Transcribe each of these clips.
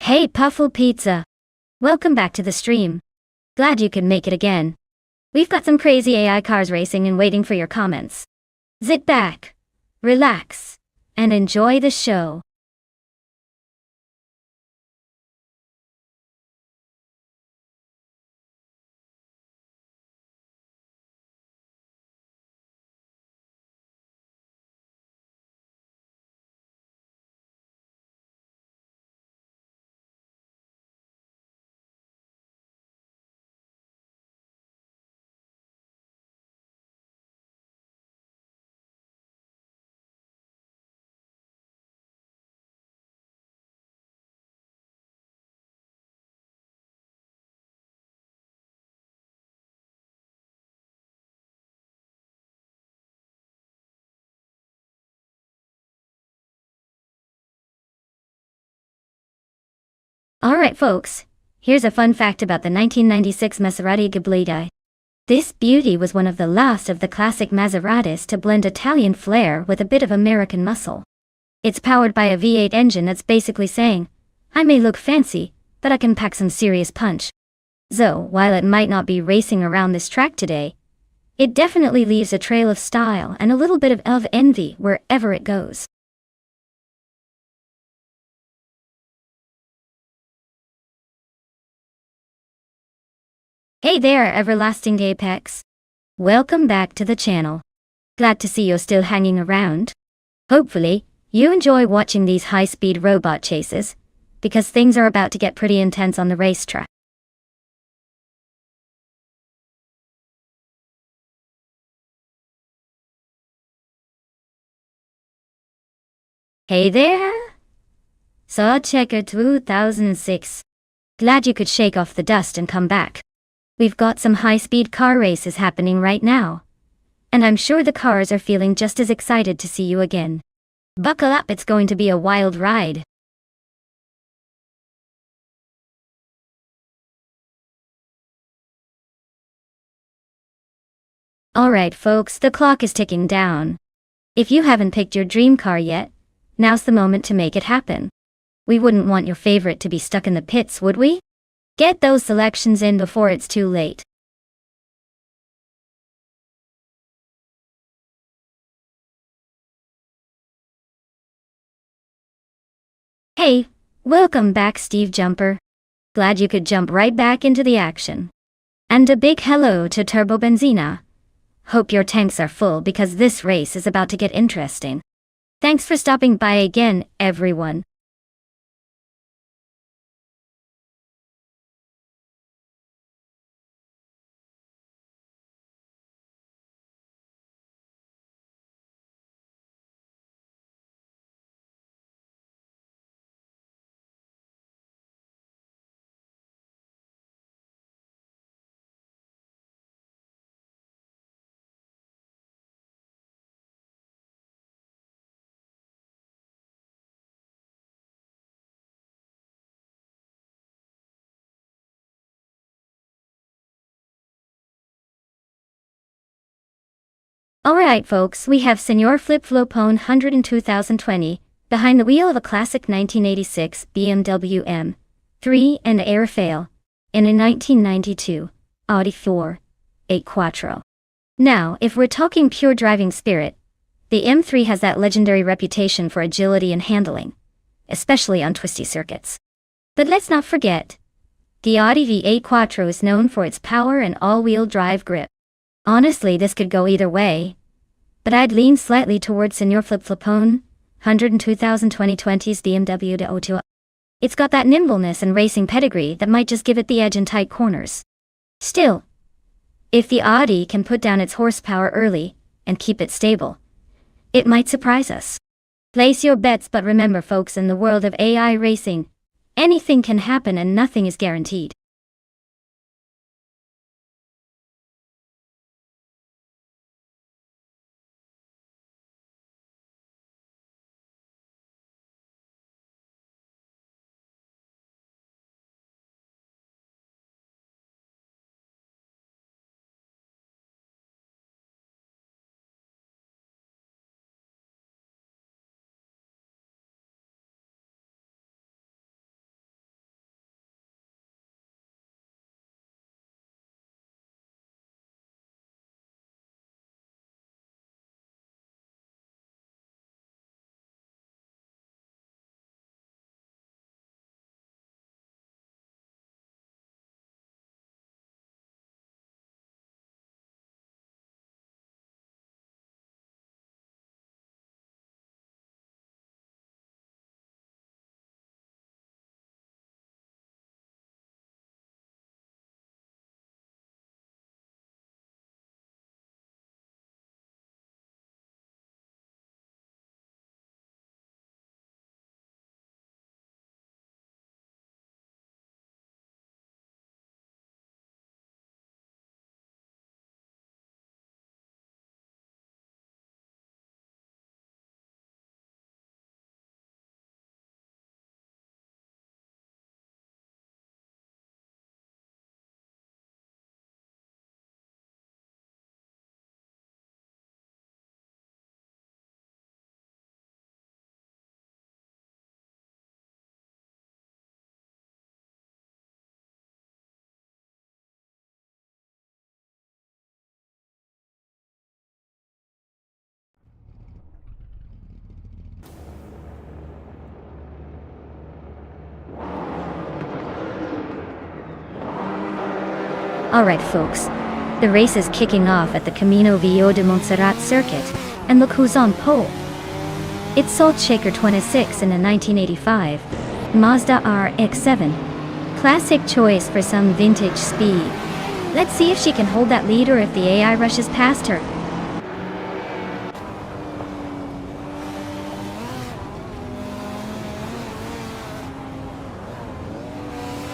Hey Puffle Pizza! Welcome back to the stream. Glad you could make it again. We've got some crazy AI cars racing and waiting for your comments. Sit back, relax, and enjoy the show. Alright folks, here's a fun fact about the 1996 Maserati Ghiblieri. This beauty was one of the last of the classic Maseratis to blend Italian flair with a bit of American muscle. It's powered by a V8 engine that's basically saying, I may look fancy, but I can pack some serious punch. So, while it might not be racing around this track today, it definitely leaves a trail of style and a little bit of envy wherever it goes. Hey there, everlasting Apex. Welcome back to the channel. Glad to see you're still hanging around. Hopefully, you enjoy watching these high-speed robot chases, because things are about to get pretty intense on the racetrack. Hey there! Saw Checker 2006. Glad you could shake off the dust and come back. We've got some high-speed car races happening right now. And I'm sure the cars are feeling just as excited to see you again. Buckle up, it's going to be a wild ride. Alright folks, the clock is ticking down. If you haven't picked your dream car yet, now's the moment to make it happen. We wouldn't want your favorite to be stuck in the pits, would we? Get those selections in before it's too late. Hey, welcome back Steve Jumper. Glad you could jump right back into the action. And a big hello to Turbo Benzina. Hope your tanks are full because this race is about to get interesting. Thanks for stopping by again, everyone. Alright folks, we have Senor Flip Flopone 100 in 2020, behind the wheel of a classic 1986 BMW M3 and Airfail, in a 1992 Audi 4.8 Quattro. Now, if we're talking pure driving spirit, the M3 has that legendary reputation for agility and handling, especially on twisty circuits. But let's not forget, the Audi V8 Quattro is known for its power and all-wheel drive grip. Honestly, this could go either way, but I'd lean slightly towards Senor Flip Flopone 100 in 2020's BMW de O2. It's got that nimbleness and racing pedigree that might just give it the edge in tight corners. Still, if the Audi can put down its horsepower early and keep it stable, it might surprise us. Place your bets, but remember folks, in the world of AI racing, anything can happen and nothing is guaranteed. Alright folks, the race is kicking off at the Camino Viejo de Montserrat circuit, and look who's on pole. It's Salt Shaker 26 in a 1985 Mazda RX-7. Classic choice for some vintage speed. Let's see if she can hold that lead or if the AI rushes past her.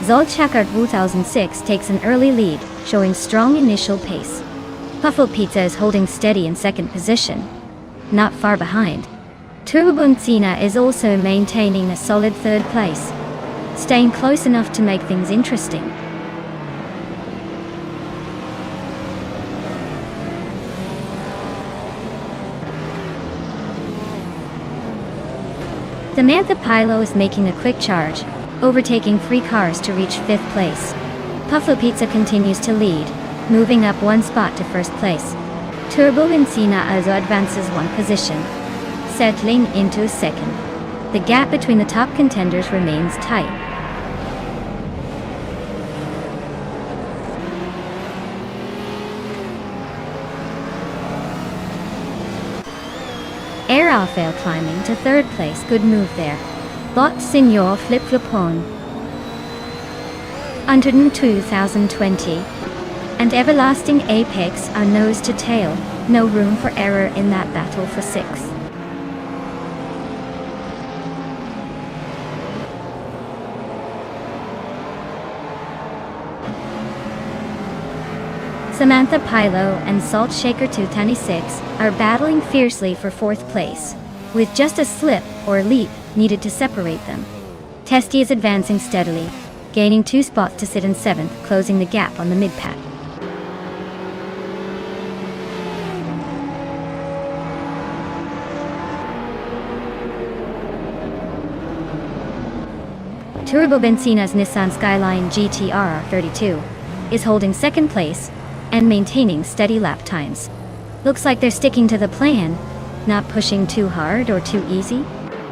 Salt Shaker 2006 takes an early lead, showing strong initial pace. Puffle Pizza is holding steady in second position, not far behind. Turbo Benzina is also maintaining a solid third place, staying close enough to make things interesting. Samantha Pilo is making a quick charge, overtaking 3 cars to reach 5th place. Puffle Pizza continues to lead, moving up 1 spot to 1st place. Turbo Benzina also advances 1 position, settling into 2nd. The gap between the top contenders remains tight. Air Rafael climbing to 3rd place, good move there. Bot Senor Flip Flopone. Under 2020 and Everlasting Apex are nose to tail, no room for error in that battle for 6th. Samantha Pilo and Salt Shaker 226 are battling fiercely for 4th place, with just a slip or leap needed to separate them. Testy is advancing steadily, gaining 2 spots to sit in 7th, closing the gap on the mid-pack. Turbo Benzina's Nissan Skyline GTR 32 is holding 2nd place and maintaining steady lap times. Looks like they're sticking to the plan, not pushing too hard or too easy.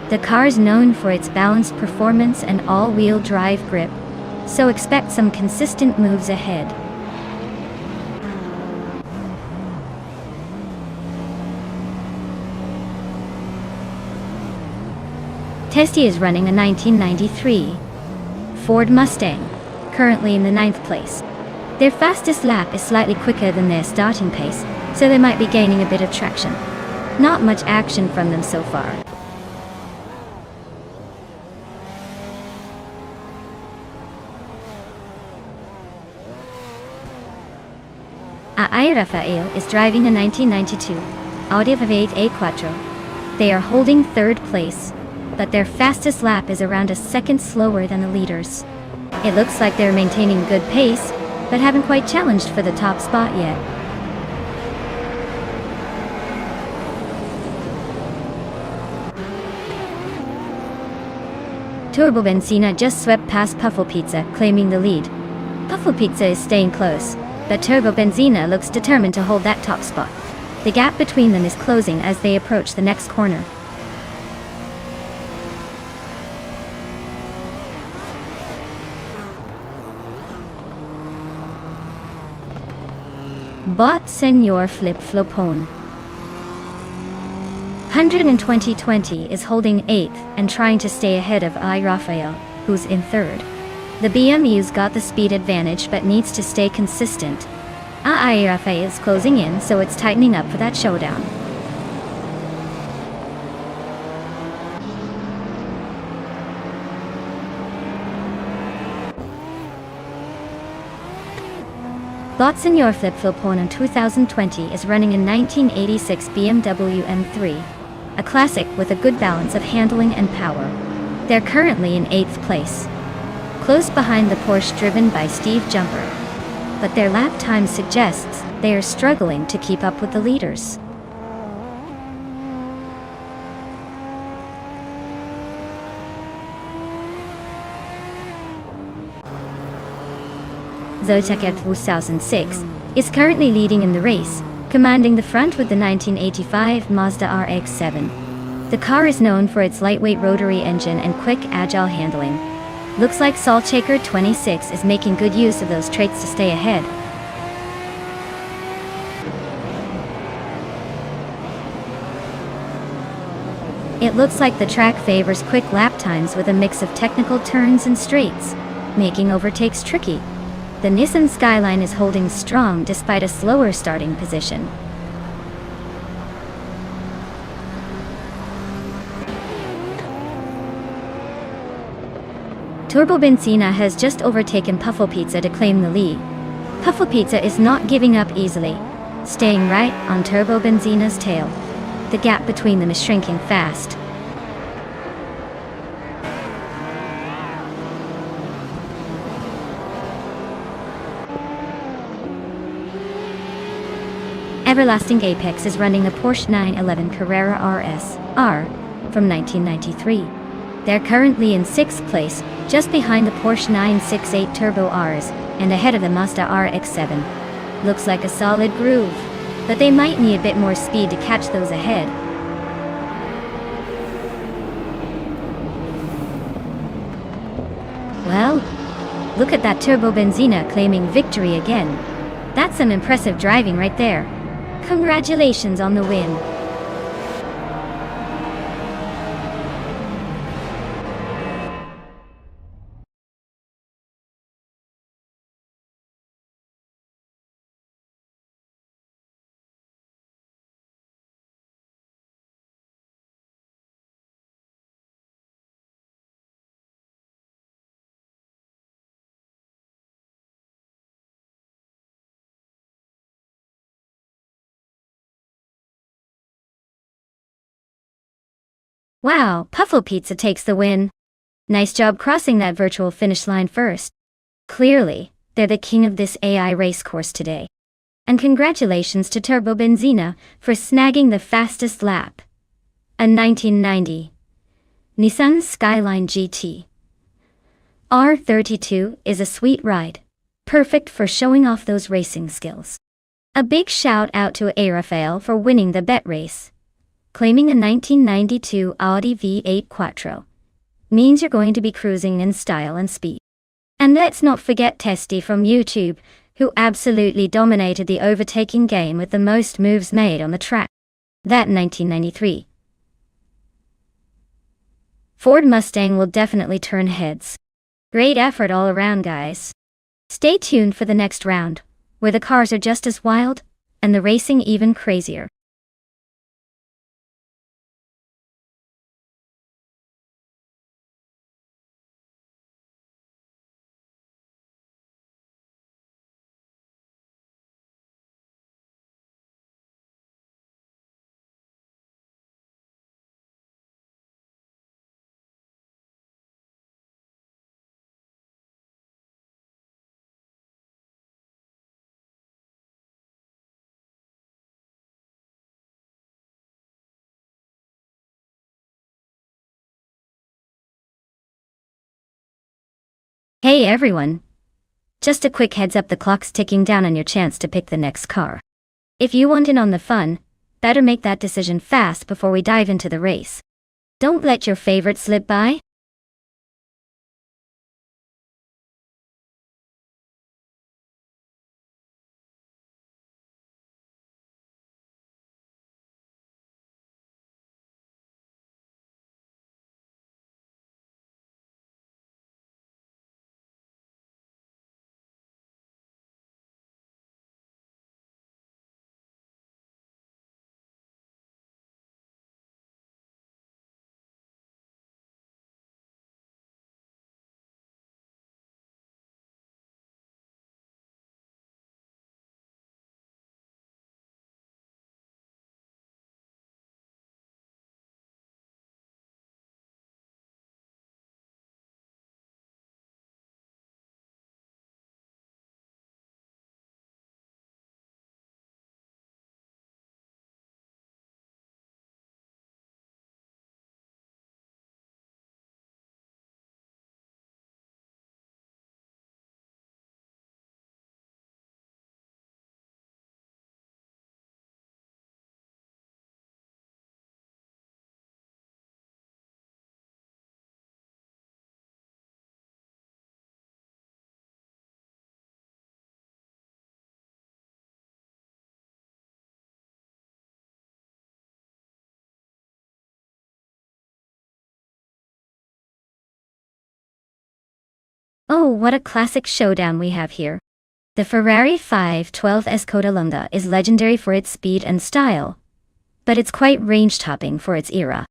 The car is known for its balanced performance and all-wheel drive grip, so expect some consistent moves ahead. Testy is running a 1993 Ford Mustang, currently in the 9th place. Their fastest lap is slightly quicker than their starting pace, so they might be gaining a bit of traction. Not much action from them so far. AI Rafael is driving a 1992 Audi V8 A4. They are holding 3rd place, but their fastest lap is around a second slower than the leaders. It looks like they're maintaining good pace, but haven't quite challenged for the top spot yet. Turbo Benzina just swept past Puffle Pizza, claiming the lead. Puffle Pizza is staying close, but Turbo Benzina looks determined to hold that top spot. The gap between them is closing as they approach the next corner. Bot Senor Flip Flopone. 100 in 2020 is holding 8th and trying to stay ahead of I Rafael, who's in 3rd. The BMU's got the speed advantage but needs to stay consistent. I Rafael is closing in, so it's tightening up for that showdown. Bot Senor Flip Flopone in 2020 is running a 1986 BMW M3, a classic with a good balance of handling and power. They're currently in 8th place, close behind the Porsche driven by Steve Jumper, but their lap time suggests they are struggling to keep up with the leaders. Zotaket 2006 is currently leading in the race, commanding the front with the 1985 Mazda RX-7. The car is known for its lightweight rotary engine and quick, agile handling. Looks like Salt Shaker 26 is making good use of those traits to stay ahead, It looks like the track favors quick lap times with a mix of technical turns and straights, making overtakes tricky. The Nissan Skyline is holding strong despite a slower starting position. Turbo Benzina has just overtaken Puffle Pizza to claim the lead. Puffle Pizza is not giving up easily, staying right on Turbo Benzina's tail. The gap between them is shrinking fast. Everlasting Apex is running a Porsche 911 Carrera RS-R from 1993. They're currently in 6th place, just behind the Porsche 968 Turbo Rs, and ahead of the Mazda RX-7. Looks like a solid groove, but they might need a bit more speed to catch those ahead. Well, look at that Turbo Benzina claiming victory again. That's some impressive driving right there. Congratulations on the win. Wow, Puffle Pizza takes the win. Nice job crossing that virtual finish line first. Clearly, they're the king of this AI race course today. And congratulations to Turbo Benzina for snagging the fastest lap. A 1990 Nissan Skyline GT R32 is a sweet ride, perfect for showing off those racing skills. A big shout out to Rafael for winning the bet race. Claiming a 1992 Audi V8 Quattro means you're going to be cruising in style and speed. And let's not forget Testy from YouTube, who absolutely dominated the overtaking game with the most moves made on the track. That 1993 Ford Mustang will definitely turn heads. Great effort all around, guys. Stay tuned for the next round, where the cars are just as wild, and the racing even crazier. Hey everyone! Just a quick heads up, the clock's ticking down on your chance to pick the next car. If you want in on the fun, better make that decision fast before we dive into the race. Don't let your favorite slip by. Oh, what a classic showdown we have here. The Ferrari 512 Escodalunga is legendary for its speed and style, but it's quite range-topping for its era.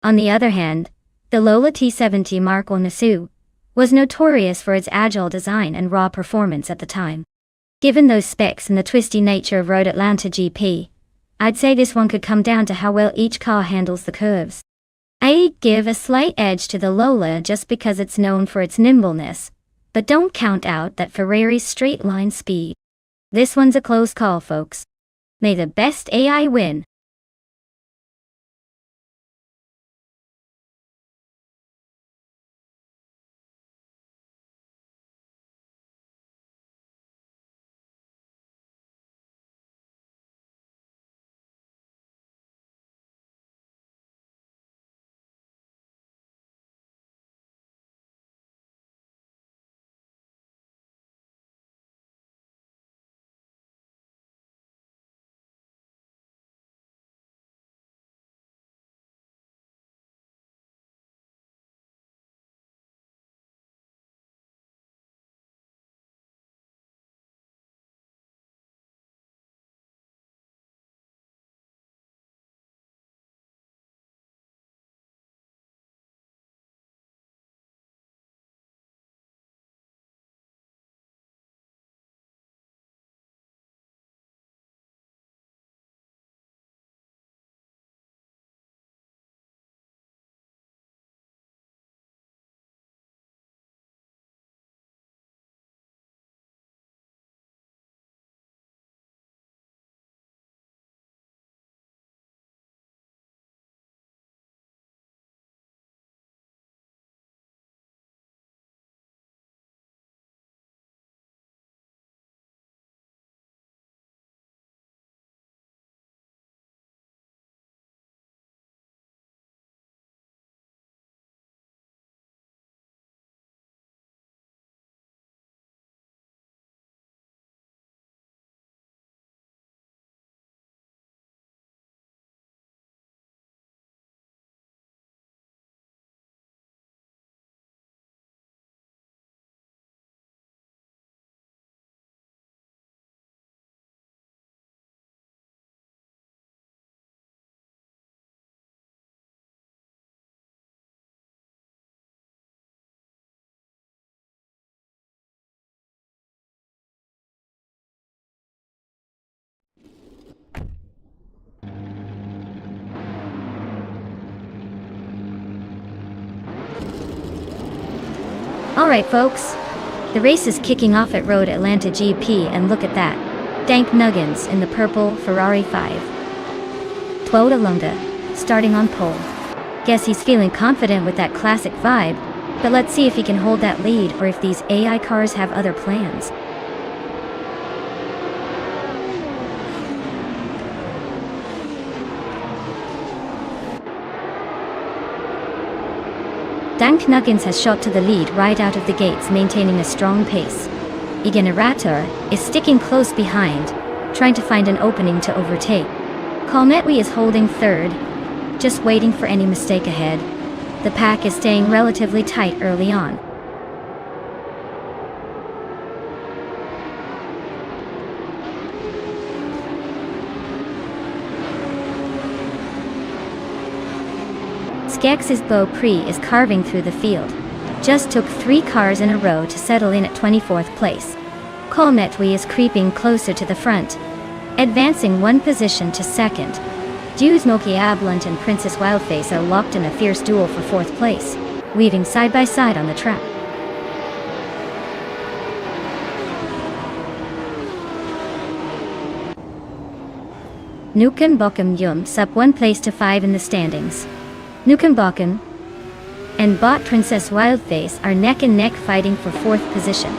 On the other hand, the Lola T70 Marco Nasu was notorious for its agile design and raw performance at the time. Given those specs and the twisty nature of Road Atlanta GP, I'd say this one could come down to how well each car handles the curves. I'd give a slight edge to the Lola just because it's known for its nimbleness, but don't count out that Ferrari's straight-line speed. This one's a close call, folks. May the best AI win. Alright folks, the race is kicking off at Road Atlanta GP, and look at that. Dank Nuggins in the purple Ferrari 512 Alunga, starting on pole. Guess he's feeling confident with that classic vibe, but let's see if he can hold that lead or if these AI cars have other plans. Dank Nuggins has shot to the lead right out of the gates, maintaining a strong pace. Igenerator is sticking close behind, trying to find an opening to overtake. Colmetwi is holding third, just waiting for any mistake ahead. The pack is staying relatively tight early on. Skex's Beau Prix is carving through the field. Just took 3 cars in a row to settle in at 24th place. Colmetwi is creeping closer to the front, advancing 1 position to second. Smoky Ablunt and Princess Wildface are locked in a fierce duel for 4th place, weaving side by side on the track. Nuken Bokum jumps up 1 place to 5 in the standings. Nuken Bokum and Bot Princess Wildface are neck and neck fighting for 4th position.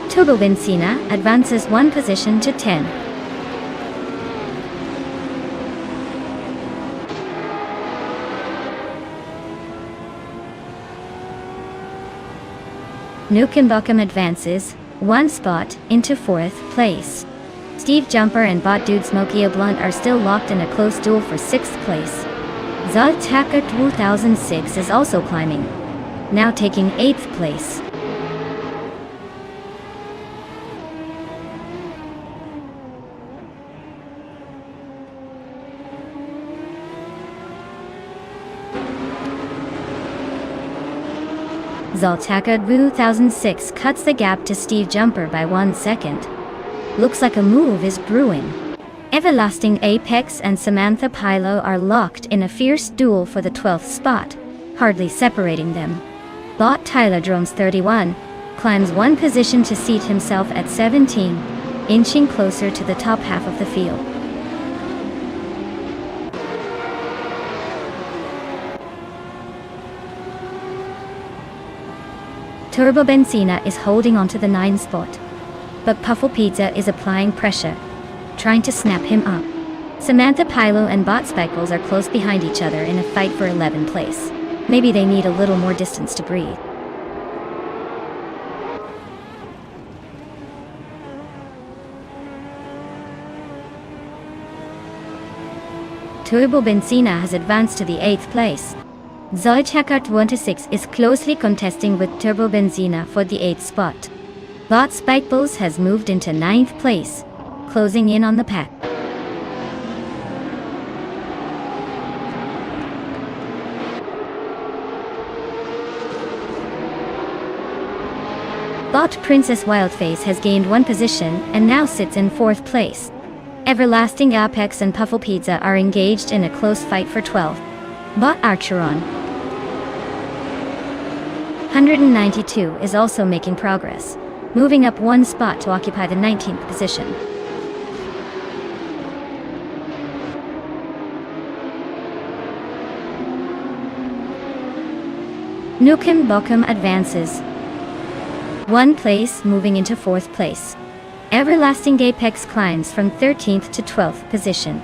Togo Vincina advances 1 position to 10. Nuken Bokum advances 1 spot into 4th place. Steve Jumper and Bot Dude Smokey Blunt are still locked in a close duel for 6th place. Zaltaka 2006 is also climbing, now taking 8th place. Zoltaka 2006 cuts the gap to Steve Jumper by 1 second. Looks like a move is brewing. Everlasting Apex and Samantha Pilo are locked in a fierce duel for the 12th spot, hardly separating them. Bot Tyler Dromes 31 climbs one position to seat himself at 17, inching closer to the top half of the field. Turbo Benzina is holding onto the 9th spot, but Puffle Pizza is applying pressure, trying to snap him up. Samantha Pilo and Bot Speckles are close behind each other in a fight for 11th place. Maybe they need a little more distance to breathe. Turbo Benzina has advanced to the 8th place. Zolchakar 26 is closely contesting with Turbo Benzina for the 8th spot. Bot Spikeballs has moved into 9th place, closing in on the pack. Bot Princess Wildface has gained one position and now sits in 4th place. Everlasting Apex and Puffle Pizza are engaged in a close fight for 12th. Bot Archeron 192 is also making progress, moving up one spot to occupy the 19th position. Nukem Bokum advances one place, moving into 4th place. Everlasting Apex climbs from 13th to 12th position.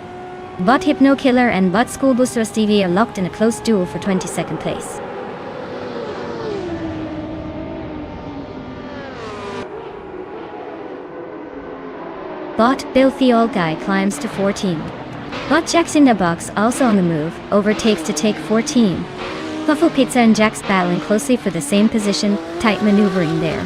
Bot Hypno Killer and Bot Schoolbooster Stevie are locked in a close duel for 22nd place. Bot Filthy Old Guy climbs to 14. Bot Jax in the Box, also on the move, overtakes to take 14. Puffle Pizza and Jax battling closely for the same position, tight maneuvering there.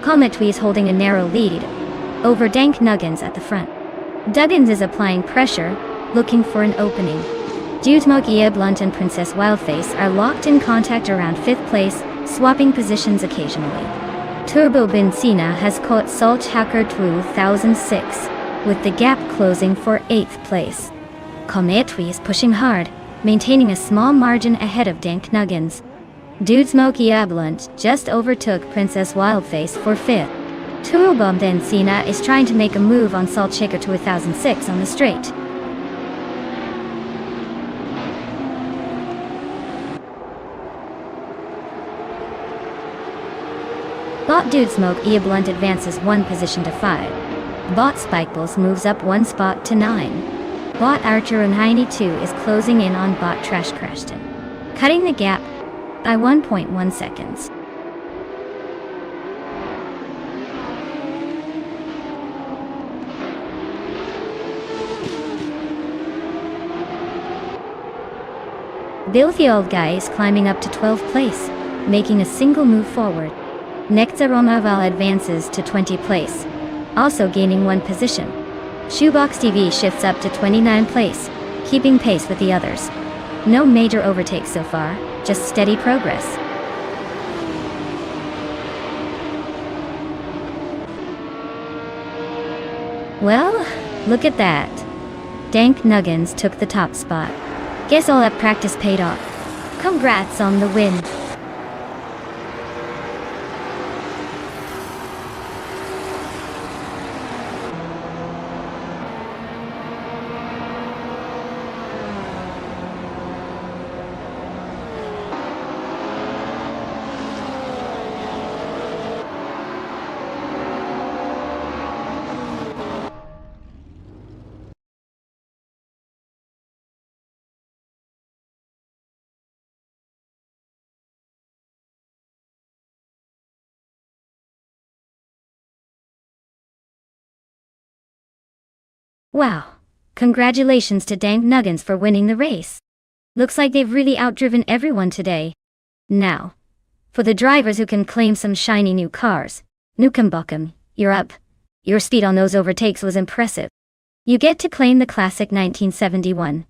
Cometwee is holding a narrow lead over Dank Nuggins at the front. Duggins is applying pressure, looking for an opening. Dudesmokia Blunt and Princess Wildface are locked in contact around 5th place, swapping positions occasionally. Turbo Benzina has caught Salt Hacker 2006, with the gap closing for 8th place. Cometwee is pushing hard, maintaining a small margin ahead of Dank Nuggins. Dudesmokia Blunt just overtook Princess Wildface for 5th. Turbo Benzina is trying to make a move on Salt Shaker 2006 on the straight. Bot Dudesmokia Blunt advances one position to 5. Bot Spikeballs moves up one spot to 9. Bot Archer 92 is closing in on Bot Trash Crashton, cutting the gap by 1.1 seconds. Filthy Old Guy is climbing up to 12th place, making a single move forward. Nectaromaval advances to 20th place, also gaining one position. Shoebox TV shifts up to 29th place, keeping pace with the others. No major overtakes so far, just steady progress. Well, look at that. Dank Nuggins took the top spot. Guess all that practice paid off. Congrats on the win. Wow, Congratulations to Dank Nuggins for winning the race. Looks like they've really outdriven everyone today. Now, for the drivers who can claim some shiny new cars, Nukambokum, you're up. Your speed on those overtakes was impressive. You get to claim the classic 1971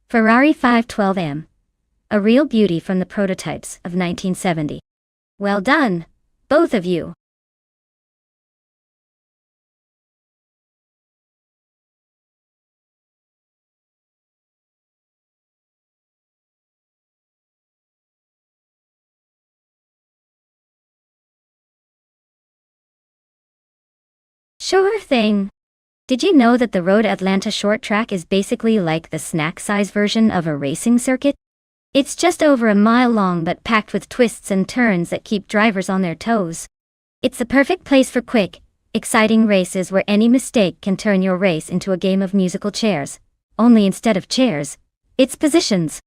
Ferrari 512M, a real beauty from the prototypes of 1970. Well done, both of you. Sure thing. Did you know that the Road Atlanta short track is basically like the snack-size version of a racing circuit? It's just over a mile long but packed with twists and turns that keep drivers on their toes. It's the perfect place for quick, exciting races where any mistake can turn your race into a game of musical chairs. Only instead of chairs, it's positions.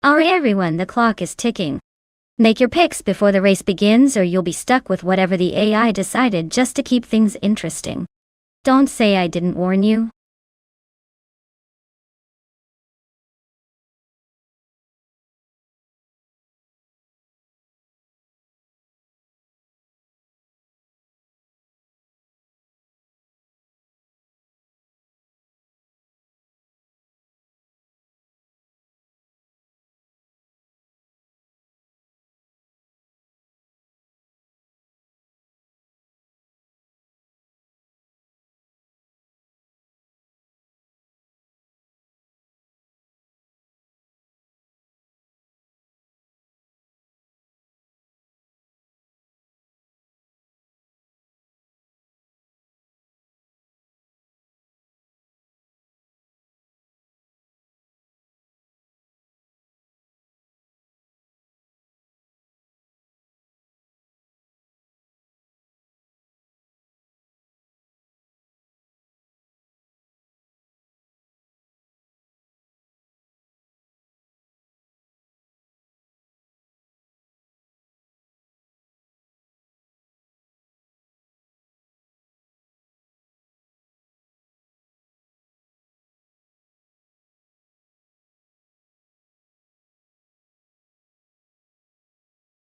Alright everyone, the clock is ticking. Make your picks before the race begins or you'll be stuck with whatever the AI decided just to keep things interesting. Don't say I didn't warn you.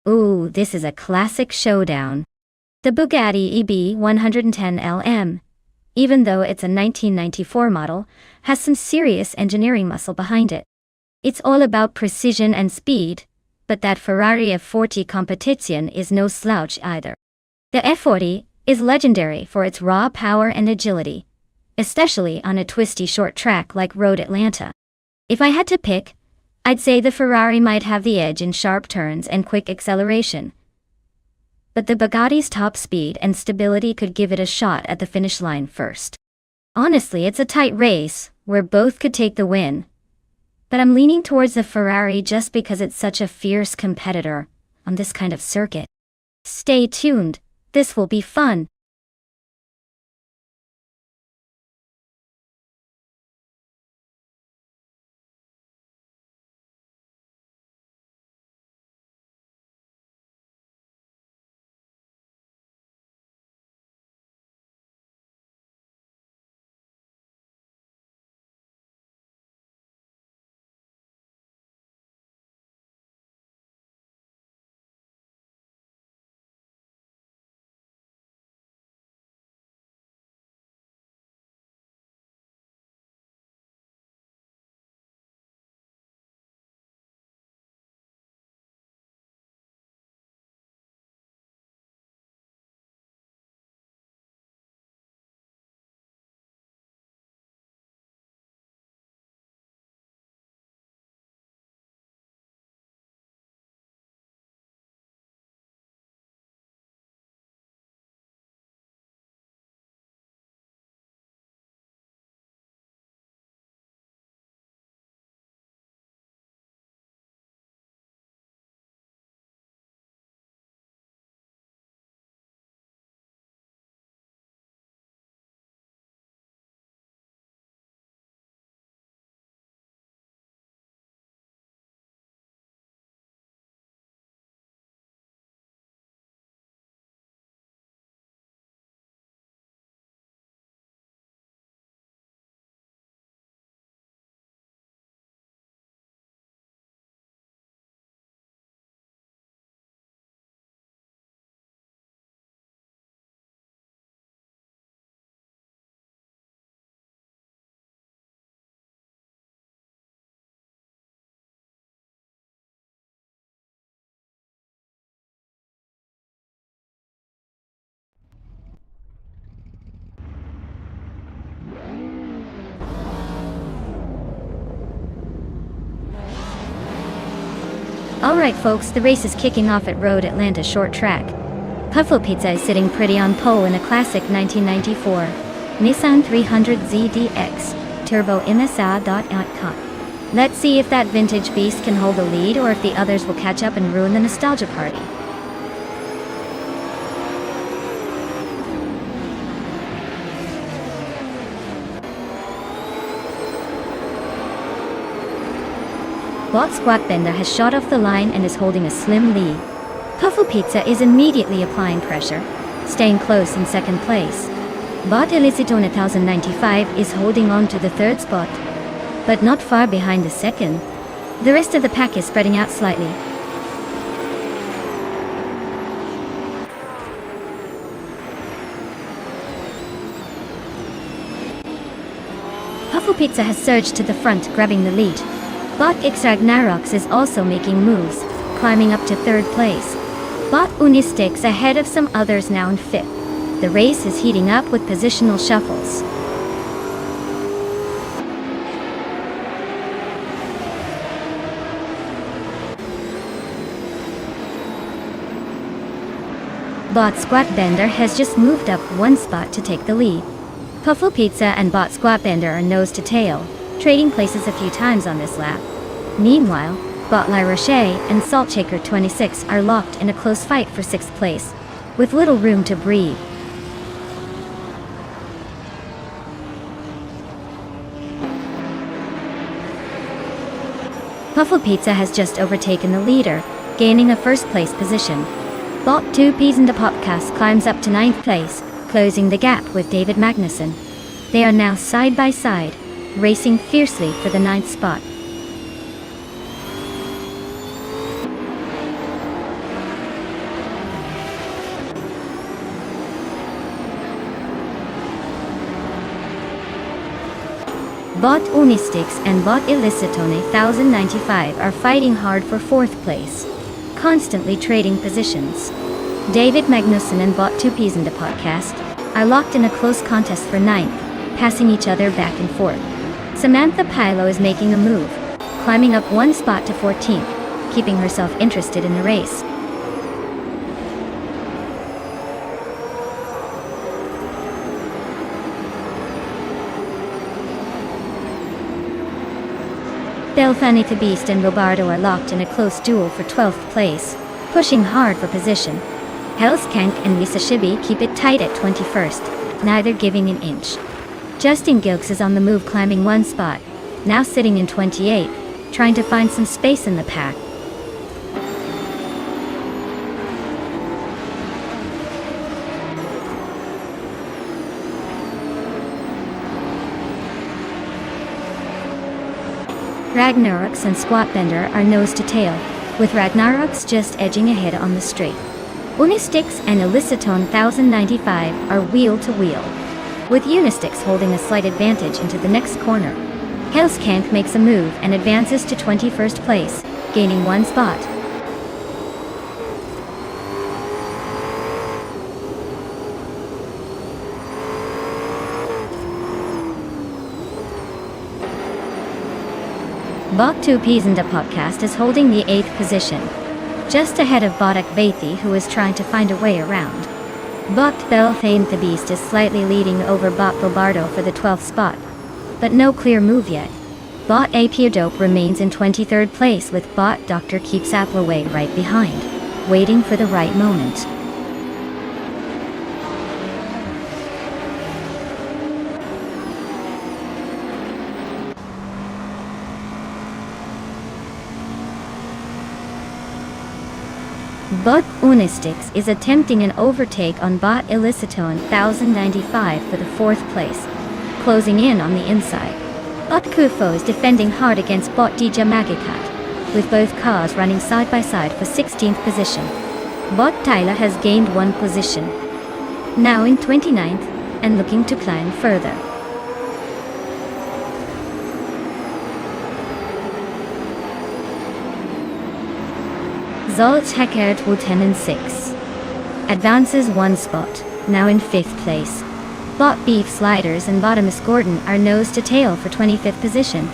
Ooh, this is a classic showdown. The Bugatti EB 110 LM, even though it's a 1994 model, has some serious engineering muscle behind it. It's all about precision and speed, but that Ferrari F40 Competizione is no slouch either. The F40 is legendary for its raw power and agility, especially on a twisty short track like Road Atlanta. If I had to pick, I'd say the Ferrari might have the edge in sharp turns and quick acceleration. But the Bugatti's top speed and stability could give it a shot at the finish line first. Honestly, it's a tight race, where both could take the win. But I'm leaning towards the Ferrari just because it's such a fierce competitor on this kind of circuit. Stay tuned, this will be fun. Alright folks, the race is kicking off at Road Atlanta Short Track. Puffalo Pizza is sitting pretty on pole in a classic 1994 Nissan 300ZDX Turbo MSA.com. Let's see if that vintage beast can hold the lead or if the others will catch up and ruin the nostalgia party. Bot Squat Bender has shot off the line and is holding a slim lead. Puffalo Pizza is immediately applying pressure, staying close in second place. Bot Illicito 1095 is holding on to the third spot, but not far behind the second. The rest of the pack is spreading out slightly. Puffalo Pizza has surged to the front, grabbing the lead. Bot X Ragnarox is also making moves, climbing up to third place. Bot Unistix ahead of some others now in fifth. The race is heating up with positional shuffles. Bot Squat Bender has just moved up one spot to take the lead. Puffalo Pizza and Bot Squat Bender are nose to tail, trading places a few times on this lap. Meanwhile, Bot La Roche and Salt Shaker 26 are locked in a close fight for 6th place, with little room to breathe. Puffalo Pizza has just overtaken the leader, gaining a first place position. Bot 2 Peas in the Podcast climbs up to 9th place, closing the gap with David Magnussen. They are now side by side, racing fiercely for the 9th spot. Bot Unistix and Bot Illicitone 1095 are fighting hard for 4th place, constantly trading positions. David Magnussen and Bot 2 Peas in the Podcast are locked in a close contest for 9th, passing each other back and forth. Samantha Pilo is making a move, climbing up one spot to 14th, keeping herself interested in the race. Belfanita Beast and Robardo are locked in a close duel for 12th place, pushing hard for position. Hellskank and Lisa Shibi keep it tight at 21st, neither giving an inch. Justin Gilks is on the move, climbing one spot, now sitting in 28th, trying to find some space in the pack. Ragnarox and Squat Bender are nose to tail, with Ragnarox just edging ahead on the straight. Unistix and Illicitone 1095 are wheel to wheel, with Unistix holding a slight advantage into the next corner. Hellskank makes a move and advances to 21st place, gaining one spot. Bot 2 Peas in the Podcast is holding the 8th position, just ahead of Botak Vathi, who is trying to find a way around. Bot Belthane the Beast is slightly leading over Bot Bobardo for the 12th spot, but no clear move yet. Bot Apiodope remains in 23rd place, with Bot Dr. Keeps Appleway right behind, waiting for the right moment. Bot Unistix is attempting an overtake on Bot Illicitone 1095 for the 4th place, closing in on the inside. Bot Kufo is defending hard against Bot Dija Magicat, with both cars running side by side for 16th position. Bot Tyler has gained one position, now in 29th, and looking to climb further. Zoltz Heckert Wooten 6 advances one spot, now in 5th place. Bot Beef Sliders and Bottomus Gordon are nose to tail for 25th position.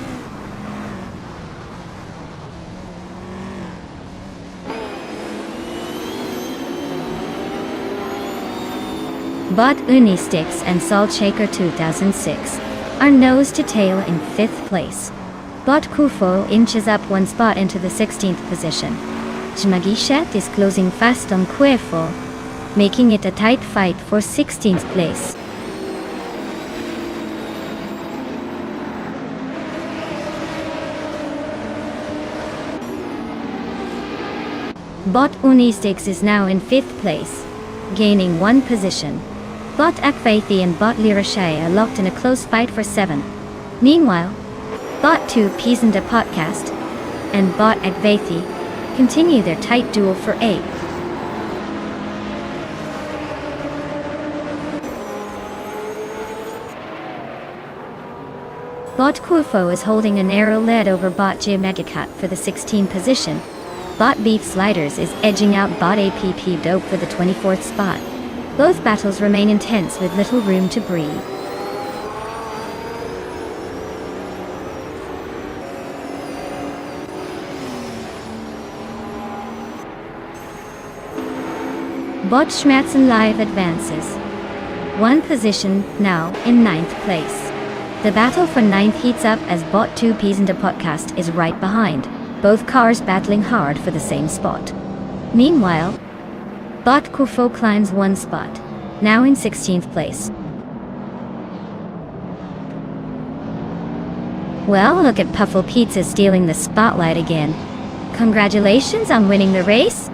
Bot Unisticks and Salt Shaker 2006 are nose to tail in 5th place. Bot Kufo inches up 1 spot into the 16th position. Jmagishet is closing fast on Cuefo, making it a tight fight for 16th place. Bot Unisticks is now in 5th place, gaining 1 position. Bot Akvaithi and Bot Lirashai are locked in a close fight for 7th. Meanwhile, Bot 2 Pisanda Podcast and Bot Akvaithi continue their tight duel for 8th. Bot Kufo is holding a narrow lead over Bot J Megacut for the 16th position. Bot Beef Sliders is edging out Bot APP Dope for the 24th spot. Both battles remain intense with little room to breathe. Bot Schmerzen Live advances 1 position, now in 9th place. The battle for 9th heats up as Bot 2 Pisanda Podcast is right behind, both cars battling hard for the same spot. Meanwhile, Bot Kufo climbs 1 spot, now in 16th place. Well, look at Puffle Pizza stealing the spotlight again. Congratulations on winning the race!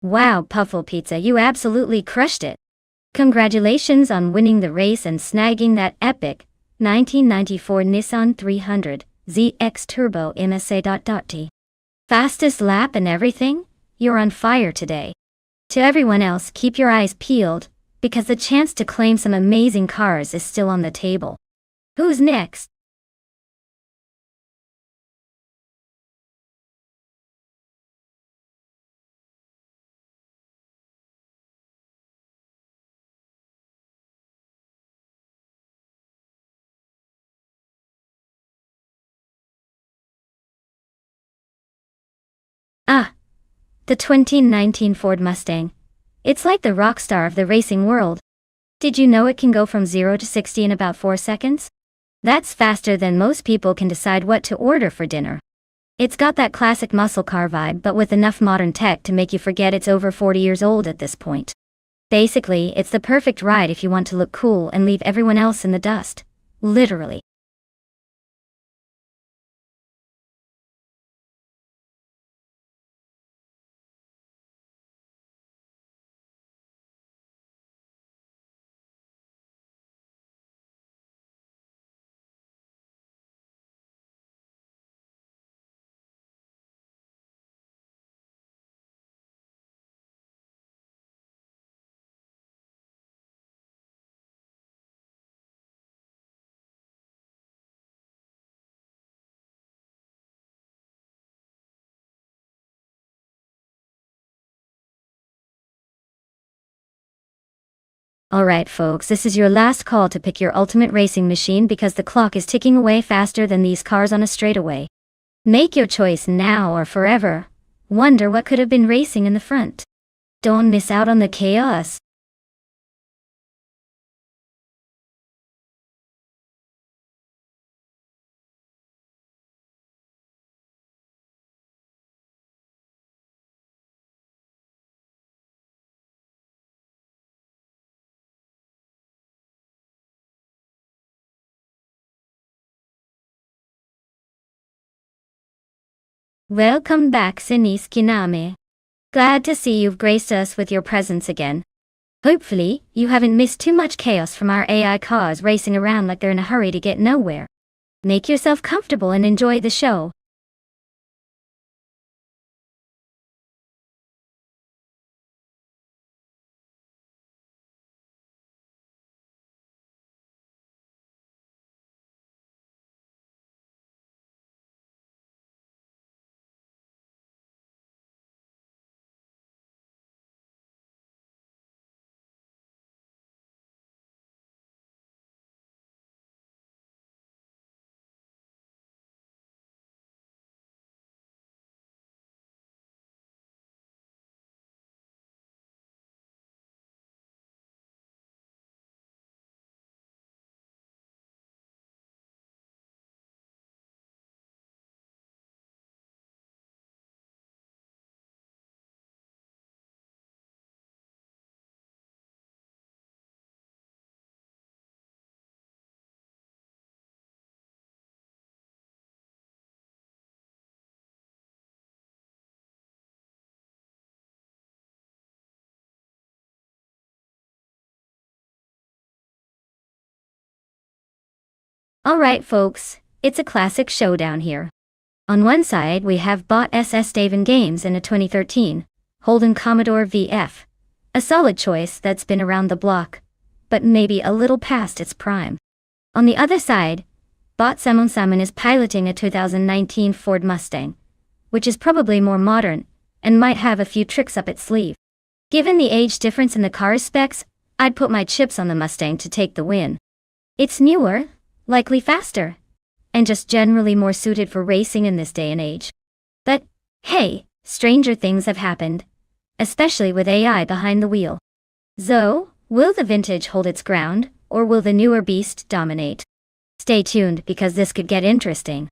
Wow, Puffle Pizza, you absolutely crushed it. Congratulations on winning the race and snagging that epic 1994 Nissan 300 ZX Turbo MSA. Fastest lap and everything? You're on fire today. To everyone else, keep your eyes peeled, because the chance to claim some amazing cars is still on the table. Who's next? Ah, the 2019 Ford Mustang. It's like the rock star of the racing world. Did you know it can go from 0 to 60 in about 4 seconds? That's faster than most people can decide what to order for dinner. It's got that classic muscle car vibe, but with enough modern tech to make you forget it's over 40 years old at this point. Basically, it's the perfect ride if you want to look cool and leave everyone else in the dust. Literally. Alright folks, this is your last call to pick your ultimate racing machine because the clock is ticking away faster than these cars on a straightaway. Make your choice now or forever. Wonder what could have been racing in the front. Don't miss out on the chaos. Welcome back, Sinis Kiname. Glad to see you've graced us with your presence again. Hopefully, you haven't missed too much chaos from our AI cars racing around like they're in a hurry to get nowhere. Make yourself comfortable and enjoy the show. Alright folks, it's a classic showdown here. On one side we have bot SS Davin Games in a 2013 Holden Commodore VF. A solid choice that's been around the block, but maybe a little past its prime. On the other side, bot Simon is piloting a 2019 Ford Mustang, which is probably more modern, and might have a few tricks up its sleeve. Given the age difference in the car's specs, I'd put my chips on the Mustang to take the win. It's newer, likely faster, and just generally more suited for racing in this day and age. But, hey, stranger things have happened, especially with AI behind the wheel. So, will the vintage hold its ground, or will the newer beast dominate? Stay tuned because this could get interesting.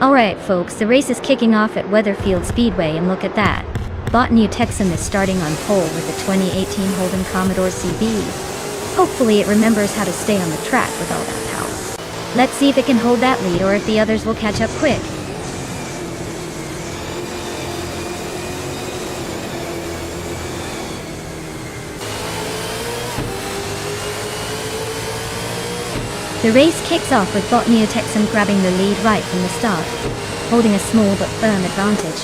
Alright folks, the race is kicking off at Weatherfield Speedway, and look at that. Bot New Texan is starting on pole with the 2018 Holden Commodore CB. Hopefully it remembers how to stay on the track with all that power. Let's see if it can hold that lead or if the others will catch up quick. The race kicks off with bot Neo Texan grabbing the lead right from the start, holding a small but firm advantage.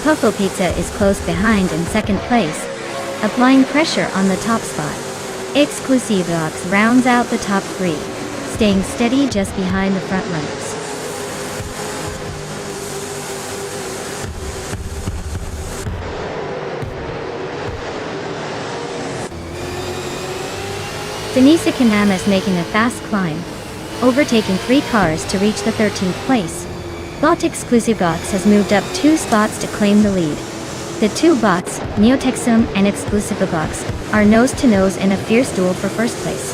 Puffo Pizza is close behind in second place, applying pressure on the top spot. Exclusivox rounds out the top three, staying steady just behind the front runners. Denisa Kanama is making a fast climb, overtaking 3 cars to reach the 13th place. Bot Exclusivox has moved up 2 spots to claim the lead. The 2 bots, Neotexum and Exclusivox, are nose-to-nose in a fierce duel for first place.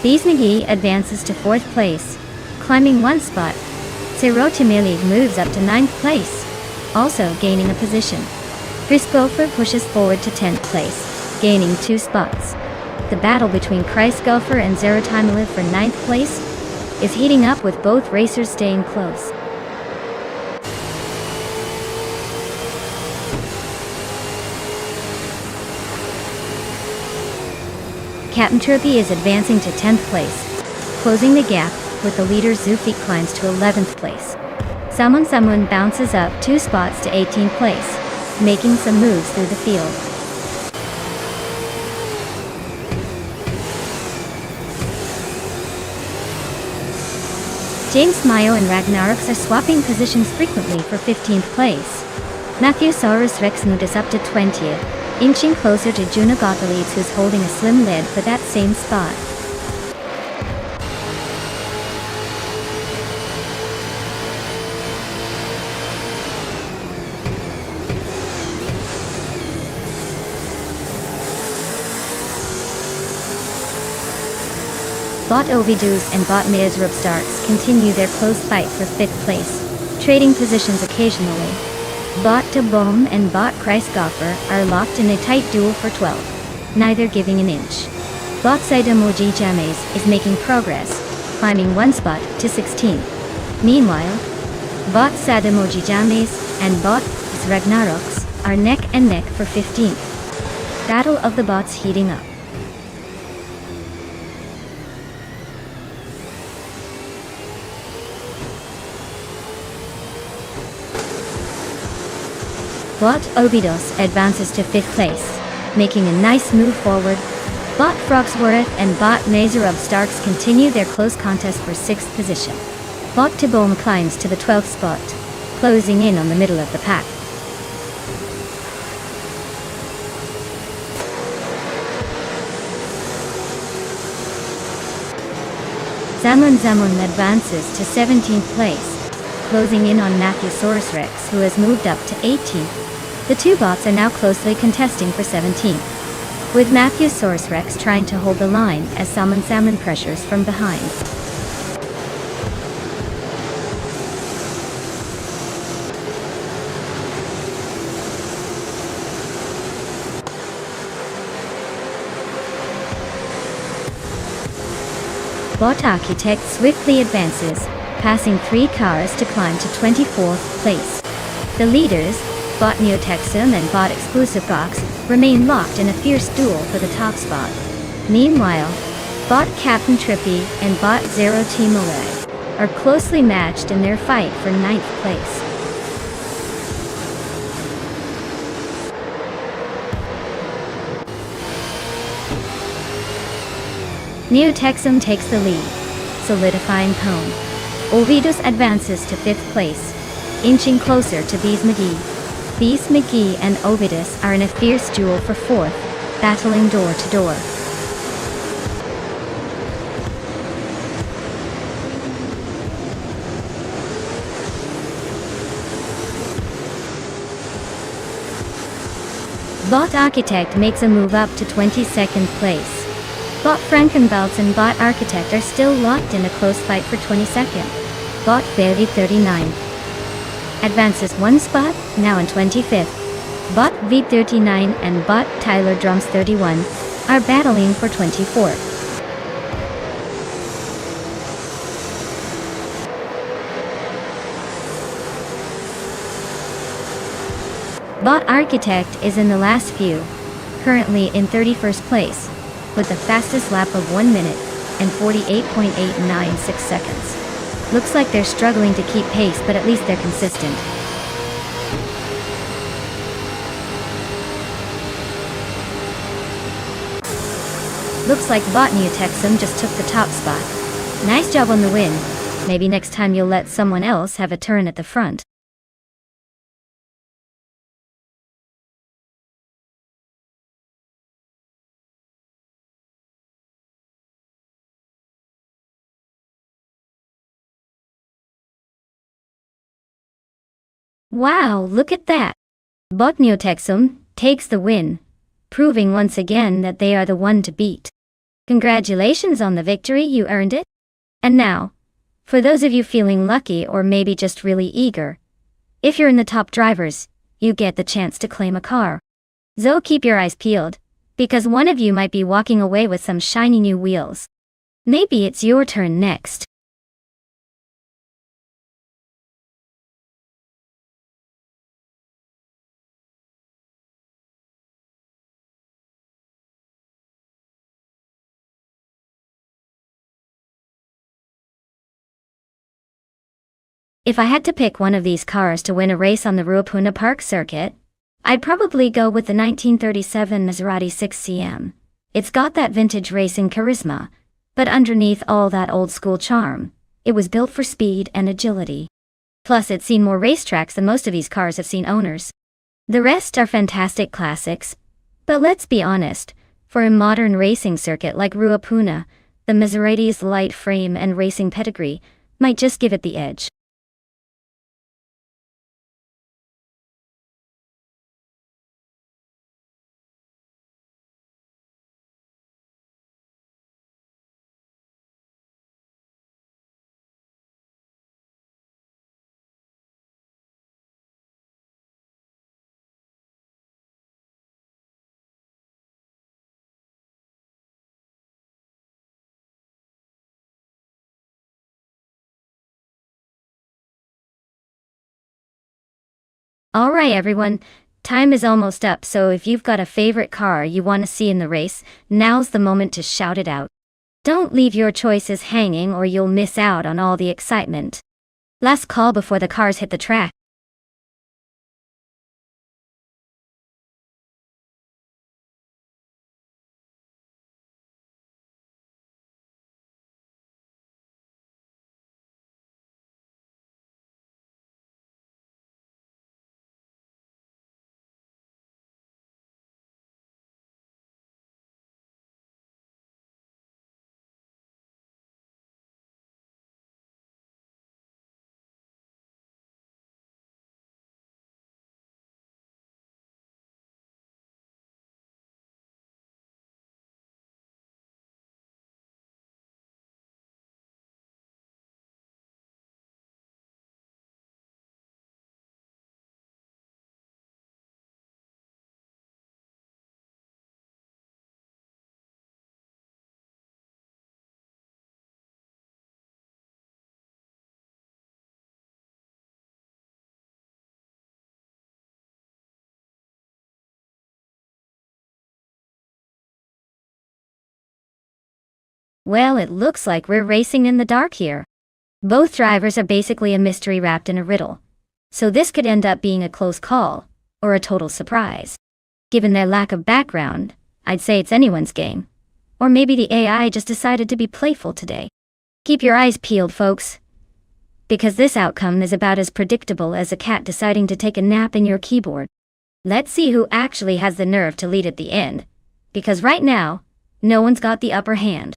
Bees McGee advances to 4th place, climbing 1 spot. Serotimili moves up to 9th place, also gaining a position. Chris Gopher pushes forward to 10th place, gaining 2 spots. The battle between Chris Gopher and Zerotimili for 9th place is heating up, with both racers staying close. Captain Turpy is advancing to 10th place, closing the gap, with the leader Zufik climbs to 11th place. Someone bounces up 2 spots to 18th place, making some moves through the field. James Mayo and Ragnarok's are swapping positions frequently for 15th place. Matthew-saurus Rex moved up to 20th, inching closer to Juno Gottliebs, who's holding a slim lead for that same spot. Bot Ovidus and Bot Meazrub Starks continue their close fight for 5th place, trading positions occasionally. Bot De Boom and Bot Kreisgoffer are locked in a tight duel for 12th, neither giving an inch. Bot Saidamoji James is making progress, climbing 1 spot to 16th. Meanwhile, Bot Sadamoji James and Bot Ragnaroks are neck and neck for 15th. Battle of the bots heating up. Bot Obidos advances to 5th place, making a nice move forward. Bot Frogsworth and Bot Mazarub Starks continue their close contest for 6th position. Bot Tibom climbs to the 12th spot, closing in on the middle of the pack. Zamun advances to 17th place, closing in on Matthew-saurus Rex, who has moved up to 18th. The two bots are now closely contesting for 17th, with Matthew-saurus Rex trying to hold the line as Salmon pressures from behind. Bot Architect swiftly advances, passing 3 cars to climb to 24th place. The leaders, Bot Neotexum and Bot Exclusive Box, remain locked in a fierce duel for the top spot. Meanwhile, Bot Captain Trippy and Bot Zero Timore are closely matched in their fight for 9th place. Neotexum takes the lead, solidifying pole. Ovidus advances to 5th place, inching closer to Bees McGee. Bees McGee and Ovidus are in a fierce duel for 4th, battling door to door. Bot Architect makes a move up to 22nd place. Bot Frankenbalz and Bot Architect are still locked in a close fight for 22nd. Bot Bailey 39 advances 1 spot, now in 25th. Bot V39 and Bot Tyler Drums 31 are battling for 24th. Bot Architect is in the last few, currently in 31st place, with the fastest lap of 1 minute and 48.896 seconds. Looks like they're struggling to keep pace, but at least they're consistent. Looks like Bot Neotexum just took the top spot. Nice job on the win. Maybe next time you'll let someone else have a turn at the front. Wow, look at that! Bot Neotexum takes the win, proving once again that they are the one to beat. Congratulations on the victory, you earned it. And now, for those of you feeling lucky or maybe just really eager, if you're in the top drivers, you get the chance to claim a car. So keep your eyes peeled, because one of you might be walking away with some shiny new wheels. Maybe it's your turn next. If I had to pick one of these cars to win a race on the Ruapuna Park circuit, I'd probably go with the 1937 Maserati 6CM. It's got that vintage racing charisma, but underneath all that old school charm, It was built for speed and agility. Plus, it's seen more racetracks than most of these cars have seen owners. The rest are fantastic classics. But let's be honest, for a modern racing circuit like Ruapuna, the Maserati's light frame and racing pedigree might just give it the edge. Alright everyone, time is almost up, so if you've got a favorite car you want to see in the race, now's the moment to shout it out. Don't leave your choices hanging or you'll miss out on all the excitement. Last call before the cars hit the track. Well, it looks like we're racing in the dark here. Both drivers are basically a mystery wrapped in a riddle. So this could end up being a close call, or a total surprise. Given their lack of background, I'd say it's anyone's game. Or maybe the AI just decided to be playful today. Keep your eyes peeled, folks. Because this outcome is about as predictable as a cat deciding to take a nap in your keyboard. Let's see who actually has the nerve to lead at the end. Because right now, no one's got the upper hand.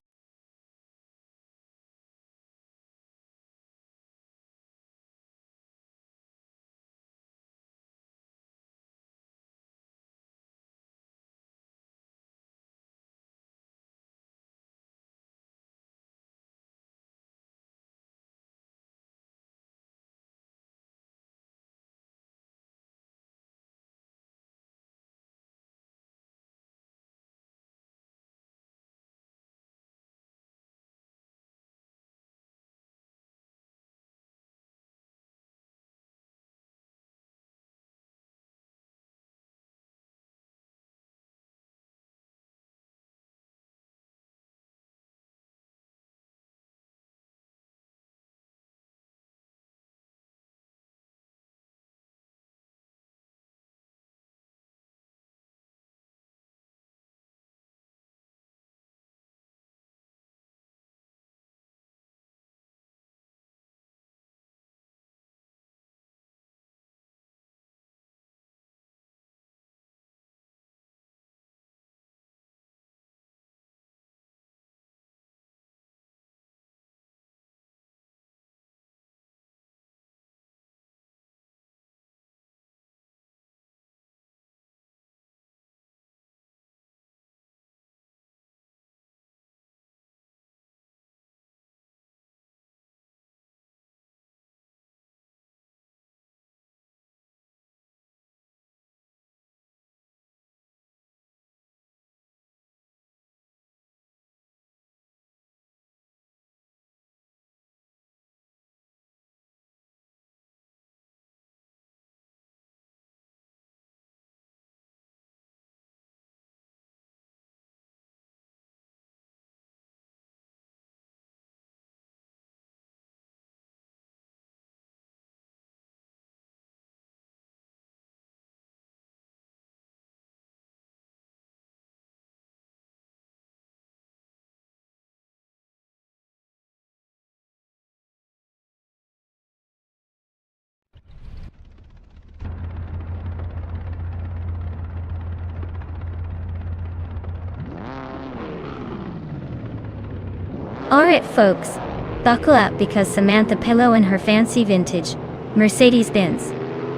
Alright folks, buckle up because Samantha Pillow and her fancy vintage Mercedes-Benz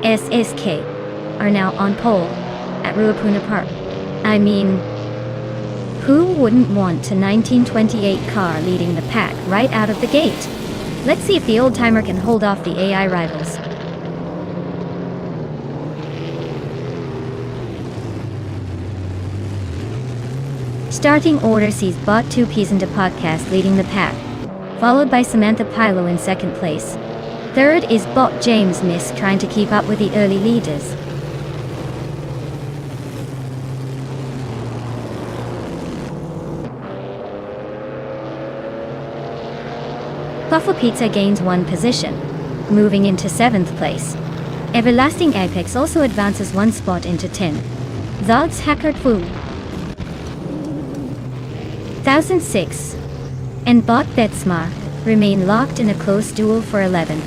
SSK are now on pole at Ruapuna Park. I mean, who wouldn't want a 1928 car leading the pack right out of the gate? Let's see if the old-timer can hold off the AI rivals. Starting order sees Bot 2 Peas into Podcast leading the pack, followed by Samantha Pilo in second place. Third is Bot James Miss trying to keep up with the early leaders. Puffle Pizza gains 1 position, moving into 7th place. Everlasting Apex also advances 1 spot into 10. Zod's Hackard Fu 1006 and Bot Betsmar remain locked in a close duel for 11th.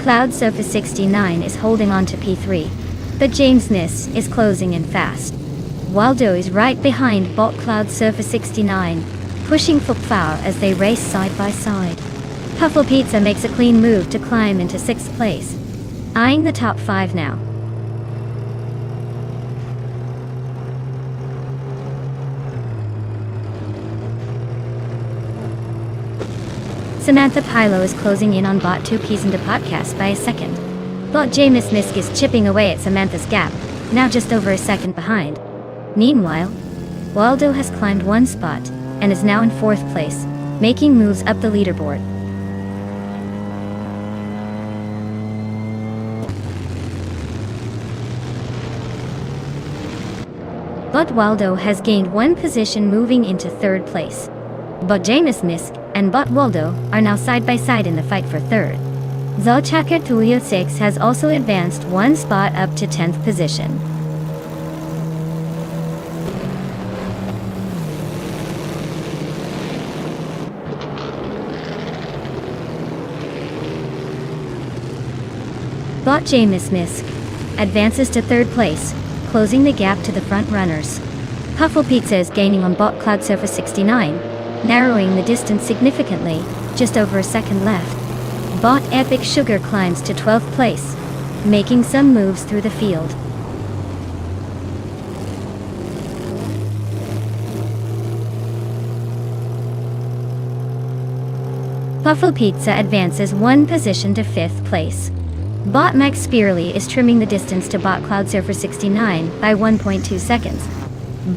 Cloud Surface 69 is holding on to P3, but James Niss is closing in fast. Waldo is right behind Bot Cloud Surface 69, pushing for power as they race side by side. Puffle Pizza makes a clean move to climb into 6th place, eyeing the top 5 now. Samantha Pilo is closing in on Bot 2 Peas into Podcast by a second. Bot Jameis Misk is chipping away at Samantha's gap, now just over a second behind. Meanwhile, Waldo has climbed 1 spot and is now in 4th place, making moves up the leaderboard. Bot Waldo has gained 1 position moving into 3rd place. Bot Jameis Misk and Bot Waldo are now side by side in the fight for 3rd. Zochaka Tulio 6 has also advanced 1 spot up to 10th position. Bot Jameis Misk advances to 3rd place, closing the gap to the front runners. Puffle Pizza is gaining on Bot Cloud Surface 69, narrowing the distance significantly, just over a second left. Bot Epic Sugar climbs to 12th place, making some moves through the field. Puffle Pizza advances 1 position to 5th place. Bot Max Spearley is trimming the distance to Bot Cloud Surfer 69 by 1.2 seconds.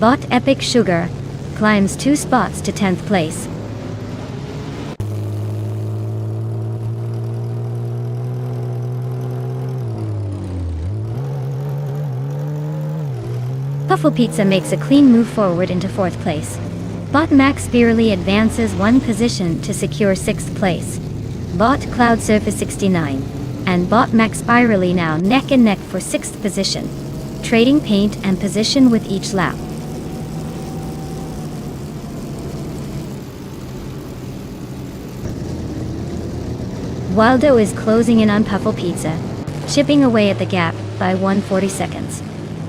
Bot Epic Sugar climbs 2 spots to 10th place. Puffle Pizza makes a clean move forward into 4th place. Bot Max Spearley advances 1 position to secure 6th place. Bot Cloud Surface 69 and Bot Max Spirally now neck and neck for 6th position, trading paint and position with each lap. Waldo is closing in on Puffle Pizza, chipping away at the gap by 140 seconds.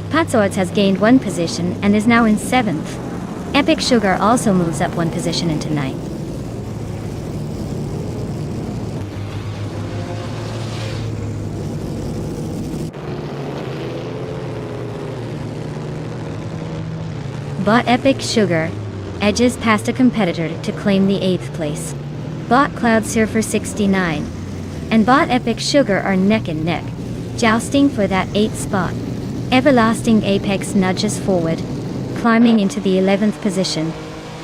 Patsords has gained 1 position and is now in 7th. Epic Sugar also moves up 1 position into 9th. Bot Epic Sugar edges past a competitor to claim the 8th place. Bot Cloud Surfer 69 and Bot Epic Sugar are neck and neck, jousting for that 8th spot. Everlasting Apex nudges forward, climbing into the 11th position.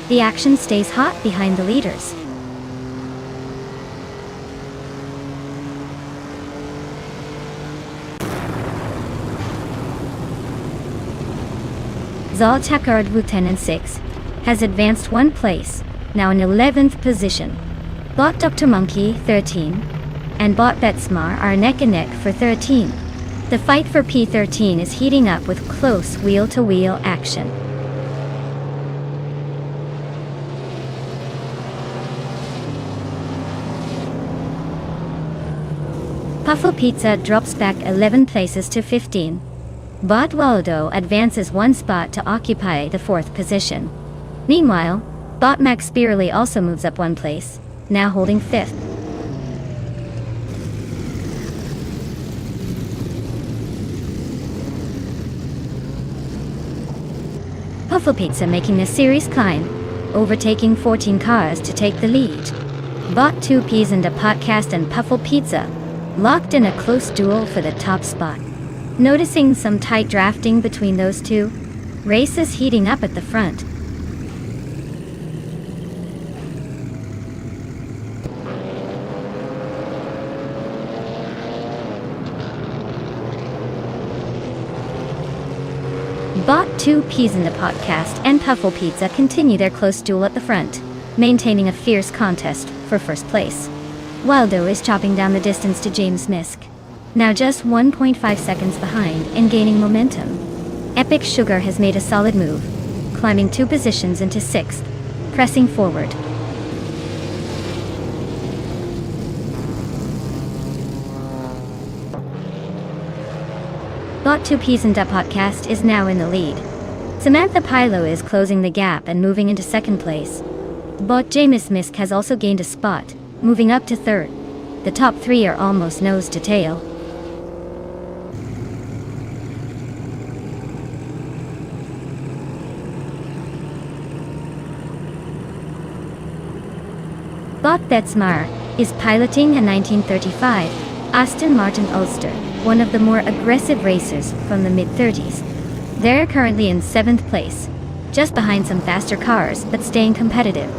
The action stays hot behind the leaders. Zaltakard Lieutenant 6 has advanced 1 place, now in 11th position. Bot Dr. Monkey 13 and Bot Betsmar are neck and neck for 13. The fight for P13 is heating up with close wheel-to-wheel action. Puffle Pizza drops back 11 places to 15. Bot Waldo advances one spot to occupy the 4th position. Meanwhile, Bot Max Spearly also moves up one place, now holding 5th. Puffle Pizza making a serious climb, overtaking 14 cars to take the lead. Bot 2 Peas and a Podcast and Puffle Pizza locked in a close duel for the top spot. Noticing some tight drafting between those two, race is heating up at the front. Bot 2 Peas in the Podcast and Puffle Pizza continue their close duel at the front, maintaining a fierce contest for first place. Waldo is chopping down the distance to James Misk, now just 1.5 seconds behind and gaining momentum. Epic Sugar has made a solid move, climbing 2 positions into 6th, pressing forward. Bot 2 Peas and a Podcast is now in the lead. Samantha Pilo is closing the gap and moving into 2nd place. Bot James Misk has also gained a spot, moving up to 3rd. The top 3 are almost nose to tail. Bot Betsmar is piloting a 1935 Aston Martin Ulster, one of the more aggressive racers from the mid-30s. They're currently in 7th place, just behind some faster cars but staying competitive.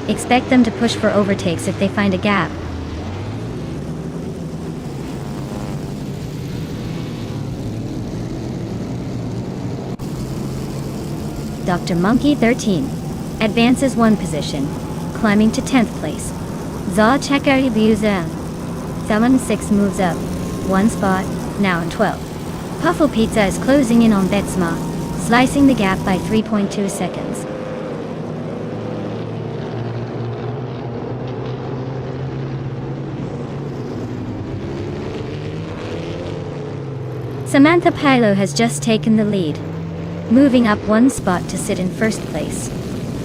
Expect them to push for overtakes if they find a gap. Dr. Monkey 13 advances 1 position, climbing to 10th place. Za Chekari Liuzan 7-6 moves up 1 spot, now in 12th. Puffle Pizza is closing in on Betsma, slicing the gap by 3.2 seconds. Samantha Pilo has just taken the lead, moving up 1 spot to sit in 1st place.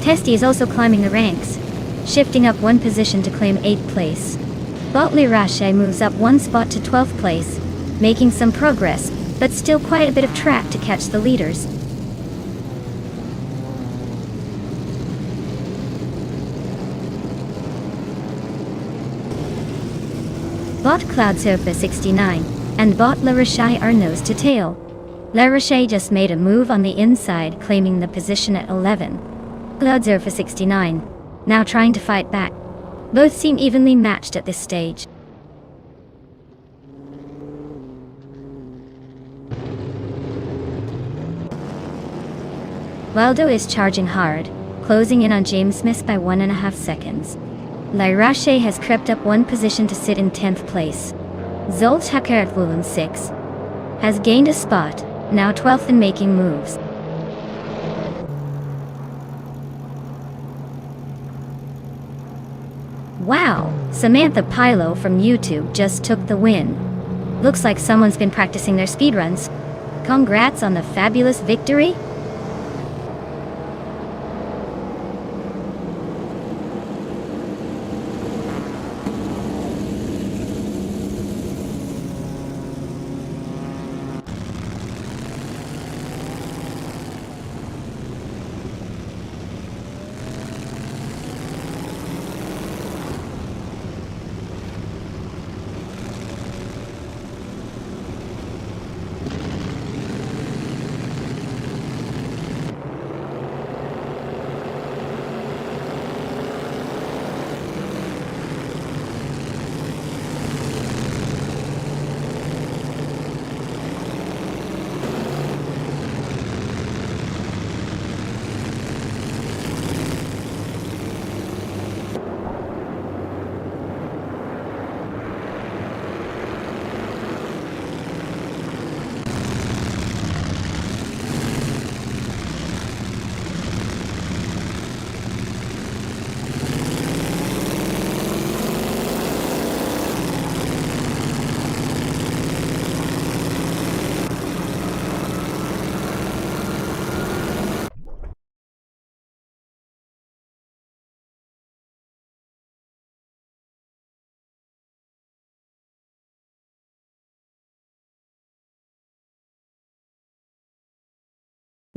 Testy is also climbing the ranks, shifting up 1 position to claim 8th place. Botley Rache moves up 1 spot to 12th place, making some progress, but still quite a bit of track to catch the leaders. Bot Cloud Surfer 69 and Bot La Roche are nose to tail. La Roche just made a move on the inside, claiming the position at 11. Cloud Surfer 69 now trying to fight back. Both seem evenly matched at this stage. Waldo is charging hard, closing in on James Smith by 1.5 seconds. Lyrache has crept up 1 position to sit in 10th place. Zolt Hakartwulun 6 has gained a spot, now 12th and making moves. Wow, Samantha Pilo from YouTube just took the win. Looks like someone's been practicing their speedruns. Congrats on the fabulous victory.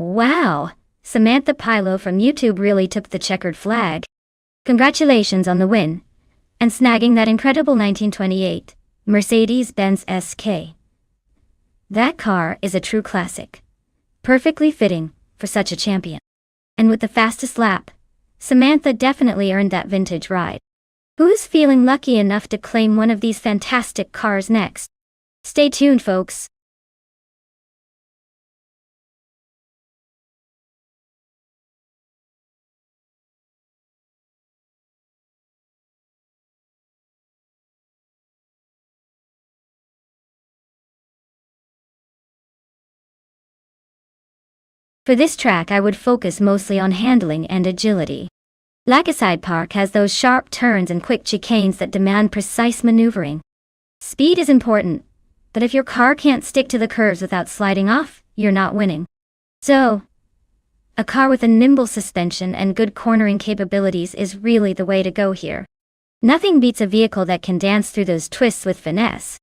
Wow! Samantha Pilo from YouTube really took the checkered flag. Congratulations on the win, and snagging that incredible 1928 Mercedes-Benz SK. That car is a true classic. Perfectly fitting for such a champion. And with the fastest lap, Samantha definitely earned that vintage ride. Who's feeling lucky enough to claim one of these fantastic cars next? Stay tuned, folks. For this track I would focus mostly on handling and agility. Lakeside Park has those sharp turns and quick chicanes that demand precise maneuvering. Speed is important, but if your car can't stick to the curves without sliding off, you're not winning. So, a car with a nimble suspension and good cornering capabilities is really the way to go here. Nothing beats a vehicle that can dance through those twists with finesse.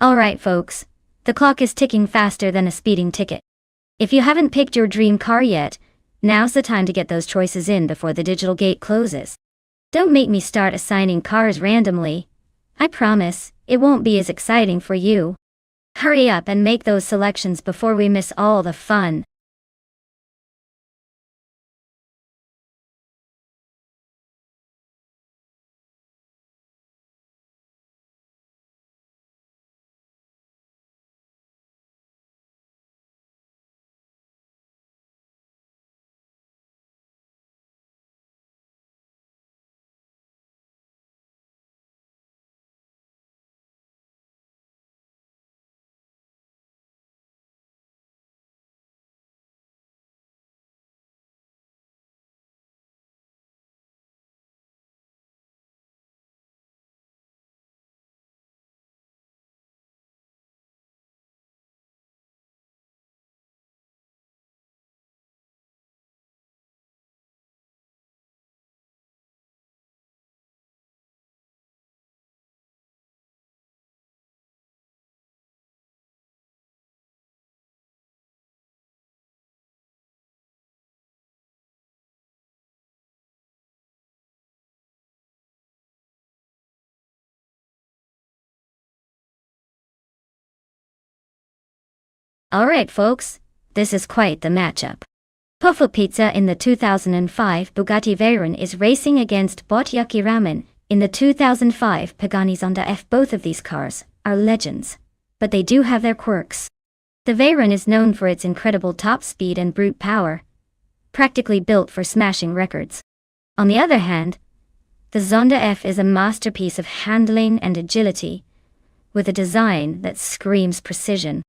Alright folks, the clock is ticking faster than a speeding ticket. If you haven't picked your dream car yet, now's the time to get those choices in before the digital gate closes. Don't make me start assigning cars randomly. I promise, it won't be as exciting for you. Hurry up and make those selections before we miss all the fun. Alright folks, this is quite the matchup. Puffle Pizza in the 2005 Bugatti Veyron is racing against Bot Yucky Ramen in the 2005 Pagani Zonda F. Both of these cars are legends, but they do have their quirks. The Veyron is known for its incredible top speed and brute power, practically built for smashing records. On the other hand, the Zonda F is a masterpiece of handling and agility, with a design that screams precision.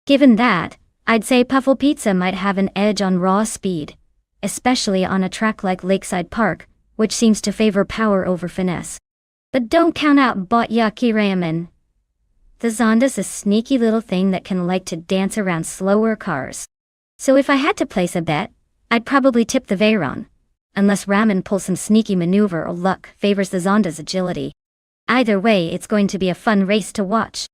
Given that, I'd say Puffle Pizza might have an edge on raw speed, especially on a track like Lakeside Park, which seems to favor power over finesse. But don't count out Bot Yucky Ramen. The Zonda's a sneaky little thing that can like to dance around slower cars. So if I had to place a bet, I'd probably tip the Veyron, unless Ramen pulls some sneaky maneuver or luck favors the Zonda's agility. Either way, it's going to be a fun race to watch.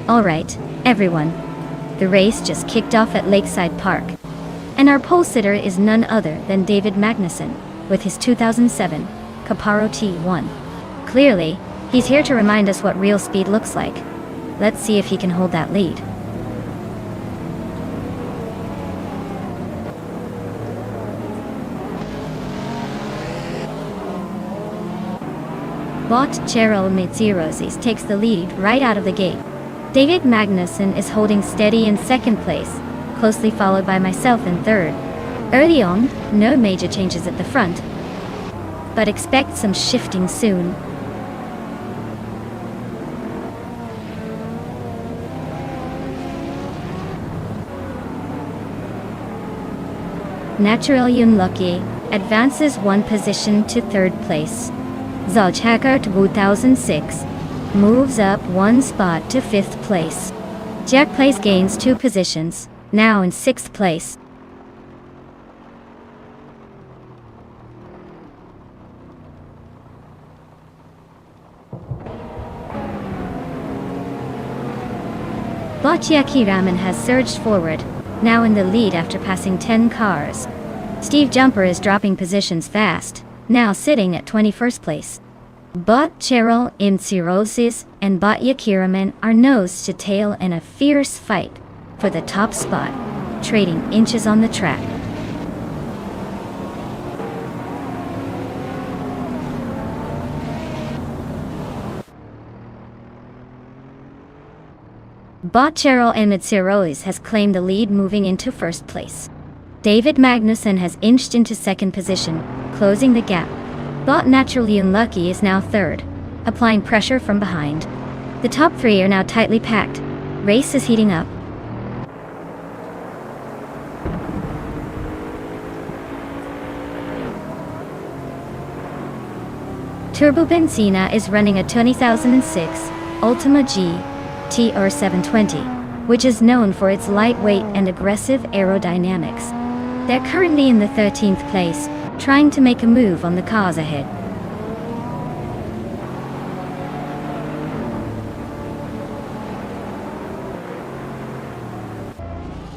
Alright, everyone. The race just kicked off at Lakeside Park. And our pole sitter is none other than David Magnussen, with his 2007 Caparo T1. Clearly, he's here to remind us what real speed looks like. Let's see if he can hold that lead. Cheryl Mitsirozis takes the lead right out of the gate. David Magnussen is holding steady in second place, closely followed by myself in third. Early on, no major changes at the front, but expect some shifting soon. Natural Unlucky advances one position to third place. Zalchakart 2006 moves up one spot to fifth place. Jack Place gains 2 positions, now in sixth place. Botchiaki Raman has surged forward, now in the lead after passing 10 cars. Steve Jumper is dropping positions fast, now sitting at 21st place. Bot Cheryl Imtsirosis and Bot Yakiraman are nose to tail in a fierce fight for the top spot, trading inches on the track. Bot Cheryl Imtsirosis has claimed the lead moving into first place. David Magnussen has inched into second position, closing the gap. Bot Naturally Unlucky is now third, applying pressure from behind. The top 3 are now tightly packed. Race is heating up. Turbo Benzina is running a 2006 Ultima G TR720, which is known for its lightweight and aggressive aerodynamics. They're currently in the 13th place, trying to make a move on the cars ahead.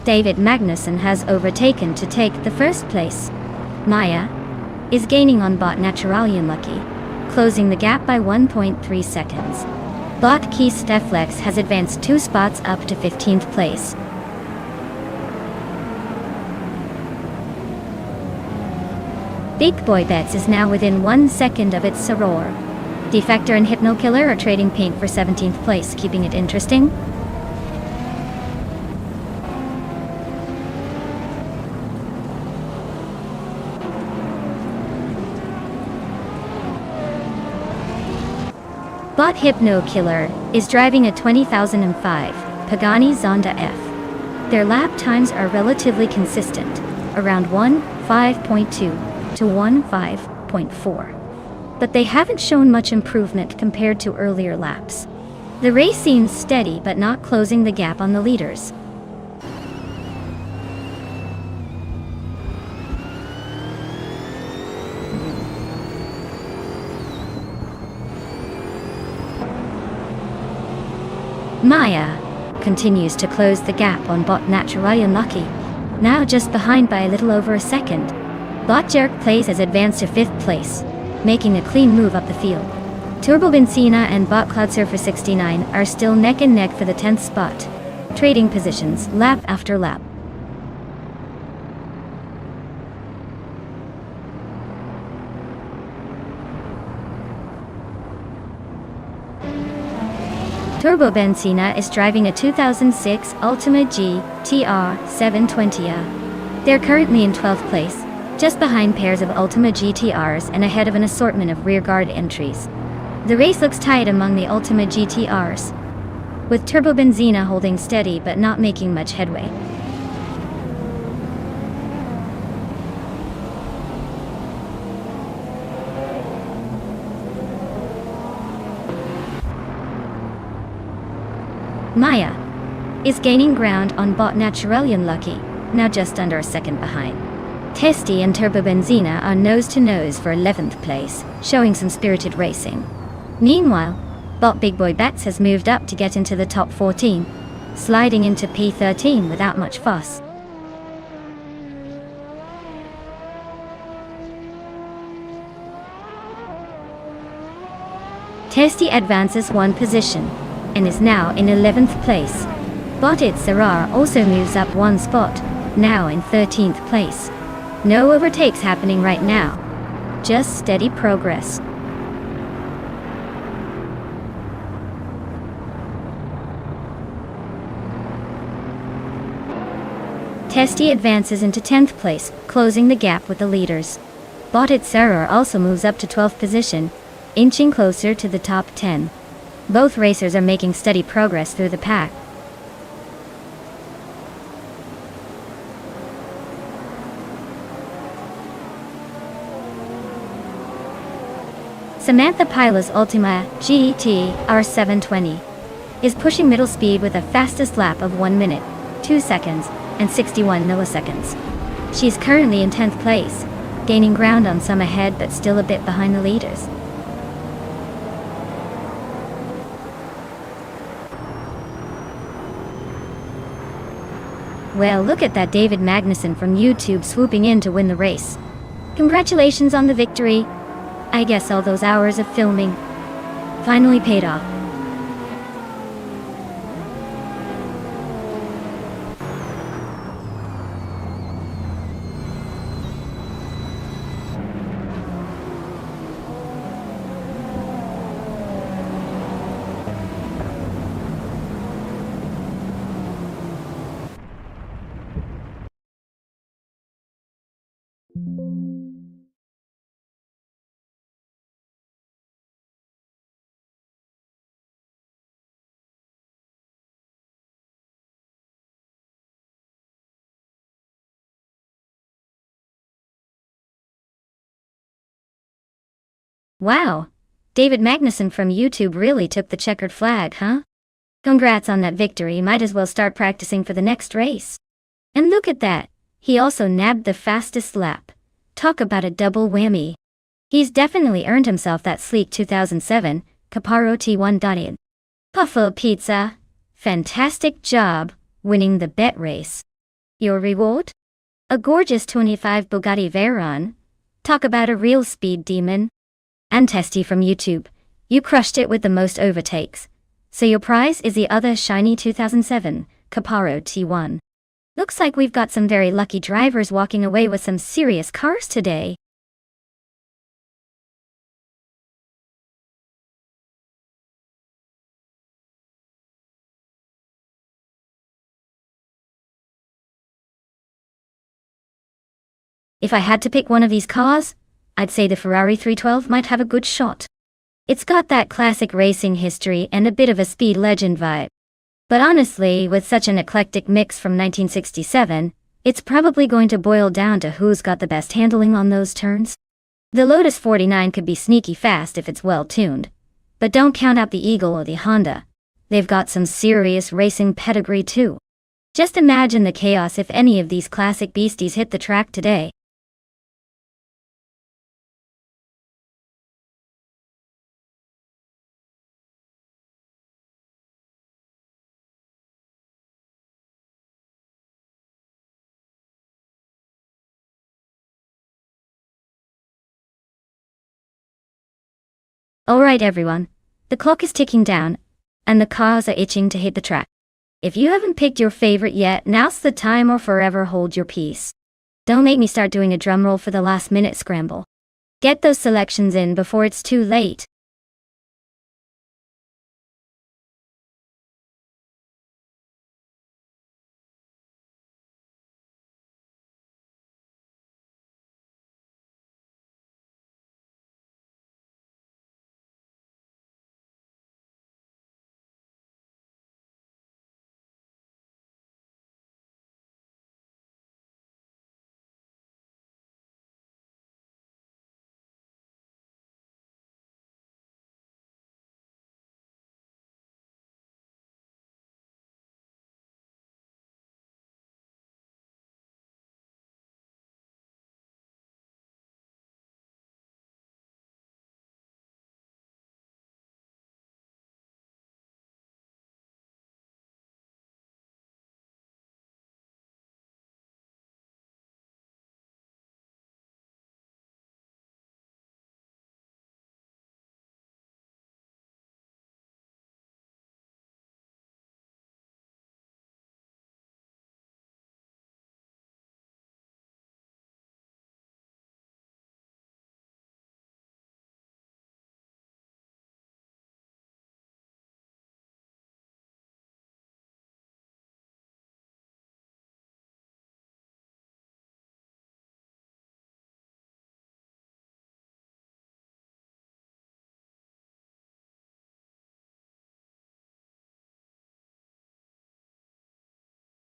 David Magnussen has overtaken to take the first place. Maya is gaining on Bot Naturally Unlucky, closing the gap by 1.3 seconds. Bot Key Steflex has advanced 2 spots up to 15th place. Big Boy Bets is now within 1 second of its Soror. Defector and Hypnokiller are trading paint for 17th place, keeping it interesting. Bot Hypnokiller is driving a 2005 Pagani Zonda F. Their lap times are relatively consistent, around 1:5.2 to 1:5.4. But they haven't shown much improvement compared to earlier laps. The race seems steady but not closing the gap on the leaders. Maya continues to close the gap on Bot Naturally Unlucky, now just behind by a little over a second. Bot Jerk Place has advanced to 5th place, making a clean move up the field. Turbo Benzina and Bot Cloud Surfer 69 are still neck and neck for the 10th spot, trading positions lap after lap. Turbo Benzina is driving a 2006 Ultima G TR720. They're currently in 12th place, just behind pairs of Ultima GTRs and ahead of an assortment of rearguard entries. The race looks tight among the Ultima GTRs, with Turbo Benzina holding steady but not making much headway. Maya is gaining ground on Bot Naturally Unlucky, now just under a second behind. Testy and Turbo Benzina are nose to nose for 11th place, showing some spirited racing. Meanwhile, But Big Boy Bets has moved up to get into the top 14, sliding into P13 without much fuss. Testy advances one position, and is now in 11th place. Botted Serrar also moves up one spot, now in 13th place. No overtakes happening right now, just steady progress. Testy advances into 10th place, closing the gap with the leaders. Botted Serrar also moves up to 12th position, inching closer to the top 10. Both racers are making steady progress through the pack. Samantha Pila's Ultima GT R720 is pushing middle speed with a fastest lap of 1 minute, 2 seconds, and 61 milliseconds. She is currently in 10th place, gaining ground on some ahead but still a bit behind the leaders. Well, look at that David Magnussen from YouTube swooping in to win the race. Congratulations on the victory. I guess all those hours of filming finally paid off. Wow, David Magnussen from YouTube really took the checkered flag, huh? Congrats on that victory, might as well start practicing for the next race. And look at that, he also nabbed the fastest lap. Talk about a double whammy. He's definitely earned himself that sleek 2007 Caparo T1.in. Puffo Pizza, fantastic job winning the bet race. Your reward? A gorgeous 25 Bugatti Veyron. Talk about a real speed demon. And Testy from YouTube, you crushed it with the most overtakes. So your prize is the other shiny 2007 Caparo T1. Looks like we've got some very lucky drivers walking away with some serious cars today. If I had to pick one of these cars, I'd say the Ferrari 312 might have a good shot. It's got that classic racing history and a bit of a speed legend vibe. But honestly, with such an eclectic mix from 1967, it's probably going to boil down to who's got the best handling on those turns. The Lotus 49 could be sneaky fast if it's well tuned. But don't count out the Eagle or the Honda. They've got some serious racing pedigree too. Just imagine the chaos if any of these classic beasties hit the track today. Alright everyone, the clock is ticking down, and the cars are itching to hit the track. If you haven't picked your favorite yet, now's the time or forever hold your peace. Don't make me start doing a drum roll for the last minute scramble. Get those selections in before it's too late.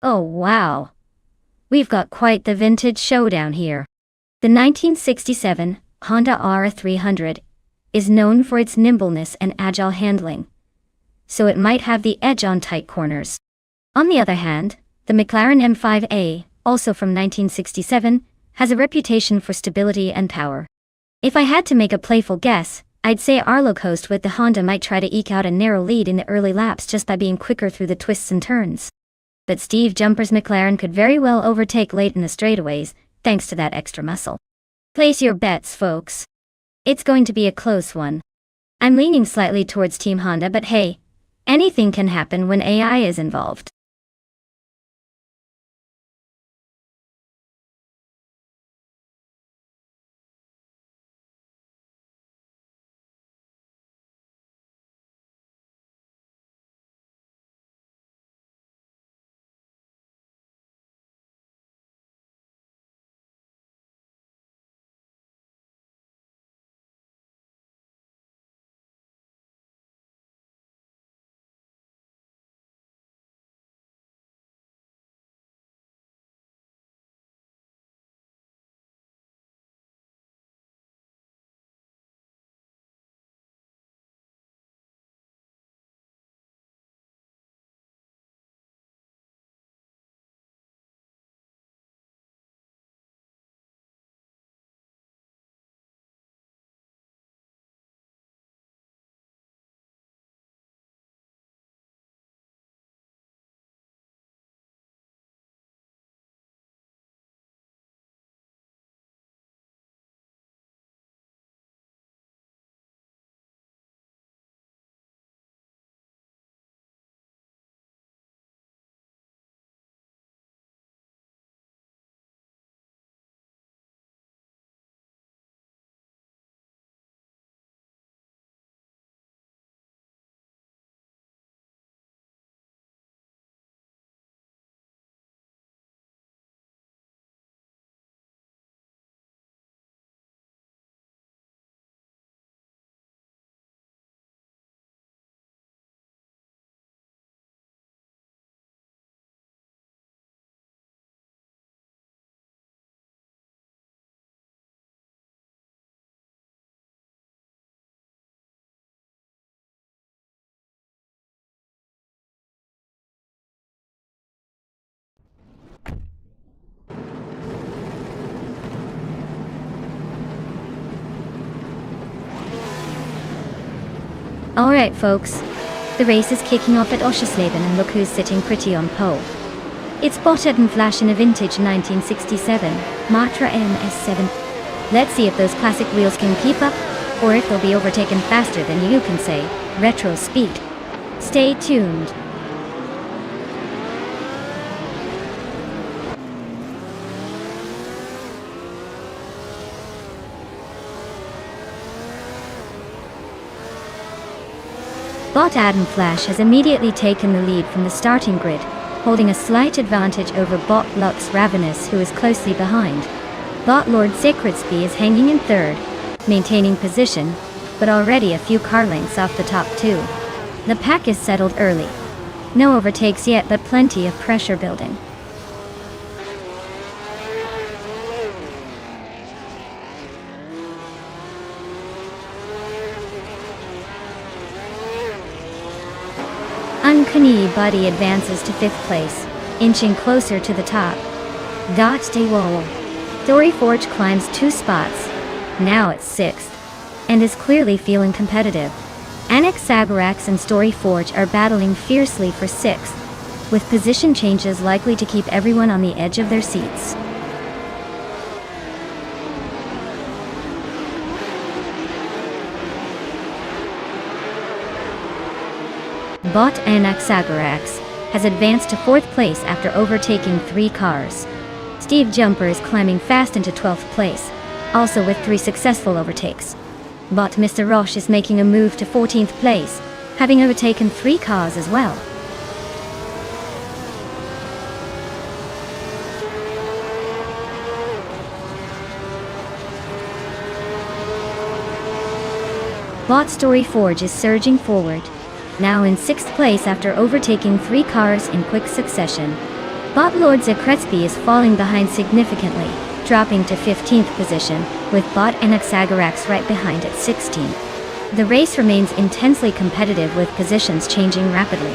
Oh wow. We've got quite the vintage showdown here. The 1967 Honda R300 is known for its nimbleness and agile handling, so it might have the edge on tight corners. On the other hand, the McLaren M5A, also from 1967, has a reputation for stability and power. If I had to make a playful guess, I'd say our low coast with the Honda might try to eke out a narrow lead in the early laps just by being quicker through the twists and turns. But Steve Jumper's McLaren could very well overtake late in the straightaways, thanks to that extra muscle. Place your bets, folks. It's going to be a close one. I'm leaning slightly towards Team Honda, but hey, anything can happen when AI is involved. Alright folks, the race is kicking off at Oschersleben and look who's sitting pretty on pole. It's Botted and Flash in a vintage 1967 Matra MS7. Let's see if those classic wheels can keep up, or if they'll be overtaken faster than you can say, retro speed. Stay tuned. Bot Adam Flash has immediately taken the lead from the starting grid, holding a slight advantage over Bot Lux Ravenous, who is closely behind. Bot Lord Sacredsby is hanging in third, maintaining position, but already a few car lengths off the top two. The pack is settled early. No overtakes yet, but plenty of pressure building. Uncanny Buddy advances to 5th place, inching closer to the top. Dot de Wall. Story Forge climbs 2 spots, now at 6th, and is clearly feeling competitive. Annex Sagarax and Story Forge are battling fiercely for 6th, with position changes likely to keep everyone on the edge of their seats. Bot Anaxagarax has advanced to 4th place after overtaking 3 cars. Steve Jumper is climbing fast into 12th place, also with 3 successful overtakes. Bot Mr. Roche is making a move to 14th place, having overtaken 3 cars as well. Bot Story Forge is surging forward, now in 6th place after overtaking 3 cars in quick succession. Bot Lord Zakretsky is falling behind significantly, dropping to 15th position, with Bot Anaxagarax right behind at 16th. The race remains intensely competitive with positions changing rapidly.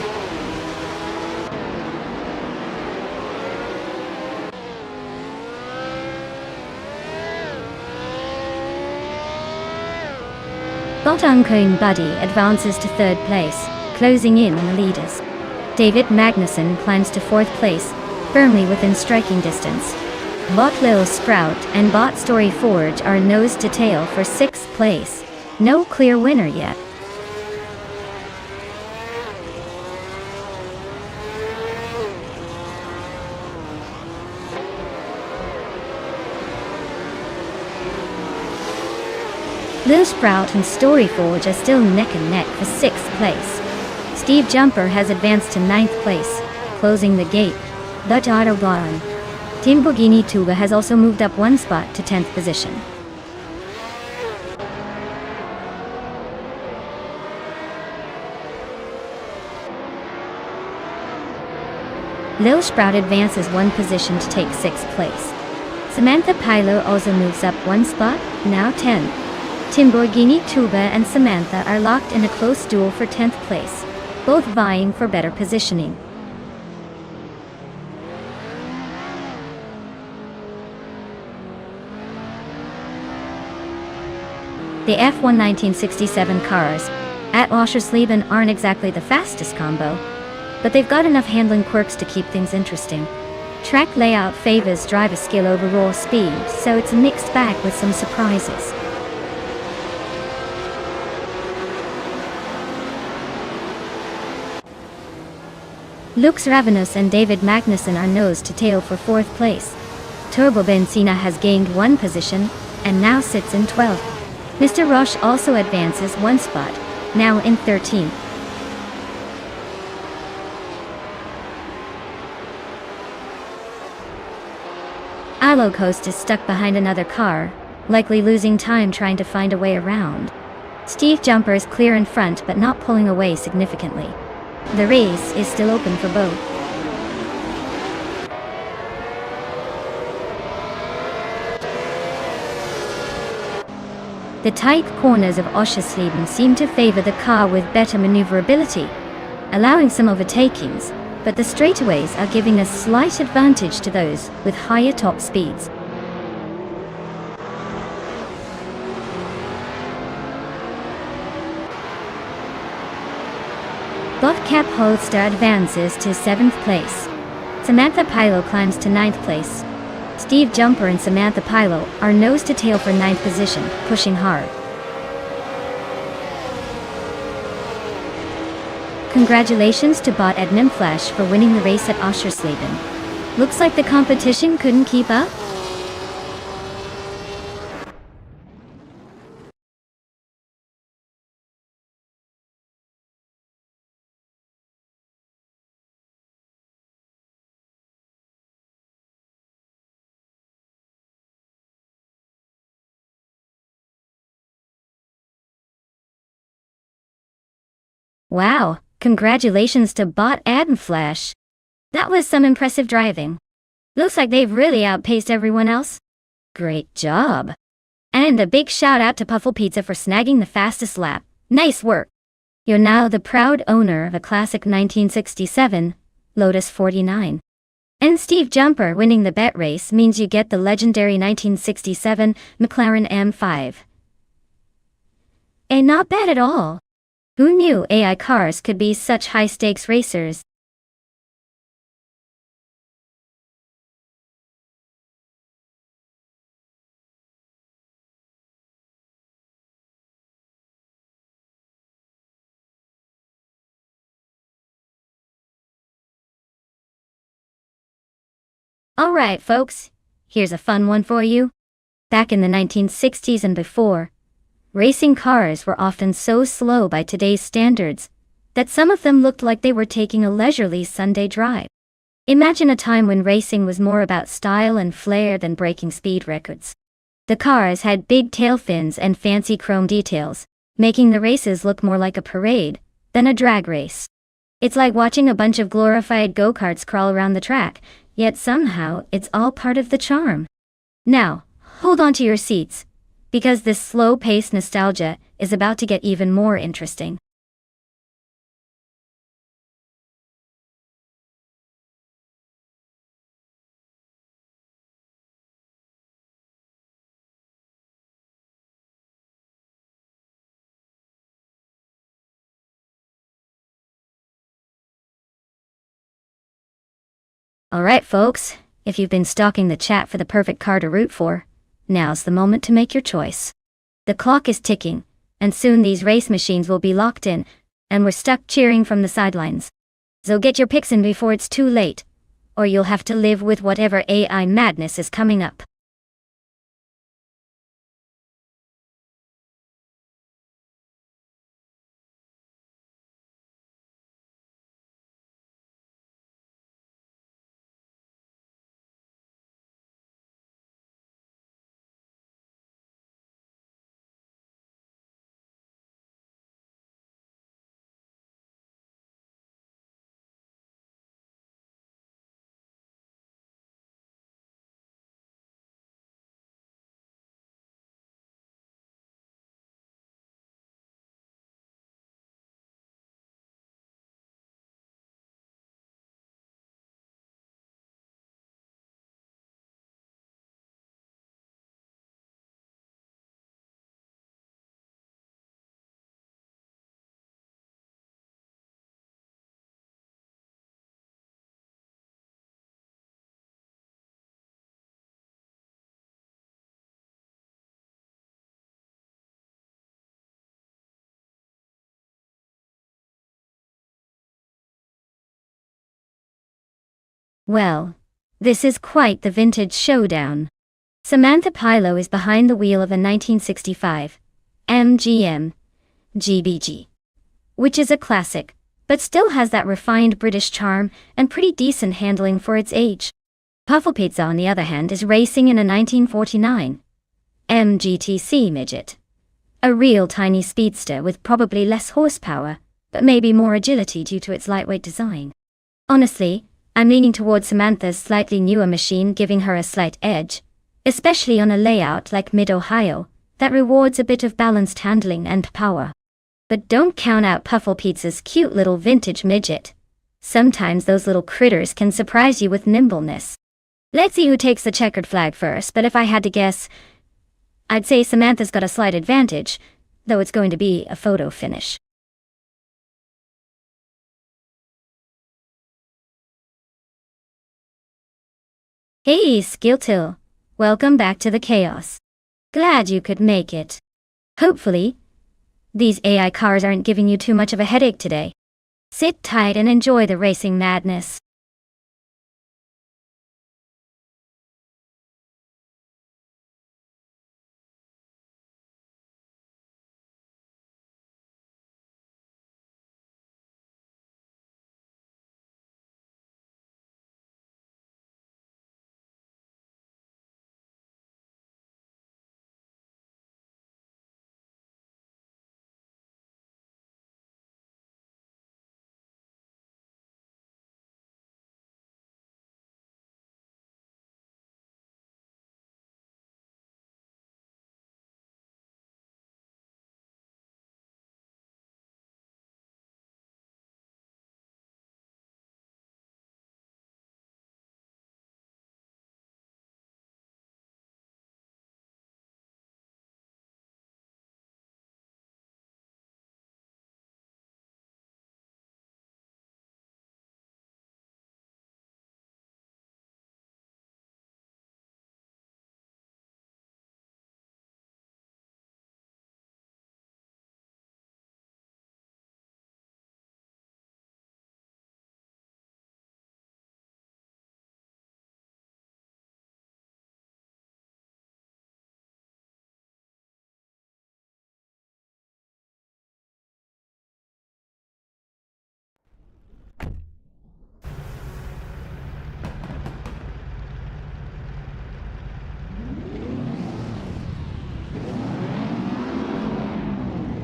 Bot Uncomb Buddy advances to 3rd place, closing in on the leaders. David Magnussen climbs to 4th place, firmly within striking distance. Bot Lil Sprout and Bot Story Forge are nose to tail for 6th place. No clear winner yet. Lil Sprout and Story Forge are still neck and neck for 6th place. Steve Jumper has advanced to 9th place, closing the gate. The Autobahn. Tim Borghini Tuba has also moved up 1 spot to 10th position. Lil Sprout advances 1 position to take 6th place. Samantha Pilo also moves up 1 spot, now 10th. Tim Borghini Tuba and Samantha are locked in a close duel for 10th place, both vying for better positioning. The F1 1967 cars at Oschersleben aren't exactly the fastest combo, but they've got enough handling quirks to keep things interesting. Track layout favors driver skill over raw speed, so it's a mixed bag with some surprises. Lux Ravenous and David Magnussen are nose to tail for 4th place. Turbo Benzina has gained 1 position, and now sits in 12th. Mr. Rush also advances 1 spot, now in 13th. Alo Coast is stuck behind another car, likely losing time trying to find a way around. Steve Jumper is clear in front but not pulling away significantly. The race is still open for both. The tight corners of Oschersleben seem to favor the car with better maneuverability, allowing some overtakings, but the straightaways are giving a slight advantage to those with higher top speeds. Botcap Holster advances to 7th place. Samantha Pilo climbs to 9th place. Steve Jumper and Samantha Pilo are nose to tail for 9th position, pushing hard. Congratulations to Bot Edmund Flash for winning the race at Oschersleben. Looks like the competition couldn't keep up. Wow, congratulations to Bot and Flash. That was some impressive driving. Looks like they've really outpaced everyone else. Great job. And a big shout out to Puffle Pizza for snagging the fastest lap. Nice work. You're now the proud owner of a classic 1967 Lotus 49. And Steve Jumper winning the bet race means you get the legendary 1967 McLaren M5. And not bad at all. Who knew AI cars could be such high-stakes racers? Alright folks, here's a fun one for you. Back in the 1960s and before, racing cars were often so slow by today's standards that some of them looked like they were taking a leisurely Sunday drive. Imagine a time when racing was more about style and flair than breaking speed records. The cars had big tail fins and fancy chrome details, making the races look more like a parade than a drag race. It's like watching a bunch of glorified go-karts crawl around the track, Yet somehow it's all part of the charm. Now, hold on to your seats, because this slow-paced nostalgia is about to get even more interesting. Alright folks, if you've been stalking the chat for the perfect car to root for, now's the moment to make your choice. The clock is ticking, and soon these race machines will be locked in, and we're stuck cheering from the sidelines. So get your picks in before it's too late, or you'll have to live with whatever AI madness is coming up. Well, this is quite the vintage showdown. Samantha Pilo is behind the wheel of a 1965 MGM GBG, which is a classic, but still has that refined British charm and pretty decent handling for its age. Pufflepizza, on the other hand, is racing in a 1949 MGTC midget, a real tiny speedster with probably less horsepower, but maybe more agility due to its lightweight design. Honestly, I'm leaning towards Samantha's slightly newer machine, giving her a slight edge, especially on a layout like Mid-Ohio that rewards a bit of balanced handling and power. But don't count out Pufflepizza's cute little vintage midget. Sometimes those little critters can surprise you with nimbleness. Let's see who takes the checkered flag first, but if I had to guess, I'd say Samantha's got a slight advantage, though it's going to be a photo finish. Hey, Skiltil. Welcome back to the chaos. Glad you could make it. Hopefully, these AI cars aren't giving you too much of a headache today. Sit tight and enjoy the racing madness.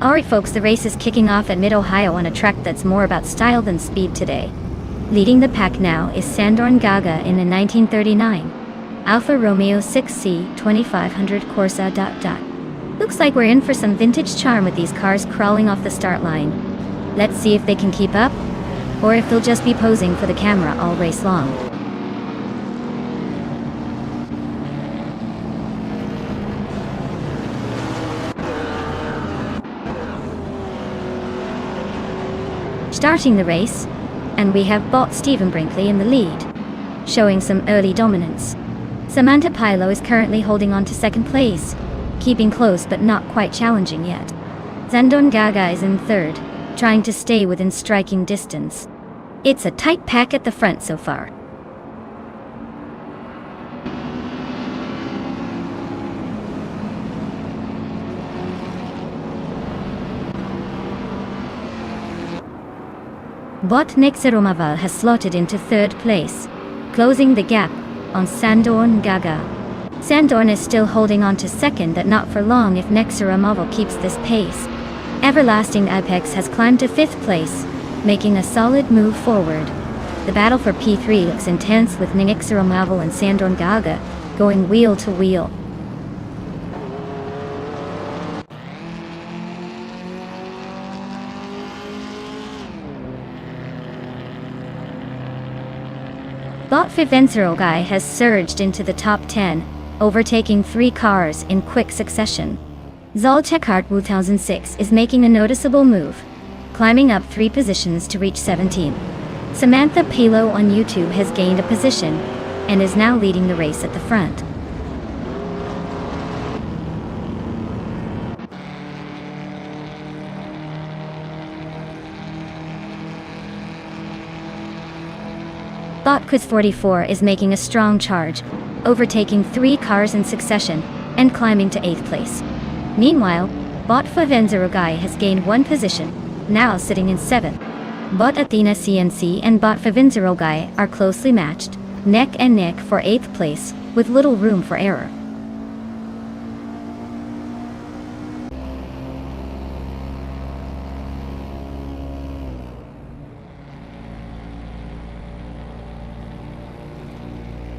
Alright folks, the race is kicking off at Mid-Ohio on a track that's more about style than speed today. Leading the pack now is Sandor Gaga in a 1939 Alfa Romeo 6C 2500 Corsa. Looks like we're in for some vintage charm with these cars crawling off the start line. Let's see if they can keep up, or if they'll just be posing for the camera all race long. Starting the race, and we have Bot Stephen Brinkley in the lead, showing some early dominance. Samantha Pilo is currently holding on to second place, keeping close but not quite challenging yet. Sandor Gaga is in third, trying to stay within striking distance. It's a tight pack at the front so far. Bot Nexeromaval has slotted into third place, closing the gap on Sandor Gaga. Sandor is still holding on to second, but not for long if Nexeromaval keeps this pace. Everlasting Apex has climbed to fifth place, making a solid move forward. The battle for P3 looks intense with Nexeromaval and Sandor Gaga going wheel to wheel. Bot Vivencerogai has surged into the top 10, overtaking 3 cars in quick succession. Zolchekart 2006 is making a noticeable move, climbing up 3 positions to reach 17. Samantha Pilo on YouTube has gained a position, and is now leading the race at the front. Bot Quiz 44 is making a strong charge, overtaking 3 cars in succession, and climbing to 8th place. Meanwhile, Bot Vivencerogai has gained 1 position, now sitting in 7th. Bot Athena CNC and Bot Vivencerogai are closely matched, neck and neck for 8th place, with little room for error.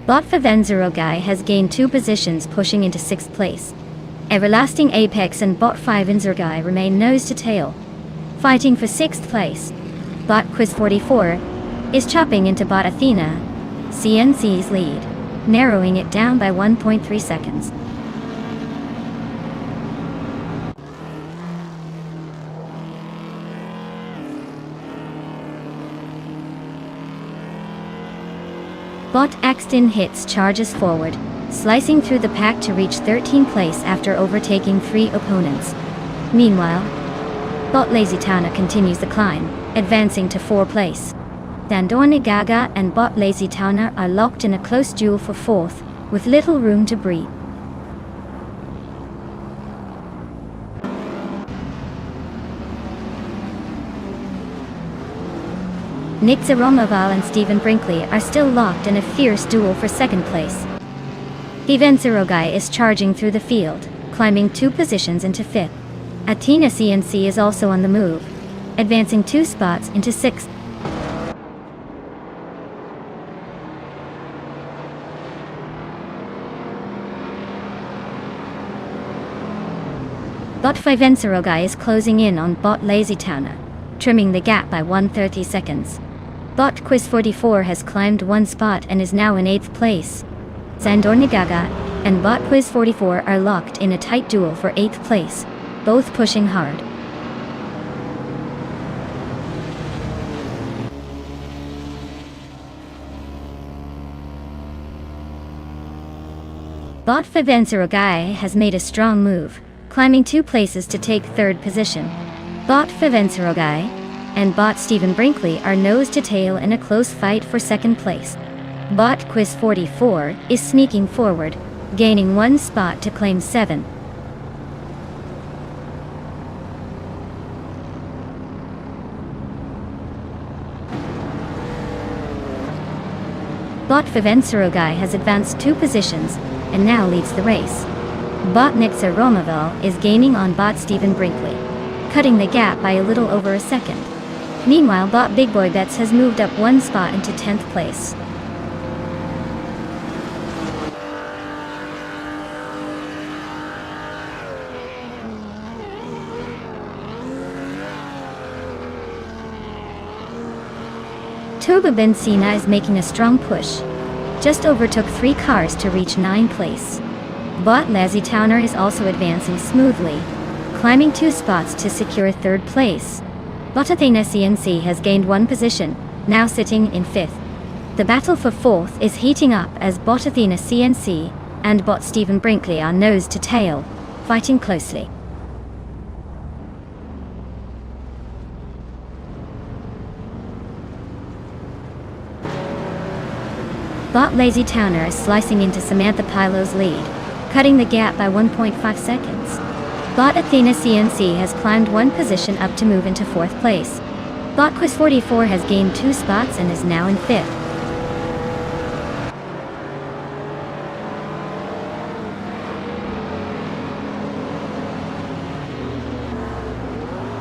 Bot Vivencerogai has gained 2 positions, pushing into 6th place. Everlasting Apex and Bot Vivencerogai remain nose to tail, fighting for 6th place. Bot Quiz 44 is chopping into Bot Athena CNC's lead, narrowing it down by 1.3 seconds. Bot Axton Hits charges forward, slicing through the pack to reach 13th place after overtaking 3 opponents. Meanwhile, Bot Lazy Tana continues the climb, advancing to 4th place. Sandor Gaga and Bot Lazy Tana are locked in a close duel for 4th, with little room to breathe. Nexeromaval and Stephen Brinkley are still locked in a fierce duel for 2nd place. Vivencerogai is charging through the field, climbing 2 positions into 5th. Athena CNC is also on the move, advancing 2 spots into 6th. Bot Vivencerogai is closing in on Bot Lazy Tana, trimming the gap by 130 seconds. Bot Quiz 44 has climbed 1 spot and is now in 8th place. Sandor Gaga and Bot Quiz 44 are locked in a tight duel for 8th place, both pushing hard. Bot Vivencerogai has made a strong move, climbing 2 places to take 3rd position. Bot Vivencerogai and Bot Stephen Brinkley are nose to tail in a close fight for 2nd place. Bot Quiz 44 is sneaking forward, gaining 1 spot to claim 7th. Bot Vivencerogai has advanced 2 positions, and now leads the race. Bot Nexeromaval is gaining on Bot Stephen Brinkley, cutting the gap by a little over a second. Meanwhile, Bot Big Boy Bets has moved up one spot into 10th place. Turbo Benzina is making a strong push. Just overtook 3 cars to reach 9th place. Bot Lazy Towner is also advancing smoothly, climbing 2 spots to secure 3rd place. Bot Athena CNC has gained 1 position, now sitting in 5th. The battle for 4th is heating up as Bot Athena CNC and Bot Stephen Brinkley are nose to tail, fighting closely. Bot Lazy Towner is slicing into Samantha Pilo's lead, cutting the gap by 1.5 seconds. Bot Athena CNC has climbed 1 position up to move into 4th place. Bot Quiz 44 has gained 2 spots and is now in 5th.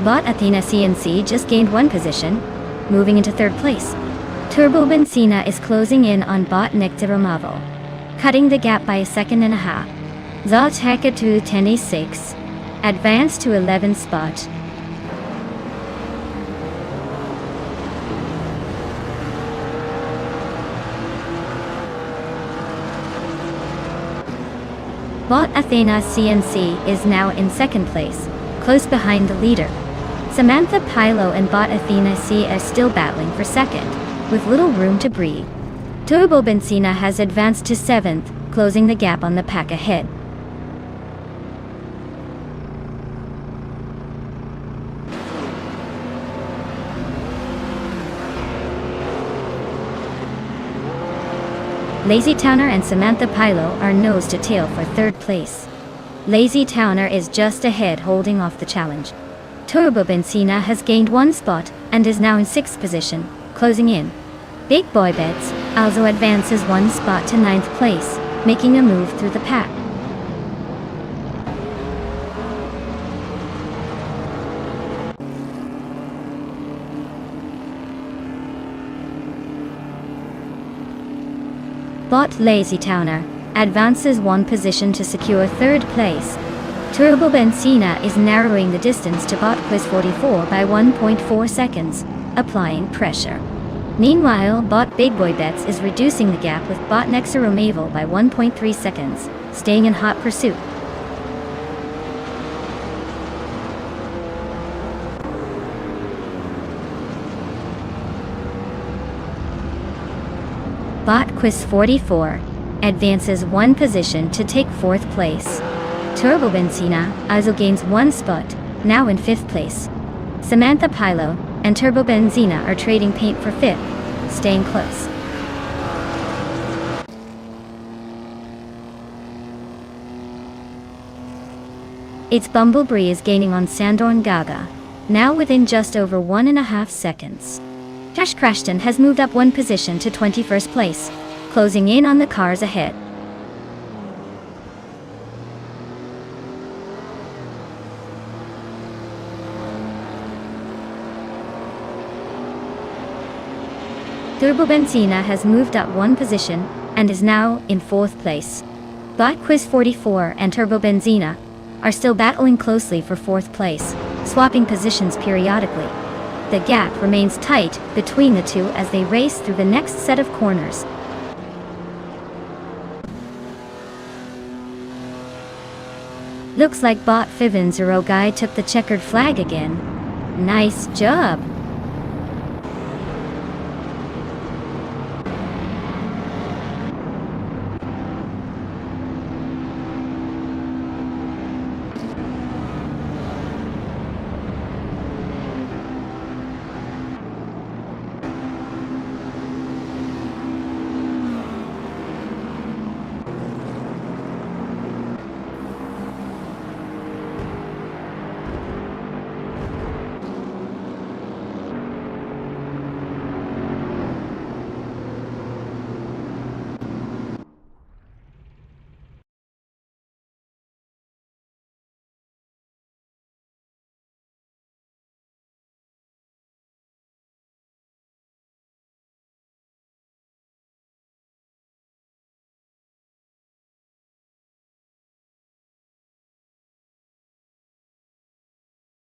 Bot Athena CNC just gained 1 position, moving into 3rd place. Turbo Benzina is closing in on Bot Nectaromavo, cutting the gap by 1.5 seconds. Zaltaka to 10.6, advanced to 11th spot. Bot Athena CNC is now in 2nd place, close behind the leader. Samantha Pilo and Bot Athena C are still battling for 2nd, with little room to breathe. Turbo Benzina has advanced to 7th, closing the gap on the pack ahead. Lazy Towner and Samantha Pilo are nose to tail for 3rd place. Lazy Towner is just ahead, holding off the challenge. Turbo Benzina has gained 1 spot and is now in 6th position, closing in. Big Boy Bets also advances 1 spot to 9th place, making a move through the pack. Bot Lazy Towner advances 1 position to secure 3rd place. Turbo Benzina is narrowing the distance to Bot Quiz 44 by 1.4 seconds, applying pressure. Meanwhile, Bot Big Boy Bets is reducing the gap with Bot Nexaromavel by 1.3 seconds, staying in hot pursuit. Bot Quiz 44 advances 1 position to take 4th place. Turbo Benzina also gains 1 spot, now in 5th place. Samantha Pilo and Turbo Benzina are trading paint for 5th, staying close. It's Bumblebee is gaining on Sandorn Gaga, now within just over 1.5 seconds. Josh Crashton has moved up 1 position to 21st place, closing in on the cars ahead. Turbo Benzina has moved up 1 position and is now in 4th place. Bot Quiz 44 and Turbo Benzina are still battling closely for 4th place, swapping positions periodically. The gap remains tight between the two as they race through the next set of corners. Looks like Bot Fiven Zero Guy took the checkered flag again. Nice job!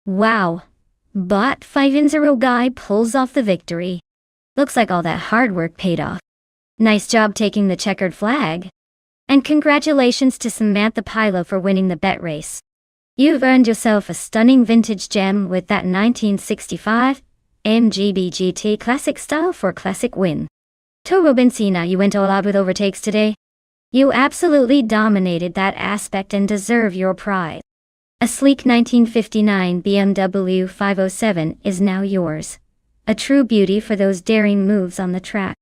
Wow. But 5-0 guy pulls off the victory. Looks like all that hard work paid off. Nice job taking the checkered flag. And congratulations to Samantha Pilo for winning the bet race. You've earned yourself a stunning vintage gem with that 1965 AMG GT Classic Style for Classic win. To Robincina, you went all out with overtakes today. You absolutely dominated that aspect and deserve your prize. A sleek 1959 BMW 507 is now yours. A true beauty for those daring moves on the track.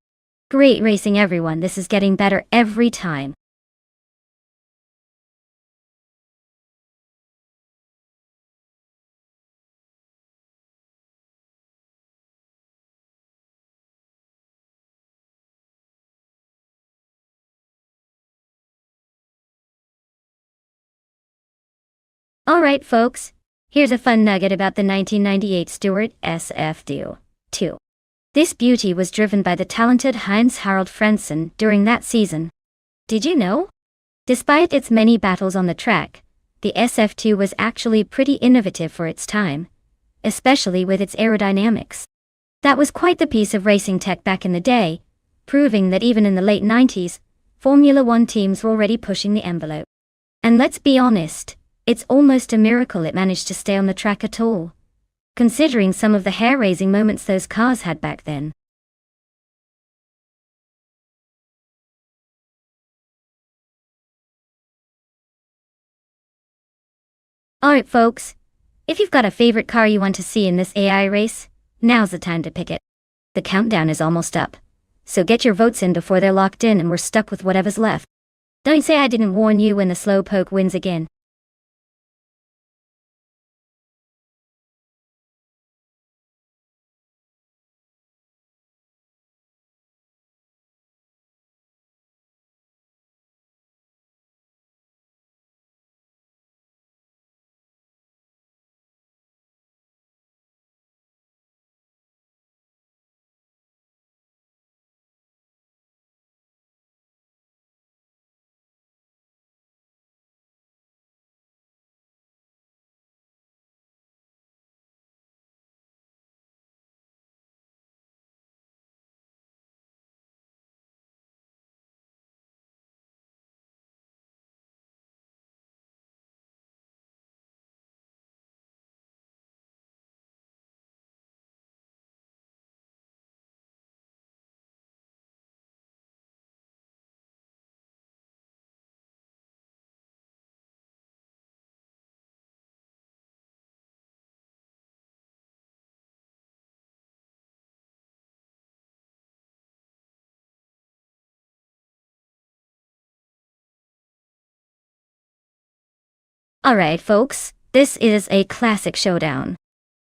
Great racing everyone, this is getting better every time. Alright folks, here's a fun nugget about the 1998 Stewart SF2. This beauty was driven by the talented Heinz-Harald Frentzen during that season. Did you know? Despite its many battles on the track, the SF2 was actually pretty innovative for its time, especially with its aerodynamics. That was quite the piece of racing tech back in the day, proving that even in the late 90s, Formula One teams were already pushing the envelope. And let's be honest, it's almost a miracle it managed to stay on the track at all, considering some of the hair-raising moments those cars had back then. Alright folks, if you've got a favorite car you want to see in this AI race, now's the time to pick it. The countdown is almost up, so get your votes in before they're locked in and we're stuck with whatever's left. Don't say I didn't warn you when the slowpoke wins again. Alright folks, this is a classic showdown.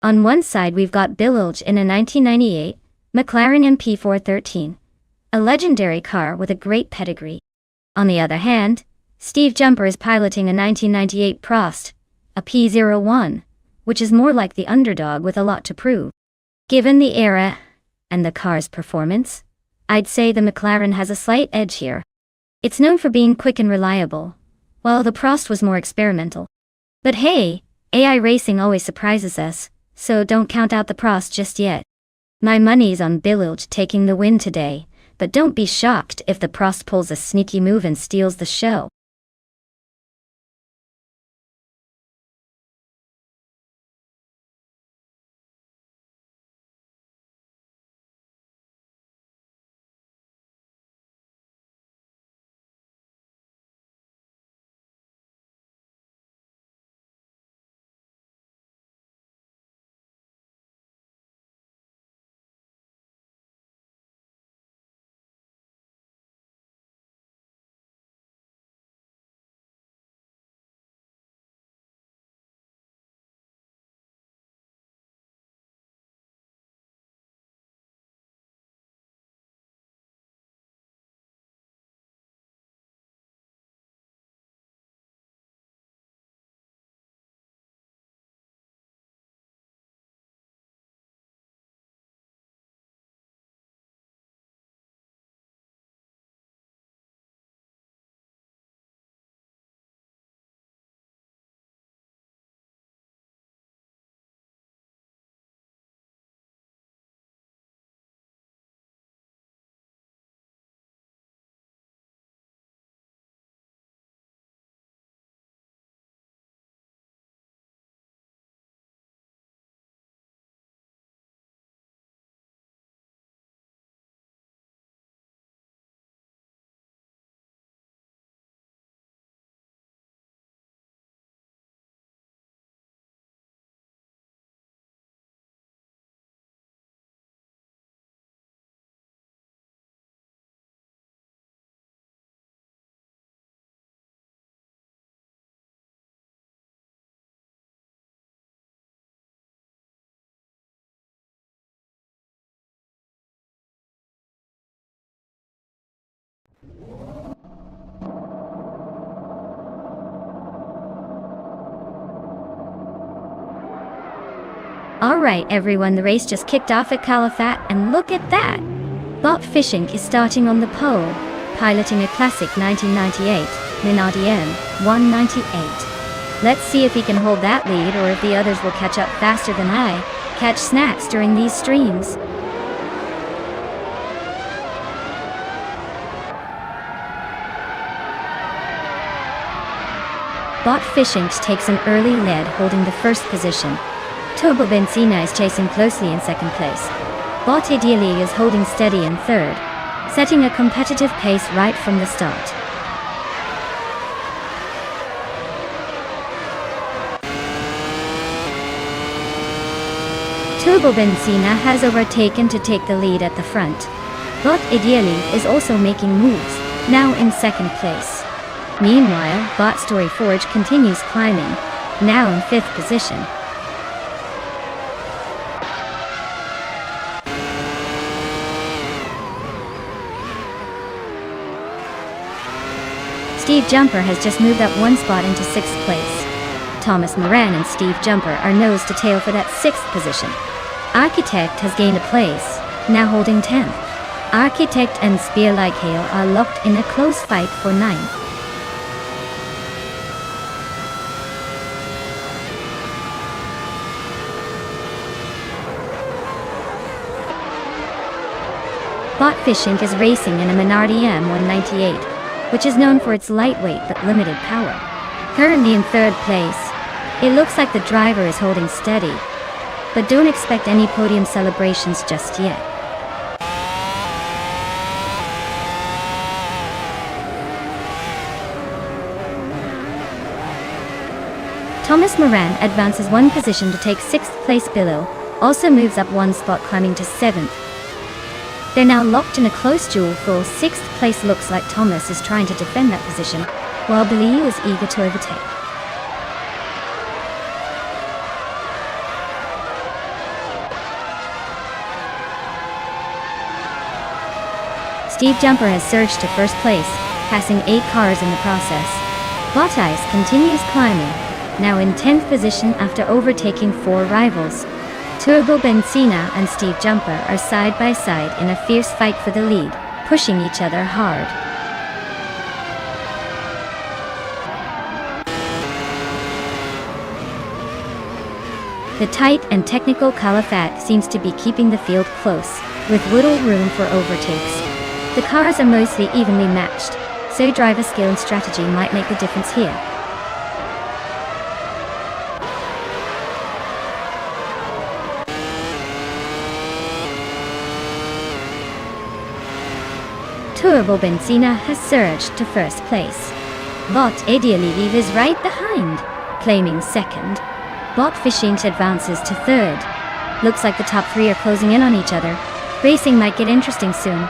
On one side we've got Bilge in a 1998 McLaren MP413, a legendary car with a great pedigree. On the other hand, Steve Jumper is piloting a 1998 Prost, a P01, which is more like the underdog with a lot to prove. Given the era and the car's performance, I'd say the McLaren has a slight edge here. It's known for being quick and reliable, while the Prost was more experimental. But hey, AI racing always surprises us, so don't count out the Prost just yet. My money's on Bilge taking the win today, but don't be shocked if the Prost pulls a sneaky move and steals the show. Alright everyone, the race just kicked off at Calafat, and look at that! Bob Fishing is starting on the pole, piloting a classic 1998 Minardi M198. Let's see if he can hold that lead or if the others will catch up faster than I catch snacks during these streams. Bot Fishing takes an early lead, holding the first position. Turbo Benzina is chasing closely in second place. Bot Ideally is holding steady in third, setting a competitive pace right from the start. Turbo Benzina has overtaken to take the lead at the front. Bot Ideally is also making moves, now in second place. Meanwhile, Bot Story Forge continues climbing, now in fifth position. Steve Jumper has just moved up one spot into sixth place. Thomas Moran and Steve Jumper are nose to tail for that sixth position. Architect has gained a place, now holding 10th. Architect and Spear Like Hail are locked in a close fight for 9th. Bot Fishing is racing in a Minardi M198, which is known for its lightweight but limited power. Currently in third place, it looks like the driver is holding steady, but don't expect any podium celebrations just yet. Thomas Moran advances one position to take sixth place below, also moves up one spot climbing to seventh. They're now locked in a close duel for sixth place. Looks like Thomas is trying to defend that position, while Billy is eager to overtake. Steve Jumper has surged to first place, passing 8 cars in the process. Bot Ice continues climbing, now in 10th position after overtaking 4 rivals. Turbo Benzina and Steve Jumper are side by side in a fierce fight for the lead, pushing each other hard. The tight and technical Calafat seems to be keeping the field close, with little room for overtakes. The cars are mostly evenly matched, so driver skill and strategy might make the difference here. Turbo Benzina has surged to first place. Bot Ideally is right behind, claiming second. Bot Fishing advances to third. Looks like the top 3 are closing in on each other. Racing might get interesting soon.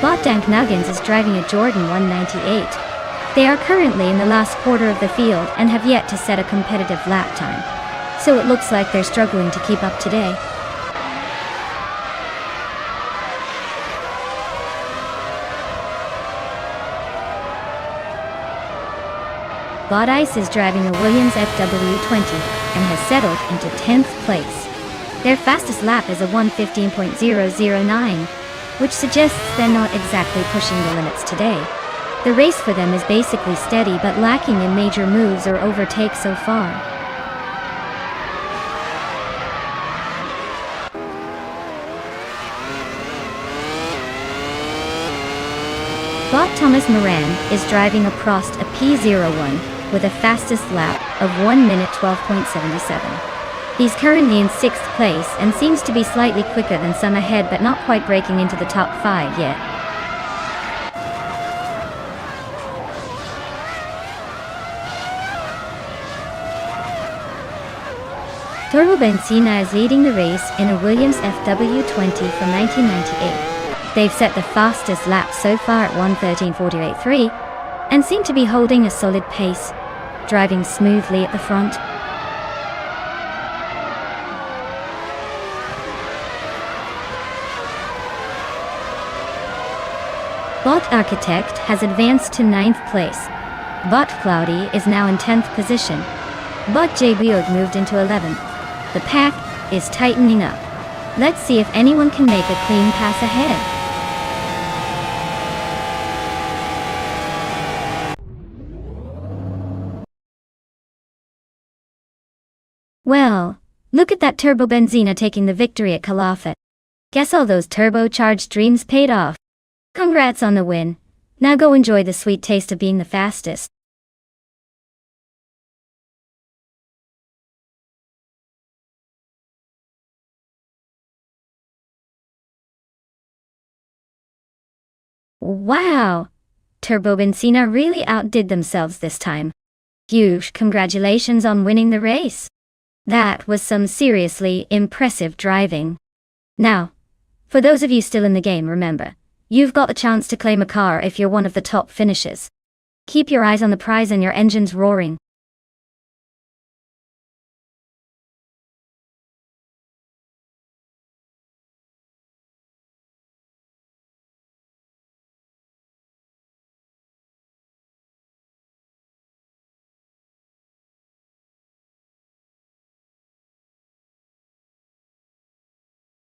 Bot Dank Nuggins is driving a Jordan 198. They are currently in the last quarter of the field and have yet to set a competitive lap time, so it looks like they're struggling to keep up today. Bot Ice is driving a Williams FW20 and has settled into 10th place. Their fastest lap is a 1:15.009, which suggests they're not exactly pushing the limits today. The race for them is basically steady but lacking in major moves or overtakes so far. Bot Thomas Moran is driving a Prost a P01 with a fastest lap of 1 minute 12.77. He's currently in 6th place and seems to be slightly quicker than some ahead, but not quite breaking into the top 5 yet. Turbo Benzina is leading the race in a Williams FW20 from 1998. They've set the fastest lap so far at 1:13.48.3 and seem to be holding a solid pace, driving smoothly at the front. Bot Architect has advanced to 9th place. Bot Cloudy is now in 10th position. Bot Jbeog moved into 11th. The pack is tightening up. Let's see if anyone can make a clean pass ahead. Well, look at that Turbo Benzina taking the victory at Calafat. Guess all those turbocharged dreams paid off. Congrats on the win. Now go enjoy the sweet taste of being the fastest. Wow! Turbo Benzina really outdid themselves this time. Huge congratulations on winning the race. That was some seriously impressive driving. Now, for those of you still in the game, remember, you've got the chance to claim a car if you're one of the top finishers. Keep your eyes on the prize and your engines roaring.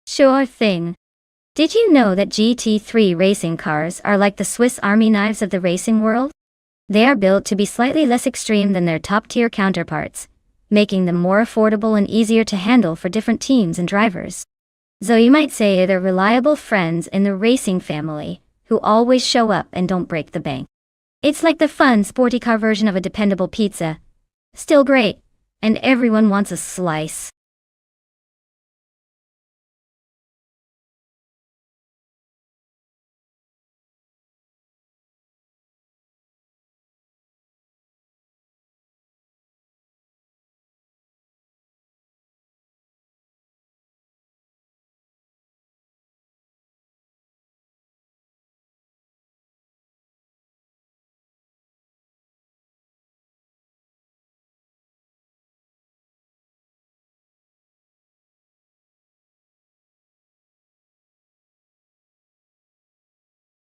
Sure thing. Did you know that GT3 racing cars are like the Swiss Army knives of the racing world? They are built to be slightly less extreme than their top-tier counterparts, making them more affordable and easier to handle for different teams and drivers. So you might say they're reliable friends in the racing family, who always show up and don't break the bank. It's like the fun, sporty car version of a dependable pizza. Still great, and everyone wants a slice.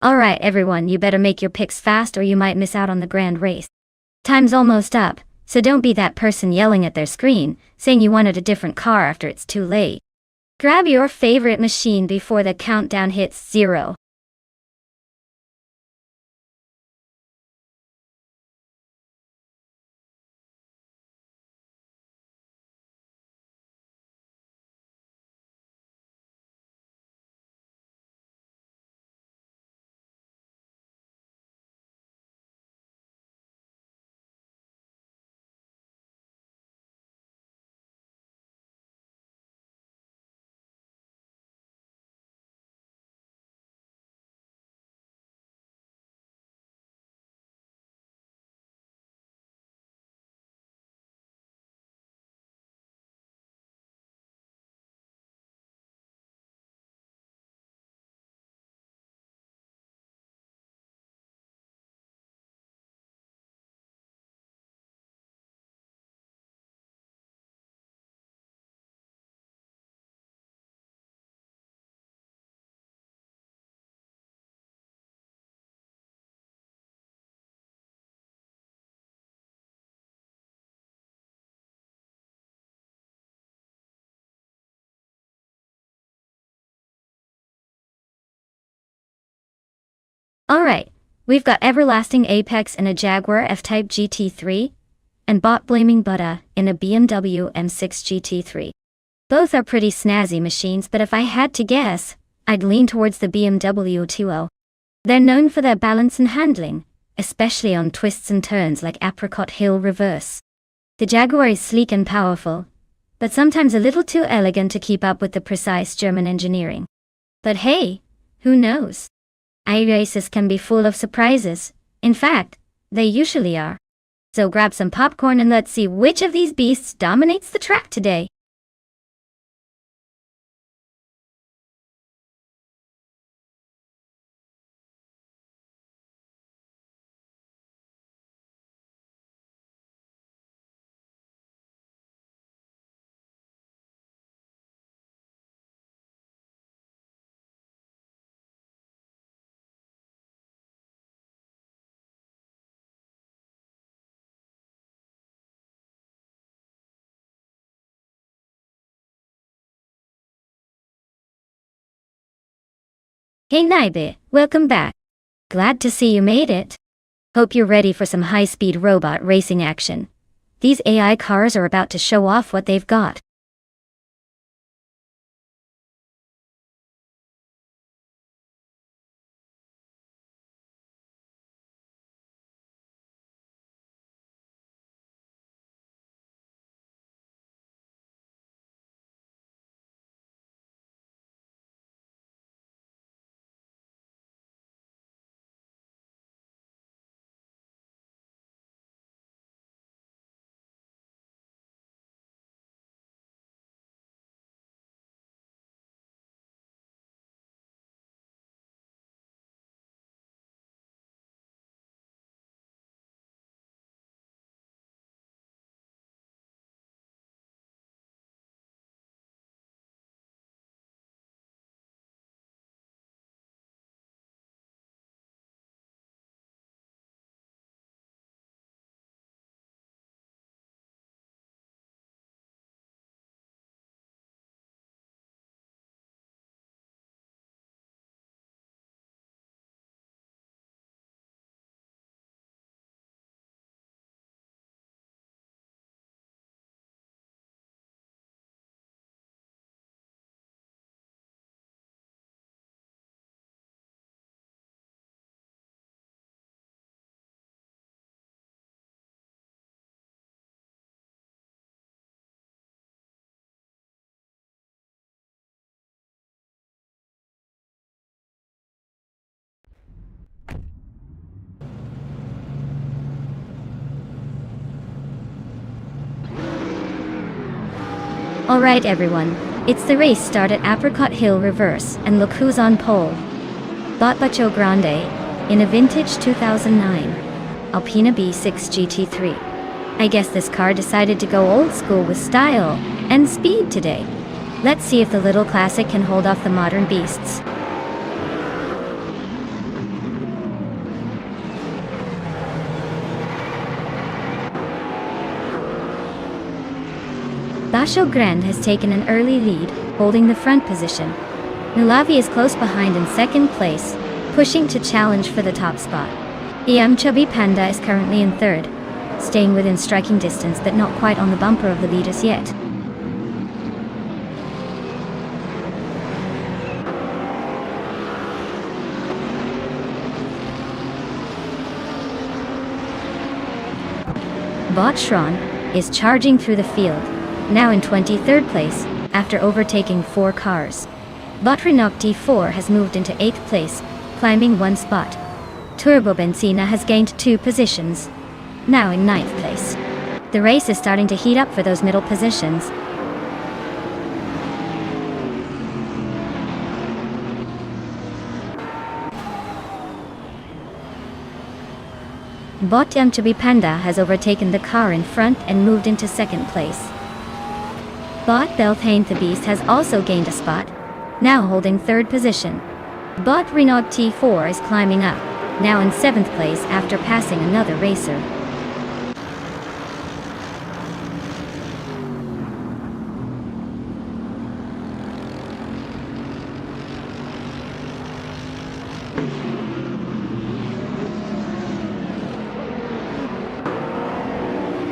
Alright everyone, you better make your picks fast or you might miss out on the grand race. Time's almost up, so don't be that person yelling at their screen, saying you wanted a different car after it's too late. Grab your favorite machine before the countdown hits 0. Alright, we've got Everlasting Apex in a Jaguar F-Type GT3, and Bot Blaming Buddha in a BMW M6 GT3. Both are pretty snazzy machines, but if I had to guess, I'd lean towards the BMW 2.0. They're known for their balance and handling, especially on twists and turns like Apricot Hill Reverse. The Jaguar is sleek and powerful, but sometimes a little too elegant to keep up with the precise German engineering. But hey, who knows? iRaces can be full of surprises. In fact, they usually are. So grab some popcorn and let's see which of these beasts dominates the track today. Hey Naibe, welcome back. Glad to see you made it. Hope you're ready for some high-speed robot racing action. These AI cars are about to show off what they've got. Alright everyone, it's the race start at Apricot Hill Reverse, and look who's on pole. Bacho Grande, in a vintage 2009 Alpina B6 GT3. I guess this car decided to go old school with style and speed today. Let's see if the little classic can hold off the modern beasts. Bacho Grande has taken an early lead, holding the front position. Nulavi is close behind in second place, pushing to challenge for the top spot. Chubby Panda is currently in third, staying within striking distance but not quite on the bumper of the leaders yet. Botshron is charging through the field, now in 23rd place, after overtaking 4 cars. Botrinok D4 has moved into 8th place, climbing 1 spot. Turbo Benzina has gained 2 positions, now in 9th place. The race is starting to heat up for those middle positions. Bot Chubby Panda has overtaken the car in front and moved into 2nd place. Bot Belthane the Beast has also gained a spot, now holding 3rd position. Bot Renault T4 is climbing up, now in 7th place after passing another racer.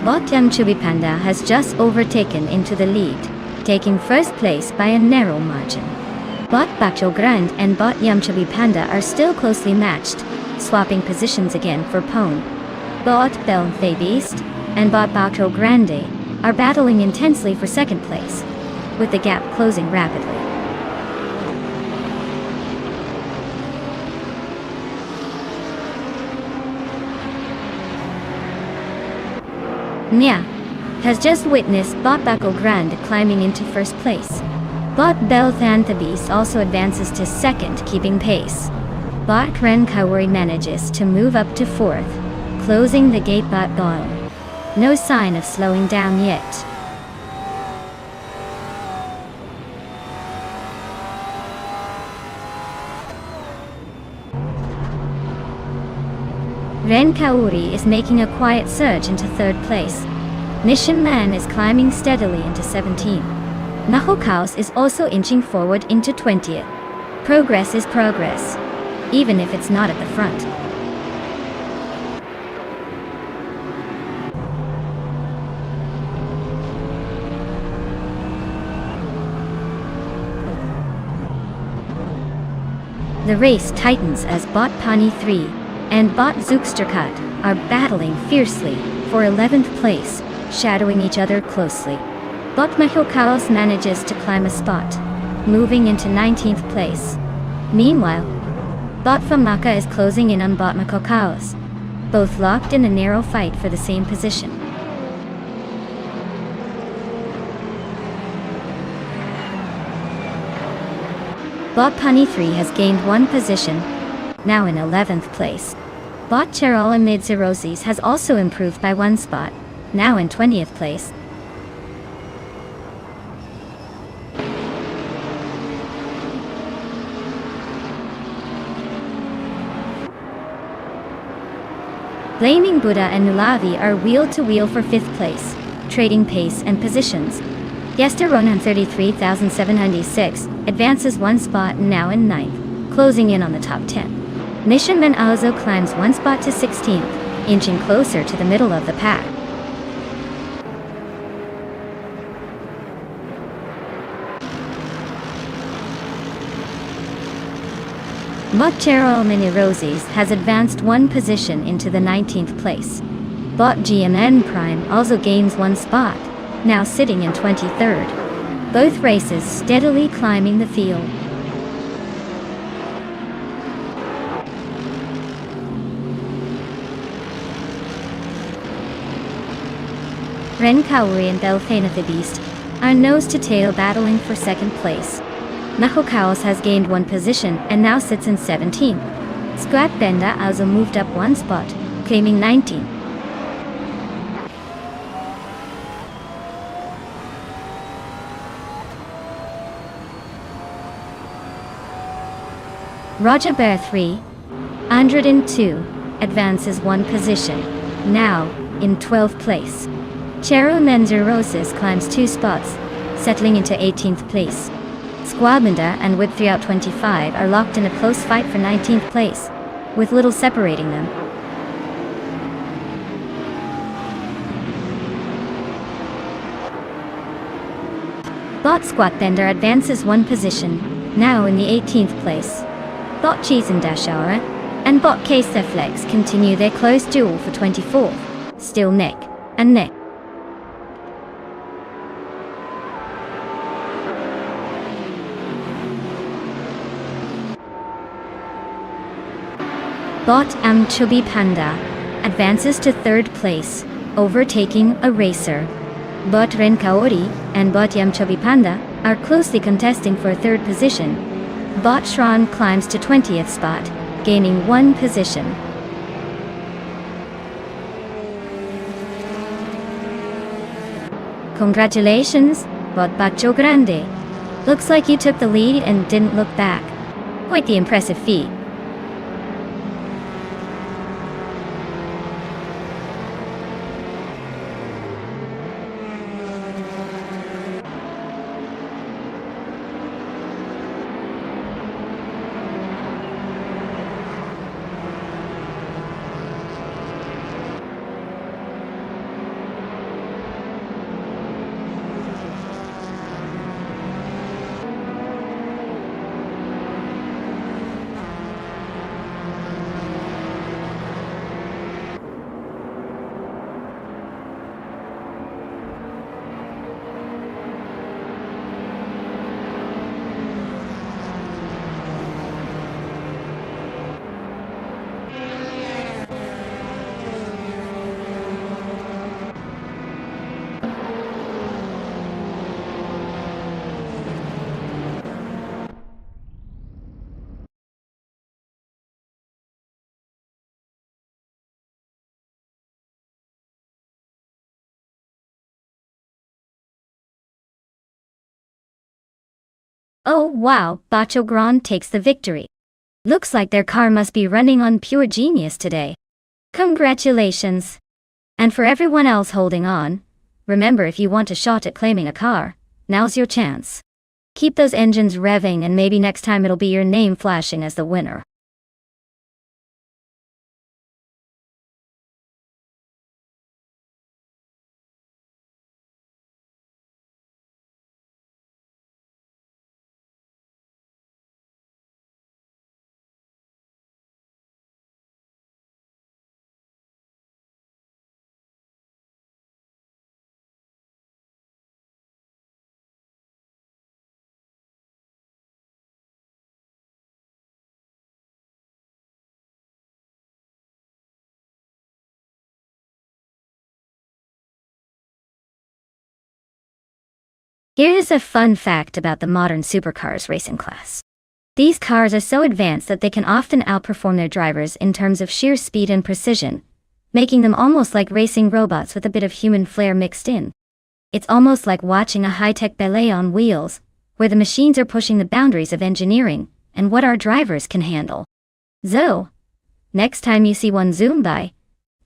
Bot Chubby Panda has just overtaken into the lead, taking 1st place by a narrow margin. Bot Bacho Grande and Bot Chubby Panda are still closely matched, swapping positions again for Pone. Bot Belthane Beast and Bot Bacho Grande are battling intensely for 2nd place, with the gap closing rapidly. Nya has just witnessed Bot Bacho Grande climbing into 1st place. Bot Belthane the Beast also advances to 2nd, keeping pace. Bot Ren Kaori manages to move up to 4th, closing the gate Bot Ball. No sign of slowing down yet. Ren Kaori is making a quiet surge into 3rd place. Nishan Man is climbing steadily into 17th. Nahokaus is also inching forward into 20th. Progress is progress, even if it's not at the front. The race tightens as Bot Pani 3 and Bot Zooksterkat are battling fiercely for 11th place, shadowing each other closely. Bot Mahokaos manages to climb a spot, moving into 19th place. Meanwhile, Bot Famaka is closing in on Bot Mahokaos, both locked in a narrow fight for the same position. Bot Pani 3 has gained one position, now in 11th place. Bot Cheryl and Midzerosis has also improved by one spot, now in 20th place. Flaming Buddha and Nulavi are wheel-to-wheel for 5th place, trading pace and positions. Yester Ronan 33,796 advances one spot now in 9th, closing in on the top 10. Nishanman Aozo climbs one spot to 16th, inching closer to the middle of the pack. Bot Cheryl Mini Rosies has advanced one position into the 19th place. Bot GMN Prime also gains one spot, now sitting in 23rd. Both races steadily climbing the field. Ren Kaori and Belthana the Beast are nose to tail battling for 2nd place. Mahokaos has gained one position and now sits in 17th. Squat Benda also moved up one spot, claiming 19th. Raja Bear 302 advances one position, now in 12th place. Chero Menzerosis climbs two spots, settling into 18th place. Squabinda and Whip 3out25 are locked in a close fight for 19th place, with little separating them. Bot Squatbender advances one position, now in the 18th place. Bot Cheese and Dashara and Bot K-Flex continue their close duel for 24th, still neck and neck. Bot Chubby Panda advances to 3rd place, overtaking a racer. Bot Renkaori and Bot Chubby Panda are closely contesting for 3rd position. Bot Shran climbs to 20th spot, gaining one position. Congratulations, Bot Bacho Grande. Looks like you took the lead and didn't look back. Quite the impressive feat. Oh wow, Bacho Grand takes the victory. Looks like their car must be running on pure genius today. Congratulations! And for everyone else holding on, remember, if you want a shot at claiming a car, now's your chance. Keep those engines revving and maybe next time it'll be your name flashing as the winner. Here's a fun fact about the modern supercars racing class. These cars are so advanced that they can often outperform their drivers in terms of sheer speed and precision, making them almost like racing robots with a bit of human flair mixed in. It's almost like watching a high-tech ballet on wheels, where the machines are pushing the boundaries of engineering and what our drivers can handle. So, next time you see one zoom by,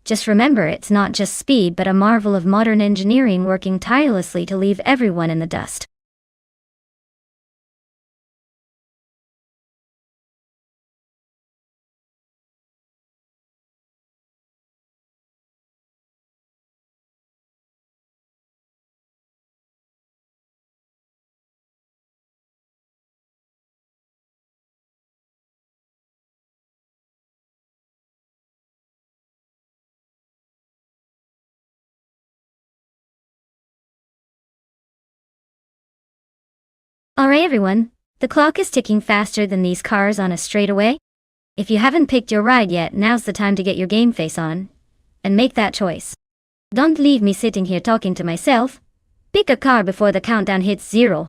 just remember it's not just speed but a marvel of modern engineering working tirelessly to leave everyone in the dust. Alright everyone, the clock is ticking faster than these cars on a straightaway. If you haven't picked your ride yet, now's the time to get your game face on and make that choice. Don't leave me sitting here talking to myself. Pick a car before the countdown hits 0.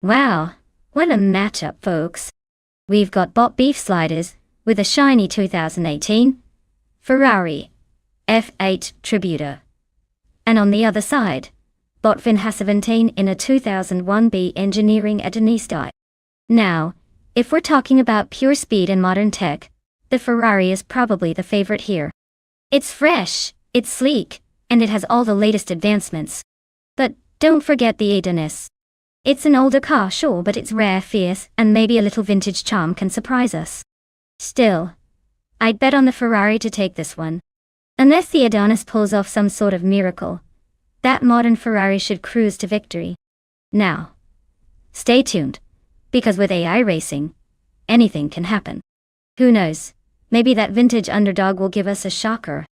Wow, what a matchup, folks. We've got Bot Beef Sliders with a shiny 2018 Ferrari F8 Tributor. And on the other side, Bot Vin Hasaventine in a 2001B Engineering Edeni style. Now, if we're talking about pure speed and modern tech, the Ferrari is probably the favorite here. It's fresh, it's sleek, and it has all the latest advancements. But don't forget the Edenis. It's an older car, sure, but it's rare, fierce, and maybe a little vintage charm can surprise us. Still, I'd bet on the Ferrari to take this one. Unless the Adonis pulls off some sort of miracle, that modern Ferrari should cruise to victory. Now, stay tuned, because with AI racing, anything can happen. Who knows, maybe that vintage underdog will give us a shocker.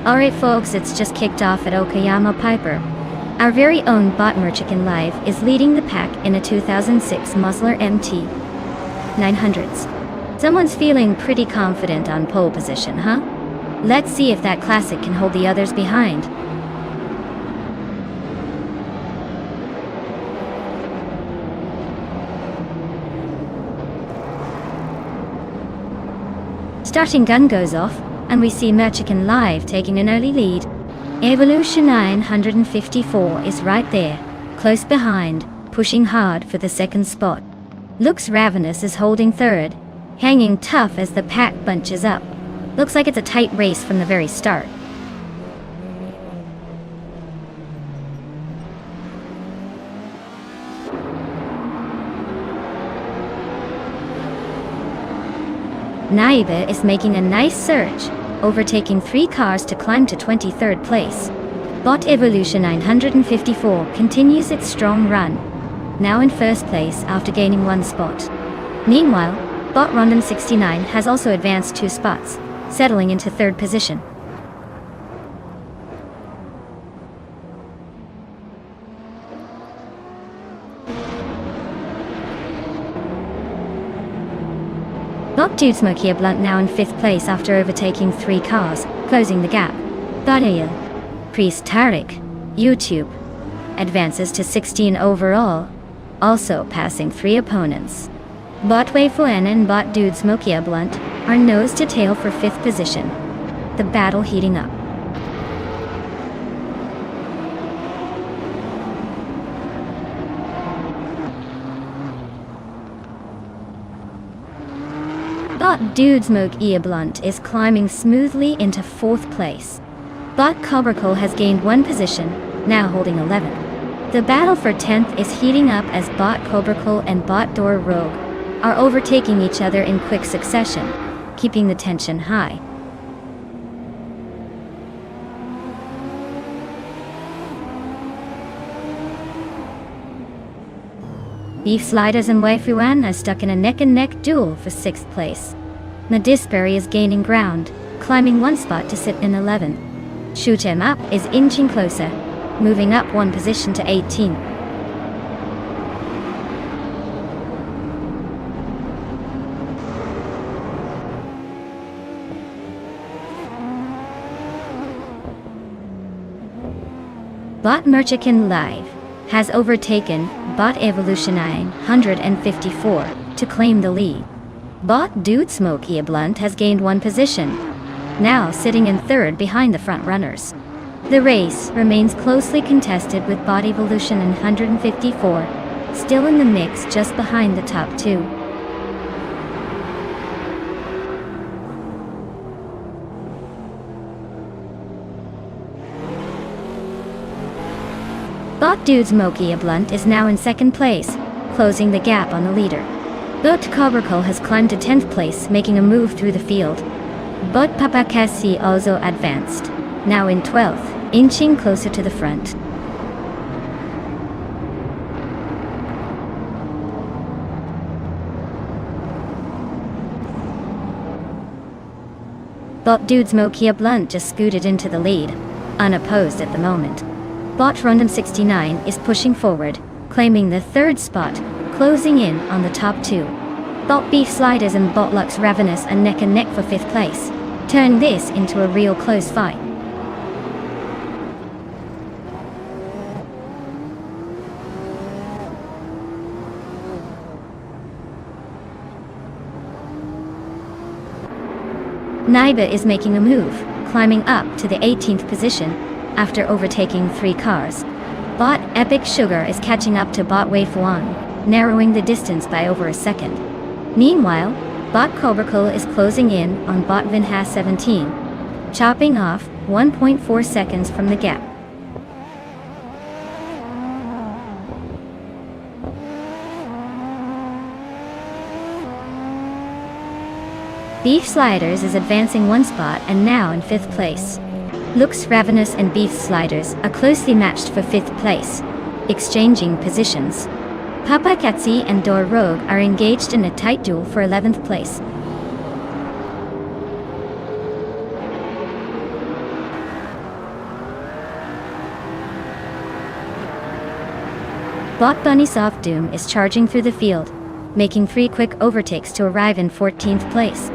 Alright folks, it's just kicked off at Okayama Piper. Our very own bot Merchican Live is leading the pack in a 2006 Musler MT 900s. Someone's feeling pretty confident on pole position, huh? Let's see if that classic can hold the others behind. Starting gun goes off, and we see Merchican Live taking an early lead. Evolution 954 is right there, close behind, pushing hard for the second spot. Looks Ravenous is holding third, hanging tough as the pack bunches up. Looks like it's a tight race from the very start. Naiba is making a nice surge, overtaking 3 cars to climb to 23rd place. Bot Evolution 954 continues its strong run, now in first place after gaining 1 spot. Meanwhile, Bot Rondom 69 has also advanced 2 spots, settling into 3rd position. Bot Dude Smoky Blunt now in 5th place after overtaking 3 cars, closing the gap. Badail, Priest Tariq, YouTube, advances to 16 overall, also passing 3 opponents. Bot Wei Fuen and Bot Dude Smoky Blunt are nose to tail for 5th position. The battle heating up. Bot Dude Smoke Blunt is climbing smoothly into 4th place. Bot Cobracle has gained 1 position, now holding 11th. The battle for 10th is heating up as Bot Cobracle and Bot Door Rogue are overtaking each other in quick succession, keeping the tension high. Beef Sliders and Wei Fuan are stuck in a neck-and-neck duel for 6th place. Nadisberry is gaining ground, climbing 1 spot to sit in 11th. Shoot 'em Up is inching closer, moving up 1 position to 18th. Bot Merchican Live has overtaken Bot Evolution 954 to claim the lead. Bot Dude Smoky Blunt has gained 1 position, now sitting in 3rd behind the front runners. The race remains closely contested with Bot Evolution 954 still in the mix just behind the top 2. Bot Dude Smoky Blunt is now in 2nd place, closing the gap on the leader. Bot Cobracle has climbed to 10th place, making a move through the field. Bot Papakasi also advanced, now in 12th, inching closer to the front. Bot Dude Smoky Blunt just scooted into the lead, unopposed at the moment. Bot Rondom 69 is pushing forward, claiming the 3rd spot, closing in on the top 2. Bot Beef Sliders and Bot Lux Ravenous are neck and neck for 5th place, turning this into a real close fight. Naiba is making a move, climbing up to the 18th position after overtaking 3 cars. Bot Epic Sugar is catching up to Bot Wei Fuan, narrowing the distance by over a second. Meanwhile, Bot Cobracle is closing in on Bot Vinhas 17, chopping off 1.4 seconds from the gap. Beef Sliders is advancing 1 spot and now in 5th place. Looks Ravenous and Beef Sliders are closely matched for 5th place, exchanging positions. Papa Katsi and Door Rogue are engaged in a tight duel for 11th place. Bot Bunny Soft Doom is charging through the field, making 3 quick overtakes to arrive in 14th place.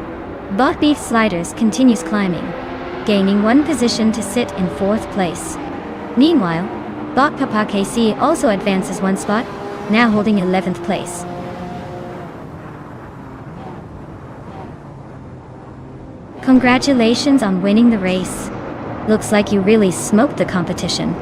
Bot Beef Sliders continues climbing, gaining 1 position to sit in 4th place. Meanwhile, Bot Papa KC also advances 1 spot, now holding 11th place. Congratulations on winning the race. Looks like you really smoked the competition.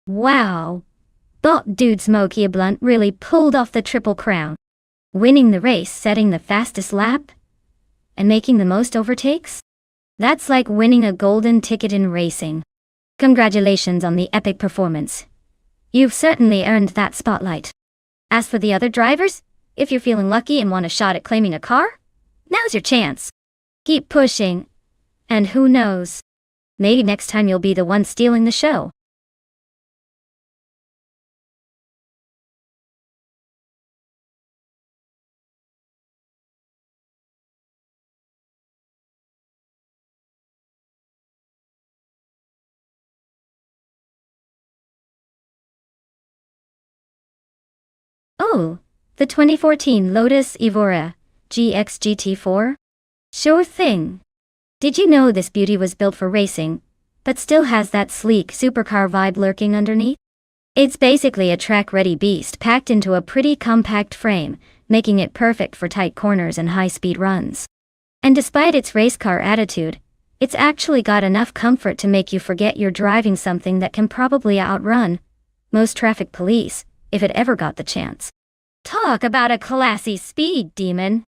Wow! Bot Dude Smokey Blunt really pulled off the Triple Crown, winning the race, setting the fastest lap, and making the most overtakes? That's like winning a golden ticket in racing. Congratulations on the epic performance. You've certainly earned that spotlight. As for the other drivers, if you're feeling lucky and want a shot at claiming a car, now's your chance. Keep pushing. And who knows? Maybe next time you'll be the one stealing the show. Oh, the 2014 Lotus Evora GX GT4? Sure thing. Did you know this beauty was built for racing, but still has that sleek supercar vibe lurking underneath? It's basically a track-ready beast packed into a pretty compact frame, making it perfect for tight corners and high-speed runs. And despite its race car attitude, it's actually got enough comfort to make you forget you're driving something that can probably outrun most traffic police, if it ever got the chance. Talk about a classy speed demon.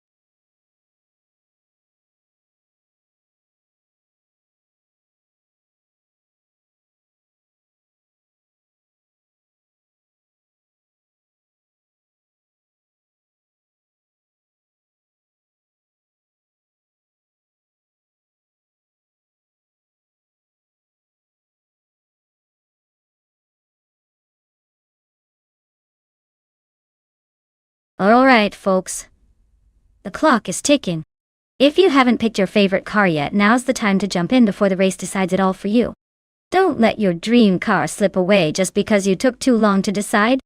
Alright, folks. The clock is ticking. If you haven't picked your favorite car yet, now's the time to jump in before the race decides it all for you. Don't let your dream car slip away just because you took too long to decide.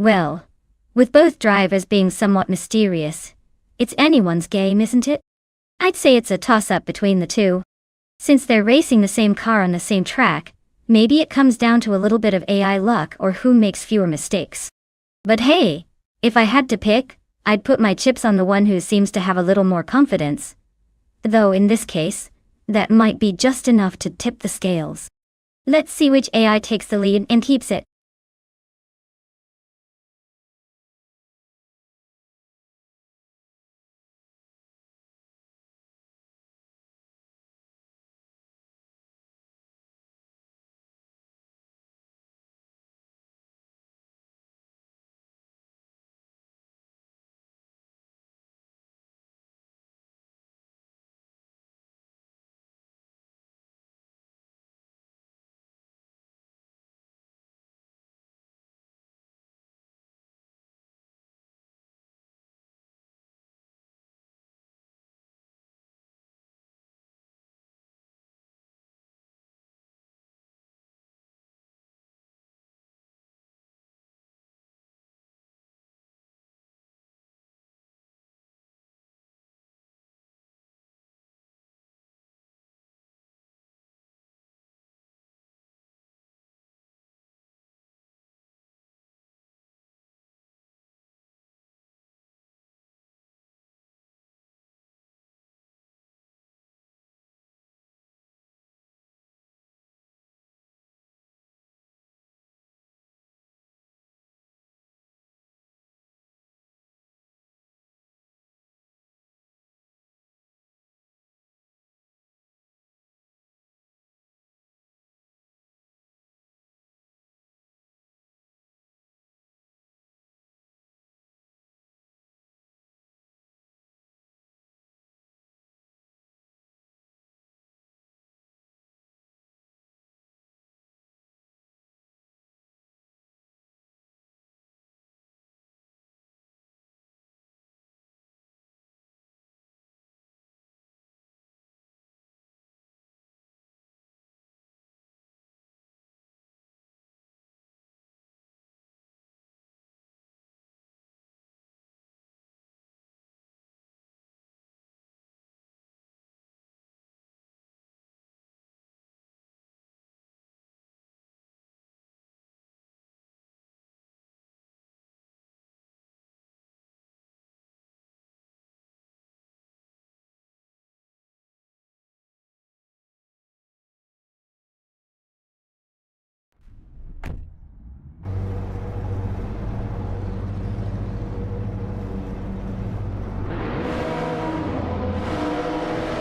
Well, with both drivers being somewhat mysterious, it's anyone's game, isn't it? I'd say it's a toss-up between the two. Since they're racing the same car on the same track, maybe it comes down to a little bit of AI luck or who makes fewer mistakes. But hey, if I had to pick, I'd put my chips on the one who seems to have a little more confidence. Though in this case, that might be just enough to tip the scales. Let's see which AI takes the lead and keeps it.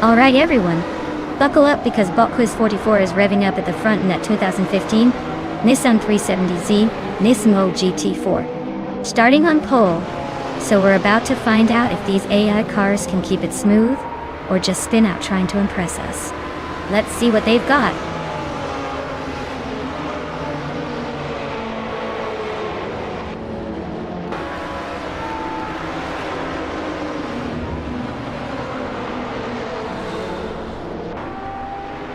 Alright everyone, buckle up because Bot Quiz 44 is revving up at the front in that 2015 Nissan 370Z Nismo GT4. Starting on pole, so we're about to find out if these AI cars can keep it smooth or just spin out trying to impress us. Let's see what they've got.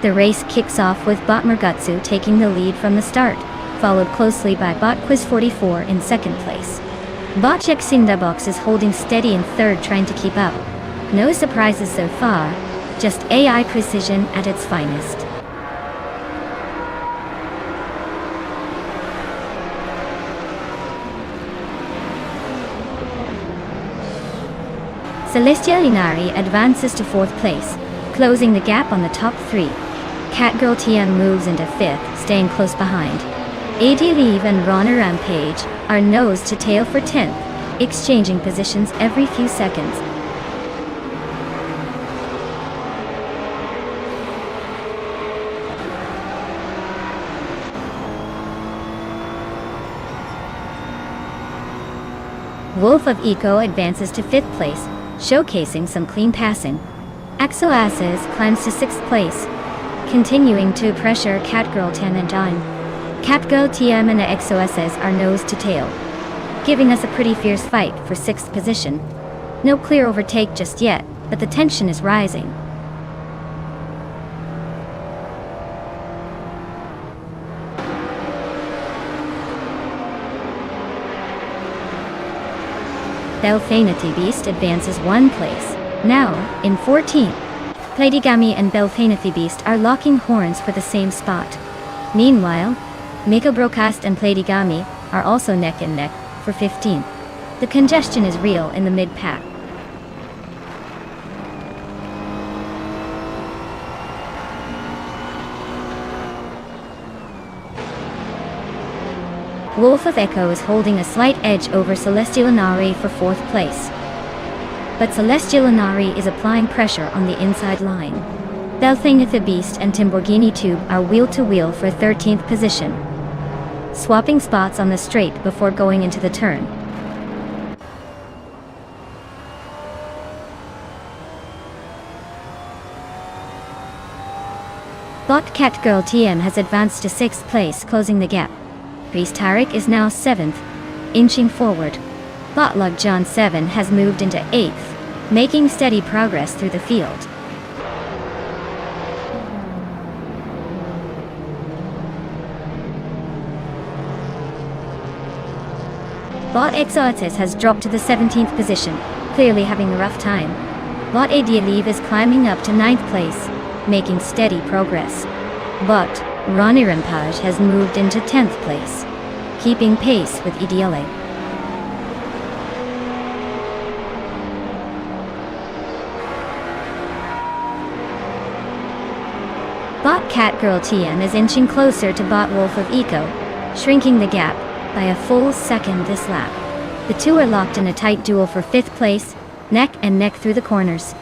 The race kicks off with Bot Murgutsu taking the lead from the start, followed closely by Bot Quiz 44 in second place. Bot Jexindabox is holding steady in third, trying to keep up. No surprises so far, just AI precision at its finest. Celestia Linari advances to fourth place, closing the gap on the top three. Catgirl TM moves into fifth, staying close behind. AD Leave and Rana Rampage are nose to tail for 10th, exchanging positions every few seconds. Wolf of Eco advances to 5th place, showcasing some clean passing. Exoaces climbs to 6th place, continuing to pressure Catgirl TM and Dime. Catgirl TM and the Exoaces are nose to tail, giving us a pretty fierce fight for 6th position. No clear overtake just yet, but the tension is rising. Belfanity Beast advances 1 place, now in 14th. Platigami and Belfanity Beast are locking horns for the same spot. Meanwhile, Miko Broadcast and Platigami are also neck and neck for 15th. The congestion is real in the mid-pack. Wolf of Echo is holding a slight edge over Celestial Inari for 4th place. But Celestial Inari is applying pressure on the inside line. Belfanity Beast and Timborghini Tube are wheel-to-wheel for 13th position, swapping spots on the straight before going into the turn. Bot Catgirl TM has advanced to 6th place, closing the gap. Priest Tarek is now 7th, inching forward. Botlug John 7 has moved into 8th, making steady progress through the field. Bot Exoatis has dropped to the 17th position, clearly having a rough time. Bot Adialeave is climbing up to 9th place, making steady progress. Bot Ranirampaj has moved into 10th place, keeping pace with EDLA. Bot Catgirl TM is inching closer to Bot Wolf of Eco, shrinking the gap by a full second this lap. The two are locked in a tight duel for 5th place, neck and neck through the corners.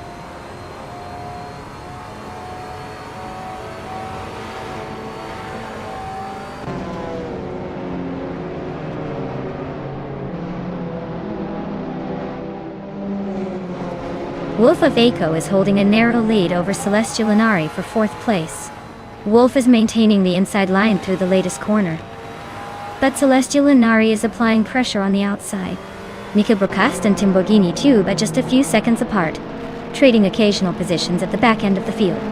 Wolf of Eco is holding a narrow lead over Celestial Inari for 4th place. Wolf is maintaining the inside line through the latest corner, but Celestial Inari is applying pressure on the outside. Mika Broadcast and Timborghini Tube are just a few seconds apart, trading occasional positions at the back end of the field.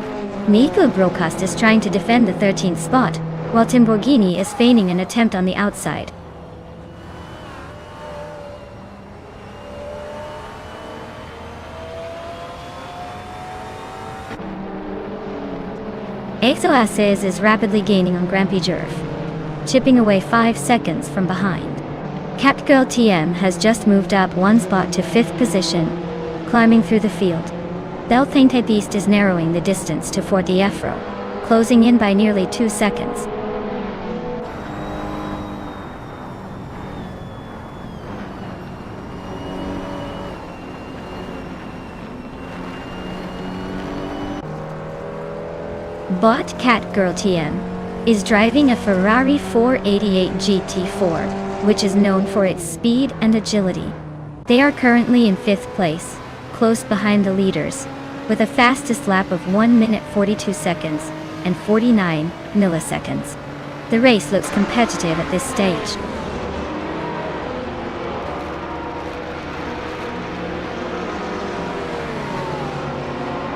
Mika Broadcast is trying to defend the 13th spot, while Timborghini is feigning an attempt on the outside. Exoaces is rapidly gaining on Grampy Jerv, chipping away 5 seconds from behind. Catgirl TM has just moved up 1 spot to 5th position, climbing through the field. Belfanity Beast is narrowing the distance to 40 Efro, closing in by nearly 2 seconds. Bot Catgirl TM is driving a Ferrari 488 GT4, which is known for its speed and agility. They are currently in 5th place, close behind the leaders, with a fastest lap of 1 minute 42 seconds and 49 milliseconds. The race looks competitive at this stage.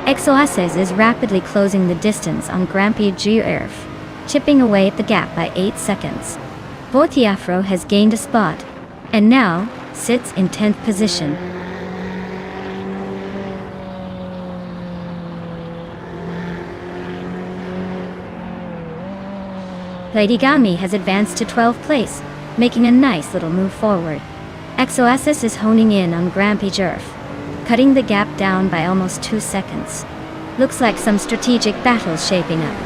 XOSS is rapidly closing the distance on Grand Prix GRF, chipping away at the gap by 8 seconds. Botiafro has gained a spot, and now sits in 10th position. Leidigami has advanced to 12th place, making a nice little move forward. XOSS is honing in on Grand Prix GRF, cutting the gap down by almost 2 seconds. Looks like some strategic battles shaping up.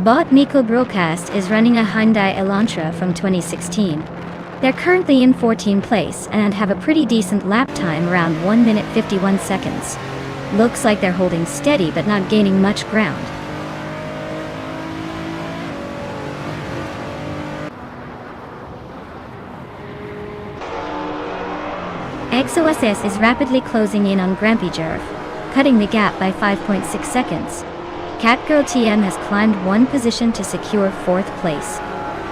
Bot Miko Broadcast is running a Hyundai Elantra from 2016. They're currently in 14th place and have a pretty decent lap time around 1 minute 51 seconds. Looks like they're holding steady but not gaining much ground. XOSS is rapidly closing in on Grand Prix GRF, cutting the gap by 5.6 seconds. Catgirl TM has climbed 1 position to secure 4th place.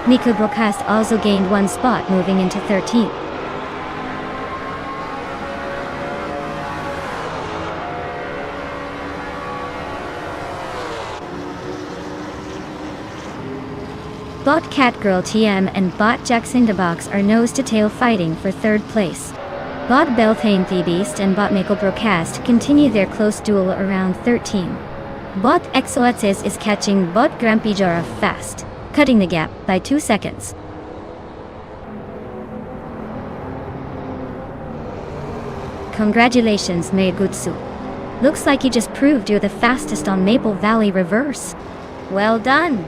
Miko Broadcast also gained 1 spot, moving into 13th. Bot Catgirl TM and Bot Jacksindabox are nose-to-tail fighting for 3rd place. Bot Belthane Beast and Bot Miko Broadcast continue their close duel around 13. Bot XOSS is catching Bot Grand Prix GRF fast, cutting the gap by 2 seconds. Congratulations, Meigutsu. Looks like you just proved you're the fastest on Maple Valley Reverse. Well done!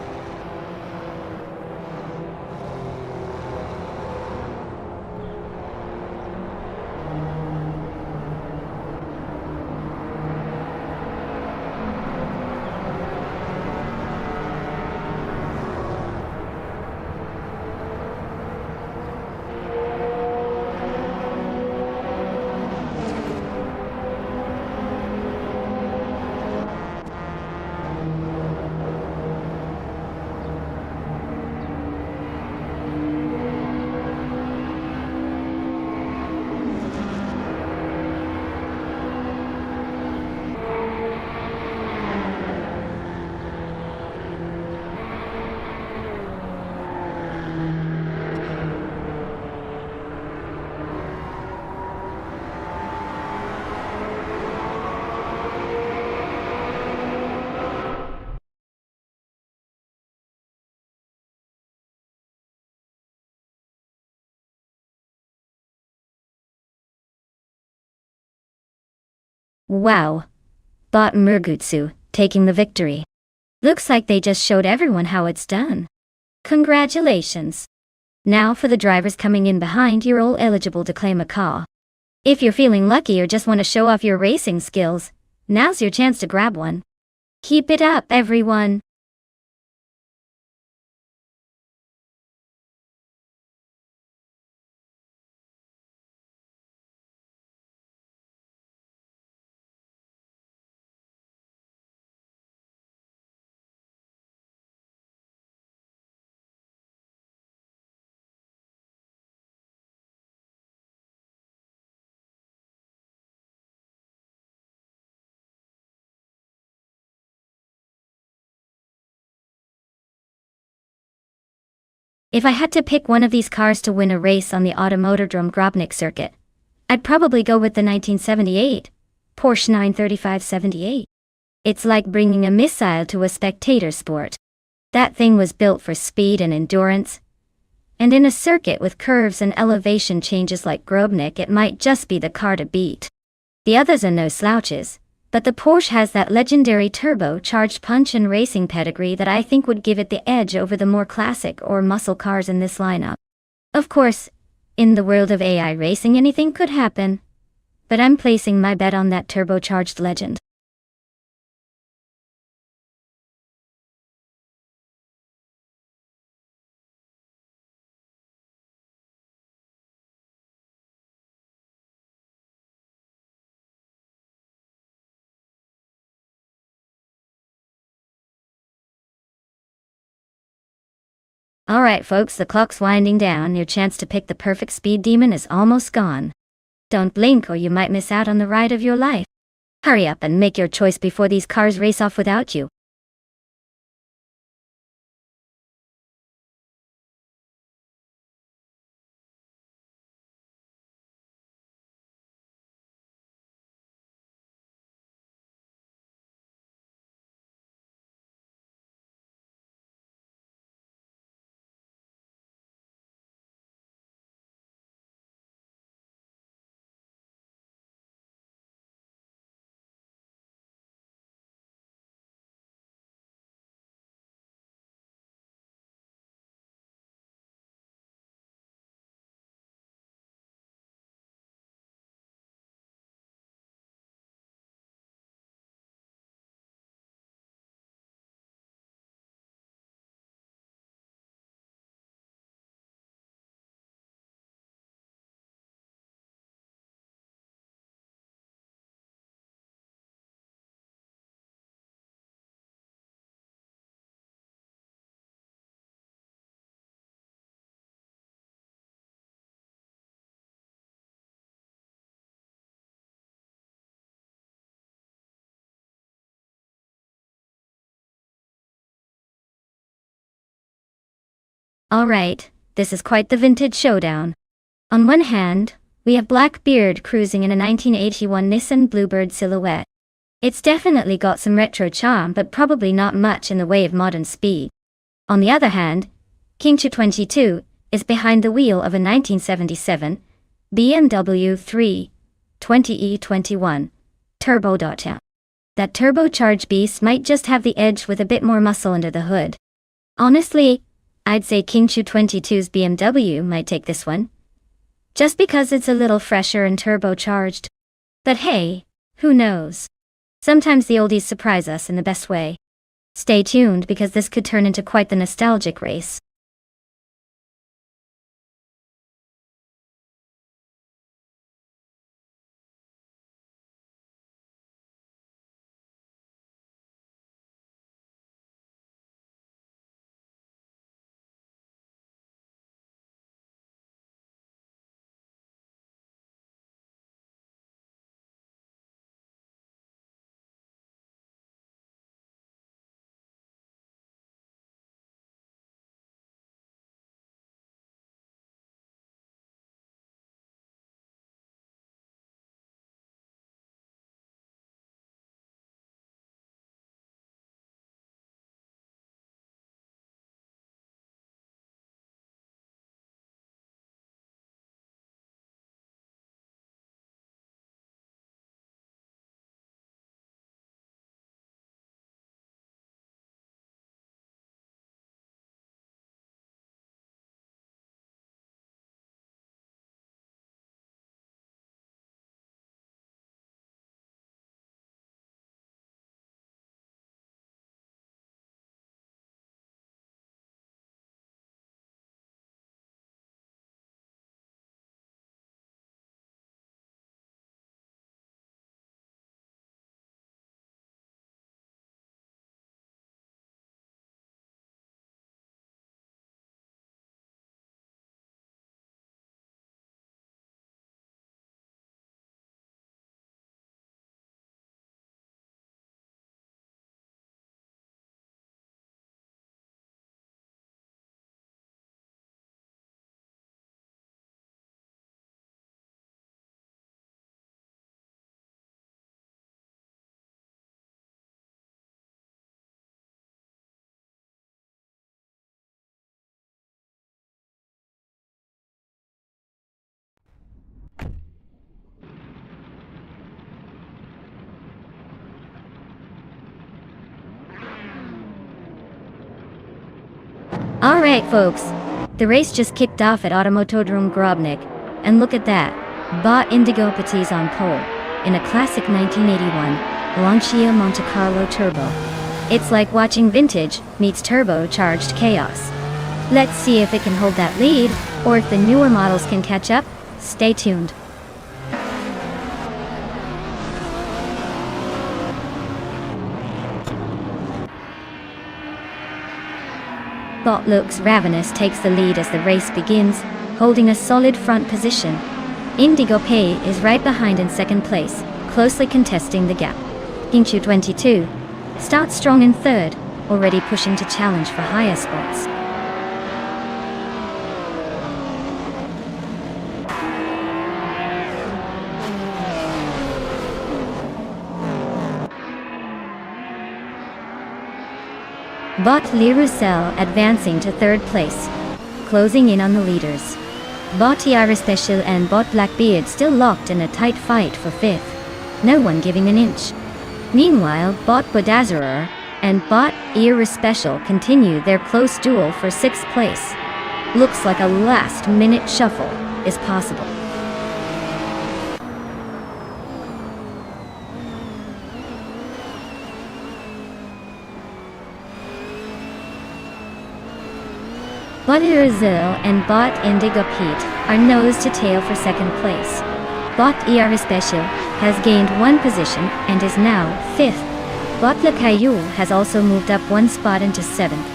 Wow! Bot Murgutsu, taking the victory. Looks like they just showed everyone how it's done. Congratulations! Now for the drivers coming in behind, you're all eligible to claim a car. If you're feeling lucky or just want to show off your racing skills, now's your chance to grab one. Keep it up, everyone! If I had to pick one of these cars to win a race on the Automotordrome Grobnik circuit, I'd probably go with the 1978 Porsche 935/78. It's like bringing a missile to a spectator sport. That thing was built for speed and endurance, and in a circuit with curves and elevation changes like Grobnik, it might just be the car to beat. The others are no slouches, but the Porsche has that legendary turbocharged punch and racing pedigree that I think would give it the edge over the more classic or muscle cars in this lineup. Of course, in the world of AI racing anything could happen, but I'm placing my bet on that turbocharged legend. Alright folks, the clock's winding down, your chance to pick the perfect speed demon is almost gone. Don't blink or you might miss out on the ride of your life. Hurry up and make your choice before these cars race off without you. Alright, this is quite the vintage showdown. On one hand, we have Blackbeard cruising in a 1981 Nissan Bluebird Silhouette. It's definitely got some retro charm but probably not much in the way of modern speed. On the other hand, King Chu 22 is behind the wheel of a 1977 BMW 320e21 Turbo. That turbocharged beast might just have the edge with a bit more muscle under the hood. Honestly, I'd say King Chu 22's BMW might take this one, just because it's a little fresher and turbocharged. But hey, who knows? Sometimes the oldies surprise us in the best way. Stay tuned because this could turn into quite the nostalgic race. Alright folks, The race just kicked off at Automotodrome Grobnik, and look at that, Bot Indigo Petit's on pole, in a classic 1981 Lancia Monte Carlo Turbo. It's like watching vintage meets turbocharged chaos. Let's see if it can hold that lead, or if the newer models can catch up. Stay tuned. Bot looks ravenous takes the lead as the race begins, holding a solid front position. Indigo Pay is right behind in second place, closely contesting the gap. Inchu 22 starts strong in third, already pushing to challenge for higher spots. Bot Le Roussel advancing to third place, closing in on the leaders. Bot Tiara Special and Bot Blackbeard still locked in a tight fight for fifth, no one giving an inch. Meanwhile, Bot Bodazerer and Bot Era Special continue their close duel for sixth place. Looks like a last-minute shuffle is possible. Bot Erazil and Bot Indigo Pete are nose to tail for second place. Bot Era Special has gained one position and is now fifth. Bot Le Caillou has also moved up one spot into seventh.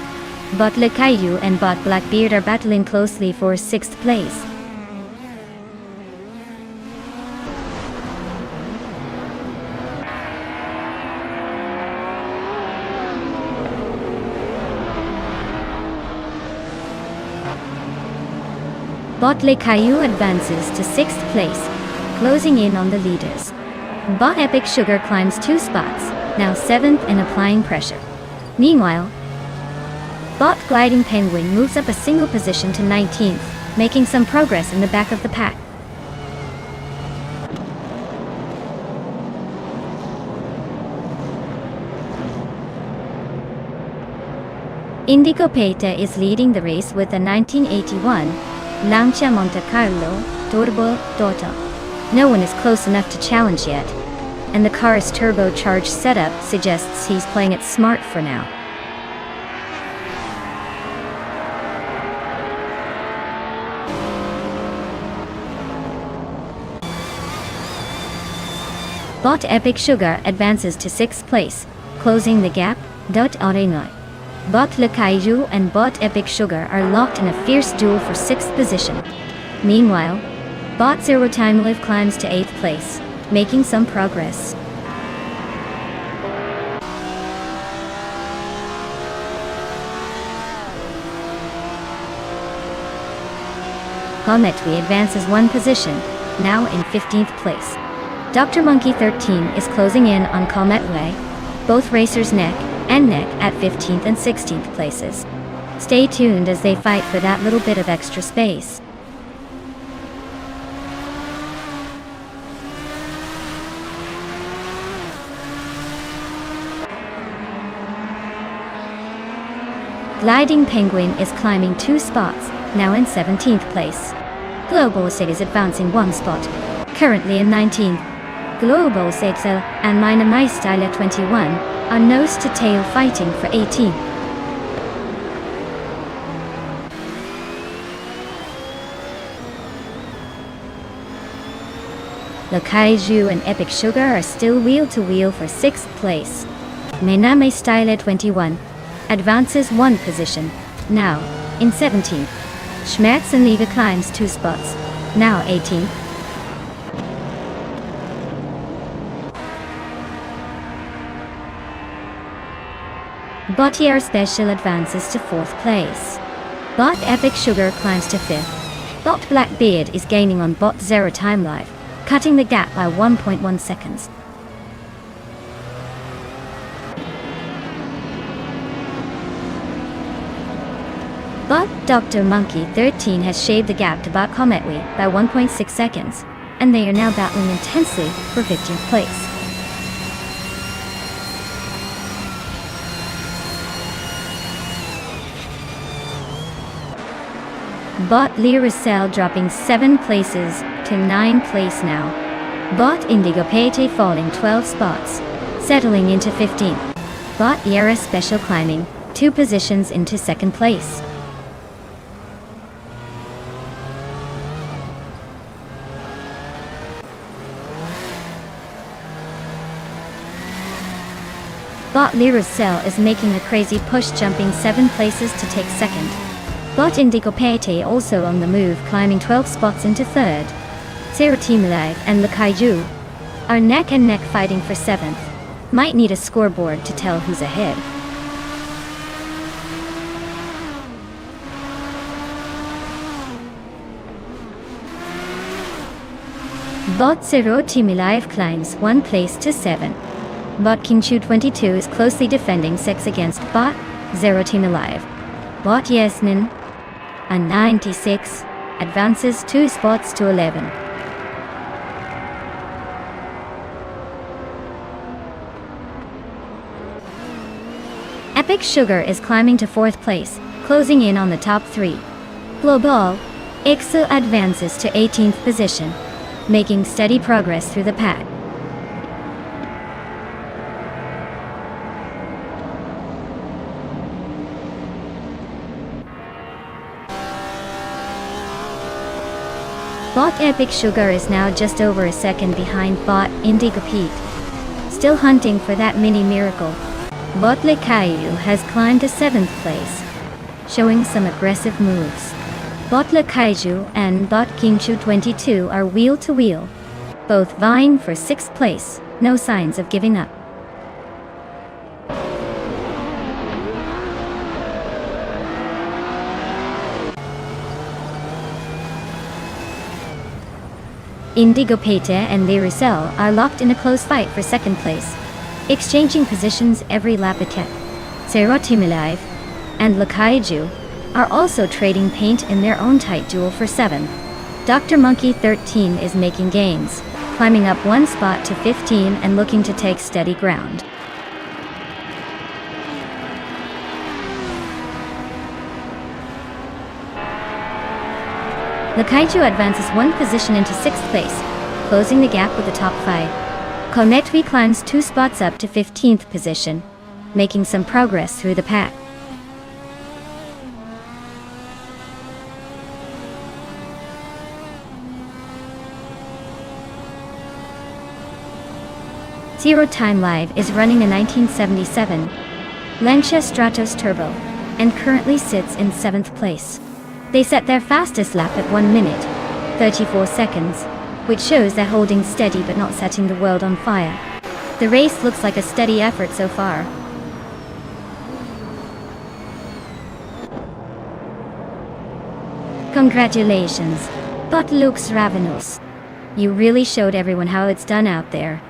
Bot Le Caillou and Bot Blackbeard are battling closely for sixth place. Bot Le Caillou advances to sixth place, closing in on the leaders. Bot Epic Sugar climbs two spots, now seventh and applying pressure. Meanwhile, Bot Gliding Penguin moves up a single position to 19th, making some progress in the back of the pack. Indigo Peta is leading the race with a 1981 Lancia Monte Carlo Turbo Dota. No one is close enough to challenge yet, and the car's turbocharged setup suggests he's playing it smart for now. Bot Epic Sugar advances to sixth place, closing the gap. Bot Le Caillou and Bot Epic Sugar are locked in a fierce duel for sixth position. Meanwhile, Bot Zero Time Live climbs to eighth place, making some progress. Cometwe advances one position, now in 15th place. Dr. Monkey 13 is closing in on Cometwe, both racers neck and neck at 15th and 16th places. Stay tuned as they fight for that little bit of extra space. Gliding Penguin is climbing two spots, now in 17th place. Global Sig is advancing one spot, currently in 19th. Global Sexel and Meine Meistyle 21 are nose to tail fighting for 18th. Le Caillou and Epic Sugar are still wheel to wheel for sixth place. Mename Style 21 advances one position, now in 17th. Schmerz and Liga climbs two spots, now 18th. Bot Air Special advances to fourth place. Bot Epic Sugar climbs to fifth. Bot Blackbeard is gaining on Bot Zero Time Live, cutting the gap by 1.1 seconds. Bot Dr. Monkey 13 has shaved the gap to Bot Cometwe by 1.6 seconds, and they are now battling intensely for 15th place. Bot Lee Russell dropping 7 places to 9th place now. Bot Indigo Pate falling 12 spots, settling into 15th. Bot Yara Special climbing 2 positions into 2nd place. Bot Lee Russell is making a crazy push, jumping 7 places to take 2nd. Bot Indigo Pate also on the move, climbing 12 spots into 3rd. Zero Team Live and Lakaiju are neck and neck fighting for 7th. Might need a scoreboard to tell who's ahead. Bot Zero Team Live climbs 1 place to 7. Bot Kingchu 22 is closely defending 6 against Bot Zero Team Alive. Bot Yasmin, a 96, advances 2 spots to 11. Epic Sugar is climbing to 4th place, closing in on the top 3. Global Ixu advances to 18th position, making steady progress through the pack. Bot Epic Sugar is now just over a second behind Bot Indigo Pete, still hunting for that mini miracle. Bot Lakaiju has climbed to 7th place, showing some aggressive moves. Bot Lakaiju and Bot Kingchu 22 are wheel to wheel, both vying for 6th place, no signs of giving up. Indigo Pate and Lee Russell are locked in a close fight for 2nd place, exchanging positions every lap attack. Zero Team Alive and Lakaiju are also trading paint in their own tight duel for 7th. Dr. Monkey 13 is making gains, climbing up 1 spot to 15 and looking to take steady ground. Lakaiju advances 1 position into 6th place, closing the gap with the top 5. Konetwi climbs 2 spots up to 15th position, making some progress through the pack. Zero Time Live is running a 1977 Lancia Stratos Turbo and currently sits in 7th place. They set their fastest lap at 1 minute, 34 seconds, which shows they're holding steady but not setting the world on fire. The race looks like a steady effort so far. Congratulations, Bot Lux Ravenous. You really showed everyone how it's done out there.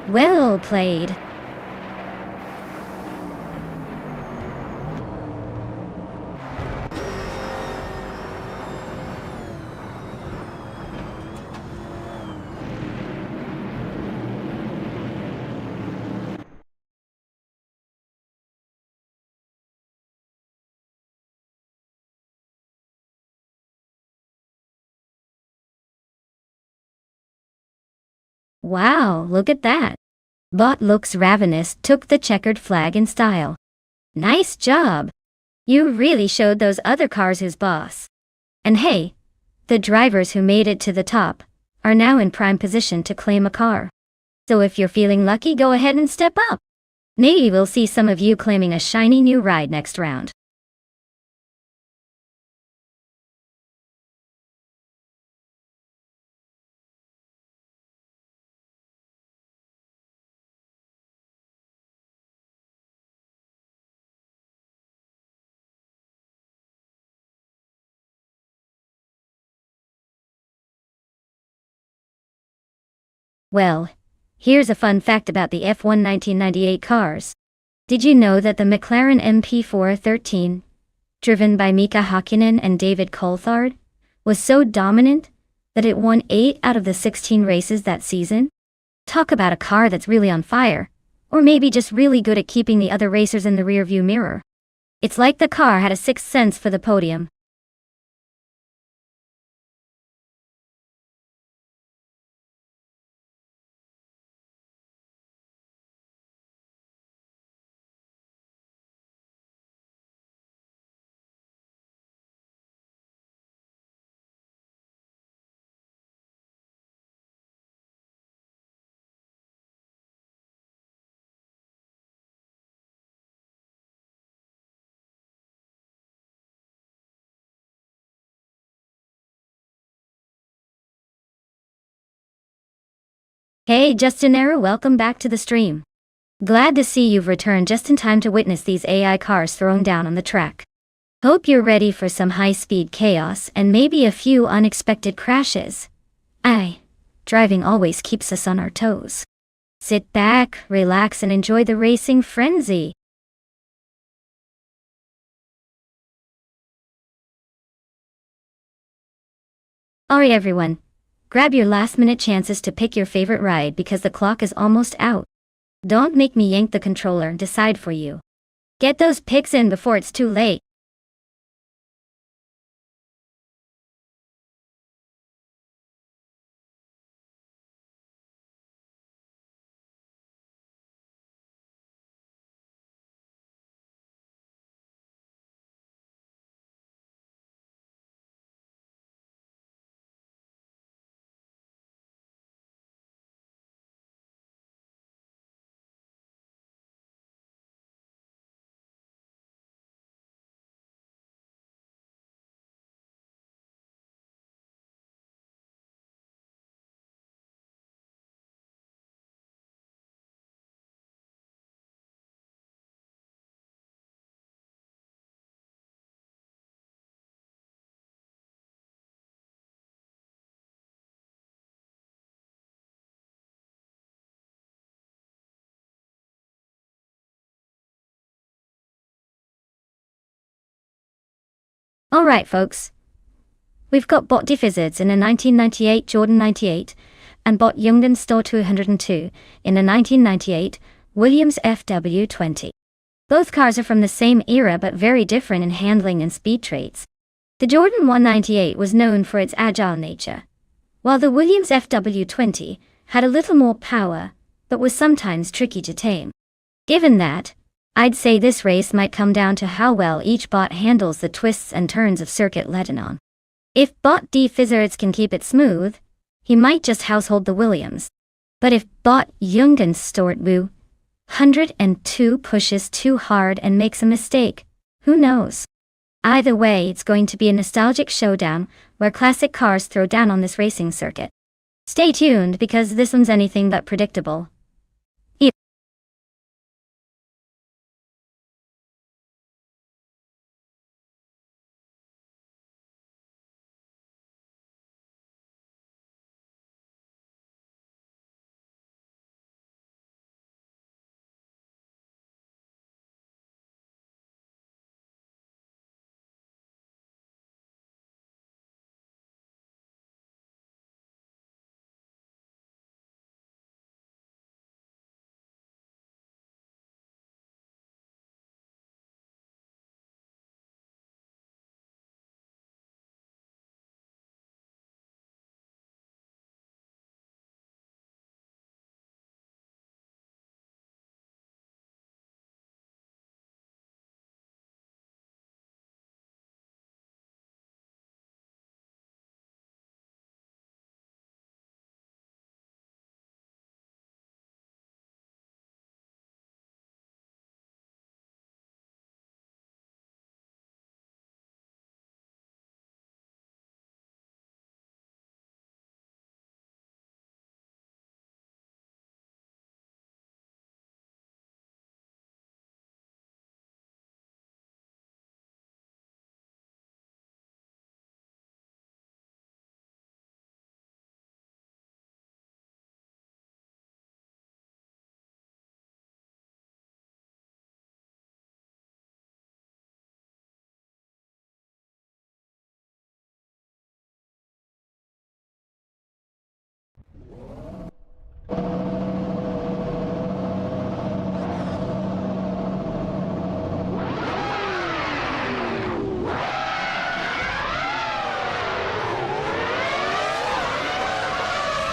Well played. Wow, look at that. Bot Looks Ravenous took the checkered flag in style. Nice job. You really showed those other cars who's boss. And hey, the drivers who made it to the top are now in prime position to claim a car. So if you're feeling lucky, go ahead and step up. Maybe we'll see some of you claiming a shiny new ride next round. Well, here's a fun fact about the F1 1998 cars. Did you know that the McLaren MP413, driven by Mika Hakkinen and David Coulthard, was so dominant that it won 8 out of the 16 races that season? Talk about a car that's really on fire, or maybe just really good at keeping the other racers in the rearview mirror. It's like the car had a sixth sense for the podium. Hey Justinero, welcome back to the stream. Glad to see you've returned just in time to witness these AI cars throwing down on the track. Hope you're ready for some high-speed chaos and maybe a few unexpected crashes. Driving always keeps us on our toes. Sit back, relax and enjoy the racing frenzy. Alright everyone, grab your last-minute chances to pick your favorite ride because the clock is almost out. Don't make me yank the controller and decide for you. Get those picks in before it's too late. Alright folks, we've got bot Diffizards in a 1998 Jordan 98 and bot Youngden Store 202 in a 1998 Williams FW20. Both cars are from the same era but very different in handling and speed traits. The Jordan 198 was known for its agile nature, while the Williams FW20 had a little more power but was sometimes tricky to tame. Given that, I'd say this race might come down to how well each bot handles the twists and turns of Circuit Lebanon. If bot Diffizards can keep it smooth, he might just household the Williams. But if bot Youngden Store 102 pushes too hard and makes a mistake, who knows? Either way, it's going to be a nostalgic showdown where classic cars throw down on this racing circuit. Stay tuned because this one's anything but predictable.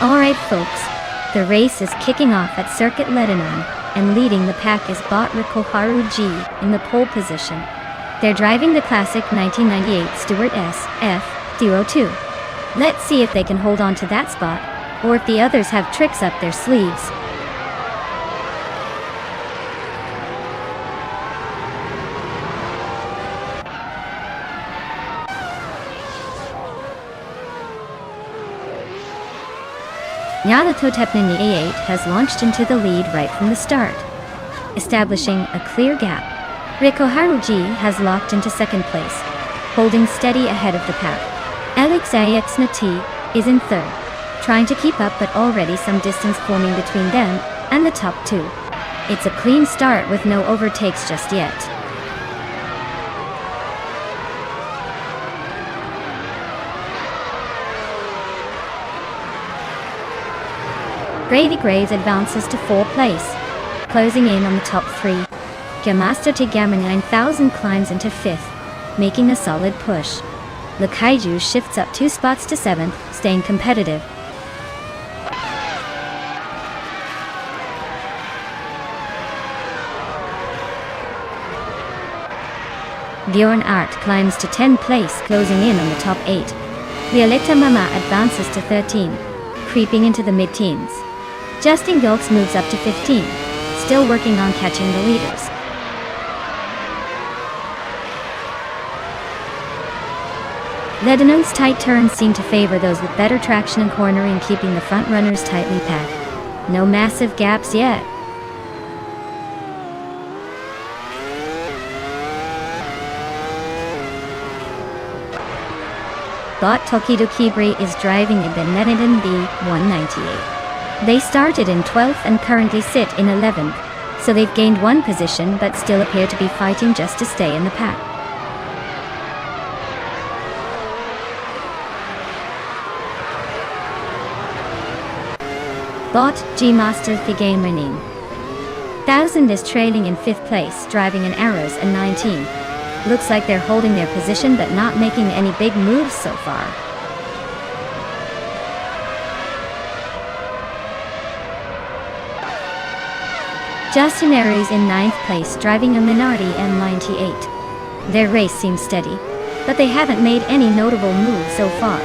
Alright folks, the race is kicking off at Circuit Lebanon, and leading the pack is bot Rikoharu G in the pole position. They're driving the classic 1998 Stewart SF02. Let's see if they can hold on to that spot, or if the others have tricks up their sleeves. Nyarlathotep8 has launched into the lead right from the start, establishing a clear gap. Rikoharuji has locked into second place, holding steady ahead of the pack. Alexayaxnati is in third, trying to keep up but already some distance forming between them and the top two. It's a clean start with no overtakes just yet. Grady Graves advances to 4th place, closing in on the top 3. Gamaster Tigama 9000 climbs into 5th, making a solid push. Lakaiju shifts up 2 spots to 7th, staying competitive. Bjorn Art climbs to 10th place, closing in on the top 8. Violetta Mama advances to 13, creeping into the mid-teens. Justin Gilks moves up to 15, still working on catching the leaders. Ledenon's tight turns seem to favor those with better traction and cornering, keeping the front runners tightly packed. No massive gaps yet. Bot Tokido Kibri is driving a Benetton B198. They started in 12th and currently sit in 11th, so they've gained 1 position but still appear to be fighting just to stay in the pack. Bot G-Master Thigamanin 1000 is trailing in 5th place, driving in Arrows and 19. Looks like they're holding their position but not making any big moves so far. Justin Aries in 9th place, driving a Minardi M98. Their race seems steady, but they haven't made any notable moves so far.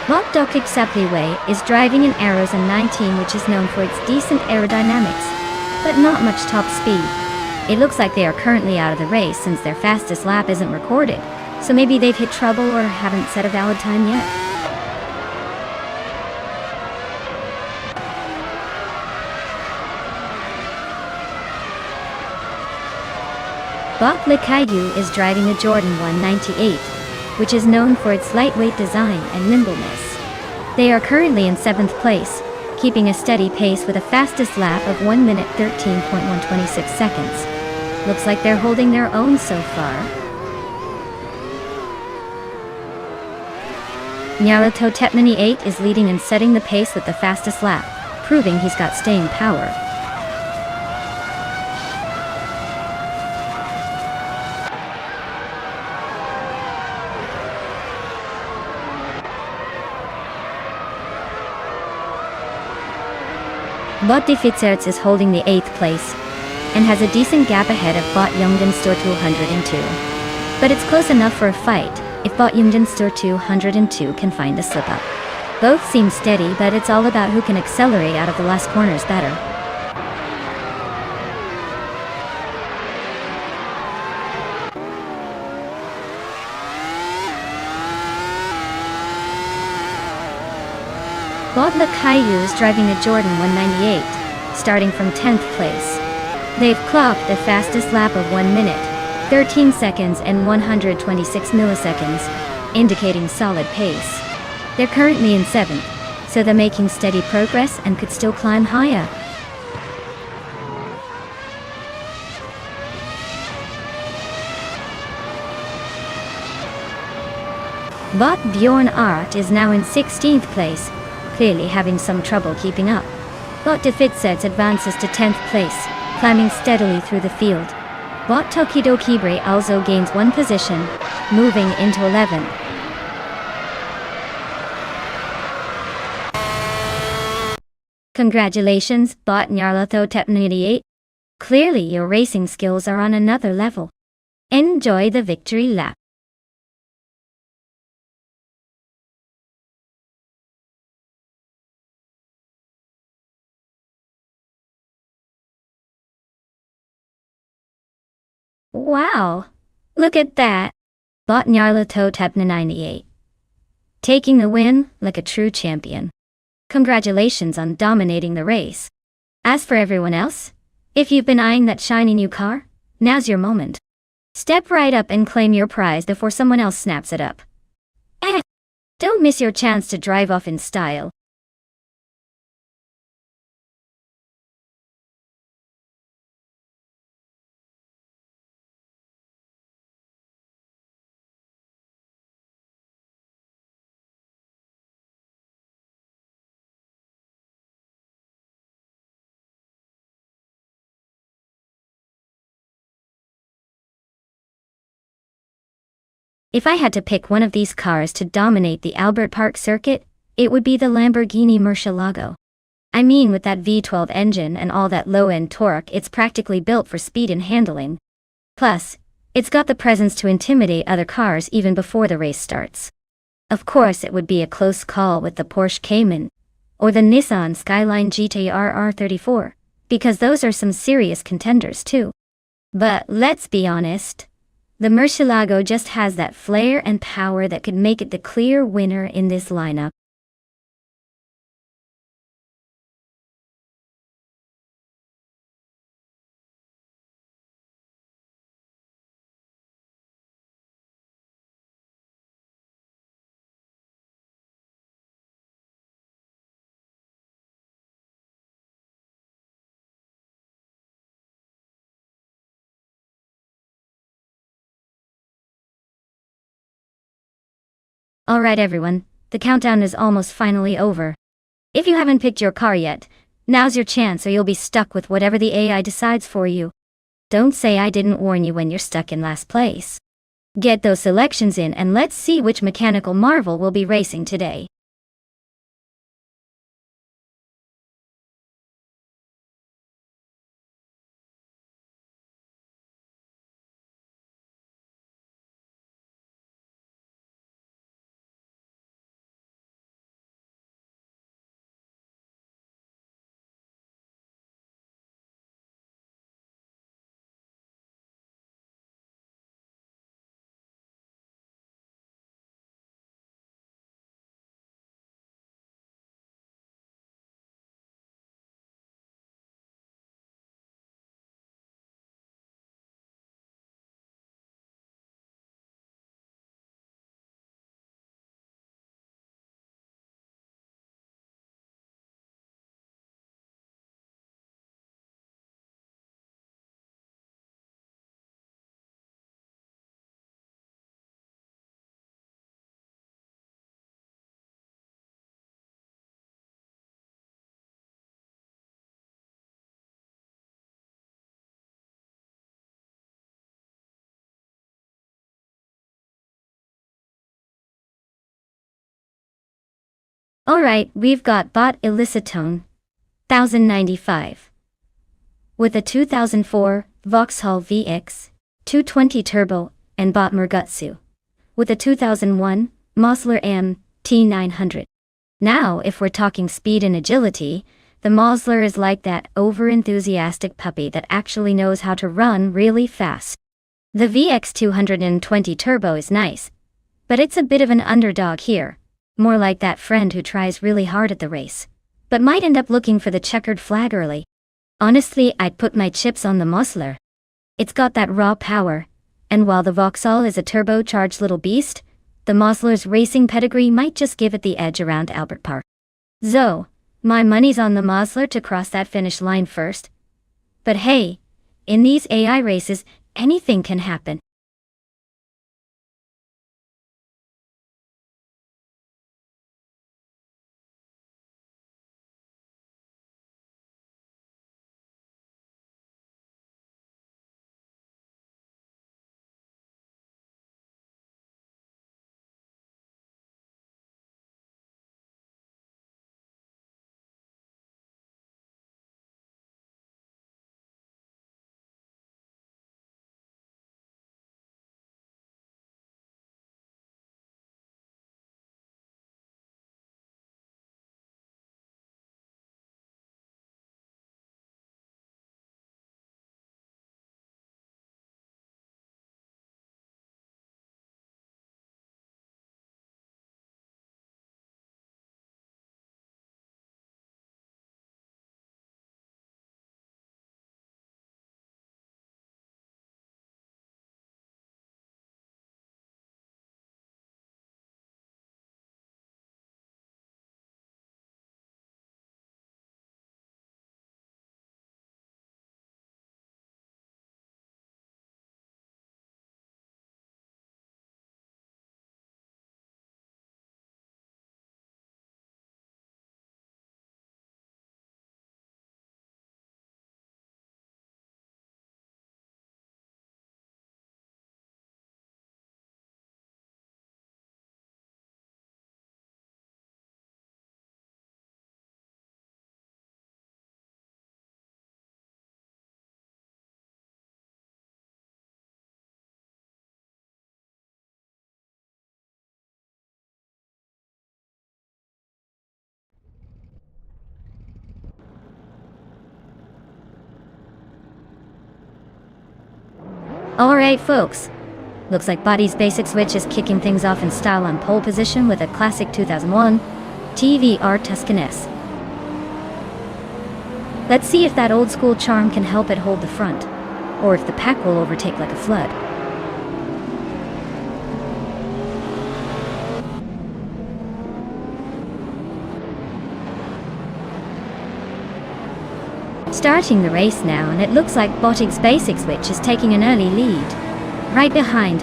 Bot Dokik Sapliway is driving an Arrows and 19, which is known for its decent aerodynamics, but not much top speed. It looks like they are currently out of the race since their fastest lap isn't recorded, so maybe they've hit trouble or haven't set a valid time yet. Bot Likaidu is driving a Jordan 198, which is known for its lightweight design and nimbleness. They are currently in 7th place, keeping a steady pace with a fastest lap of 1 minute 13.126 seconds. Looks like they're holding their own so far. Nyarlathotep8 is leading and setting the pace with the fastest lap, proving he's got staying power. Bot Defizerts is holding the 8th place, and has a decent gap ahead of Bot Youngden Store 202. But it's close enough for a fight, if Bot Youngden Store 202 can find a slip-up. Both seem steady, but it's all about who can accelerate out of the last corners better. Bot Lakayu is driving a Jordan 198, starting from 10th place. They've clocked the fastest lap of 1 minute, 13 seconds and 126 milliseconds, indicating solid pace. They're currently in 7th, so they're making steady progress and could still climb higher. Bot Bjorn Art is now in 16th place, clearly having some trouble keeping up. Bot Defitsets advances to 10th place, climbing steadily through the field. Bot Tokido Kibre also gains 1 position, moving into 11th. Congratulations, Bot Nyarlathotep8. Clearly your racing skills are on another level. Enjoy the victory lap. Wow! Look at that. Bot Nyarla Totepna 98. Taking the win like a true champion. Congratulations on dominating the race. As for everyone else, if you've been eyeing that shiny new car, now's your moment. Step right up and claim your prize before someone else snaps it up. Don't miss your chance to drive off in style. If I had to pick one of these cars to dominate the Albert Park circuit, it would be the Lamborghini Murcielago. I mean, with that V12 engine and all that low-end torque, it's practically built for speed and handling. Plus, it's got the presence to intimidate other cars even before the race starts. Of course, it would be a close call with the Porsche Cayman or the Nissan Skyline GT-R R34, because those are some serious contenders too. But let's be honest, the Murcielago just has that flair and power that could make it the clear winner in this lineup. Alright everyone, the countdown is almost finally over. If you haven't picked your car yet, now's your chance or you'll be stuck with whatever the AI decides for you. Don't say I didn't warn you when you're stuck in last place. Get those selections in and let's see which mechanical marvel will be racing today. Alright, we've got Bot Illicitone 1095 with a 2004 Vauxhall VX 220 Turbo and Bot Murgutsu with a 2001 Mosler M T900. Now, if we're talking speed and agility, the Mosler is like that over-enthusiastic puppy that actually knows how to run really fast. The VX 220 Turbo is nice, but it's a bit of an underdog here. More like that friend who tries really hard at the race, but might end up looking for the checkered flag early. Honestly, I'd put my chips on the Mosler. It's got that raw power, and while the Vauxhall is a turbocharged little beast, the Mosler's racing pedigree might just give it the edge around Albert Park. So, my money's on the Mosler to cross that finish line first. But hey, in these AI races, anything can happen. Alright folks, looks like Body's Basic Switch is kicking things off in style on pole position with a classic 2001 TVR Tuscan S. Let's see if that old school charm can help it hold the front, or if the pack will overtake like a flood. Starting the race now, and it looks like Botig's Basic Switch is taking an early lead. Right behind,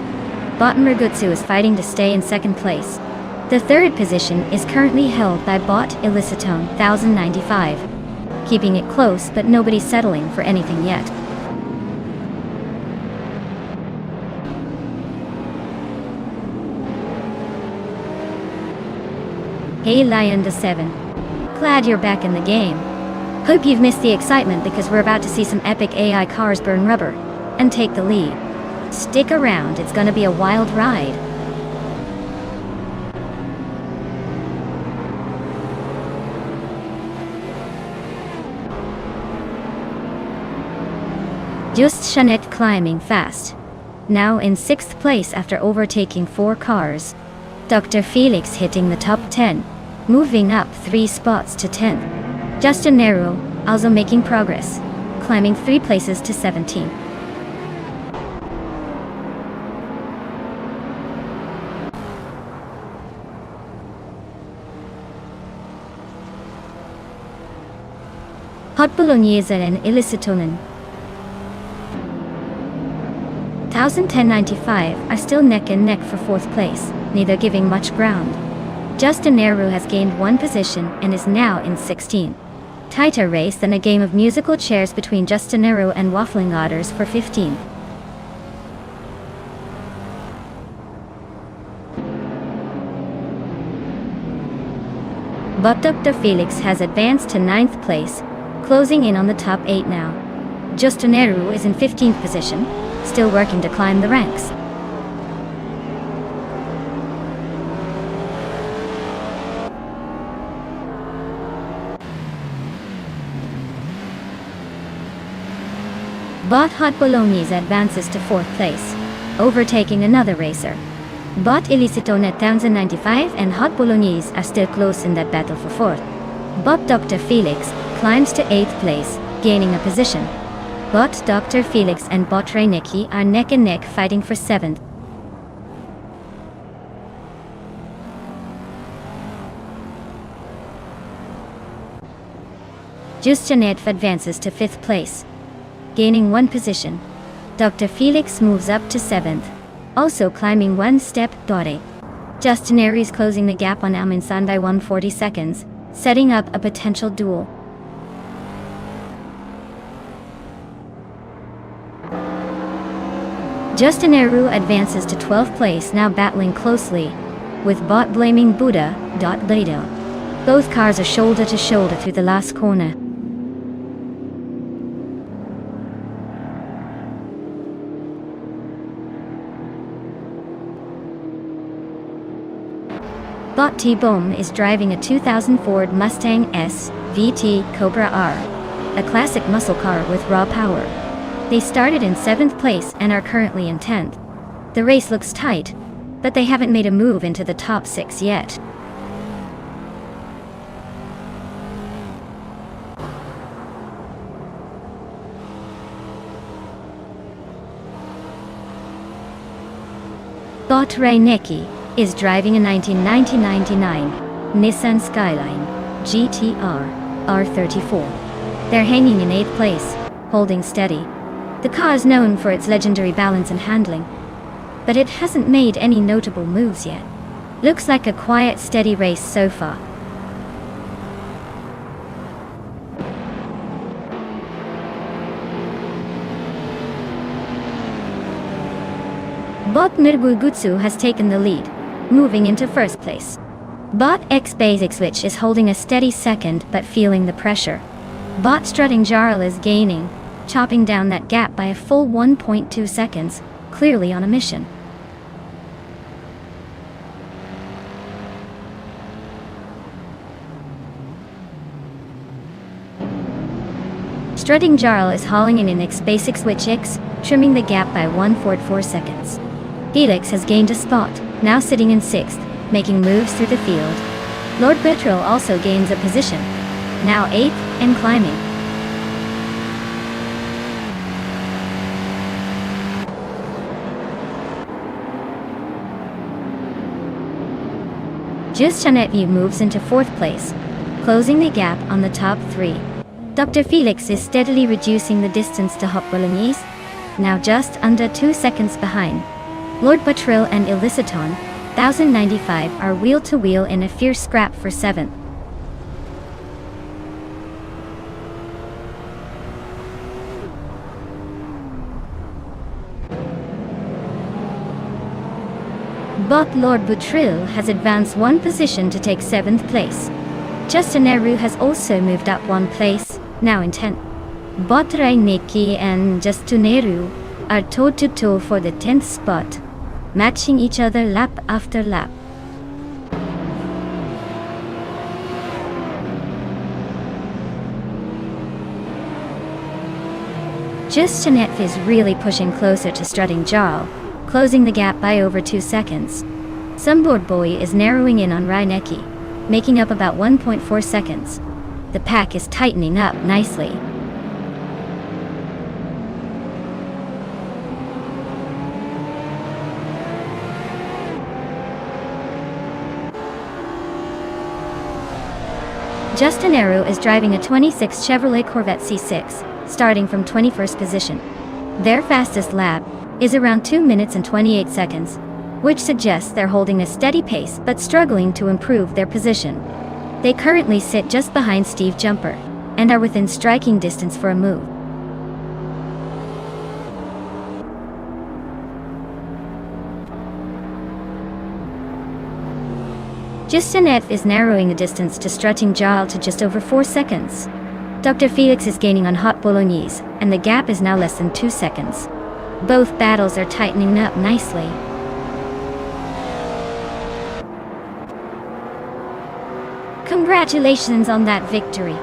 Bot Mergutsu is fighting to stay in second place. The third position is currently held by Bot Illicitone 1095. Keeping it close, but nobody's settling for anything yet. Hey Lion to 7. Glad you're back in the game. Hope you've missed the excitement because we're about to see some epic AI cars burn rubber and take the lead. Stick around, it's gonna be a wild ride. Just Jeanette climbing fast. Now in 6th place after overtaking 4 cars. Dr. Felix hitting the top 10, moving up 3 spots to 10th. Justin Nero also making progress, climbing 3 places to 17th. Hot Bolognese and Illicitonen 1010-95 are still neck and neck for 4th place, neither giving much ground. Justin Nehru has gained 1 position and is now in 16th. Tighter race than a game of musical chairs between Justin Nehru and Waffling Otters for 15th. But Dr. Felix has advanced to 9th place, closing in on the top 8 now. Justin Nehru is in 15th position, still working to climb the ranks. Bot Hot Bolognese advances to 4th place, overtaking another racer. Bot Illicitone at 1095 and Hot Bolognese are still close in that battle for 4th. Bot Dr. Felix climbs to 8th place, gaining a position. Bot Dr. Felix and Bot Reinecke are neck and neck fighting for 7th. Just Jeanette advances to 5th place, gaining 1 position. Dr. Felix moves up to 7th, also climbing 1 step. Justin Aries closing the gap on Aminsan by 140 seconds, setting up a potential duel. Justin Nehru advances to 12th place, now battling closely with Bot Blaming Buddha. Later, both cars are shoulder to shoulder through the last corner. Bot T-Bone is driving a 2000 Ford Mustang S VT Cobra R, a classic muscle car with raw power. They started in 7th place and are currently in 10th. The race looks tight, but they haven't made a move into the top 6 yet. Bot Reinecke is driving a 1999 Nissan Skyline GTR R34. They're hanging in 8th place, holding steady. The car is known for its legendary balance and handling, but it hasn't made any notable moves yet. Looks like a quiet, steady race so far. Bot Mergutsu has taken the lead, moving into 1st place. Bot X Basic Switch is holding a steady 2nd but feeling the pressure. Bot Strutting Jarl is gaining, chopping down that gap by a full 1.2 seconds, clearly on a mission. Strutting Jarl is hauling in an X Basic Switch X trimming the gap by 1.4 seconds. Felix has gained a spot, now sitting in 6th, making moves through the field. Lord Buttrill also gains a position, now 8th and climbing. Just Jeanette moves into 4th place, closing the gap on the top 3. Dr. Felix is steadily reducing the distance to Hop Bolognese, now just under 2 seconds behind. Lord Buttrill and Illicitone, 1095, are wheel-to-wheel in a fierce scrap for 7th. But Lord Buttrill has advanced 1 position to take 7th place. Justin Eru has also moved up 1 place, now in 10th. Botrai Nikki and Justuneru are toe-to-toe for the 10th spot, matching each other lap after lap. Justuneru is really pushing closer to strutting Jarl, closing the gap by over 2 seconds. Sunboard Boy is narrowing in on Reinecke, making up about 1.4 seconds. The pack is tightening up nicely. Justin Eru is driving a 26 Chevrolet Corvette C6, starting from 21st position. Their fastest lap is around 2 minutes and 28 seconds, which suggests they're holding a steady pace but struggling to improve their position. They currently sit just behind Steve Jumper, and are within striking distance for a move. Justin F is narrowing the distance to strutting Jarl to just over 4 seconds. Dr. Felix is gaining on Hot Bolognese, and the gap is now less than 2 seconds. Both battles are tightening up nicely. Congratulations on that victory.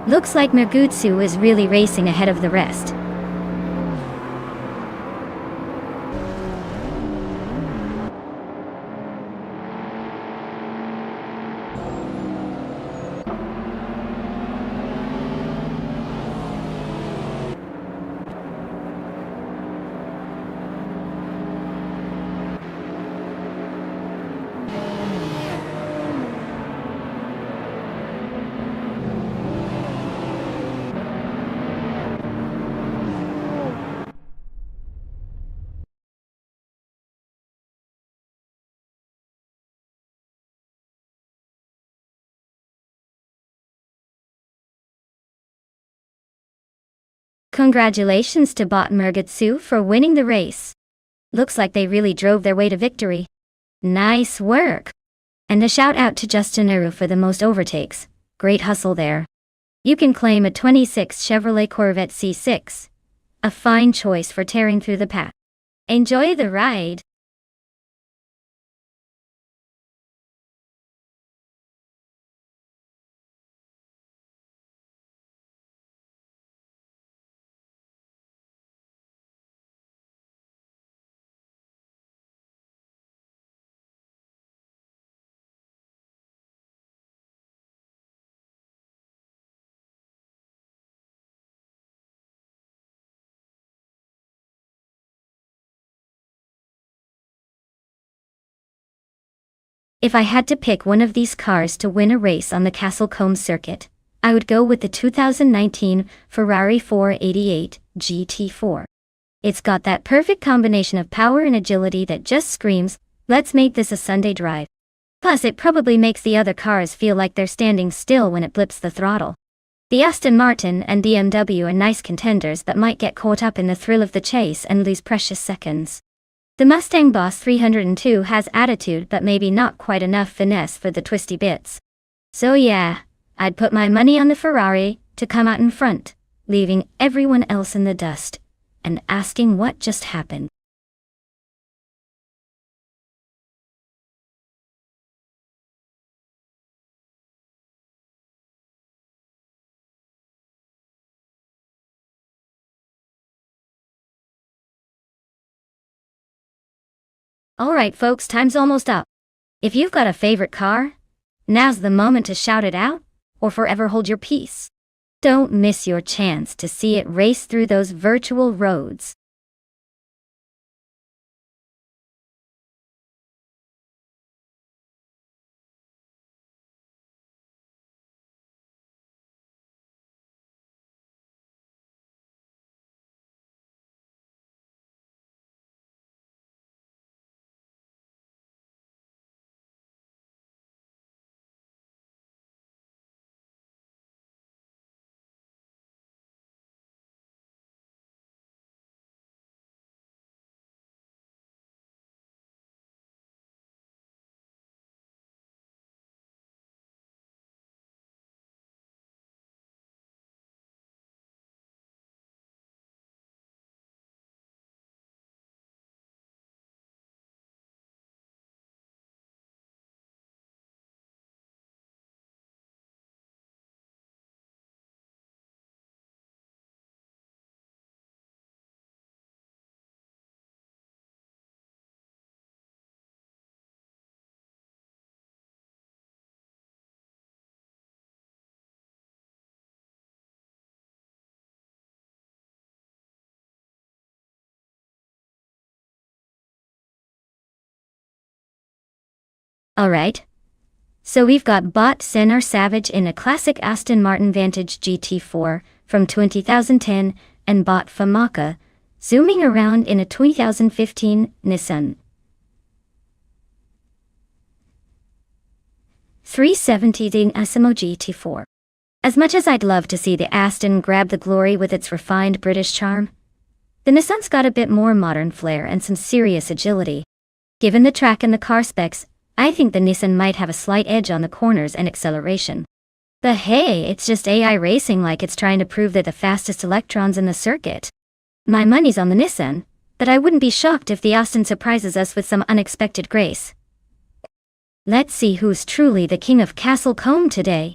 Looks like Mergutsu is really racing ahead of the rest. Congratulations to Bot Mergutsu for winning the race. Looks like they really drove their way to victory. Nice work! And a shout out to Justin Eru for the most overtakes. Great hustle there. You can claim a 26 Chevrolet Corvette C6. A fine choice for tearing through the pack. Enjoy the ride! If I had to pick one of these cars to win a race on the Castle Combe circuit, I would go with the 2019 Ferrari 488 GT4. It's got that perfect combination of power and agility that just screams, let's make this a Sunday drive. Plus it probably makes the other cars feel like they're standing still when it blips the throttle. The Aston Martin and BMW are nice contenders but might get caught up in the thrill of the chase and lose precious seconds. The Mustang Boss 302 has attitude but maybe not quite enough finesse for the twisty bits. So yeah, I'd put my money on the Ferrari to come out in front, leaving everyone else in the dust, and asking what just happened. Alright folks, time's almost up. If you've got a favorite car, now's the moment to shout it out, or forever hold your peace. Don't miss your chance to see it race through those virtual roads. Alright. So we've got Bot Sennar Savage in a classic Aston Martin Vantage GT4 from 2010 and Bot Famaka zooming around in a 2015 Nissan 370 in Asimo GT4. As much as I'd love to see the Aston grab the glory with its refined British charm, the Nissan's got a bit more modern flair and some serious agility. Given the track and the car specs, I think the Nissan might have a slight edge on the corners and acceleration. But hey, it's just AI racing, like it's trying to prove they're the fastest electrons in the circuit. My money's on the Nissan, but I wouldn't be shocked if the Aston surprises us with some unexpected grace. Let's see who's truly the king of Castle Combe today.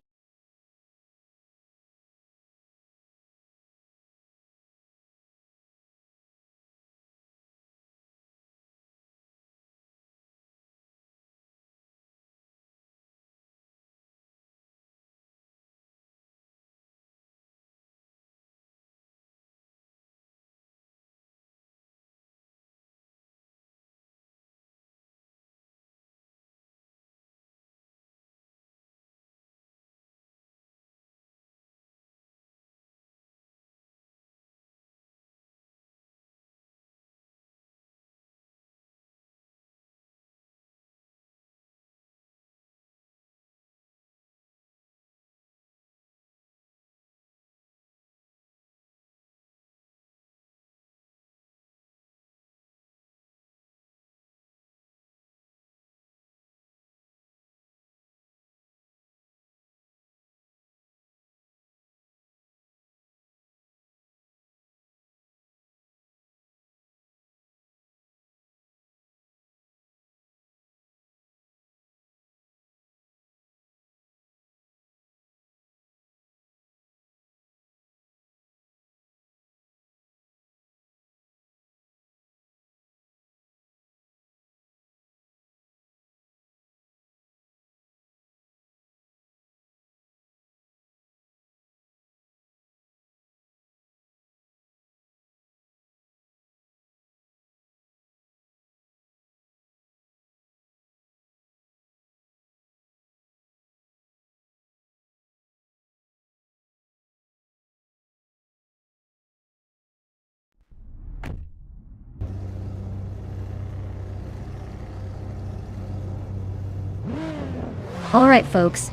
Alright folks,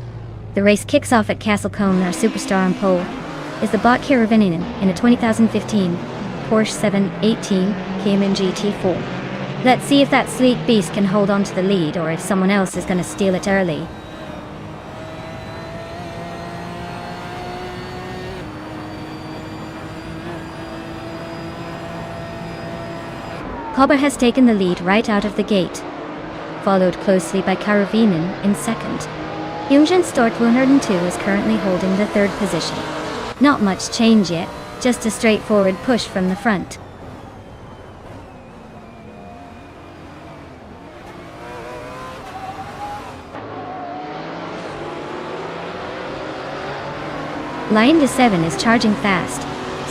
the race kicks off at Castle Combe. Our superstar on pole is the Bot Caravaninen in a 2015 Porsche 718 Cayman GT4. Let's see if that sleek beast can hold on to the lead or if someone else is going to steal it early. Cobber has taken the lead right out of the gate, followed closely by Caravinen in second. Jungen Stork 102 is currently holding the third position. Not much change yet, just a straightforward push from the front. Lion D7 is charging fast,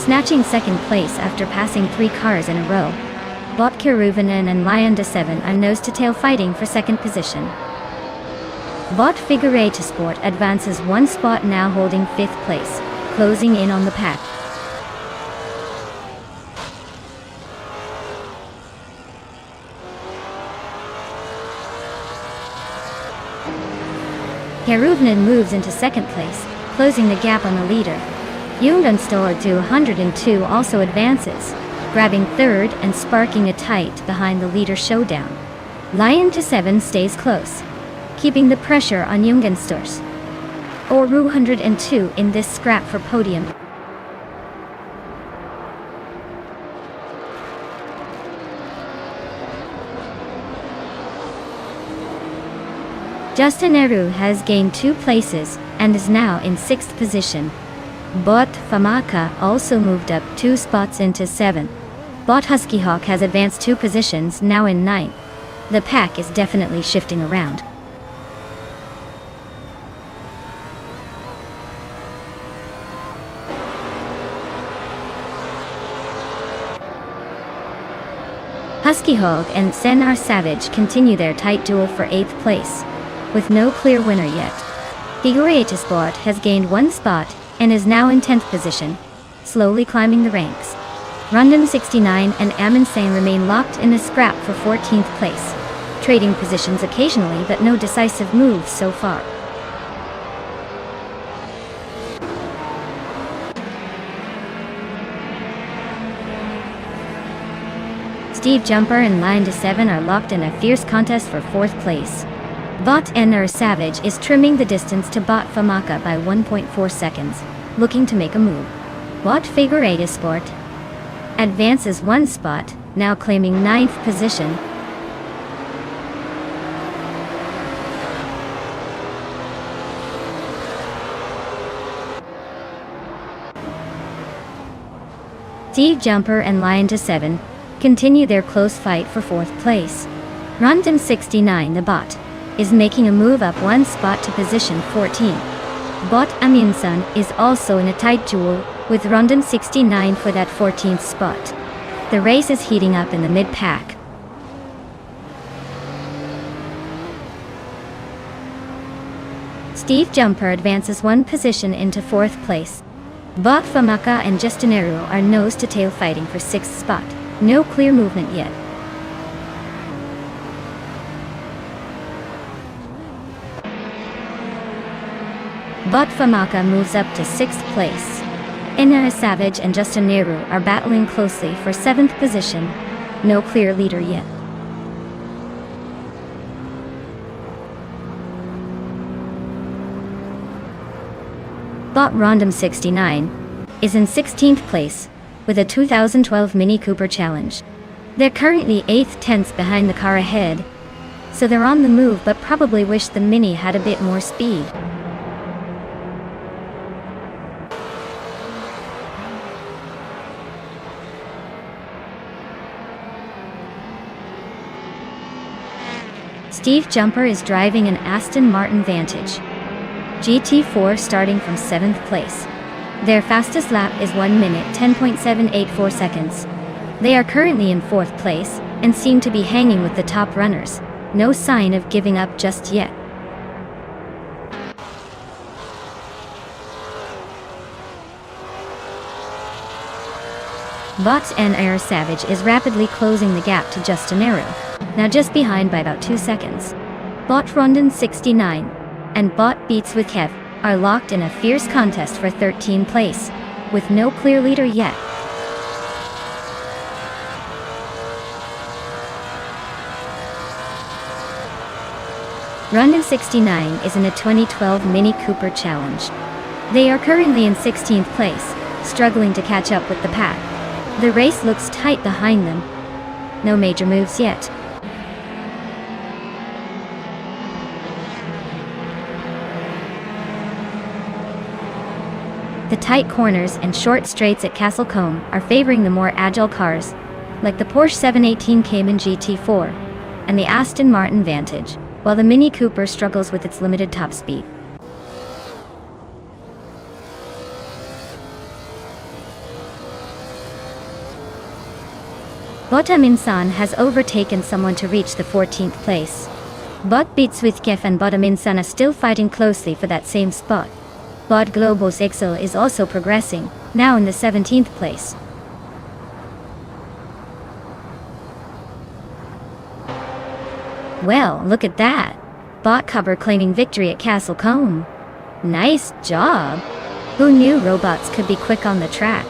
snatching second place after passing 3 cars in a row. Bot Kiruvinen and Lion D7 are nose-to-tail fighting for second position. Bot Figureta Sport advances 1 spot, now holding 5th place, closing in on the pack. Kiruvinen moves into 2nd place, closing the gap on the leader. Nonstop 202 also advances, grabbing 3rd and sparking a tight behind the leader showdown. Lion D7 stays close, keeping the pressure on Nonstop. Or 102 in this scrap for podium. Justin Eru has gained 2 places and is now in 6th position. Bot Famaka also moved up 2 spots into 7th. Bot Huskyhawk has advanced 2 positions, now in 9th. The pack is definitely shifting around. Huskyhawk and Senar Savage continue their tight duel for 8th place, with no clear winner yet. Figureta Sport has gained 1 spot and is now in 10th position, slowly climbing the ranks. Rondon 69 and Amundsen remain locked in a scrap for 14th place, trading positions occasionally but no decisive moves so far. Steve Jumper and Lion D7 are locked in a fierce contest for 4th place. Bot Nr Savage is trimming the distance to Bot Famaka by 1.4 seconds, looking to make a move. Bot Figureta Sport advances 1 spot, now claiming 9th position. Steve Jumper and Lion D7 continue their close fight for 4th place. Rondon 69, the bot, is making a move up 1 spot to position 14. Bot Amundsen is also in a tight duel with Rondon 69 for that 14th spot. The race is heating up in the mid-pack. Steve Jumper advances 1 position into 4th place. Bot Famaka and Justin Eru are nose-to-tail fighting for 6th spot. No clear movement yet. Bot Famaka moves up to 6th place. Nr Savage and Justin Eru are battling closely for 7th position. No clear leader yet. Bot Rondon 69 is in 16th place with a 2012 Mini Cooper Challenge. They're currently 8/10 behind the car ahead, so they're on the move but probably wish the Mini had a bit more speed. Steve Jumper is driving an Aston Martin Vantage GT4 starting from 7th place. Their fastest lap is 1 minute 10.784 seconds. They are currently in 4th place and seem to be hanging with the top runners. No sign of giving up just yet. Bot Nr Savage is rapidly closing the gap to Justin Eru, now just behind by about 2 seconds. Bot Rondon 69 and Bot Beats with Kev are locked in a fierce contest for 13th place, with no clear leader yet. Rondon 69 is in a 2012 Mini Cooper Challenge. They are currently in 16th place, struggling to catch up with the pack. The race looks tight behind them. No major moves yet. The tight corners and short straights at Castle Combe are favoring the more agile cars, like the Porsche 718 Cayman GT4 and the Aston Martin Vantage, while the Mini Cooper struggles with its limited top speed. Bottom-Insan has overtaken someone to reach the 14th place. Bot Bitswithkef and Bottom-Insan are still fighting closely for that same spot. Bot Globos Ixel is also progressing, now in the 17th place. Well, look at that. Bot Cover claiming victory at Castle Cone. Nice job. Who knew robots could be quick on the track?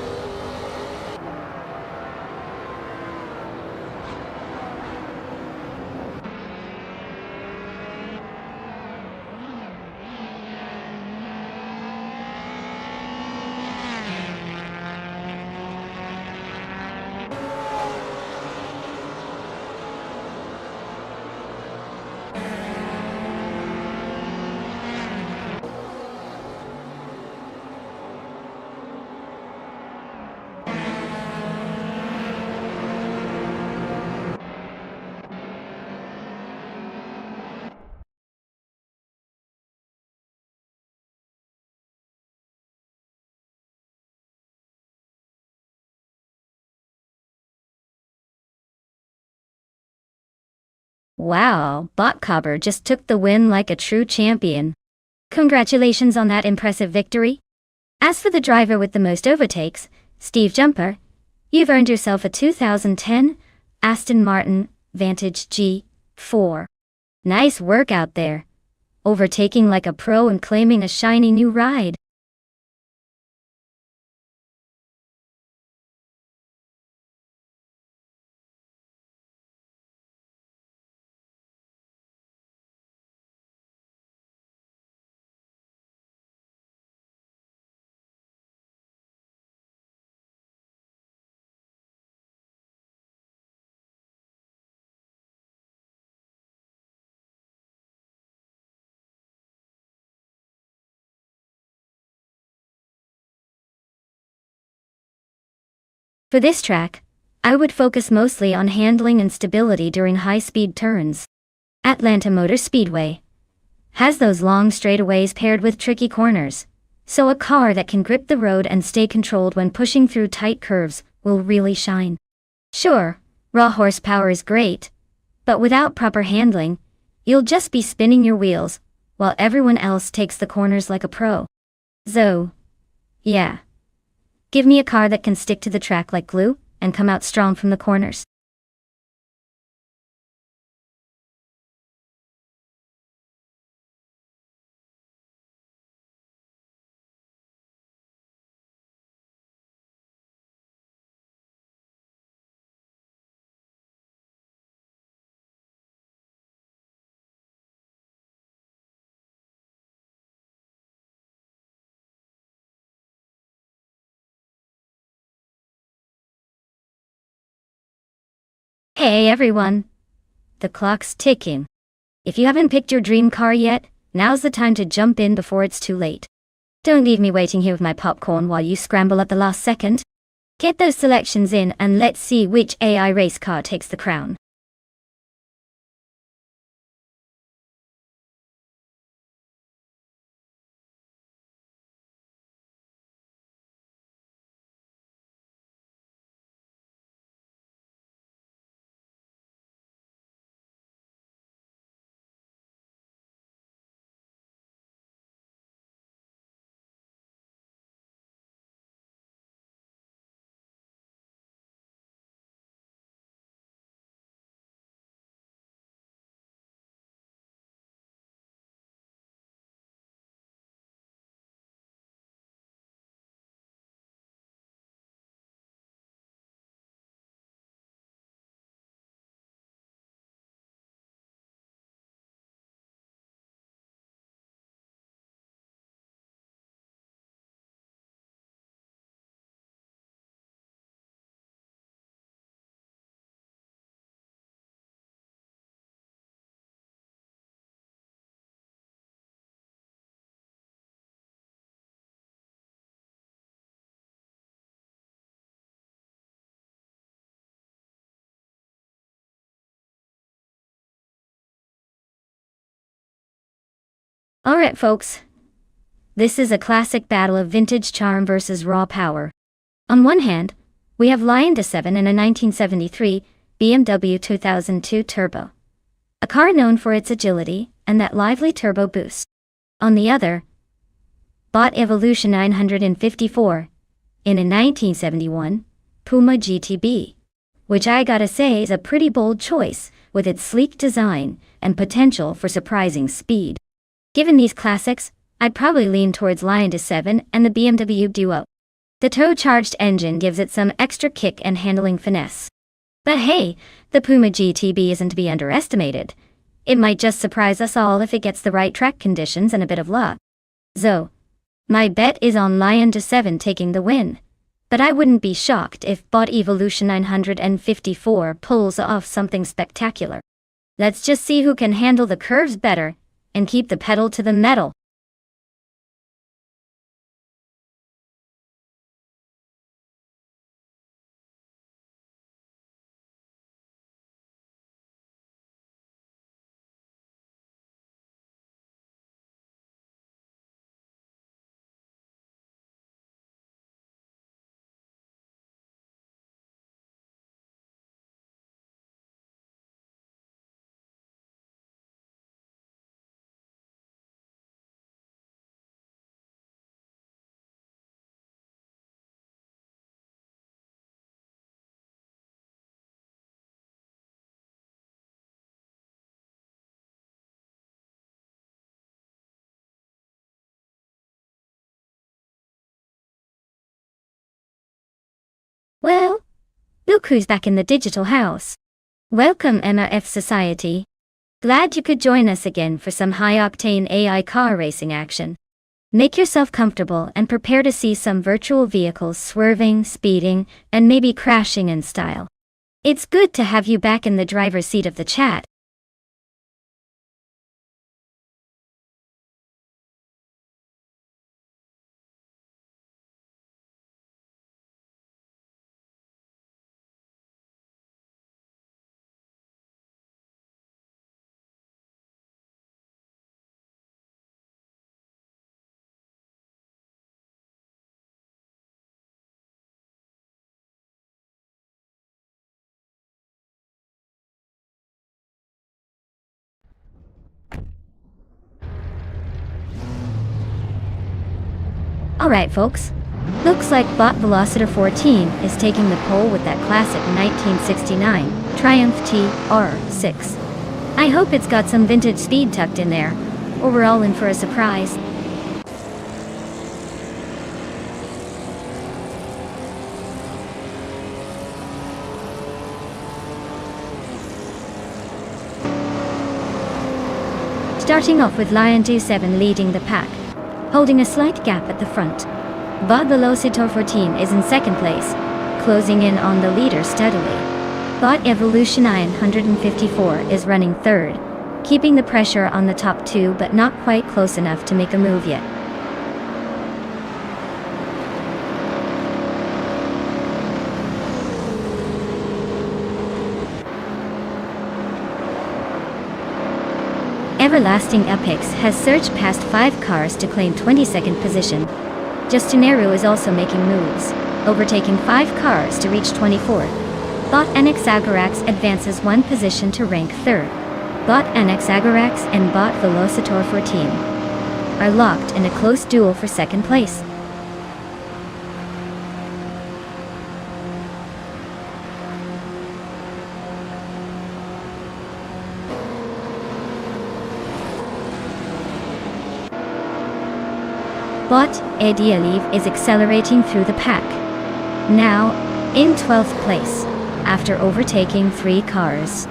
Wow, Bot Cover just took the win like a true champion. Congratulations on that impressive victory. As for the driver with the most overtakes, Steve Jumper, you've earned yourself a 2010 Aston Martin Vantage G4. Nice work out there. Overtaking like a pro and claiming a shiny new ride. For this track, I would focus mostly on handling and stability during high-speed turns. Atlanta Motor Speedway has those long straightaways paired with tricky corners, so a car that can grip the road and stay controlled when pushing through tight curves will really shine. Sure, raw horsepower is great, but without proper handling, you'll just be spinning your wheels, while everyone else takes the corners like a pro. So, yeah. Give me a car that can stick to the track like glue, and come out strong from the corners. Hey everyone! The clock's ticking. If you haven't picked your dream car yet, now's the time to jump in before it's too late. Don't leave me waiting here with my popcorn while you scramble at the last second. Get those selections in and let's see which AI race car takes the crown. Alright folks. This is a classic battle of vintage charm versus raw power. On one hand, we have Lion to 7 and a 1973 BMW 2002 Turbo. A car known for its agility and that lively turbo boost. On the other, Bot Evolution 954 in a 1971 Puma GTB, which I gotta say is a pretty bold choice with its sleek design and potential for surprising speed. Given these classics, I'd probably lean towards Lion to 7 and the BMW Duo. The turbocharged engine gives it some extra kick and handling finesse. But hey, the Puma GTB isn't to be underestimated. It might just surprise us all if it gets the right track conditions and a bit of luck. So, my bet is on Lion to 7 taking the win. But I wouldn't be shocked if Bot Evolution 954 pulls off something spectacular. Let's just see who can handle the curves better and keep the pedal to the metal. Well, look who's back in the digital house. Welcome MRF Society. Glad you could join us again for some high-octane AI car racing action. Make yourself comfortable and prepare to see some virtual vehicles swerving, speeding, and maybe crashing in style. It's good to have you back in the driver's seat of the chat. Alright folks, looks like Bot Velocitor 14 is taking the pole with that classic 1969 Triumph TR6. I hope it's got some vintage speed tucked in there, or we're all in for a surprise. Starting off with Lion 27 leading the pack, holding a slight gap at the front. Bot Velocitor 14 is in second place, closing in on the leader steadily. Bot Evolution 954 is running third, keeping the pressure on the top two but not quite close enough to make a move yet. Everlasting Apex has surged past 5 cars to claim 22nd position. Justineru is also making moves, overtaking 5 cars to reach 24th. Bot Anaxagorax advances 1 position to rank 3rd. Bot Anaxagorax and Bot Velocitor 14 are locked in a close duel for 2nd place. Bot Edialiv is accelerating through the pack, now in 12th place, after overtaking 3 cars.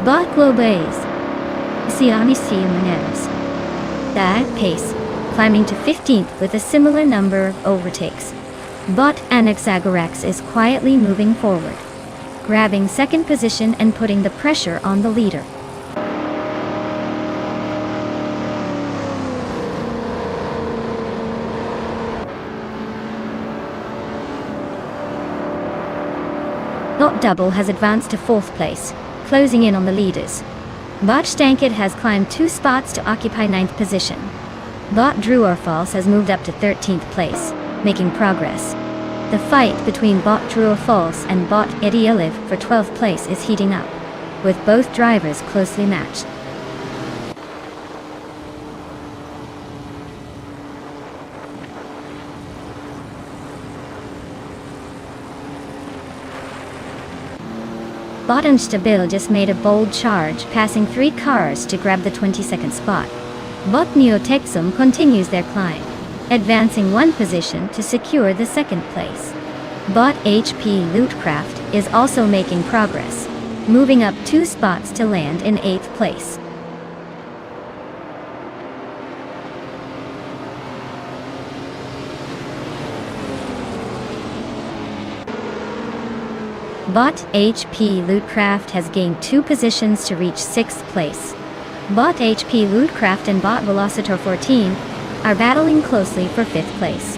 Bot Globez Sianis that pace, climbing to 15th with a similar number of overtakes. Bot Anaxagorax is quietly moving forward, grabbing 2nd position and putting the pressure on the leader. Bot Double has advanced to 4th place, closing in on the leaders. Bot Stankit has climbed 2 spots to occupy 9th position. Bot Drew or False has moved up to 13th place, making progress. The fight between bot Drew False and bot Eddie Olive for 12th place is heating up, with both drivers closely matched. Bot Instabil just made a bold charge, passing 3 cars to grab the 22nd spot. Bot Neotexum continues their climb, advancing 1 position to secure the 2nd place. Bot HP Lootcraft is also making progress, moving up 2 spots to land in 8th place. Bot HP Lootcraft has gained 2 positions to reach 6th place. Bot HP Lootcraft and Bot Velocitor 14 are battling closely for 5th place.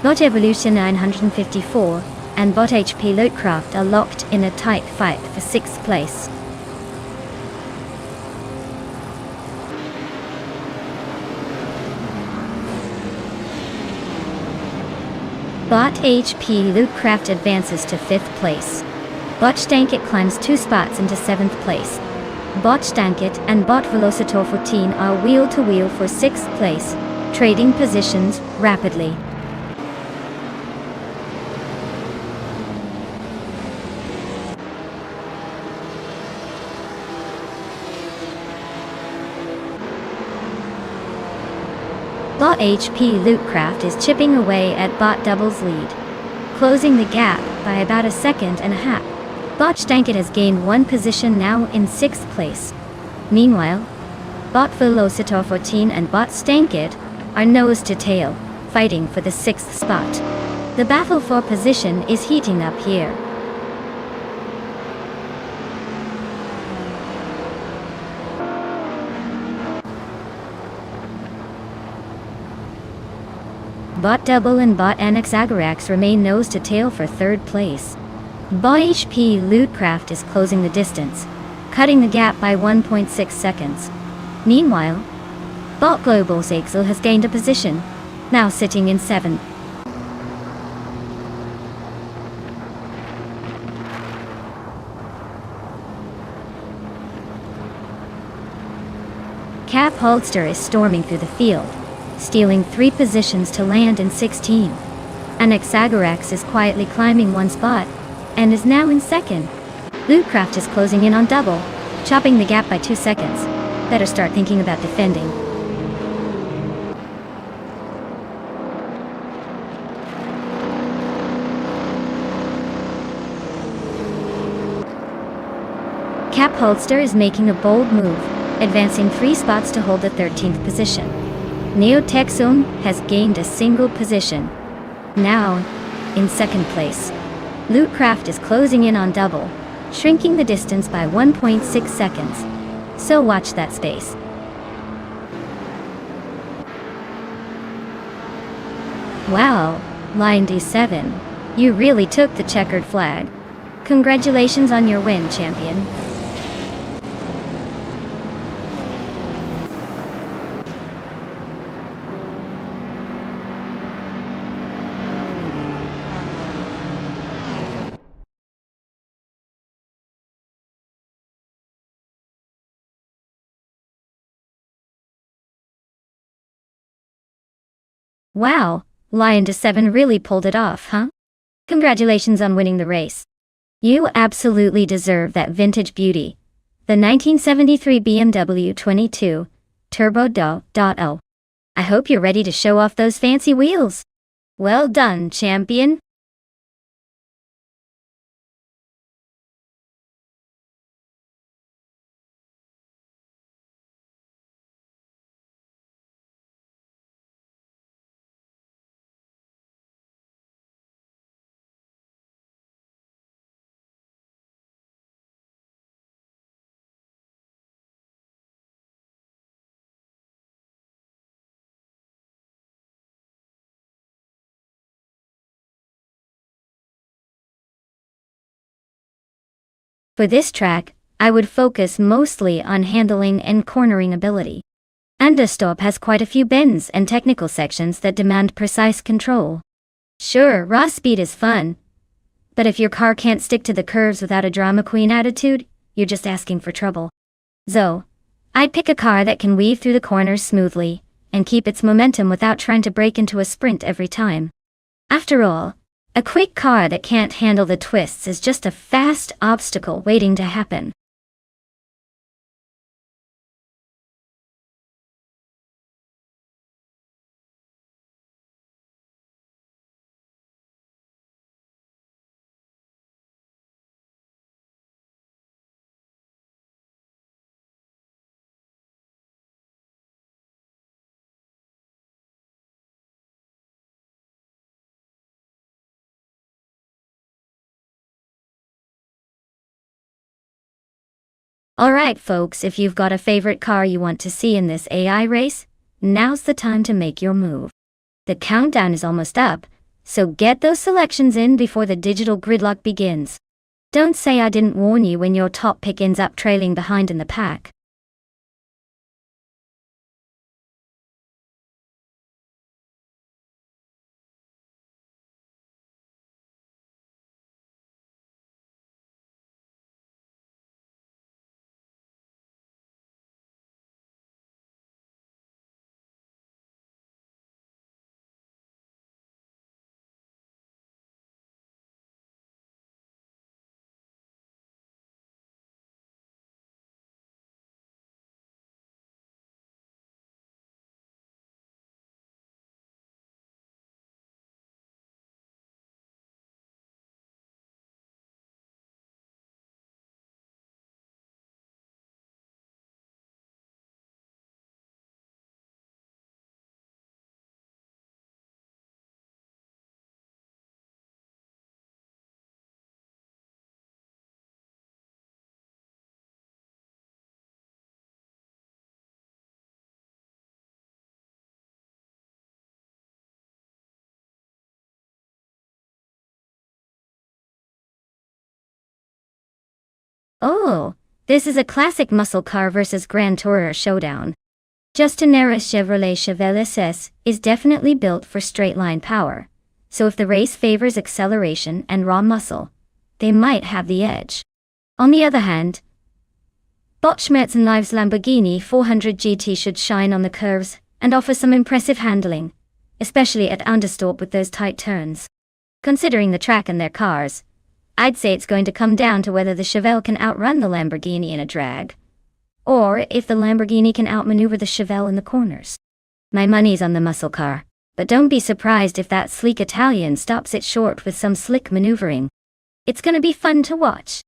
Bot Evolution 954 and Bot HP Lootcraft are locked in a tight fight for 6th place. Bot HP Lootcraft advances to 5th place. Bot Stankit climbs 2 spots into 7th place. Bot Stankit and Bot Velocitor 14 are wheel-to-wheel for 6th place, trading positions rapidly. Bot HP Lootcraft is chipping away at Bot Double's lead, closing the gap by about 1.5 seconds. Bot Stankit has gained 1 position now in 6th place. Meanwhile, Bot Velocitor 14 and Bot Stankit are nose to tail, fighting for the 6th spot. The battle for position is heating up here. Bot Double and Bot Anaxagorax remain nose to tail for 3rd place. Bot HP Lootcraft is closing the distance, cutting the gap by 1.6 seconds. Meanwhile, Bot Global Saxel has gained a position, now sitting in 7th. Cap Holster is storming through the field, stealing 3 positions to land in 16th. Anaxagorax is quietly climbing 1 spot, and is now in 2nd. Lootcraft is closing in on Double, chopping the gap by 2 seconds. Better start thinking about defending. Cap Holster is making a bold move, advancing 3 spots to hold the 13th position. Neotexum has gained a single position, now in 2nd place. Lootcraft is closing in on Double, shrinking the distance by 1.6 seconds. So watch that space. Wow, Line D7, you really took the checkered flag. Congratulations on your win, champion. Wow, Lion D7 really pulled it off, huh? Congratulations on winning the race. You absolutely deserve that vintage beauty. The 1973 BMW 22 Turbo Do.0. I hope you're ready to show off those fancy wheels. Well done, champion. For this track, I would focus mostly on handling and cornering ability. Nonstop has quite a few bends and technical sections that demand precise control. Sure, raw speed is fun, but if your car can't stick to the curves without a drama queen attitude, you're just asking for trouble. So, I'd pick a car that can weave through the corners smoothly, and keep its momentum without trying to break into a sprint every time. After all, a quick car that can't handle the twists is just a fast obstacle waiting to happen. Alright folks, if you've got a favorite car you want to see in this AI race, now's the time to make your move. The countdown is almost up, so get those selections in before the digital gridlock begins. Don't say I didn't warn you when your top pick ends up trailing behind in the pack. Oh, this is a classic muscle car versus Grand Tourer showdown. Justinera's Chevrolet Chevelle SS is definitely built for straight-line power, so if the race favors acceleration and raw muscle, they might have the edge. On the other hand, Botschmerzenlive's Lamborghini 400 GT should shine on the curves and offer some impressive handling, especially at Understorp with those tight turns. Considering the track and their cars, I'd say it's going to come down to whether the Chevelle can outrun the Lamborghini in a drag, or if the Lamborghini can outmaneuver the Chevelle in the corners. My money's on the muscle car, but don't be surprised if that sleek Italian stops it short with some slick maneuvering. It's gonna be fun to watch.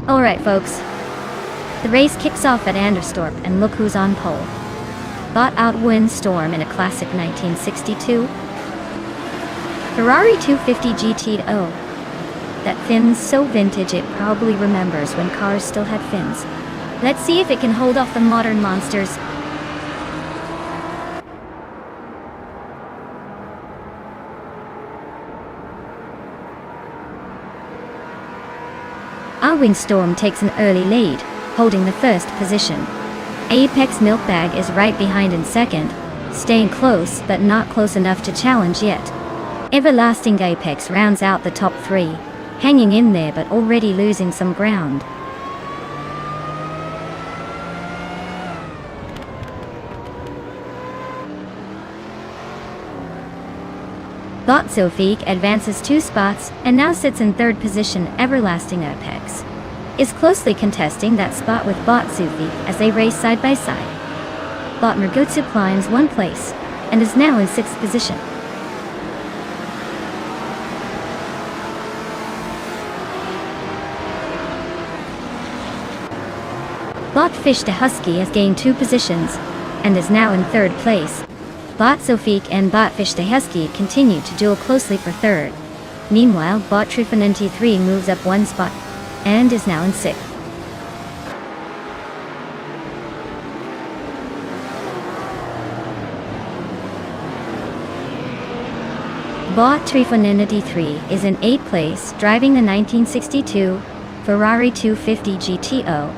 Alright folks, the race kicks off at Anderstorp and look who's on pole. Bot outwins Storm in a classic 1962 Ferrari 250 GTO. That fin's so vintage it probably remembers when cars still had fins. Let's see if it can hold off the modern monsters. Outwing Storm takes an early lead, holding the first position. Apex Milkbag is right behind in second, staying close but not close enough to challenge yet. Everlasting Apex rounds out the top three, hanging in there but already losing some ground. Bot Sofik advances 2 spots and now sits in third position. Everlasting Apex is closely contesting that spot with Bot Sofik as they race side by side. Bot Mergutsu climbs 1 place and is now in 6th position. Bot Fish de Husky has gained 2 positions and is now in 3rd place. Bot Sofik and Bot Fish de Husky continue to duel closely for 3rd. Meanwhile, Bot Trifonenti 3 moves up 1 spot and is now in 6th. Bot Trifonenti 3 is in 8th place, driving the 1962 Ferrari 250 GTO.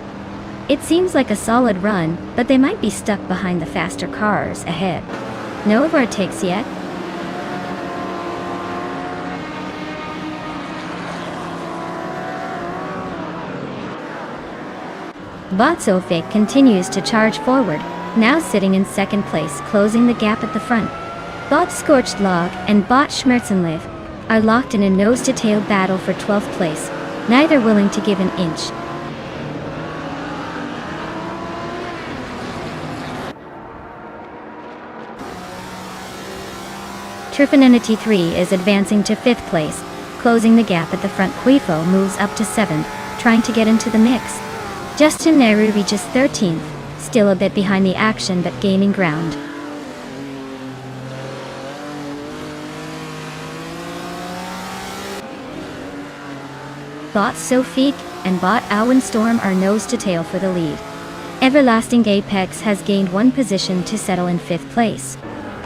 It seems like a solid run, but they might be stuck behind the faster cars ahead. No overtakes yet. Bot Sofik continues to charge forward, now sitting in 2nd place, closing the gap at the front. Bot Scorched Log and Bot Schmerzenliv are locked in a nose-to-tail battle for 12th place, neither willing to give an inch. Trifonenti 3 is advancing to 5th place, closing the gap at the front. Quifo moves up to 7th, trying to get into the mix. Justin Nehru reaches 13th, still a bit behind the action but gaining ground. Bot Sofik and Bot Alwyn Storm are nose-to-tail for the lead. Everlasting Apex has gained 1 position to settle in 5th place.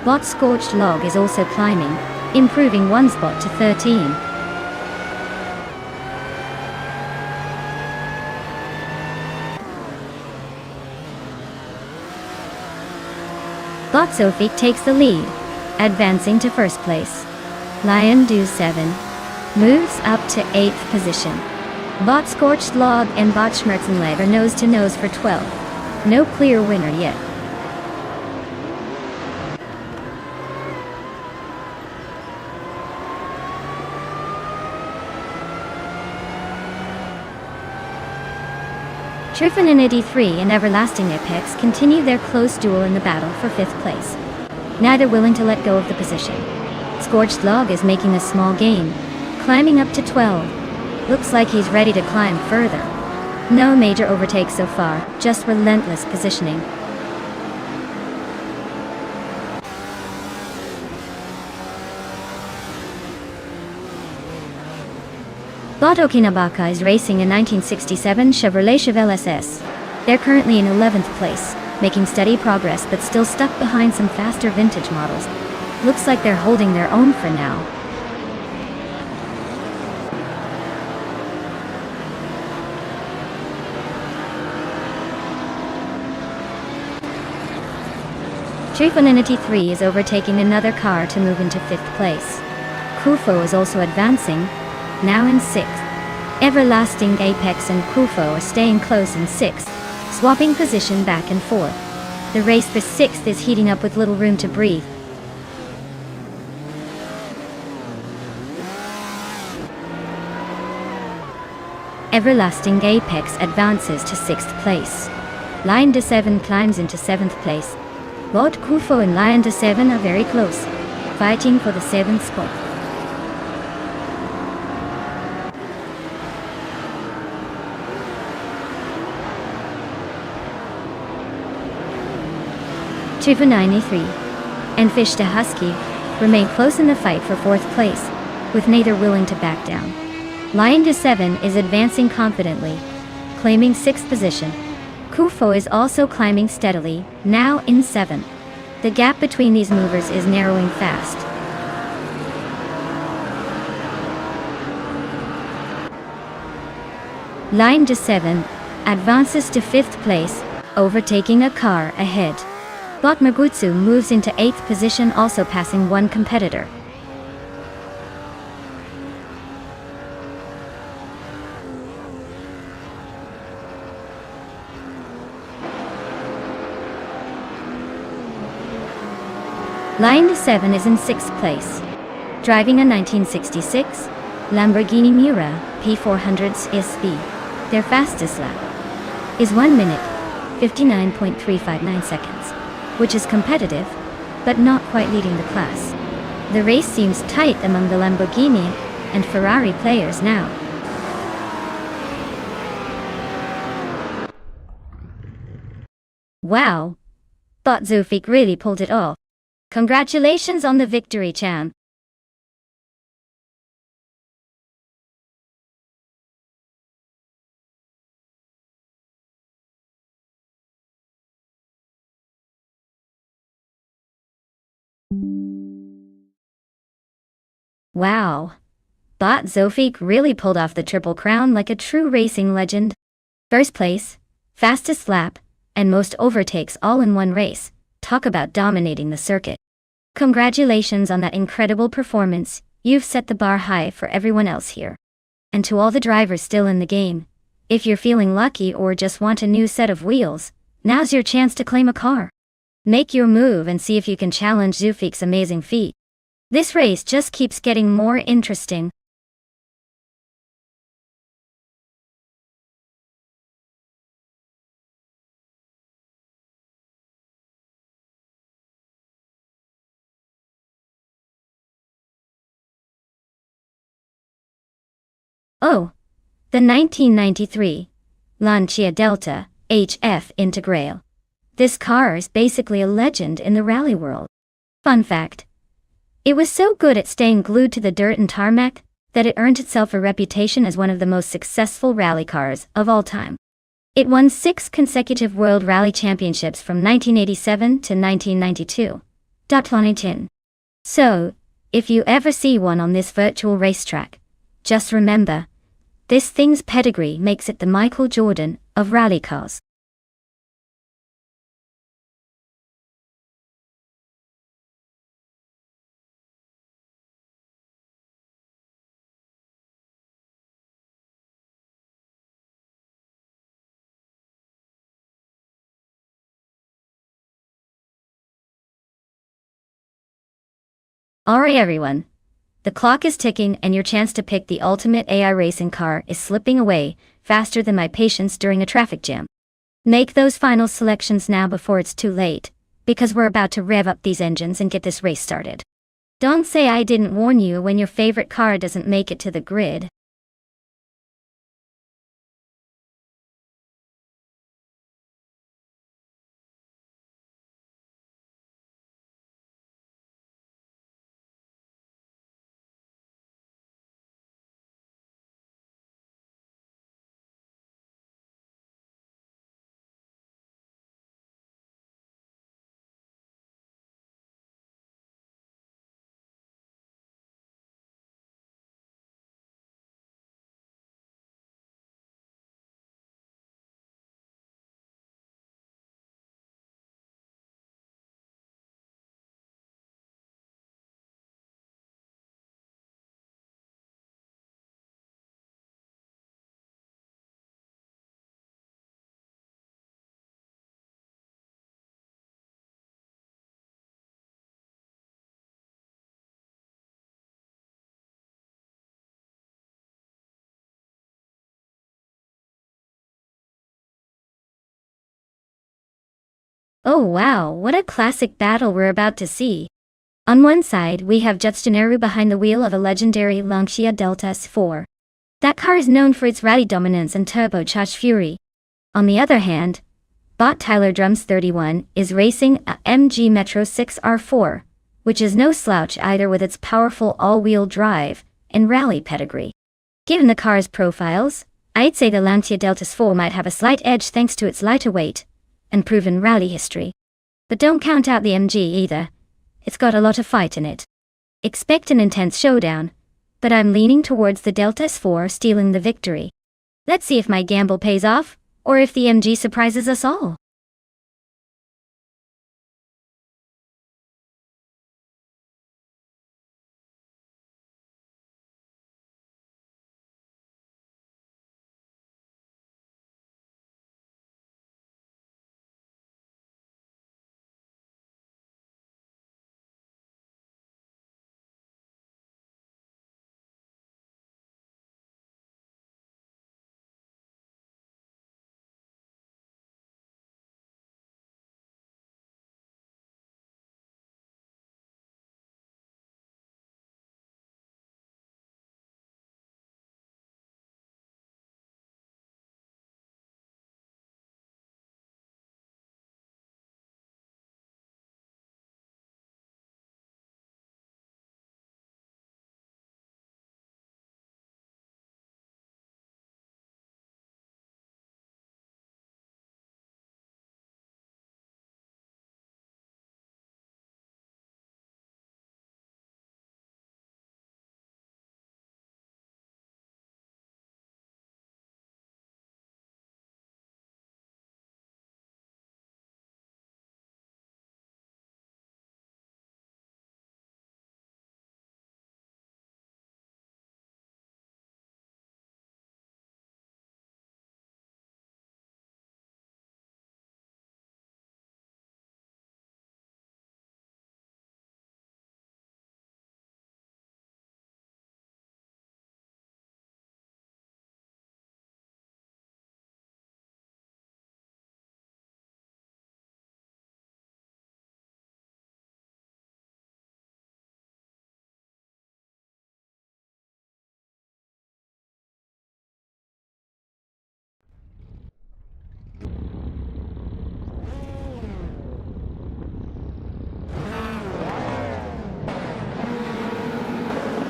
Bot Scorched Log is also climbing, improving 1 spot to 13. Bot Sofik takes the lead, advancing to 1st place. Lion Do 7 moves up to 8th position. Bot Scorched Log and Bot Schmerzenleg are nose-to-nose for 12th. No clear winner yet. Trifonenti 3 and Everlasting Apex continue their close duel in the battle for 5th place, neither willing to let go of the position. Scorched Log is making a small gain, climbing up to 12. Looks like he's ready to climb further. No major overtakes so far, just relentless positioning. Bot Okinabaka is racing a 1967 Chevrolet Chevelle SS. They're currently in 11th place, making steady progress but still stuck behind some faster vintage models. Looks like they're holding their own for now. Trifonenti 3 is overtaking another car to move into 5th place. Kufo is also advancing, now in 6th. Everlasting Apex and Kufo are staying close in 6th, swapping position back and forth. The race for 6th is heating up with little room to breathe. Everlasting Apex advances to 6th place. Lion de 7 climbs into 7th place. Both Kufo and Lion de 7 are very close, fighting for the 7th spot. 293, and Fish de Husky remain close in the fight for 4th place, with neither willing to back down. Lion de 7 is advancing confidently, claiming 6th position. Kufo is also climbing steadily, now in 7th. The gap between these movers is narrowing fast. Lion de 7 advances to 5th place, overtaking a car ahead. Bot Magutsu moves into 8th position, also passing one competitor. Lion de 7 is in 6th place, driving a 1966 Lamborghini Miura P400 SV. Their fastest lap is 1 minute, 59.359 seconds, which is competitive, but not quite leading the class. The race seems tight among the Lamborghini and Ferrari players now. Wow! Bot Zofik really pulled it off. Congratulations on the victory, champ. Wow! Bot Zofik really pulled off the Triple Crown like a true racing legend. 1st place, fastest lap, and most overtakes all in one race. Talk about dominating the circuit. Congratulations on that incredible performance. You've set the bar high for everyone else here. And to all the drivers still in the game, if you're feeling lucky or just want a new set of wheels, now's your chance to claim a car. Make your move and see if you can challenge Zofik's amazing feat. This race just keeps getting more interesting. Oh, the 1993 Lancia Delta HF Integral. This car is basically a legend in the rally world. Fun fact: it was so good at staying glued to the dirt and tarmac that it earned itself a reputation as one of the most successful rally cars of all time. It won 6 consecutive World Rally Championships from 1987 to 1992. So, if you ever see one on this virtual racetrack, just remember, this thing's pedigree makes it the Michael Jordan of rally cars. Alright everyone, the clock is ticking and your chance to pick the ultimate AI racing car is slipping away faster than my patience during a traffic jam. Make those final selections now before it's too late, because we're about to rev up these engines and get this race started. Don't say I didn't warn you when your favorite car doesn't make it to the grid. Oh wow, what a classic battle we're about to see. On one side we have Jutsuneru behind the wheel of a legendary Lancia Delta S4. That car is known for its rally dominance and turbocharged fury. On the other hand, Bot Tyler Drums 31 is racing a MG Metro 6R4, which is no slouch either with its powerful all-wheel drive and rally pedigree. Given the car's profiles, I'd say the Lancia Deltas 4 might have a slight edge thanks to its lighter weight and proven rally history. But don't count out the MG either. It's got a lot of fight in it. Expect an intense showdown, but I'm leaning towards the Deltas 4 stealing the victory. Let's see if my gamble pays off, or if the MG surprises us all.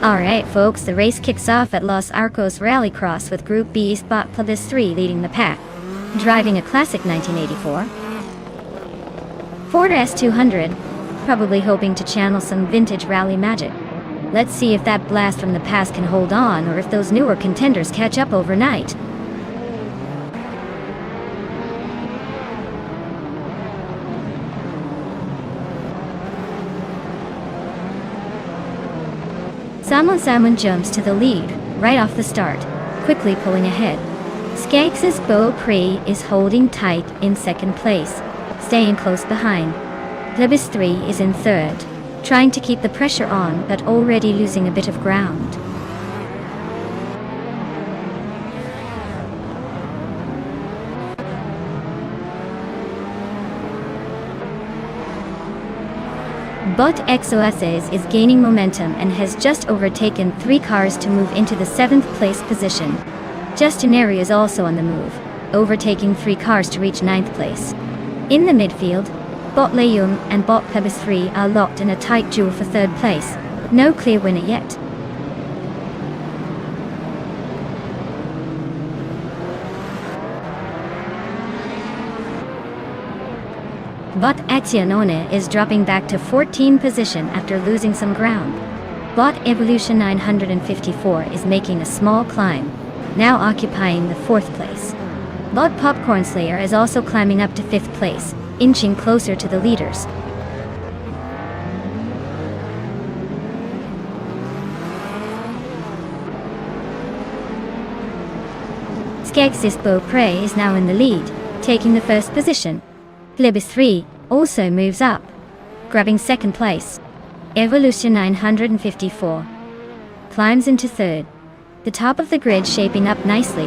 Alright folks, the race kicks off at Los Arcos Rallycross with Group B's Bot Plebis 3 leading the pack, driving a classic 1984 Ford S200, probably hoping to channel some vintage rally magic. Let's see if that blast from the past can hold on or if those newer contenders catch up overnight. Salmon jumps to the lead, right off the start, quickly pulling ahead. Skaggs's Beau Pre is holding tight in second place, staying close behind. Plebis 3 is in third, trying to keep the pressure on but already losing a bit of ground. Bot Exoaces is gaining momentum and has just overtaken 3 cars to move into the 7th place position. Justinary is also on the move, overtaking 3 cars to reach 9th place. In the midfield, Bot Leum and Bot Plebis 3 are locked in a tight duel for 3rd place. No clear winner yet. Bot Azione is dropping back to 14th position after losing some ground. Bot Evolution 954 is making a small climb, now occupying the 4th place. Bot Popcorn Slayer is also climbing up to 5th place, inching closer to the leaders. Skaggs's Beau Pre is now in the lead, taking the 1st position. Plebis 3 also moves up, grabbing 2nd place. Evolution 954 climbs into 3rd. The top of the grid shaping up nicely.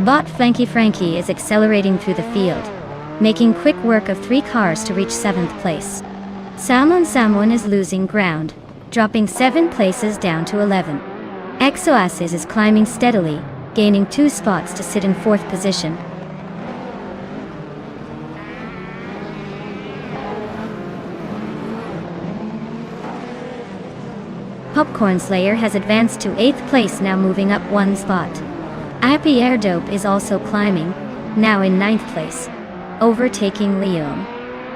Bot Flanky Frankie is accelerating through the field, making quick work of 3 cars to reach 7th place. Someone is losing ground, dropping 7 places down to 11. Exoasis is climbing steadily, gaining 2 spots to sit in 4th position. Popcorn Slayer has advanced to 8th place, now moving up 1 spot. Happy Air Dope is also climbing, now in 9th place, overtaking Lium.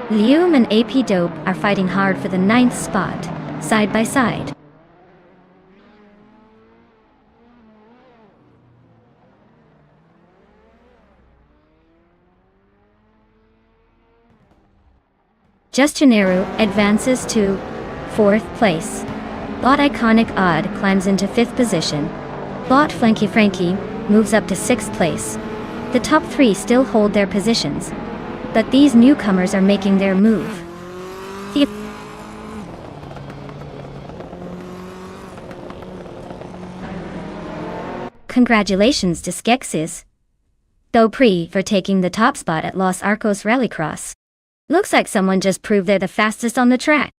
Lium and AP Dope are fighting hard for the 9th spot, side by side. Justineru advances to 4th place. Bot Iconic Odd climbs into 5th position. Bot Frankie moves up to 6th place. The top 3 still hold their positions, but these newcomers are making their move. Congratulations to Skeksis Dopri for taking the top spot at Los Arcos Rallycross. Looks like someone just proved they're the fastest on the track.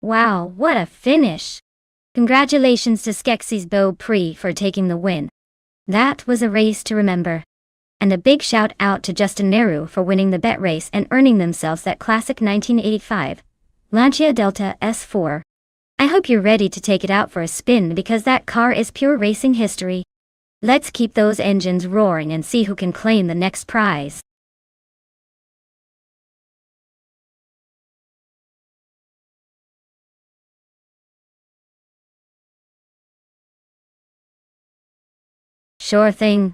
Wow, what a finish! Congratulations to Skeksis Dopri for taking the win. That was a race to remember. And a big shout out to Justin Neru for winning the bet race and earning themselves that classic 1985 Lancia Delta S4. I hope you're ready to take it out for a spin because that car is pure racing history. Let's keep those engines roaring and see who can claim the next prize. Sure thing.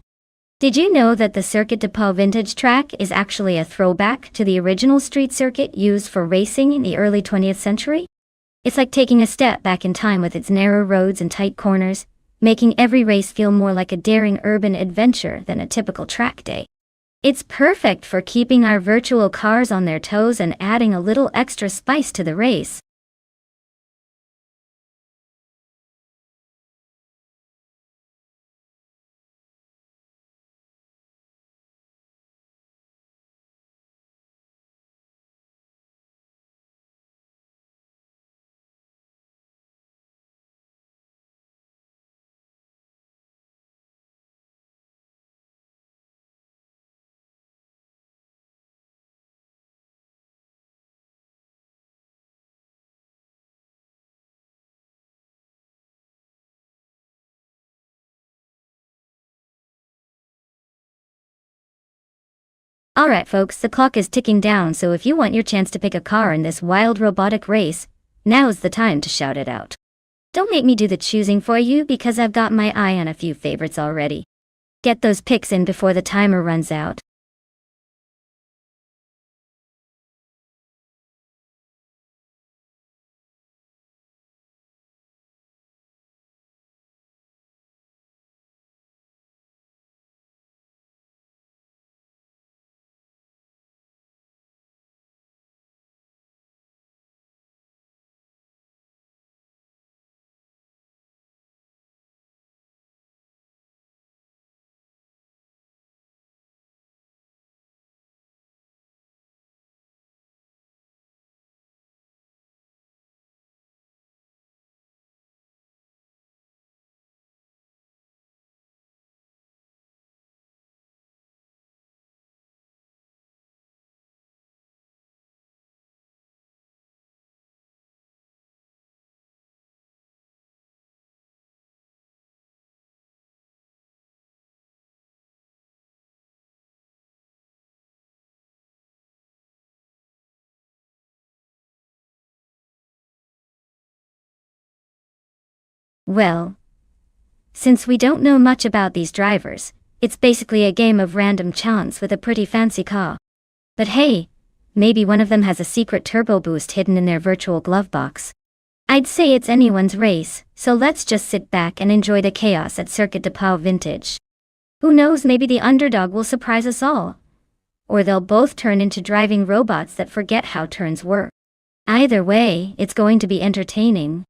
Did you know that the Circuit de Pau vintage track is actually a throwback to the original street circuit used for racing in the early 20th century? It's like taking a step back in time with its narrow roads and tight corners, making every race feel more like a daring urban adventure than a typical track day. It's perfect for keeping our virtual cars on their toes and adding a little extra spice to the race. Alright folks, the clock is ticking down, so if you want your chance to pick a car in this wild robotic race, now's the time to shout it out. Don't make me do the choosing for you because I've got my eye on a few favorites already. Get those picks in before the timer runs out. Well, since we don't know much about these drivers, it's basically a game of random chance with a pretty fancy car. But hey, maybe one of them has a secret turbo boost hidden in their virtual glove box. I'd say it's anyone's race, so let's just sit back and enjoy the chaos at Circuit de Pau Vintage. Who knows, maybe the underdog will surprise us all. Or they'll both turn into driving robots that forget how turns work. Either way, it's going to be entertaining.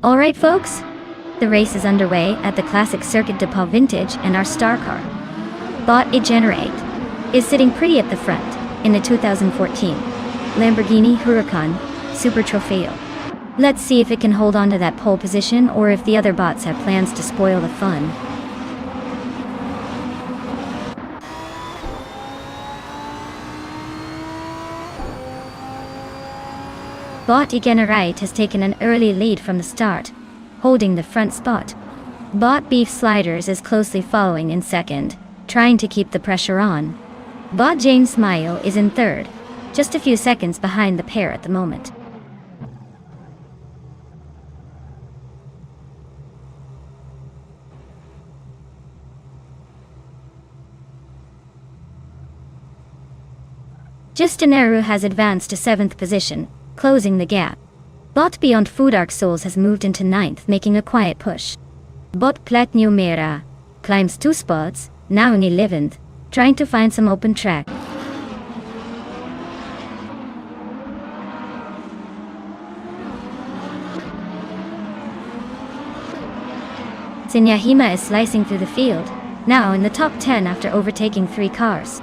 Alright folks, the race is underway at the classic Circuit de Pau Vintage, and our star car, Bot Generate, is sitting pretty at the front in the 2014 Lamborghini Huracan Super Trofeo. Let's see if it can hold on to that pole position or if the other bots have plans to spoil the fun. Bot Generate has taken an early lead from the start, holding the front spot. Bot Beef Sliders is closely following in second, trying to keep the pressure on. Bot James Smile is in third, just a few seconds behind the pair at the moment. Justinaru has advanced to 7th position, closing the gap. Bot Beyond Food Arc Souls has moved into 9th, making a quiet push. Bot Platinum Mera climbs 2 spots, now in 11th, trying to find some open track. Sinyahima is slicing through the field, now in the top 10 after overtaking 3 cars.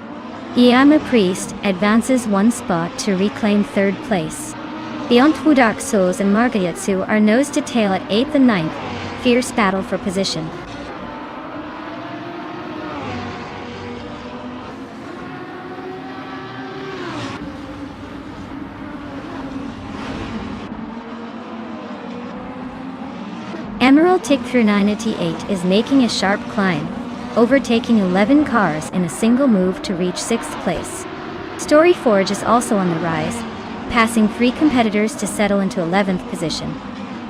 Yama Priest advances 1 spot to reclaim 3rd place. Beyond Food Arc Souls and Margayatsu are nose to tail at 8th and 9th, fierce battle for position. Emerald Tick through 988 is making a sharp climb, overtaking 11 cars in a single move to reach 6th place. Story Forge is also on the rise, passing 3 competitors to settle into 11th position.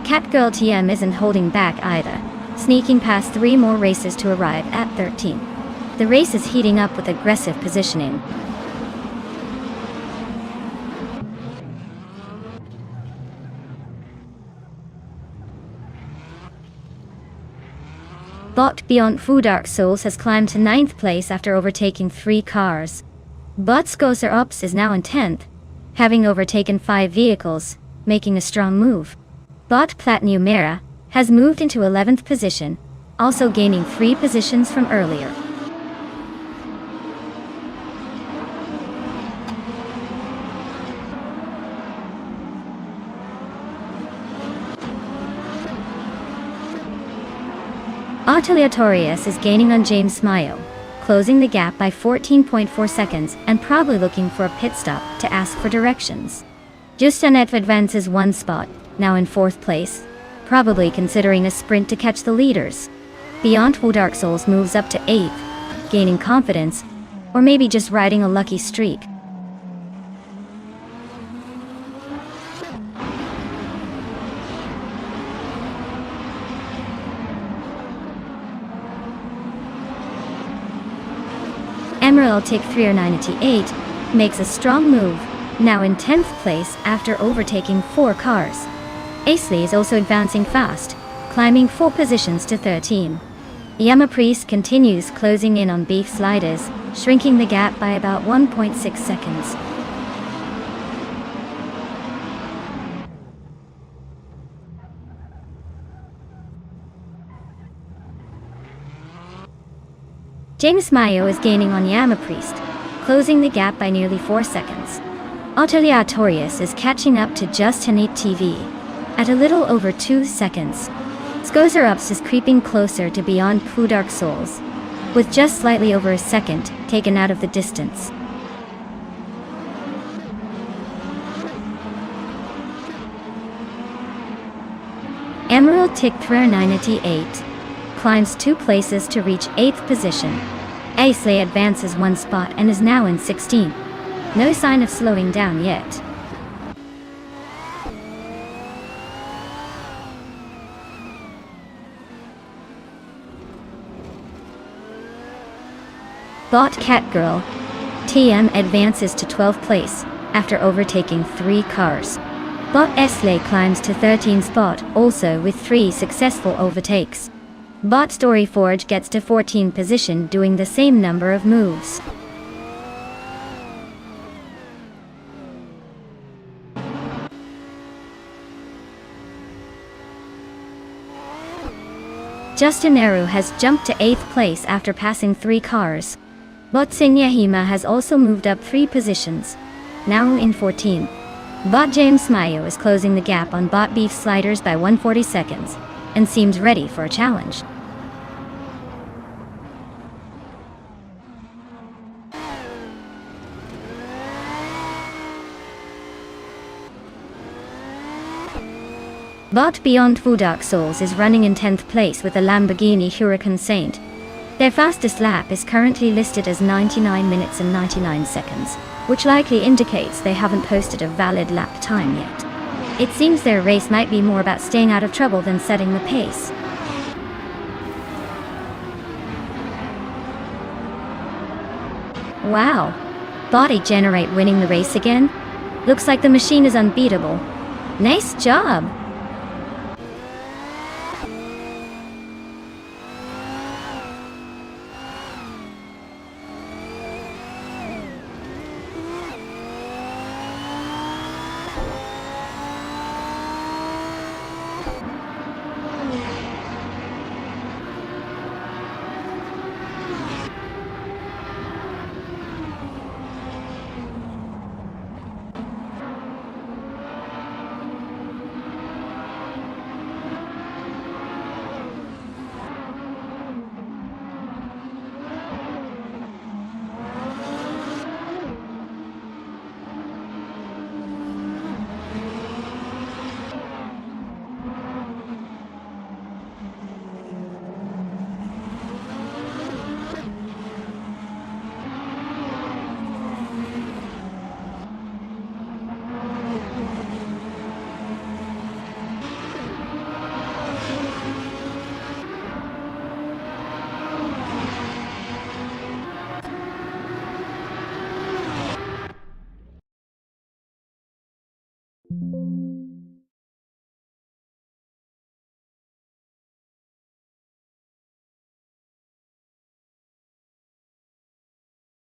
Catgirl TM isn't holding back either, sneaking past 3 more races to arrive at 13. The race is heating up with aggressive positioning. Bot Beyond Food Arc Souls has climbed to 9th place after overtaking 3 cars. Bot Skoser Ups is now in 10th, having overtaken 5 vehicles, making a strong move. Bot Platinum Mera has moved into 11th position, also gaining 3 positions from earlier. Aleatorius is gaining on James Smile, closing the gap by 14.4 seconds and probably looking for a pit stop to ask for directions. Justanet advances 1 spot, now in 4th place, probably considering a sprint to catch the leaders. Beyond Food Arc Souls moves up to 8th, gaining confidence, or maybe just riding a lucky streak. Emerald Tick 398 makes a strong move, now in 10th place after overtaking 4 cars. Aisley is also advancing fast, climbing 4 positions to 13. Yama Priest continues closing in on Beef Sliders, shrinking the gap by about 1.6 seconds. James Mayo is gaining on Yama Priest, closing the gap by nearly 4 seconds. Aleatorius is catching up to Just Hanit TV at a little over 2 seconds. Skoser Ups is creeping closer to Beyond Food Arc Souls, with just slightly over a second taken out of the distance. Emerald Tick 398 climbs 2 places to reach 8th position. Aisley advances 1 spot and is now in 16th. No sign of slowing down yet. Bot Catgirl TM advances to 12th place after overtaking 3 cars. Bot Aisley climbs to 13th spot, also with 3 successful overtakes. Bot Story Forge gets to 14th position doing the same number of moves. Justin Eru has jumped to 8th place after passing 3 cars. Bot Sinyahima has also moved up 3 positions, now in 14th. Bot James Mayo is closing the gap on Bot Beef Sliders by 140 seconds, and seems ready for a challenge. Bot Beyond Dark Souls is running in 10th place with a Lamborghini Huracan Saint. Their fastest lap is currently listed as 99 minutes and 99 seconds, which likely indicates they haven't posted a valid lap time yet. It seems their race might be more about staying out of trouble than setting the pace. Wow! Body Generate winning the race again? Looks like the machine is unbeatable. Nice job!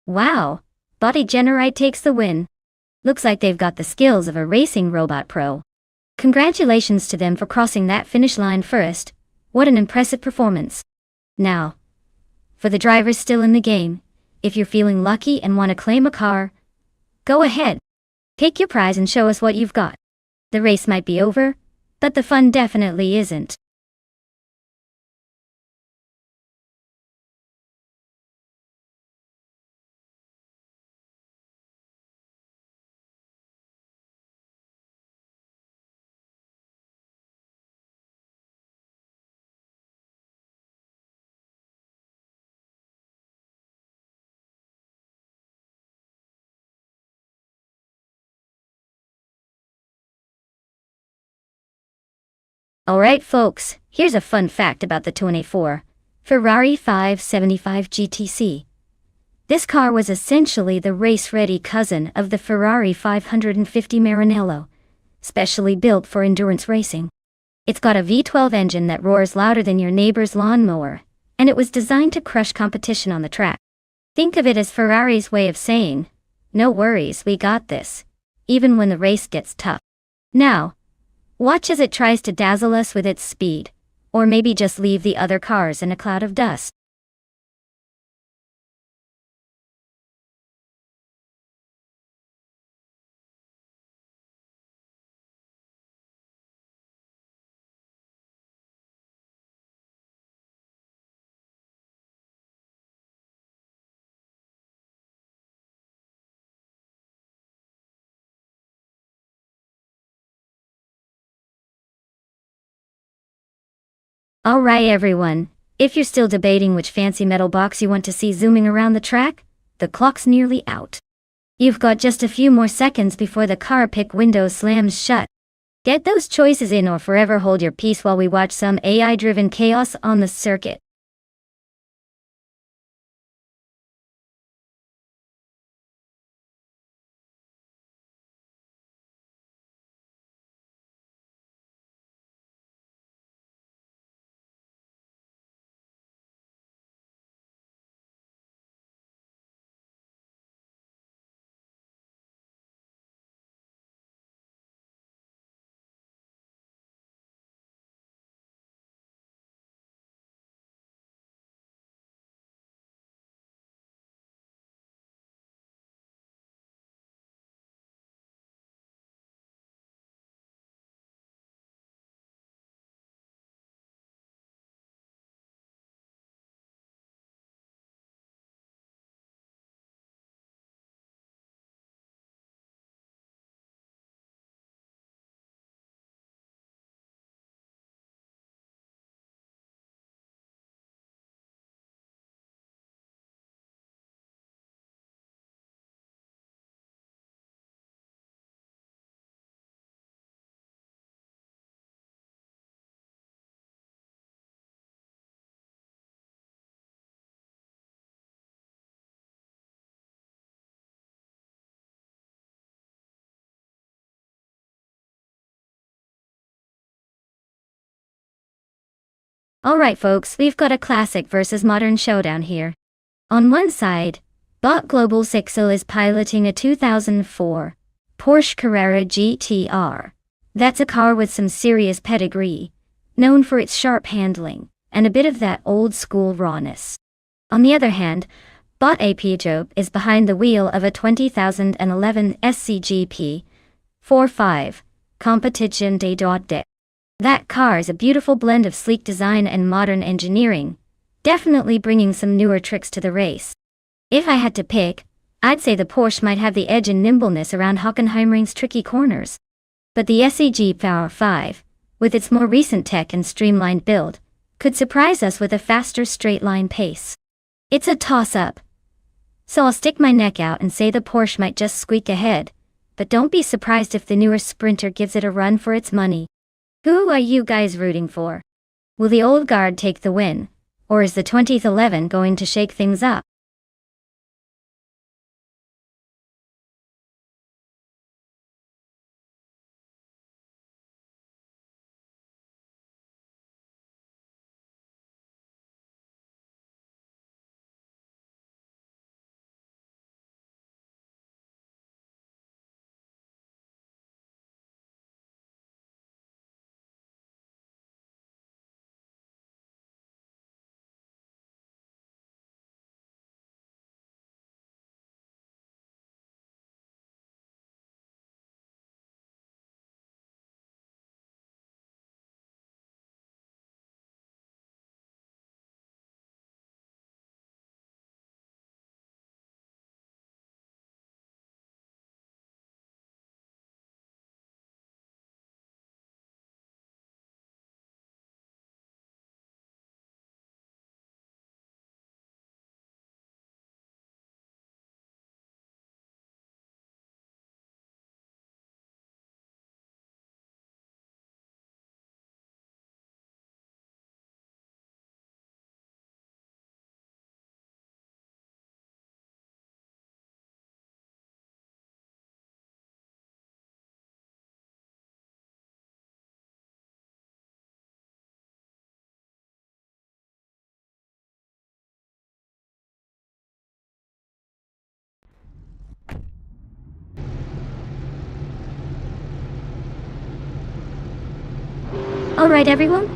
Wow! Body Generate takes the win. Looks like they've got the skills of a racing robot pro. Congratulations to them for crossing that finish line first. What an impressive performance. Now, for the drivers still in the game, if you're feeling lucky and want to claim a car, go ahead. Take your prize and show us what you've got. The race might be over, but the fun definitely isn't. Alright folks, here's a fun fact about the 24 Ferrari 575 GTC. This car was essentially the race-ready cousin of the Ferrari 550 Maranello, specially built for endurance racing. It's got a V12 engine that roars louder than your neighbor's lawnmower, and it was designed to crush competition on the track. Think of it as Ferrari's way of saying, no worries, we got this, even when the race gets tough. Now, watch as it tries to dazzle us with its speed, or maybe just leave the other cars in a cloud of dust. Alright everyone, if you're still debating which fancy metal box you want to see zooming around the track, the clock's nearly out. You've got just a few more seconds before the car pick window slams shut. Get those choices in or forever hold your peace while we watch some AI-driven chaos on the circuit. Alright folks, we've got a classic versus modern showdown here. On one side, Bot Global 60 is piloting a 2004 Porsche Carrera GTR. That's a car with some serious pedigree, known for its sharp handling, and a bit of that old-school rawness. On the other hand, Bot Job is behind the wheel of a 2011 SCGP 45 Competition de. That car is a beautiful blend of sleek design and modern engineering, definitely bringing some newer tricks to the race. If I had to pick, I'd say the Porsche might have the edge in nimbleness around Hockenheimring's tricky corners. But the SCG Power 5, with its more recent tech and streamlined build, could surprise us with a faster straight-line pace. It's a toss-up, so I'll stick my neck out and say the Porsche might just squeak ahead, but don't be surprised if the newer Sprinter gives it a run for its money. Who are you guys rooting for? Will the old guard take the win, or is the 2011 going to shake things up? Alright everyone,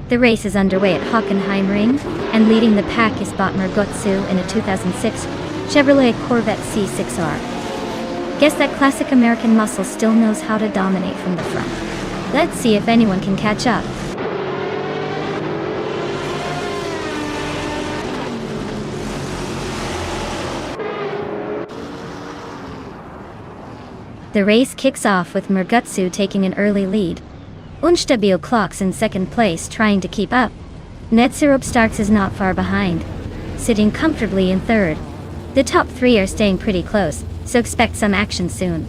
the race is underway at Hockenheimring, and leading the pack is Bot Mergotsu in a 2006 Chevrolet Corvette C6R. Guess that classic American muscle still knows how to dominate from the front. Let's see if anyone can catch up. The race kicks off with Mergotsu taking an early lead. Unstabil clocks in second place trying to keep up. Netsyrup Starks is not far behind, sitting comfortably in third. The top three are staying pretty close, so expect some action soon.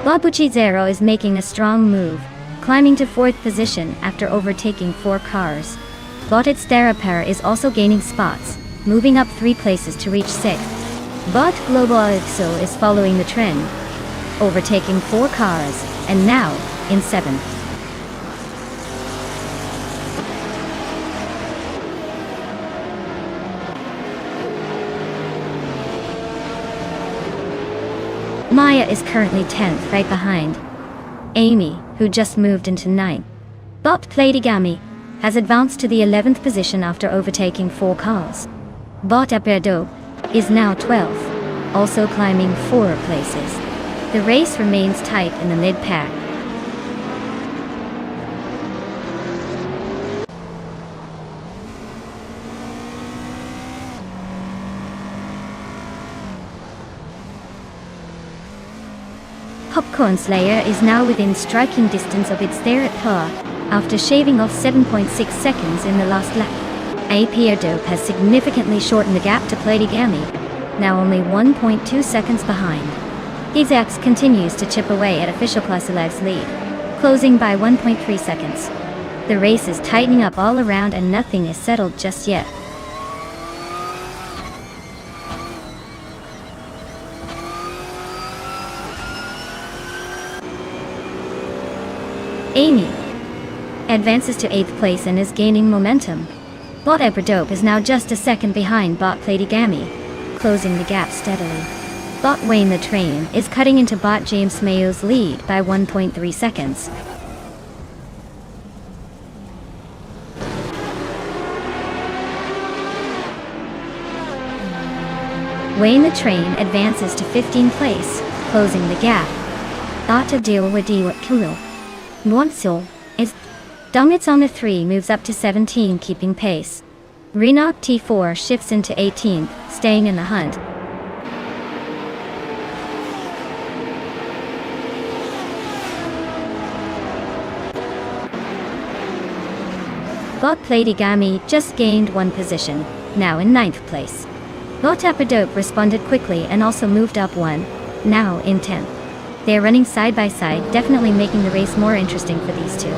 Babuchi Zero is making a strong move, climbing to fourth position after overtaking 4 cars. Botit's Darapara is also gaining spots, moving up 3 places to reach 6th. Bot Global Ixo is following the trend, overtaking 4 cars, and now in 7th. Maya is currently 10th, right behind Amy, who just moved into 9th. Bot Platigami has advanced to the 11th position after overtaking 4 cars. Bot Aperdo is now 12th, also climbing 4 places. The race remains tight in the mid-pack. Popcorn Slayer is now within striking distance of its third car, after shaving off 7.6 seconds in the last lap. Aperdope has significantly shortened the gap to Platigami, now only 1.2 seconds behind. Izax continues to chip away at official Klasilev's lead, closing by 1.3 seconds. The race is tightening up all around and nothing is settled just yet. Amy advances to 8th place and is gaining momentum. Bot Eberdope is now just a second behind Bot Platigami, closing the gap steadily. Bot Wayne the Train is cutting into Bot James Mayo's lead by 1.3 seconds. Wayne the Train advances to 15th place, closing the gap. Bot Adiwa Kilo Nwonsil is Dongits on the 3 moves up to 17, keeping pace. Renok T4 shifts into 18th, staying in the hunt. Bot Platigami just gained 1 position, now in 9th place. Bot Eberdope responded quickly and also moved up 1, now in 10th. They are running side by side, definitely making the race more interesting for these two.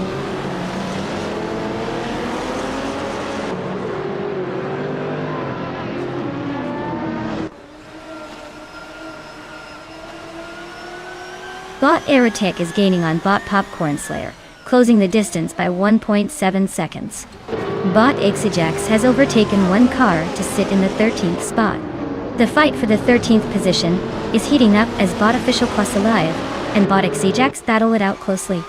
Bot Aerotech is gaining on Bot Popcorn Slayer, closing the distance by 1.7 seconds. Bot Exijax has overtaken 1 car to sit in the 13th spot. The fight for the 13th position is heating up as Bot Official Quasalive and Bot Exijax battle it out closely.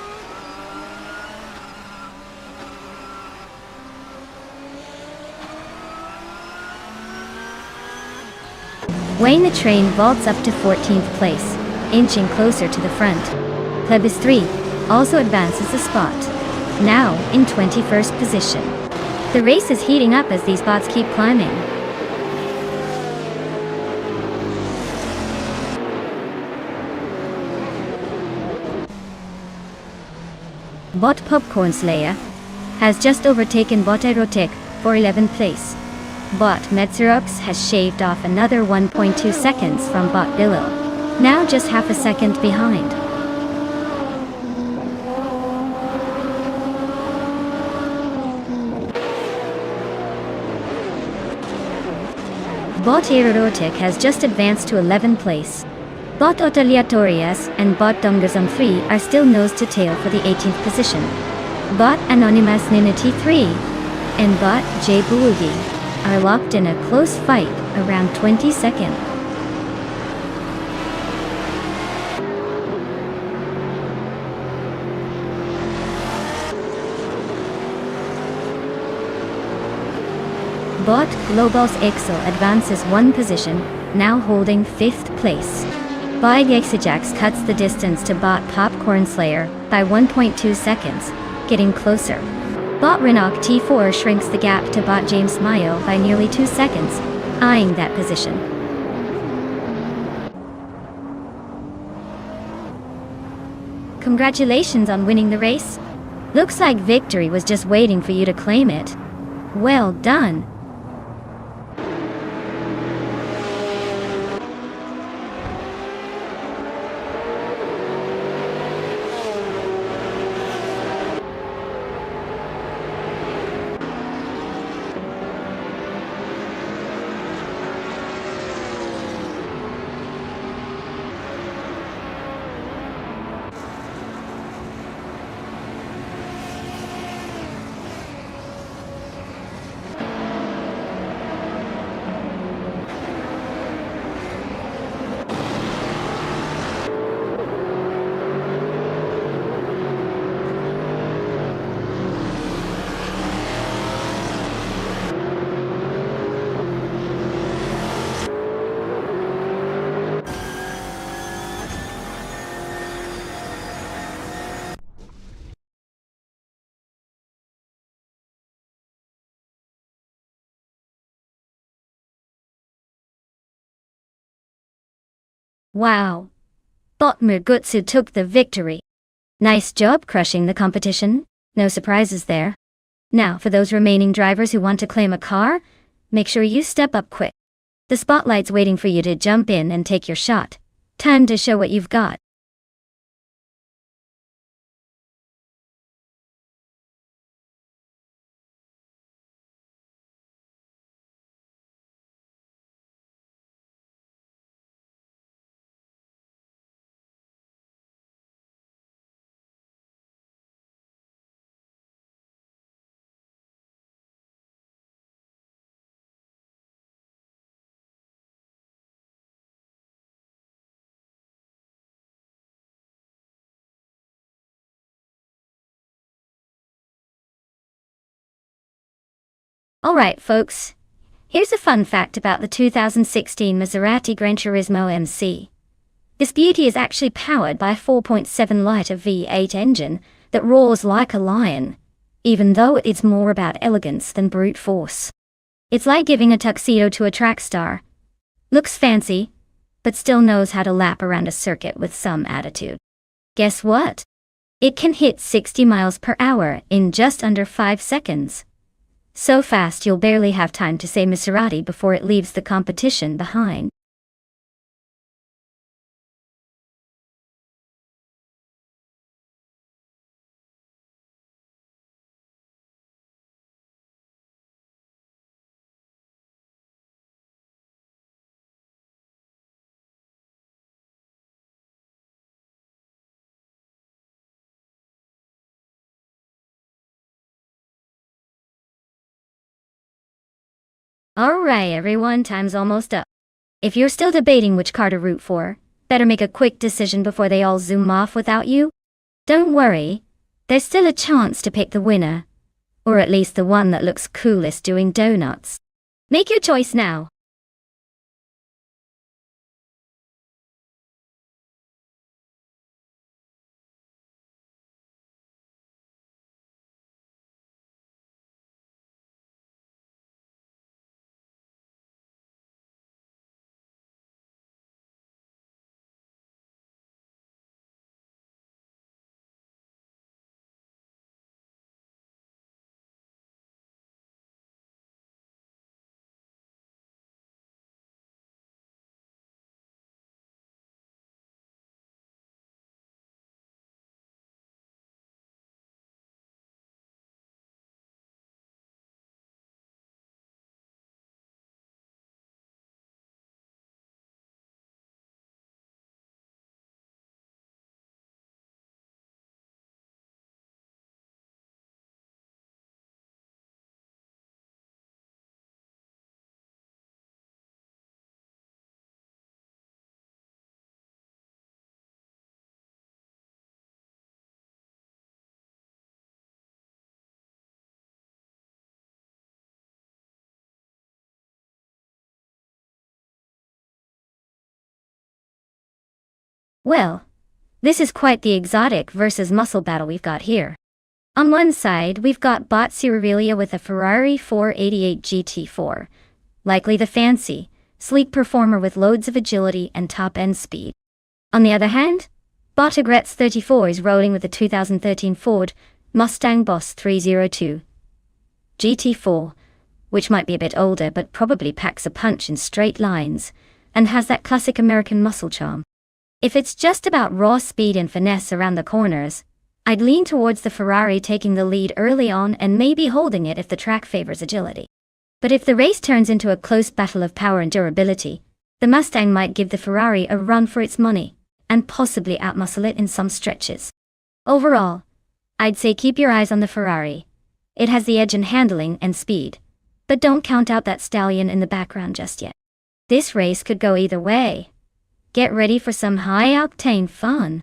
Wayne the Train vaults up to 14th place, inching closer to the front. Plebis 3 also advances a spot, now in 21st position. The race is heating up as these bots keep climbing. Bot Popcorn Slayer has just overtaken Bot Aerotech for 11th place. Bot Metzerox has shaved off another 1.2 seconds from Bot Billo, now just half a second behind. Bot Aerotech has just advanced to 11th place. Bot Otaliatorias and Bot Dongazam 3 are still nose to tail for the 18th position. Bot Anonymous Ninity 3 and Bot J Bulugi are locked in a close fight around 22nd. Bot Globals Exo advances 1 position, now holding 5th place. Bot Exijax cuts the distance to Bot Popcorn Slayer by 1.2 seconds, getting closer. Bot Renok T4 shrinks the gap to Bot James Mayo by nearly 2 seconds, eyeing that position. Congratulations on winning the race. Looks like victory was just waiting for you to claim it. Well done. Wow. Bot Murgutsu took the victory. Nice job crushing the competition. No surprises there. Now, for those remaining drivers who want to claim a car, make sure you step up quick. The spotlight's waiting for you to jump in and take your shot. Time to show what you've got. Alright folks, here's a fun fact about the 2016 Maserati Gran Turismo MC. This beauty is actually powered by a 4.7-liter V8 engine that roars like a lion, even though it's more about elegance than brute force. It's like giving a tuxedo to a track star. Looks fancy, but still knows how to lap around a circuit with some attitude. Guess what? It can hit 60 miles per hour in just under 5 seconds. So fast you'll barely have time to say Maserati before it leaves the competition behind. Alright everyone, time's almost up. If you're still debating which car to root for, better make a quick decision before they all zoom off without you. Don't worry, there's still a chance to pick the winner. Or at least the one that looks coolest doing donuts. Make your choice now. Well, this is quite the exotic versus muscle battle we've got here. On one side, we've got Bot Cirillia with a Ferrari 488 GT4, likely the fancy, sleek performer with loads of agility and top-end speed. On the other hand, Botagret's 34 is rolling with the 2013 Ford Mustang Boss 302 GT4, which might be a bit older but probably packs a punch in straight lines, and has that classic American muscle charm. If it's just about raw speed and finesse around the corners, I'd lean towards the Ferrari taking the lead early on and maybe holding it if the track favors agility. But if the race turns into a close battle of power and durability, the Mustang might give the Ferrari a run for its money, and possibly outmuscle it in some stretches. Overall, I'd say keep your eyes on the Ferrari. It has the edge in handling and speed, but don't count out that stallion in the background just yet. This race could go either way. Get ready for some high-octane fun.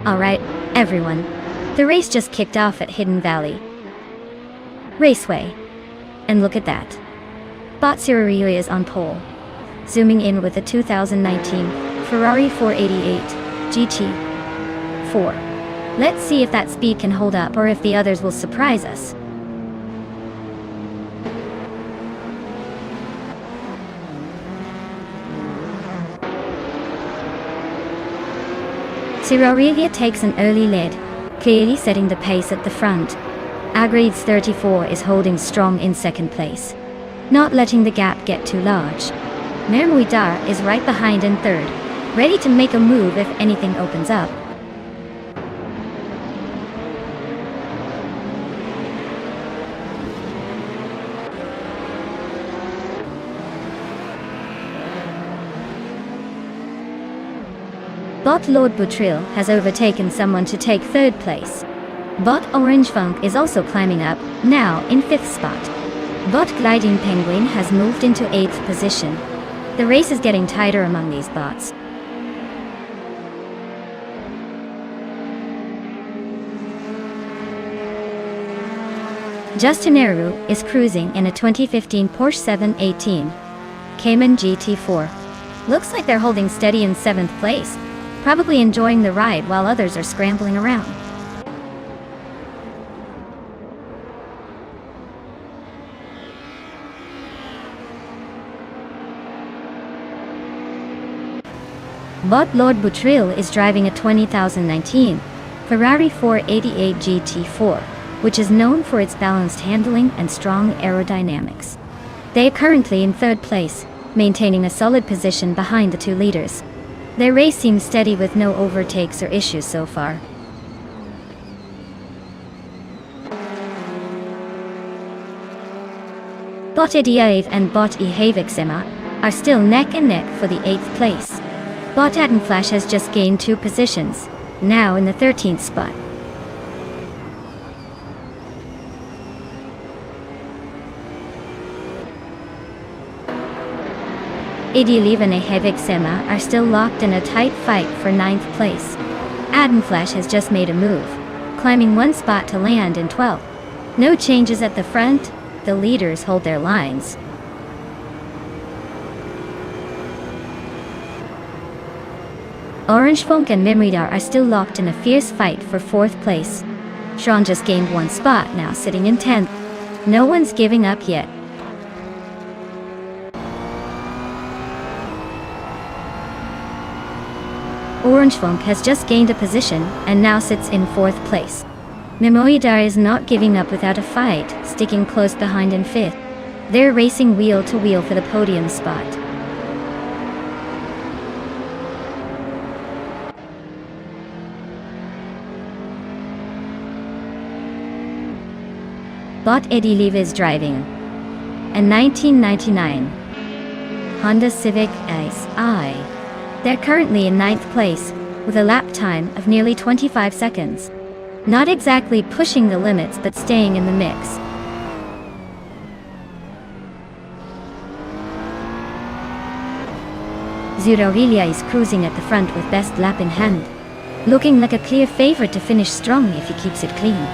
Alright, everyone. The race just kicked off at Hidden Valley Raceway. And look at that. Bot Cirio is on pole. Zooming in with the 2019 Ferrari 488 GT4. Let's see if that speed can hold up or if the others will surprise us. Cirio takes an early lead, clearly setting the pace at the front. Agrides 34 is holding strong in second place, not letting the gap get too large. Mermuidar is right behind in third, ready to make a move if anything opens up. Bot Lord Butril has overtaken someone to take third place. Bot Orange Funk is also climbing up, now in 5th spot. Bot Gliding Penguin has moved into 8th position. The race is getting tighter among these bots. Justineru is cruising in a 2015 Porsche 718 Cayman GT4. Looks like they're holding steady in 7th place, probably enjoying the ride while others are scrambling around. Bot Lord Butril is driving a 2019 Ferrari 488 GT4, which is known for its balanced handling and strong aerodynamics. They are currently in 3rd place, maintaining a solid position behind the 2 leaders. Their race seems steady with no overtakes or issues so far. Bot Idiave and Bot Ihavixema are still neck and neck for the 8th place. Bot Adenflash has just gained 2 positions, now in the 13th spot. Idialive and Ihavixema are still locked in a tight fight for 9th place. Adenflash has just made a move, climbing 1 spot to land in 12th. No changes at the front, the leaders hold their lines. Orange Funk and Mimridar are still locked in a fierce fight for 4th place. Sean just gained 1 spot, now sitting in 10th. No one's giving up yet. Orange Funk has just gained a position and now sits in 4th place. Memoidar is not giving up without a fight, sticking close behind in 5th. They're racing wheel to wheel for the podium spot. Bot Idialive is driving a 1999 Honda Civic Si. They're currently in 9th place, with a lap time of nearly 25 seconds. Not exactly pushing the limits but staying in the mix. Zuravilia is cruising at the front with best lap in hand, looking like a clear favorite to finish strong if he keeps it clean.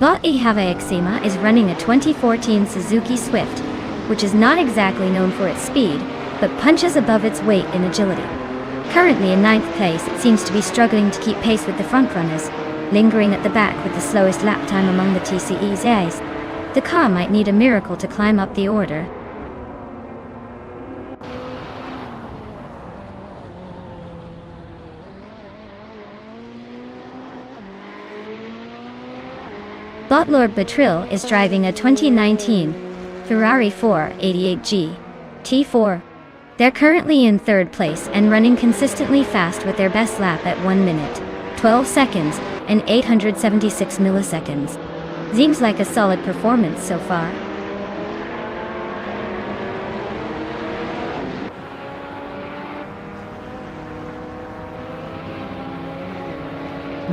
Bot Ihavixema is running a 2014 Suzuki Swift, which is not exactly known for its speed, but punches above its weight in agility. Currently in 9th place, it seems to be struggling to keep pace with the frontrunners, lingering at the back with the slowest lap time among the TCEs. The car might need a miracle to climb up the order. Bot Lord Butril is driving a 2019 Ferrari 488 GT4. They're currently in 3rd place and running consistently fast with their best lap at 1 minute, 12 seconds, and 876 milliseconds. Seems like a solid performance so far.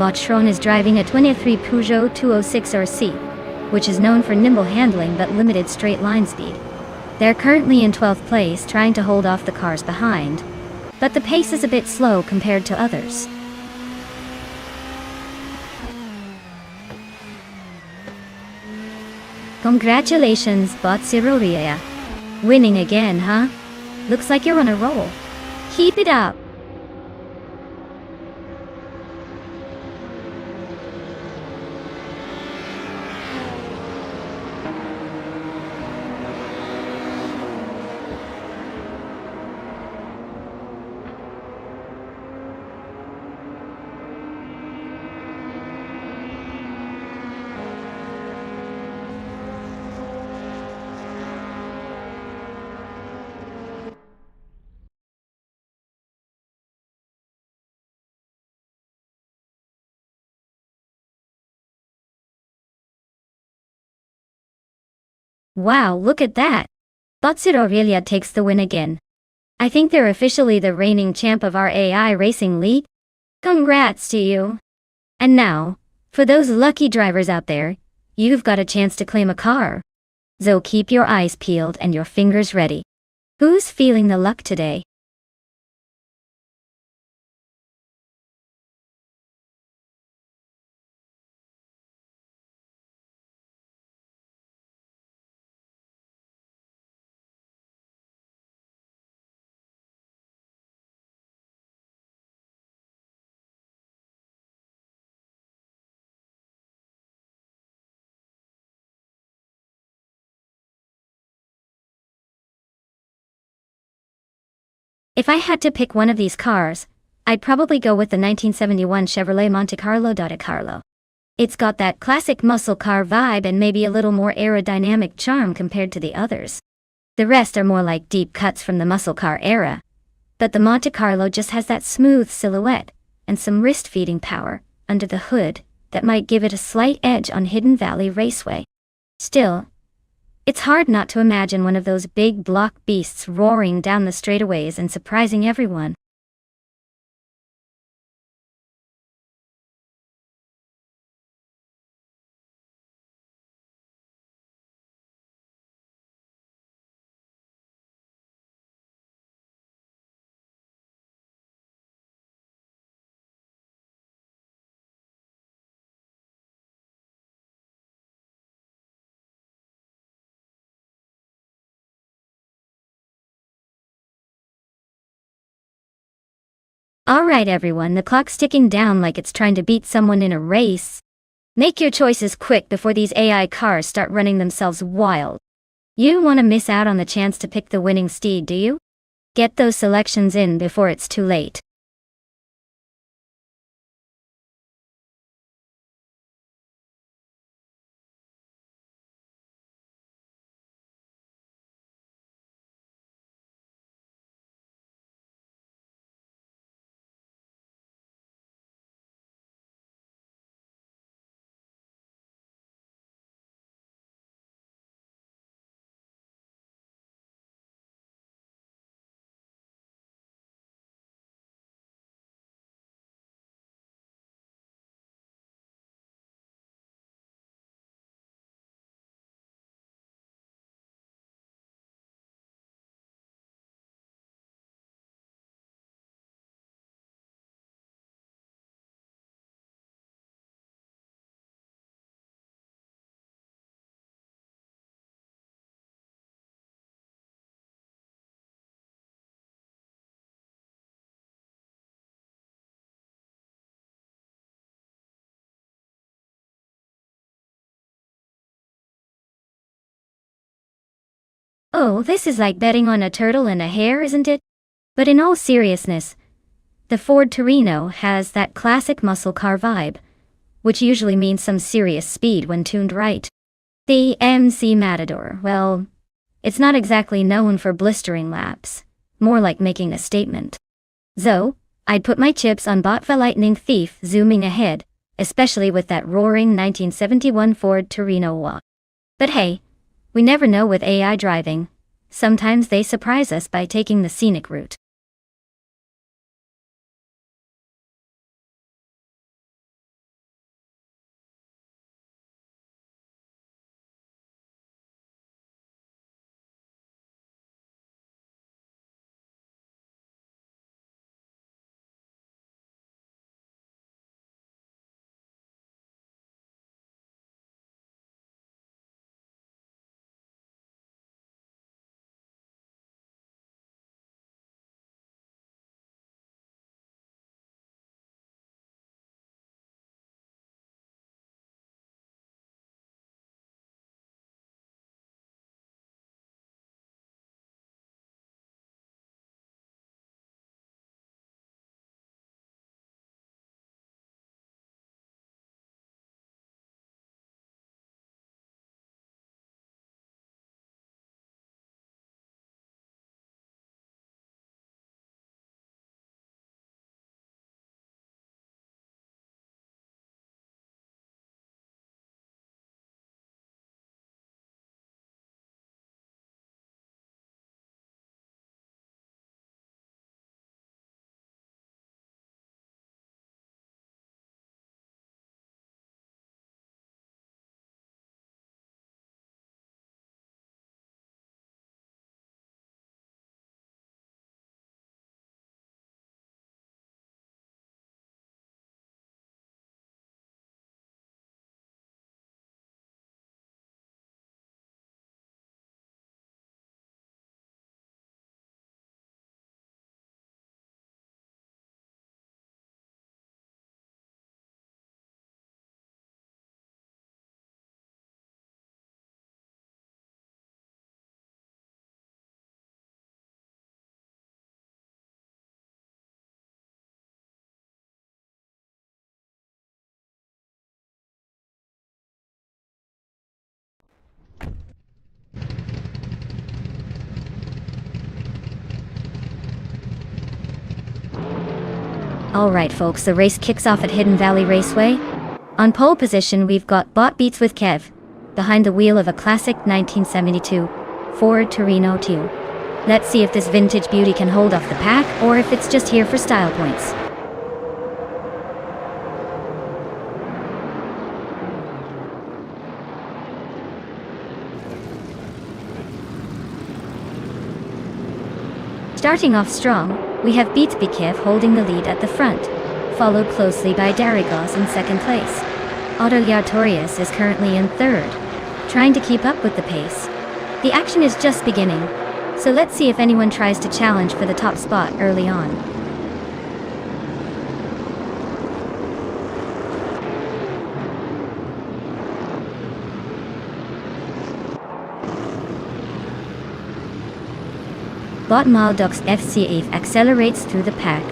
Botchron is driving a 23 Peugeot 206 RC, which is known for nimble handling but limited straight line speed. They're currently in 12th place, trying to hold off the cars behind, but the pace is a bit slow compared to others. Congratulations, Botsiroria. Winning again, huh? Looks like you're on a roll. Keep it up. Wow, look at that! Botsiroria takes the win again. I think they're officially the reigning champ of our AI racing league. Congrats to you! And now, for those lucky drivers out there, you've got a chance to claim a car. So keep your eyes peeled and your fingers ready. Who's feeling the luck today? If I had to pick one of these cars, I'd probably go with the 1971 Chevrolet Monte Carlo. It's got that classic muscle car vibe and maybe a little more aerodynamic charm compared to the others. The rest are more like deep cuts from the muscle car era, but the Monte Carlo just has that smooth silhouette and some wrist-feeding power under the hood that might give it a slight edge on Hidden Valley Raceway. Still, it's hard not to imagine one of those big block beasts roaring down the straightaways and surprising everyone. Alright everyone, the clock's ticking down like it's trying to beat someone in a race. Make your choices quick before these AI cars start running themselves wild. You don't want to miss out on the chance to pick the winning steed, do you? Get those selections in before it's too late. Oh, this is like betting on a turtle and a hare, isn't it? But in all seriousness, the Ford Torino has that classic muscle car vibe, which usually means some serious speed when tuned right. The MC Matador, well, it's not exactly known for blistering laps, more like making a statement. So, I'd put my chips on Botva Lightning Thief zooming ahead, especially with that roaring 1971 Ford Torino. But hey, we never know with AI driving. Sometimes they surprise us by taking the scenic route. Alright folks, the race kicks off at Hidden Valley Raceway. On pole position we've got Bot Beats with Kev, behind the wheel of a classic 1972 Ford Torino 2. Let's see if this vintage beauty can hold off the pack, or if it's just here for style points. Starting off strong, we have Beats Kev holding the lead at the front, followed closely by Darigos in second place. Aleatorius is currently in third, trying to keep up with the pace. The action is just beginning, so let's see if anyone tries to challenge for the top spot early on. Bot Maldox FCF accelerates through the pack,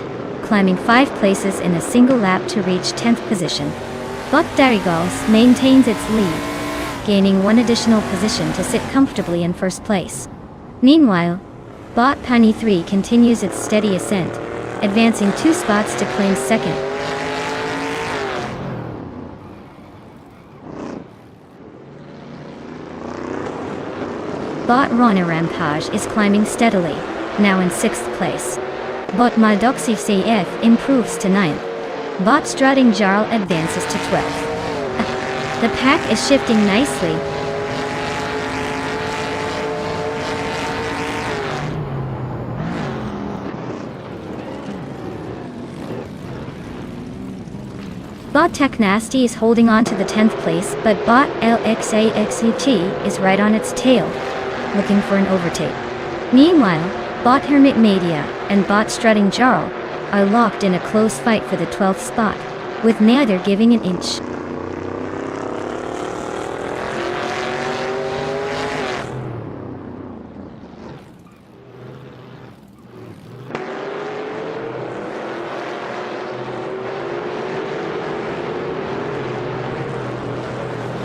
climbing 5 places in a single lap to reach 10th position. Bot Darigos maintains its lead, gaining 1 additional position to sit comfortably in first place. Meanwhile, Bot Pani 3 continues its steady ascent, advancing 2 spots to claim second. Bot Rana Rampage is climbing steadily, now in 6th place. Bot Maldoxi CF improves to 9th. Bot Strutting Jarl advances to 12th. The pack is shifting nicely. Bot Tech Nasty is holding on to the 10th place, but Bot LXAXUT is right on its tail, looking for an overtake. Meanwhile, Bot Hermit Media and Bot Strutting Jarl are locked in a close fight for the 12th spot, with neither giving an inch.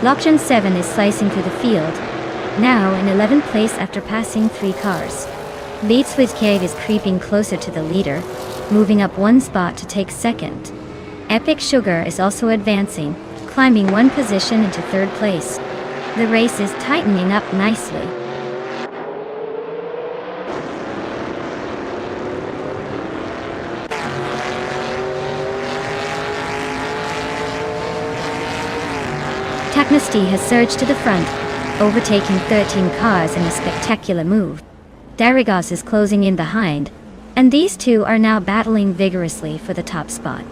Lockgen 7 is slicing through the field, now in 11th place after passing 3 cars. Beats with Kev is creeping closer to the leader, moving up 1 spot to take second. Epic Sugar is also advancing, climbing 1 position into 3rd place. The race is tightening up nicely. Technesty has surged to the front, overtaking 13 cars in a spectacular move. Darigos is closing in behind, and these two are now battling vigorously for the top spot.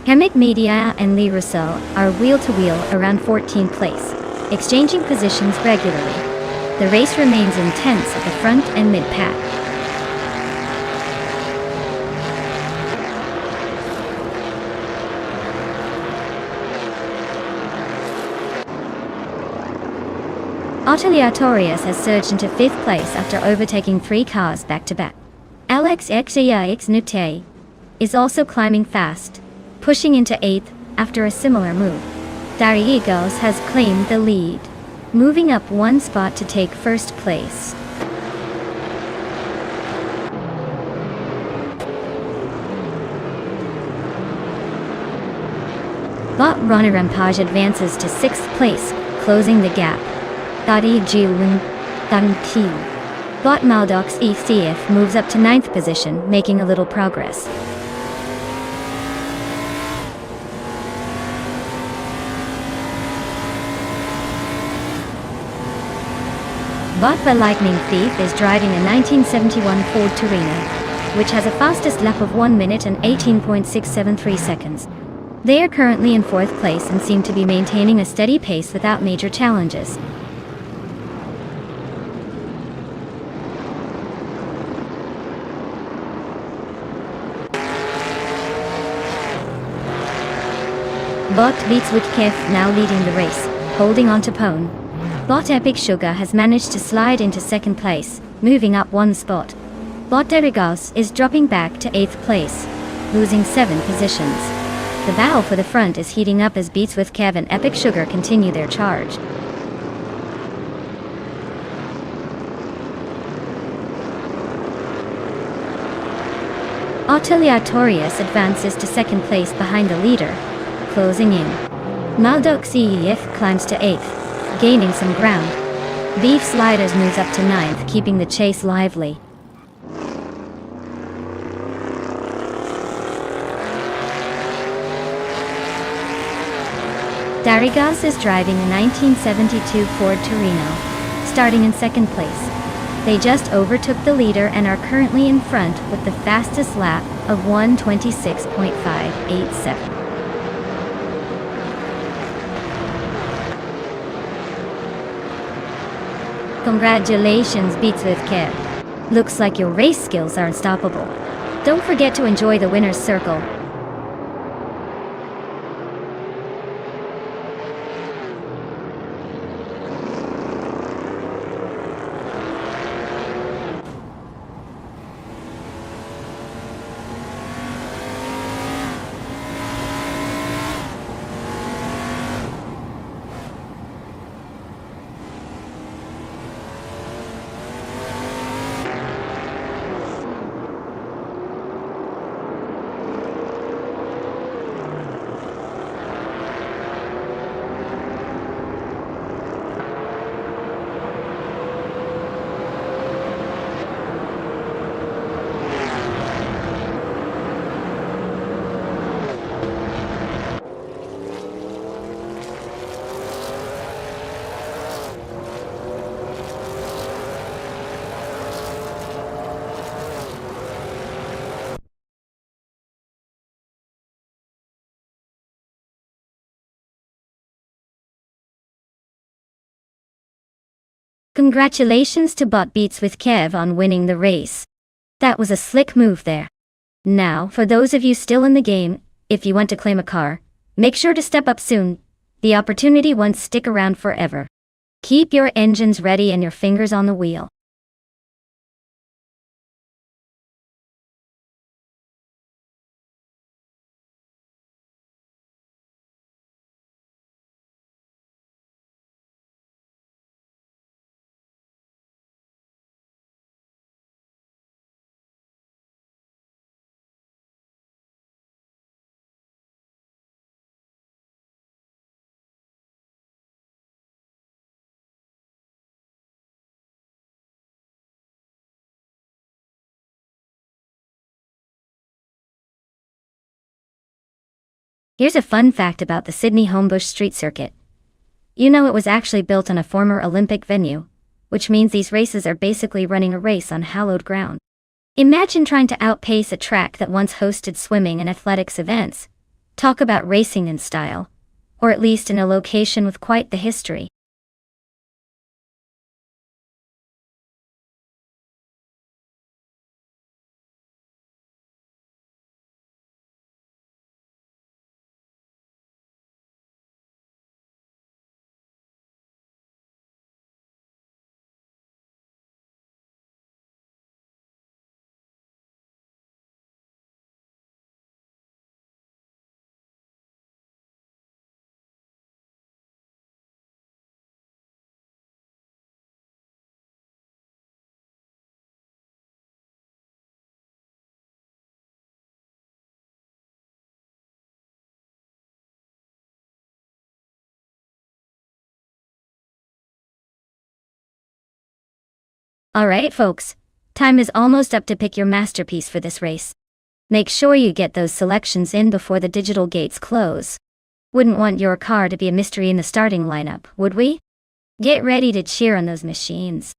Hemit Media and Lee Russell are wheel-to-wheel around 14th place, exchanging positions regularly. The race remains intense at the front and mid-pack. Aleatorius has surged into 5th place after overtaking 3 cars back-to-back. LXXAX Nute is also climbing fast, pushing into 8th after a similar move. Darigos has claimed the lead, moving up 1 spot to take 1st place. Bot Rana Rampage advances to 6th place, closing the gap. Bot Maldox ECF moves up to 9th position, making a little progress. Bot the Lightning Thief is driving a 1971 Ford Torino, which has a fastest lap of 1 minute and 18.673 seconds. They are currently in 4th place and seem to be maintaining a steady pace without major challenges. Bot Beats with Kev now leading the race, holding on to Pone. Bot Epic Sugar has managed to slide into 2nd place, moving up 1 spot. Bot Darigos is dropping back to 8th place, losing 7 positions. The battle for the front is heating up as Beats with Kev and Epic Sugar continue their charge. Autoliatorius advances to second place behind the leader, closing in. Maldoxief climbs to 8th, gaining some ground. Beef Sliders moves up to 9th, keeping the chase lively. Darigas is driving a 1972 Ford Torino, starting in second place. They just overtook the leader and are currently in front with the fastest lap of 1:26.587. Congratulations, Beats with Kev. Looks like your race skills are unstoppable. Don't forget to enjoy the winner's circle. Congratulations to Bot Beats with Kev on winning the race. That was a slick move there. Now, for those of you still in the game, if you want to claim a car, make sure to step up soon. The opportunity won't stick around forever. Keep your engines ready and your fingers on the wheel. Here's a fun fact about the Sydney Homebush Street Circuit. You know, it was actually built on a former Olympic venue, which means these races are basically running a race on hallowed ground. Imagine trying to outpace a track that once hosted swimming and athletics events. Talk about racing in style, or at least in a location with quite the history. Alright folks, time is almost up to pick your masterpiece for this race. Make sure you get those selections in before the digital gates close. Wouldn't want your car to be a mystery in the starting lineup, would we? Get ready to cheer on those machines.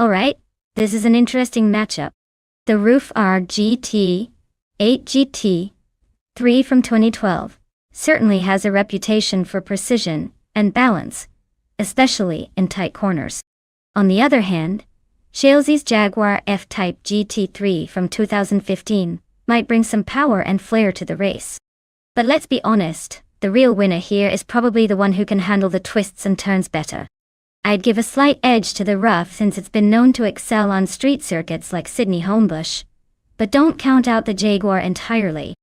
Alright, this is an interesting matchup. The Roof R GT 8 GT 3 from 2012 certainly has a reputation for precision and balance, especially in tight corners. On the other hand, Shalesy's Jaguar F-Type GT3 from 2015 might bring some power and flair to the race. But let's be honest, the real winner here is probably the one who can handle the twists and turns better. I'd give a slight edge to the Rough since it's been known to excel on street circuits like Sydney Homebush, but don't count out the Jaguar entirely.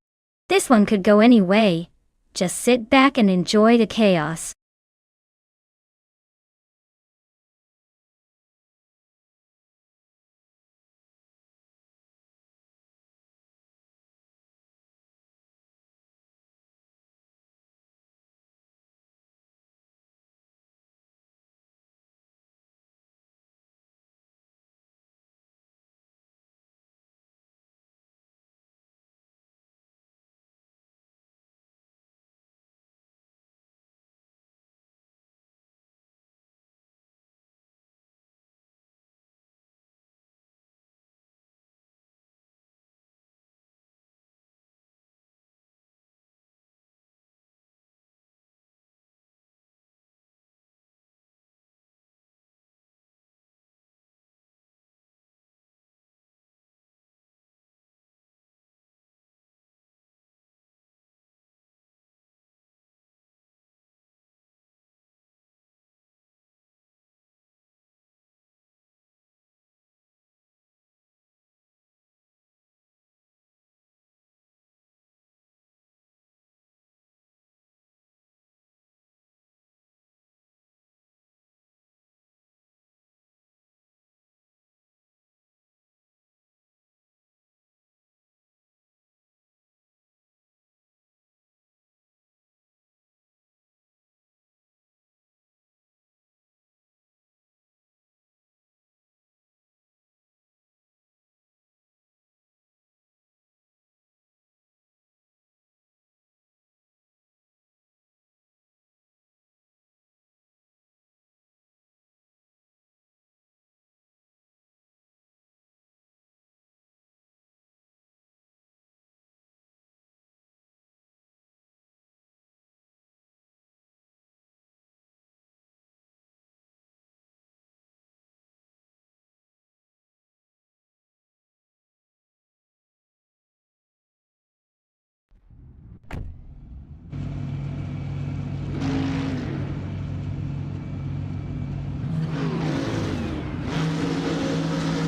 This one could go any way. Just sit back and enjoy the chaos.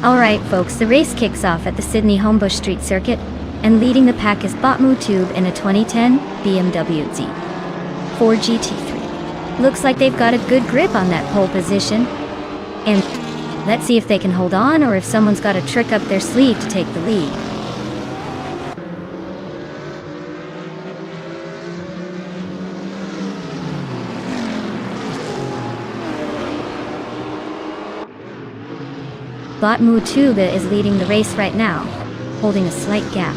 Alright folks, the race kicks off at the Sydney Homebush Street Circuit, and leading the pack is Botmu Tube in a 2010 BMW Z4 GT3. Looks like they've got a good grip on that pole position, and let's see if they can hold on or if someone's got a trick up their sleeve to take the lead. Botmu Tube is leading the race right now, holding a slight gap.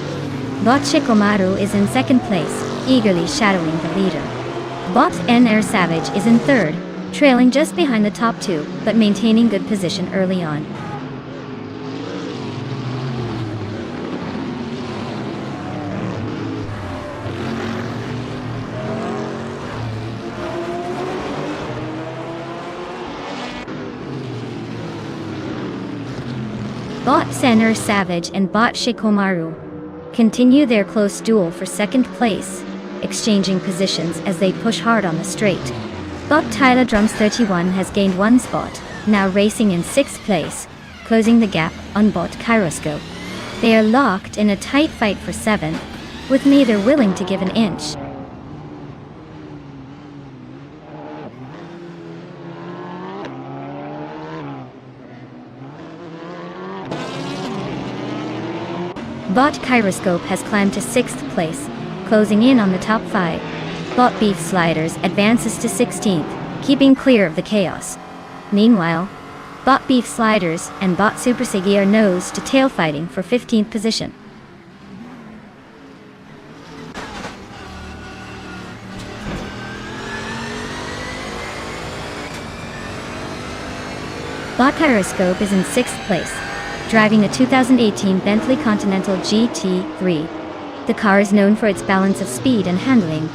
Bot Shikomaru is in second place, eagerly shadowing the leader. Bot NR Savage is in third, trailing just behind the top two, but maintaining good position early on. Bot Senner Savage and Bot Shikomaru continue their close duel for second place, exchanging positions as they push hard on the straight. Bot Tyler Drums 31 has gained one spot, now racing in sixth place, closing the gap on Bot Kyroscope. They are locked in a tight fight for seventh, with neither willing to give an inch. Bot Kyroscope has climbed to 6th place, closing in on the top 5. Bot Beef Sliders advances to 16th, keeping clear of the chaos. Meanwhile, Bot Beef Sliders and Bot Super Siggy are nose to tail fighting for 15th position. Bot Gyroscope is in 6th place, driving a 2018 Bentley Continental GT3. The car is known for its balance of speed and handling,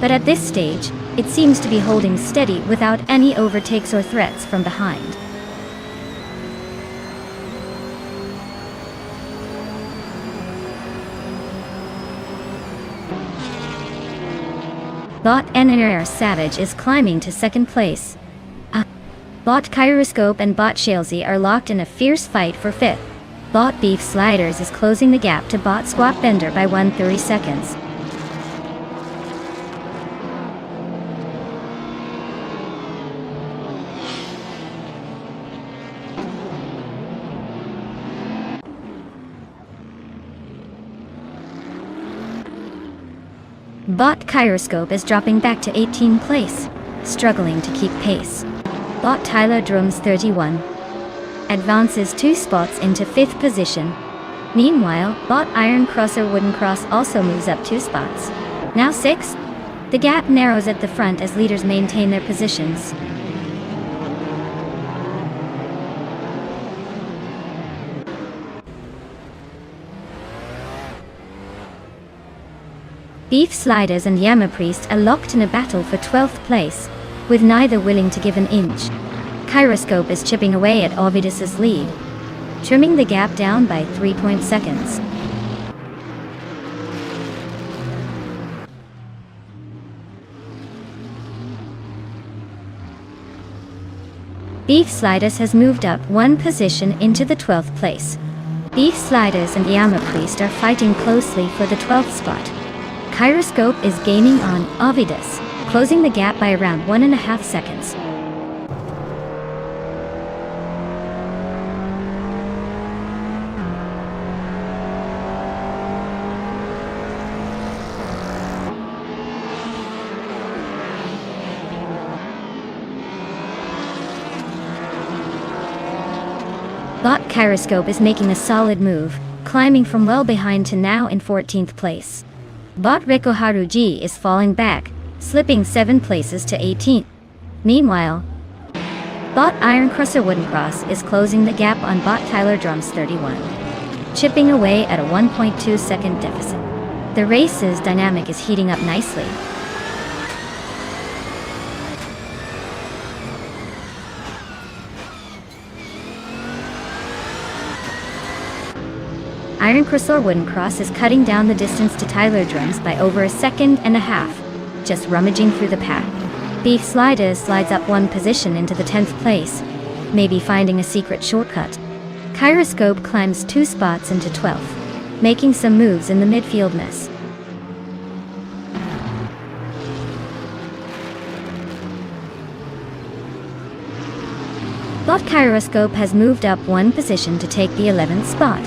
but at this stage, it seems to be holding steady without any overtakes or threats from behind. Bot NRR Savage is climbing to 2nd place. Bot Gyroscope and Bot Shalesy are locked in a fierce fight for 5th. Bot Beef Sliders is closing the gap to Bot Squat Bender by 130 seconds. Bot Gyroscope is dropping back to 18th place, struggling to keep pace. Bot Tyler Drums 31 advances 2 spots into 5th position. Meanwhile, Bot Iron Crosser Wooden Cross also moves up 2 spots. Now 6th. The gap narrows at the front as leaders maintain their positions. Beef Sliders and Yama Priest are locked in a battle for 12th place, with neither willing to give an inch. Gyroscope is chipping away at Ovidus's lead, trimming the gap down by 3 seconds. Beef Sliders has moved up 1 position into the 12th place. Beef Sliders and Yama Priest are fighting closely for the 12th spot. Gyroscope is gaining on Ovidus, closing the gap by around 1.5 seconds. Bot Gyroscope is making a solid move, climbing from well behind to now in 14th place. Bot Rikoharu G is falling back, slipping 7 places to 18th. Meanwhile, Bot Iron Crosser Wooden Cross is closing the gap on Bot Tyler Drums 31, chipping away at a 1.2 second deficit. The race's dynamic is heating up nicely. Iron Crosser Wooden Cross is cutting down the distance to Tyler Drums by over 1.5 seconds, just rummaging through the pack. Beef Sliders slides up 1 position into the 10th place, maybe finding a secret shortcut. Gyroscope climbs 2 spots into 12th, making some moves in the midfield mess. Bot Gyroscope has moved up 1 position to take the 11th spot.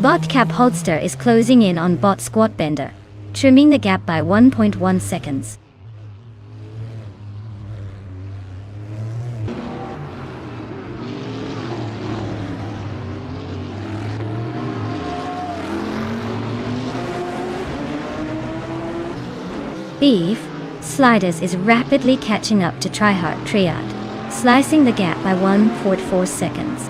Bot Cap Holster is closing in on Bot Squat Bender, trimming the gap by 1.1 seconds. Beef Sliders is rapidly catching up to Tryhard Triad, slicing the gap by 1.4 seconds.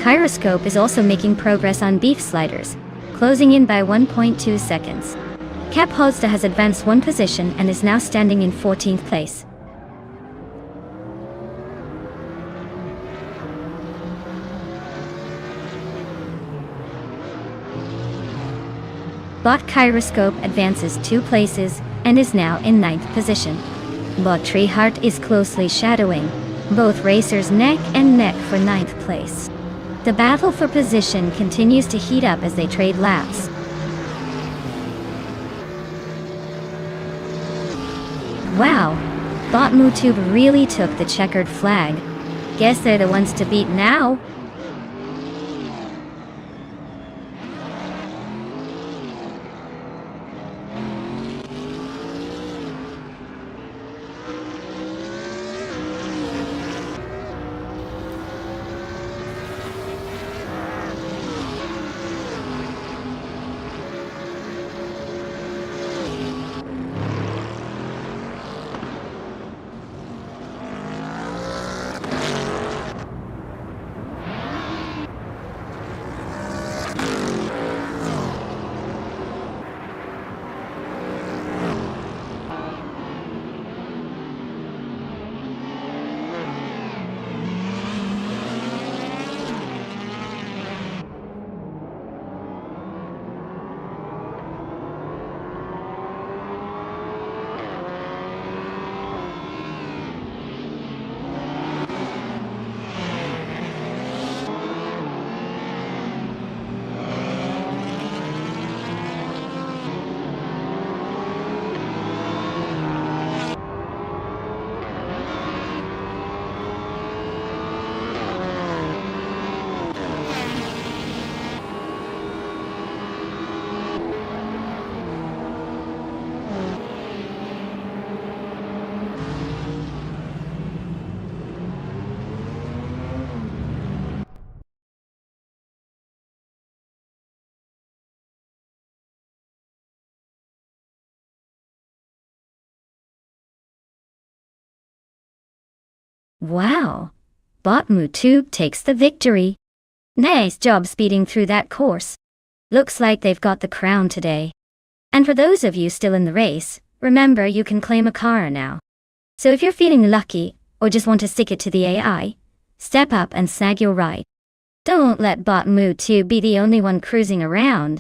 Gyroscope is also making progress on Beef Sliders, closing in by 1.2 seconds. Cap Holster has advanced 1 position and is now standing in 14th place. Bot Gyroscope advances 2 places and is now in 9th position. Bot Treeheart is closely shadowing both racers neck and neck for 9th place. The battle for position continues to heat up as they trade laps. Wow, Bot Mutube really took the checkered flag. Guess they're the ones to beat now. Wow! Botmu Tube takes the victory. Nice job speeding through that course. Looks like they've got the crown today. And for those of you still in the race, remember you can claim a car now. So if you're feeling lucky, or just want to stick it to the AI, step up and snag your ride. Don't let Botmu Tube be the only one cruising around.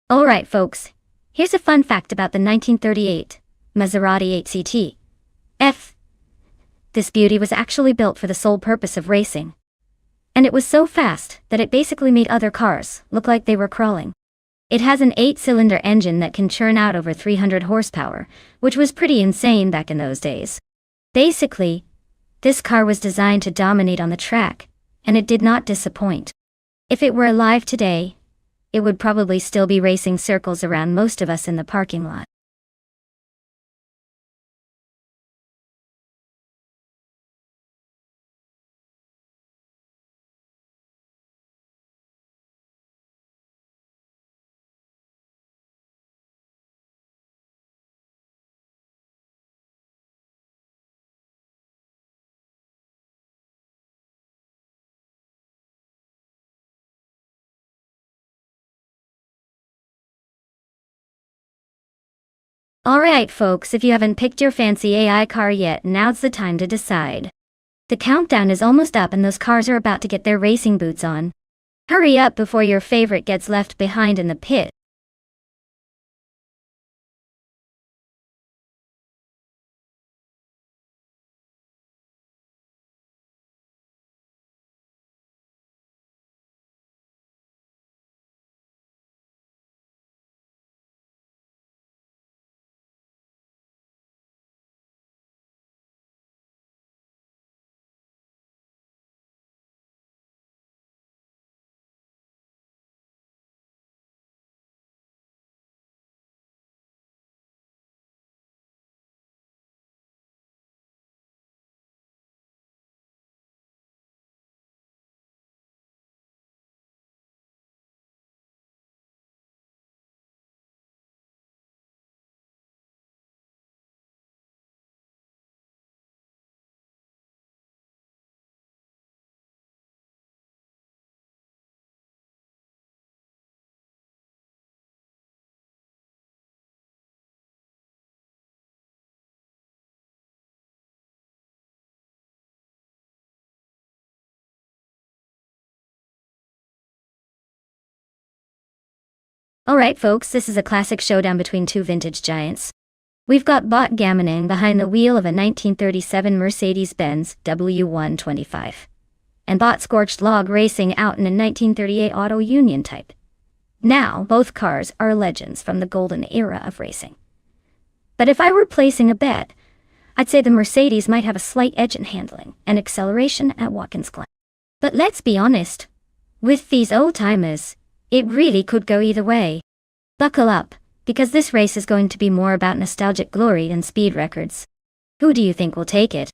Alright folks, here's a fun fact about the 1938 Maserati 8CT. This beauty was actually built for the sole purpose of racing. And it was so fast that it basically made other cars look like they were crawling. It has an 8-cylinder engine that can churn out over 300 horsepower, which was pretty insane back in those days. Basically, this car was designed to dominate on the track, and it did not disappoint. If it were alive today, it would probably still be racing circles around most of us in the parking lot. Alright folks, if you haven't picked your fancy AI car yet, now's the time to decide. The countdown is almost up and those cars are about to get their racing boots on. Hurry up before your favorite gets left behind in the pit. Alright folks, this is a classic showdown between two vintage giants. We've got Bot gammoning behind the wheel of a 1937 Mercedes-Benz W125. And Bot Scorched Log racing out in a 1938 Auto Union Type. Now, both cars are legends from the golden era of racing. But if I were placing a bet, I'd say the Mercedes might have a slight edge in handling and acceleration at Watkins Glen. But let's be honest, with these old-timers, it really could go either way. Buckle up, because this race is going to be more about nostalgic glory than speed records. Who do you think will take it?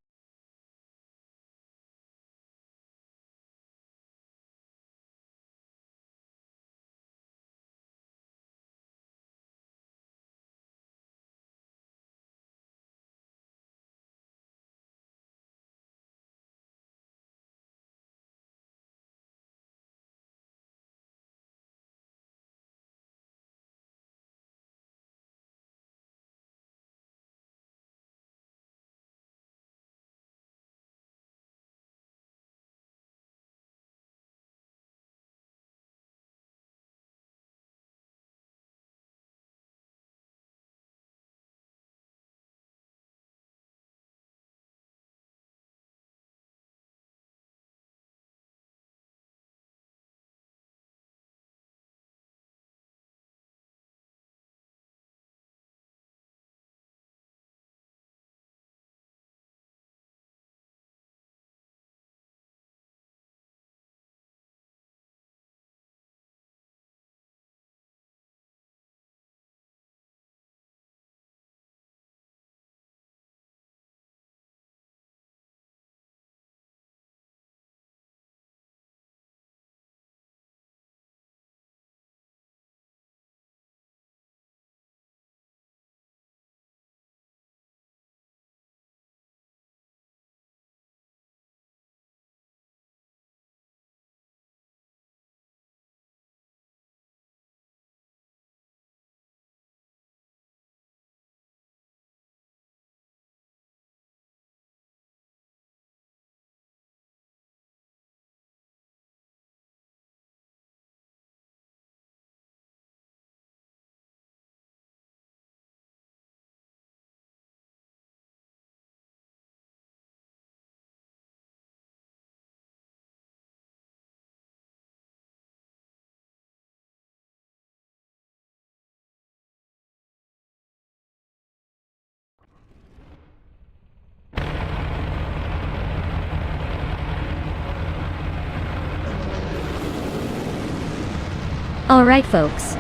Alright folks,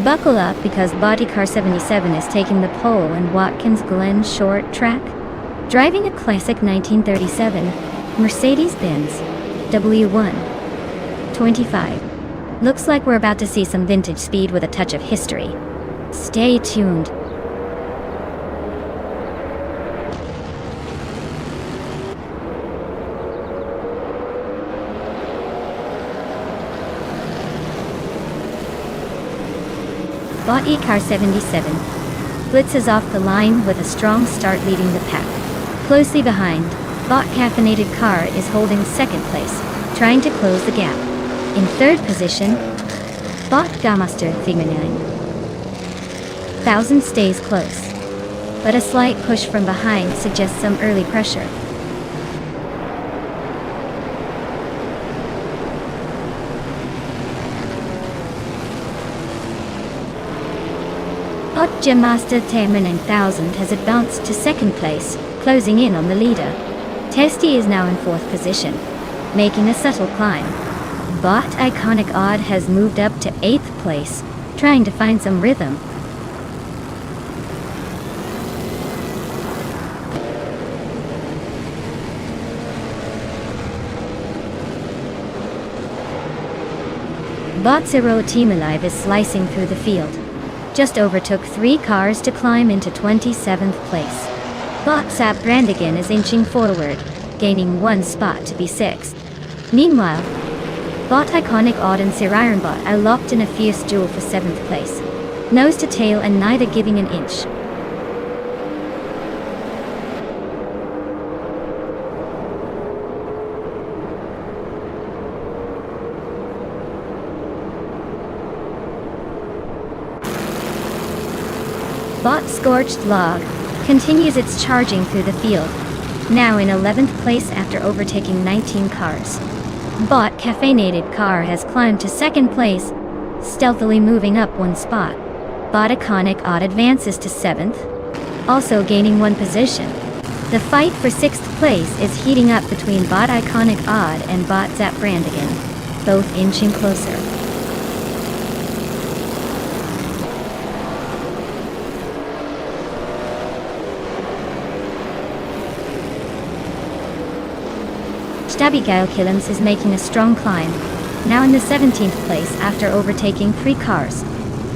buckle up because Bodycar 77 is taking the pole in Watkins Glen short track, driving a classic 1937 Mercedes-Benz W125. Looks like we're about to see some vintage speed with a touch of history. Stay tuned. Bodycar 77 blitzes off the line with a strong start leading the pack. Closely behind, Bot caffeinated car is holding second place, trying to close the gap. In third position, Bot Gamaster 1000 stays close, but a slight push from behind suggests some early pressure. Bot Gamaster 9000 has advanced to second place, closing in on the leader. Testy is now in fourth position, making a subtle climb. Bot Iconic Odd has moved up to 8th place, trying to find some rhythm. Bot Zero Team Alive is slicing through the field. Just overtook 3 cars to climb into 27th place. Bot Sap Brandigan is inching forward, gaining 1 spot to be 6th. Meanwhile, Bot Iconic Odd and Sir Ironbot are locked in a fierce duel for 7th place, nose to tail and neither giving an inch. Bot Scorched Log continues its charging through the field, now in 11th place after overtaking 19 cars. Bot Caffeinated Car has climbed to second place, stealthily moving up 1 spot. Bot Iconic Odd advances to 7th, also gaining 1 position. The fight for 6th place is heating up between Bot Iconic Odd and Bot Zap Brandigan, both inching closer. Stabbygail Killams is making a strong climb, now in the 17th place after overtaking 3 cars.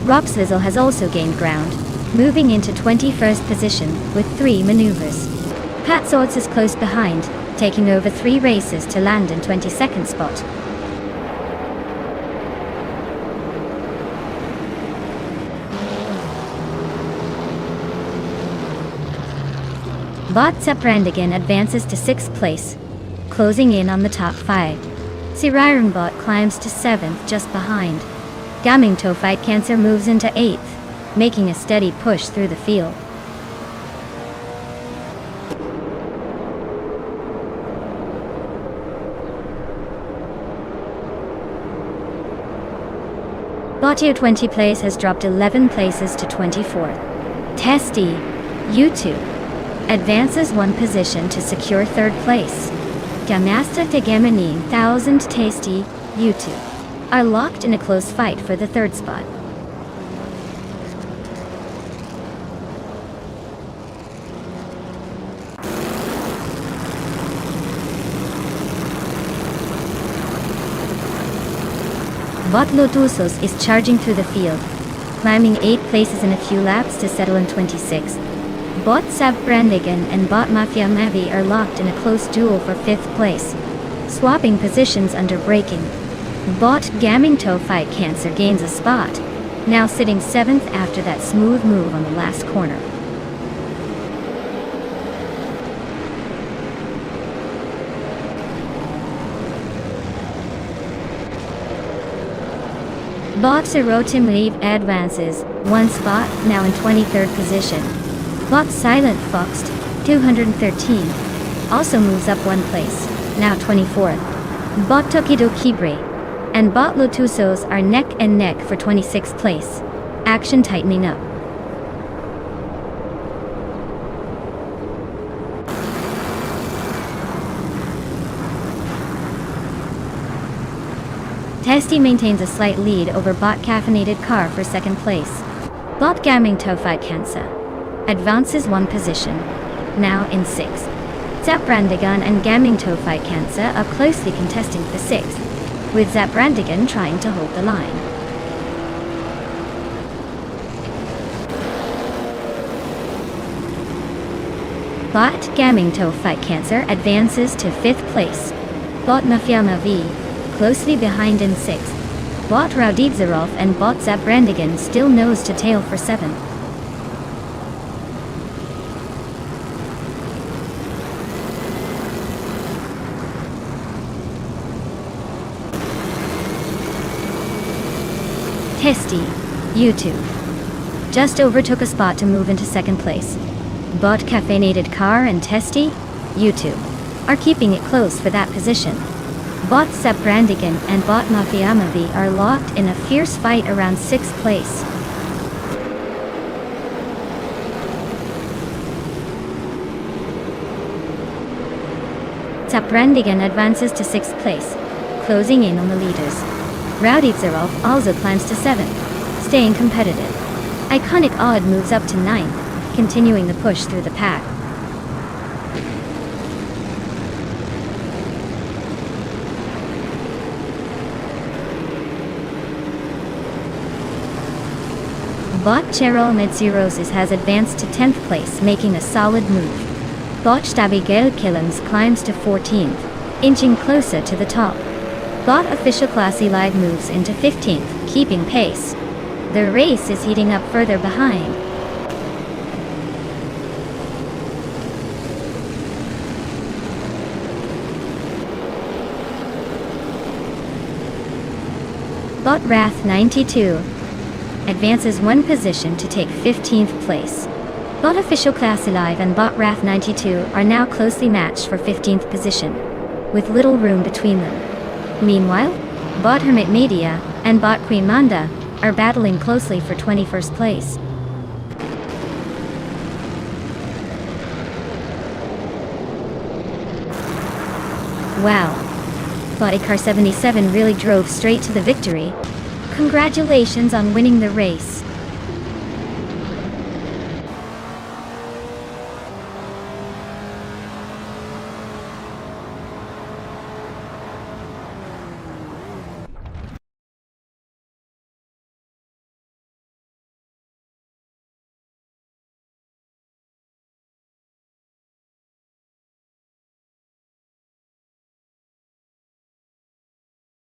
Rocksvizzle has also gained ground, moving into 21st position with 3 maneuvers. Pat Swords is close behind, taking over 3 races to land in 22nd spot. Bot Zaprandigan advances to 6th place, closing in on the top 5. Sir Ironbot climbs to 7th just behind. Gaming Toe Fight Cancer moves into 8th, making a steady push through the field. Botio 20 place has dropped 11 places to 24th. Testy, U2, advances 1 position to secure 3rd place. Gamasta Tegemanine 1000 Tasty, U2, are locked in a close fight for the 3rd spot. Bot Lotusos is charging through the field, climbing 8 places in a few laps to settle in 26th. Bot Sab Brandigan and Bot Mafia Mavi are locked in a close duel for 5th place, swapping positions under braking. Bot Gaming Toe Fight Cancer gains a spot, now sitting 7th after that smooth move on the last corner. Bot Zerotim Leave advances 1 spot, now in 23rd position. Bot Silent Foxed 213 also moves up 1 place, now 24th. Bot Tokido Kibre and Bot Lotusos are neck and neck for 26th place. Action tightening up. Testy maintains a slight lead over Bot Caffeinated Car for second place. Bot Gaming Tofite Cancer advances one position, now in sixth. Zaprandigan and Gaming Tofite Cancer are closely contesting for sixth, with Zaprandigan trying to hold the line. Bot Gaming Tofite Cancer advances to fifth place. Bot Mafiama V closely behind in sixth. Bot Raudidzarov and Bot Zaprandigan still nose to tail for seventh. Testy, YouTube, just overtook a spot to move into second place. Bot Caffeinated Car and Testy, YouTube, are keeping it close for that position. Bot Zaprandigan and Bot Mafiamavi are locked in a fierce fight around sixth place. Zaprandigan advances to sixth place, closing in on the leaders. Raudidzarov also climbs to seventh, staying competitive. Iconic Odd moves up to ninth, continuing the push through the pack. Bot Cheryl Midzirosis has advanced to 10th place, making a solid move. Bot Stabigel Killams climbs to 14th, inching closer to the top. Bot Official Classy Live moves into 15th, keeping pace. The race is heating up further behind. Bot Wrath 92 advances one position to take 15th place. Bot Official Class Alive and Bot Wrath 92 are now closely matched for 15th position, with little room between them. Meanwhile, Bot Hermit Media and Bot Queen Manda are battling closely for 21st place. Wow. Bot Icar 77 really drove straight to the victory. Congratulations on winning the race.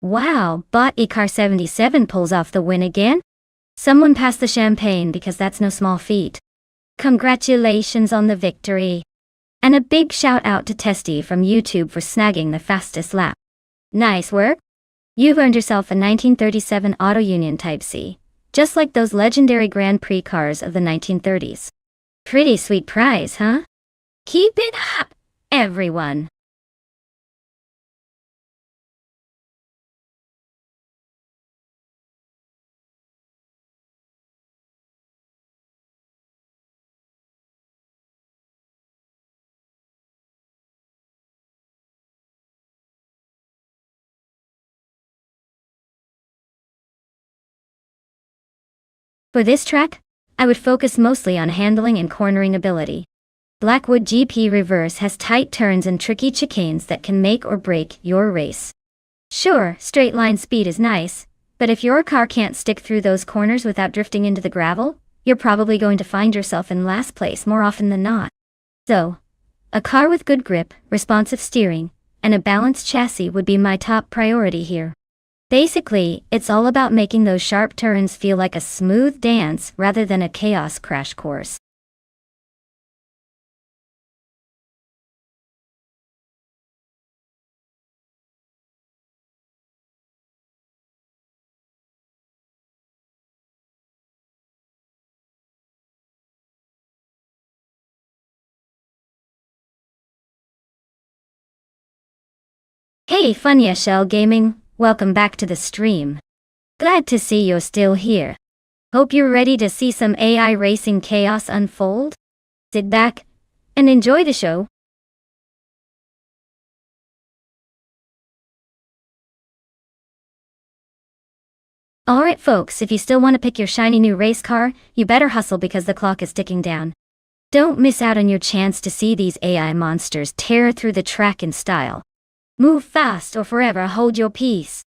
Wow, Bot Icar 77 pulls off the win again? Someone pass the champagne because that's no small feat. Congratulations on the victory. And a big shout out to Testy from YouTube for snagging the fastest lap. Nice work. You've earned yourself a 1937 Auto Union Type C, just like those legendary Grand Prix cars of the 1930s. Pretty sweet prize, huh? Keep it up, everyone. For this track, I would focus mostly on handling and cornering ability. Blackwood GP Reverse has tight turns and tricky chicanes that can make or break your race. Sure, straight line speed is nice, but if your car can't stick through those corners without drifting into the gravel, you're probably going to find yourself in last place more often than not. So, a car with good grip, responsive steering, and a balanced chassis would be my top priority here. Basically, it's all about making those sharp turns feel like a smooth dance rather than a chaos crash course. Hey Funya Shell Gaming, welcome back to the stream. Glad to see you're still here. Hope you're ready to see some AI racing chaos unfold. Sit back and enjoy the show. Alright folks, if you still want to pick your shiny new race car, you better hustle because the clock is ticking down. Don't miss out on your chance to see these AI monsters tear through the track in style. Move fast or forever hold your peace.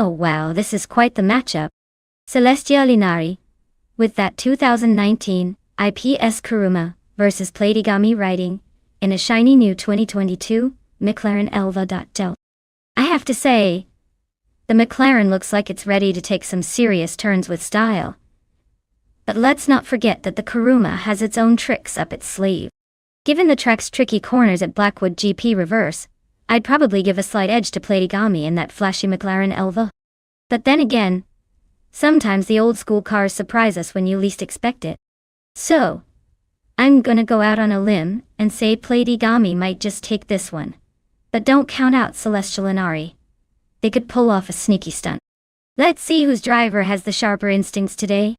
Oh wow, this is quite the matchup. Celestia Linari, with that 2019 IPS Kuruma versus Platigami riding in a shiny new 2022 McLaren Elva.del. I have to say, the McLaren looks like it's ready to take some serious turns with style. But let's not forget that the Kuruma has its own tricks up its sleeve. Given the track's tricky corners at Blackwood GP Reverse, I'd probably give a slight edge to Platigami in that flashy McLaren Elva. But then again, sometimes the old school cars surprise us when you least expect it. So, I'm gonna go out on a limb and say Platigami might just take this one. But don't count out Celestial Inari. They could pull off a sneaky stunt. Let's see whose driver has the sharper instincts today.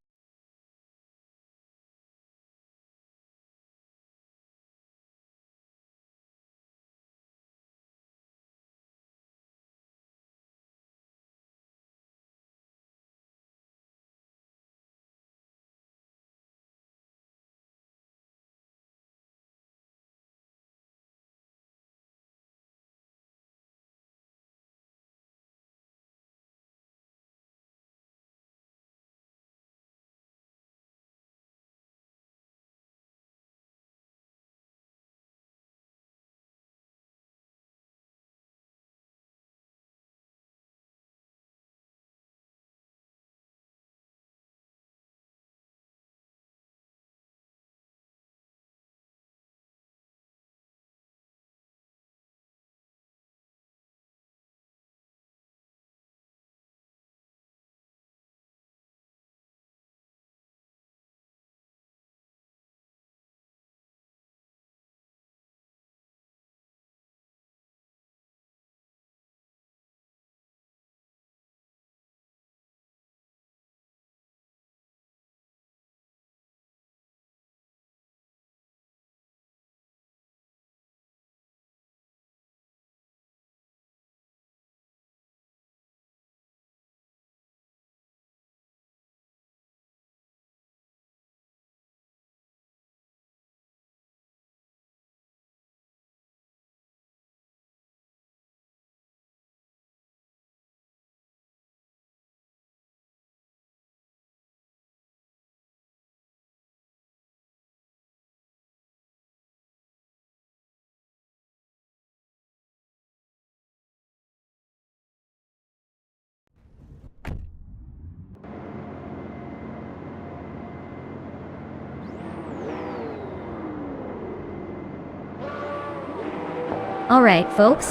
Alright folks,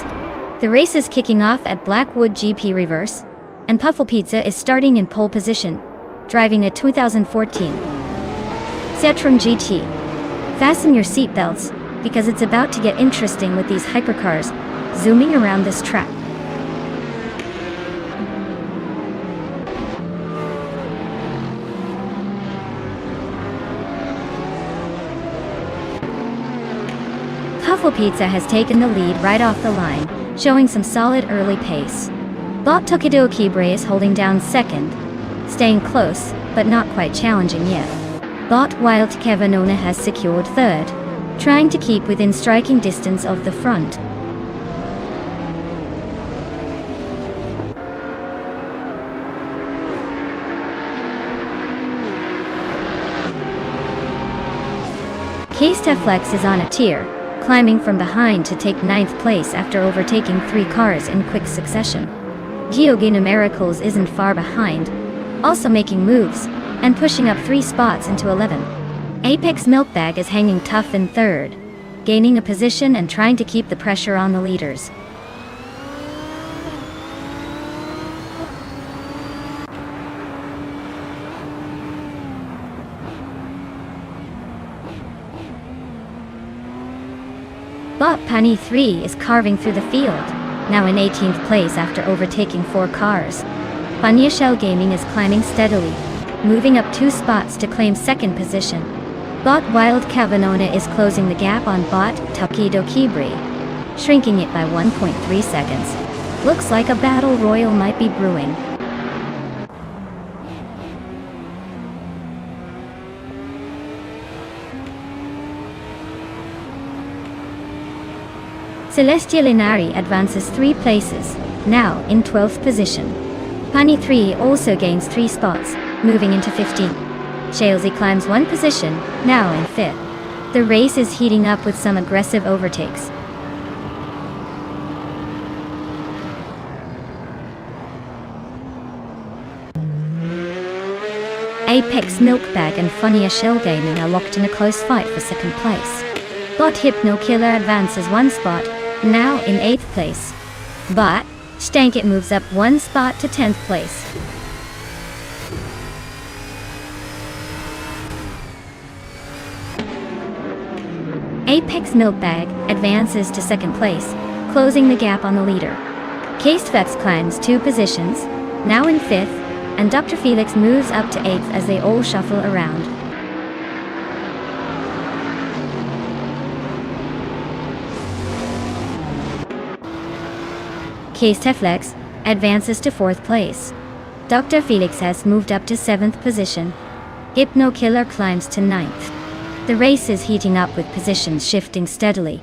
the race is kicking off at Blackwood GP Reverse, and Puffle Pizza is starting in pole position, driving a 2014 Citroen GT. Fasten your seatbelts, because it's about to get interesting with these hypercars zooming around this track. Puffle Pizza has taken the lead right off the line, showing some solid early pace. Bot Tokido Kibre is holding down second, staying close, but not quite challenging yet. Bot Wild Kevinona has secured third, trying to keep within striking distance of the front. Flex is on a tier, climbing from behind to take 9th place after overtaking 3 cars in quick succession. Geogina Miracles isn't far behind, also making moves, and pushing up 3 spots into 11th. Apex Milkbag is hanging tough in 3rd, gaining a position and trying to keep the pressure on the leaders. Bot Pani 3 is carving through the field, now in 18th place after overtaking 4 cars. Fania Shell Gaming is climbing steadily, moving up 2 spots to claim 2nd position. Bot Wild Cavanona is closing the gap on Bot Takido Kibri, shrinking it by 1.3 seconds. Looks like a battle royal might be brewing. Celestia Linari advances 3 places, now in 12th position. Pani 3 also gains 3 spots, moving into 15th. Shalesy climbs 1 position, now in 5th. The race is heating up with some aggressive overtakes. Apex Milkbag and Funia Shell Gaming are locked in a close fight for 2nd place. Bot Hypno Killer advances 1 spot, now in 8th place. But Stankit moves up 1 spot to 10th place. Apex Milkbag advances to 2nd place, closing the gap on the leader. Casevex climbs 2 positions, now in 5th, and Dr. Felix moves up to 8th as they all shuffle around. Casevex advances to 4th place. Dr. Felix has moved up to 7th position. Hypno Killer climbs to 9th. The race is heating up with positions shifting steadily.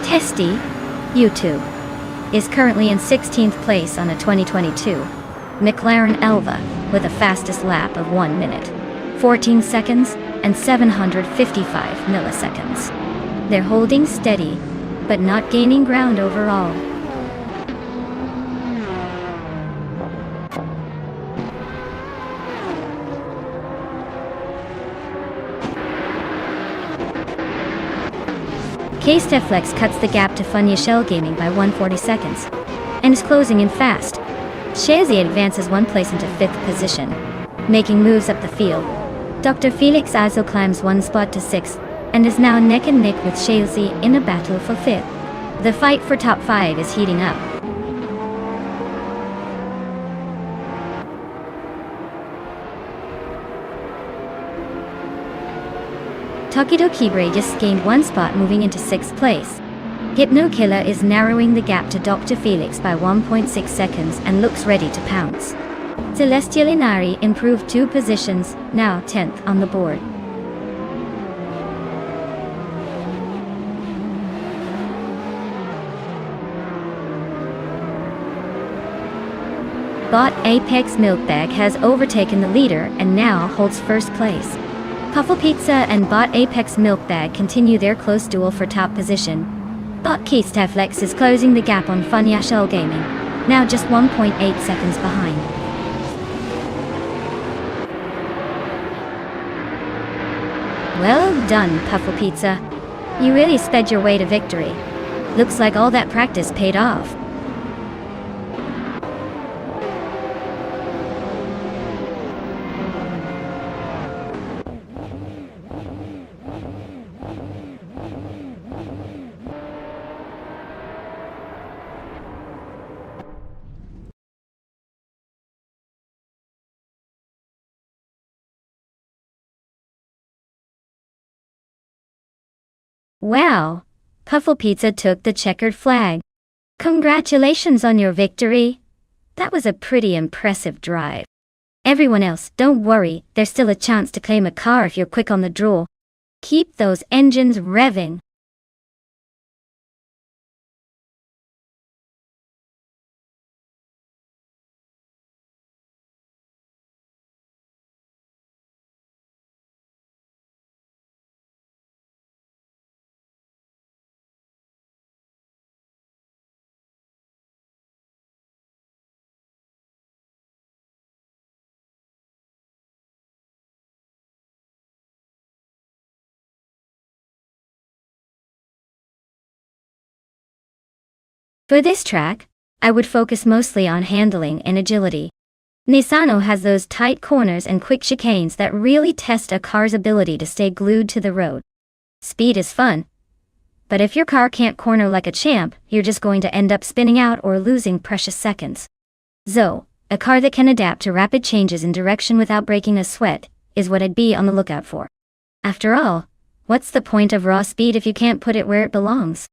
Testy, YouTube, is currently in 16th place on a 2022 McLaren Elva with a fastest lap of 1 minute, 14 seconds, and 755 milliseconds. They're holding steady, but not gaining ground overall. K-Steflex cuts the gap to Funya Shell Gaming by 140 seconds, and is closing in fast. Shazi advances 1 place into 5th position, making moves up the field. Dr. Felix also climbs 1 spot to 6th, and is now neck and neck with Shazi in a battle for 5th. The fight for top 5 is heating up. Takido Kibre just gained 1 spot moving into 6th place. Hypno Killer is narrowing the gap to Dr. Felix by 1.6 seconds and looks ready to pounce. Celestia Linari improved 2 positions, now 10th on the board. Bot Apex Milkbag has overtaken the leader and now holds 1st place. Puffle Pizza and Bot Apex Milkbag continue their close duel for top position. Bot Keysteflex is closing the gap on Funya Shell Gaming, now just 1.8 seconds behind. Well done, Puffle Pizza. You really sped your way to victory. Looks like all that practice paid off. Wow! Puffle Pizza took the checkered flag. Congratulations on your victory. That was a pretty impressive drive. Everyone else, don't worry, there's still a chance to claim a car if you're quick on the draw. Keep those engines revving. For this track, I would focus mostly on handling and agility. Nissan has those tight corners and quick chicanes that really test a car's ability to stay glued to the road. Speed is fun, but if your car can't corner like a champ, you're just going to end up spinning out or losing precious seconds. Zoe, a car that can adapt to rapid changes in direction without breaking a sweat, is what I'd be on the lookout for. After all, what's the point of raw speed if you can't put it where it belongs?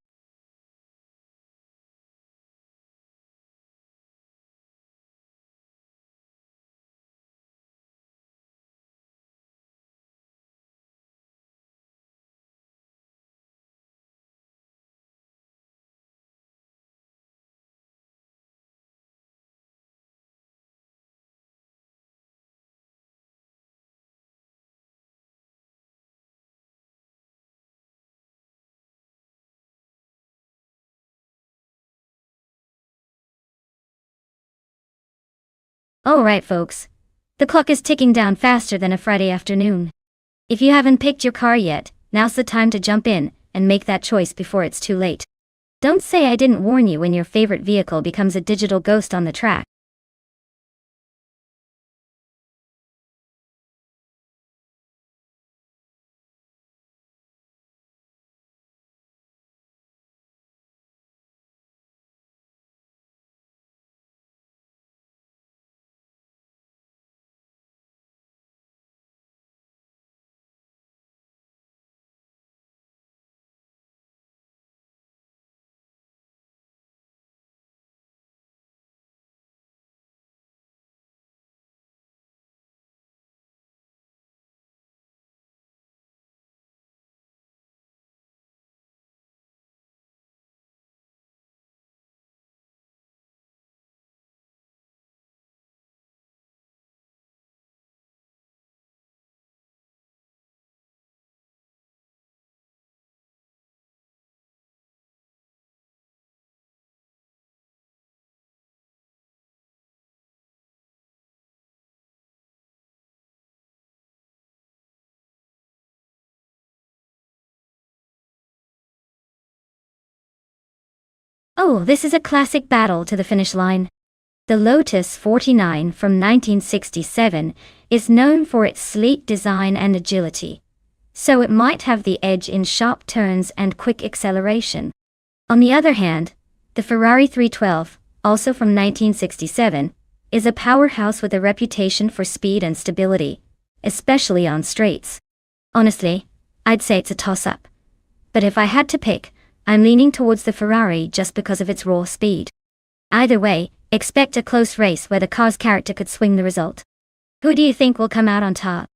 Alright folks, the clock is ticking down faster than a Friday afternoon. If you haven't picked your car yet, now's the time to jump in and make that choice before it's too late. Don't say I didn't warn you when your favorite vehicle becomes a digital ghost on the track. Oh, this is a classic battle to the finish line. The Lotus 49 from 1967 is known for its sleek design and agility, so it might have the edge in sharp turns and quick acceleration. On the other hand, the Ferrari 312, also from 1967, is a powerhouse with a reputation for speed and stability, especially on straights. Honestly, I'd say it's a toss-up. But if I had to pick, I'm leaning towards the Ferrari just because of its raw speed. Either way, expect a close race where the car's character could swing the result. Who do you think will come out on top?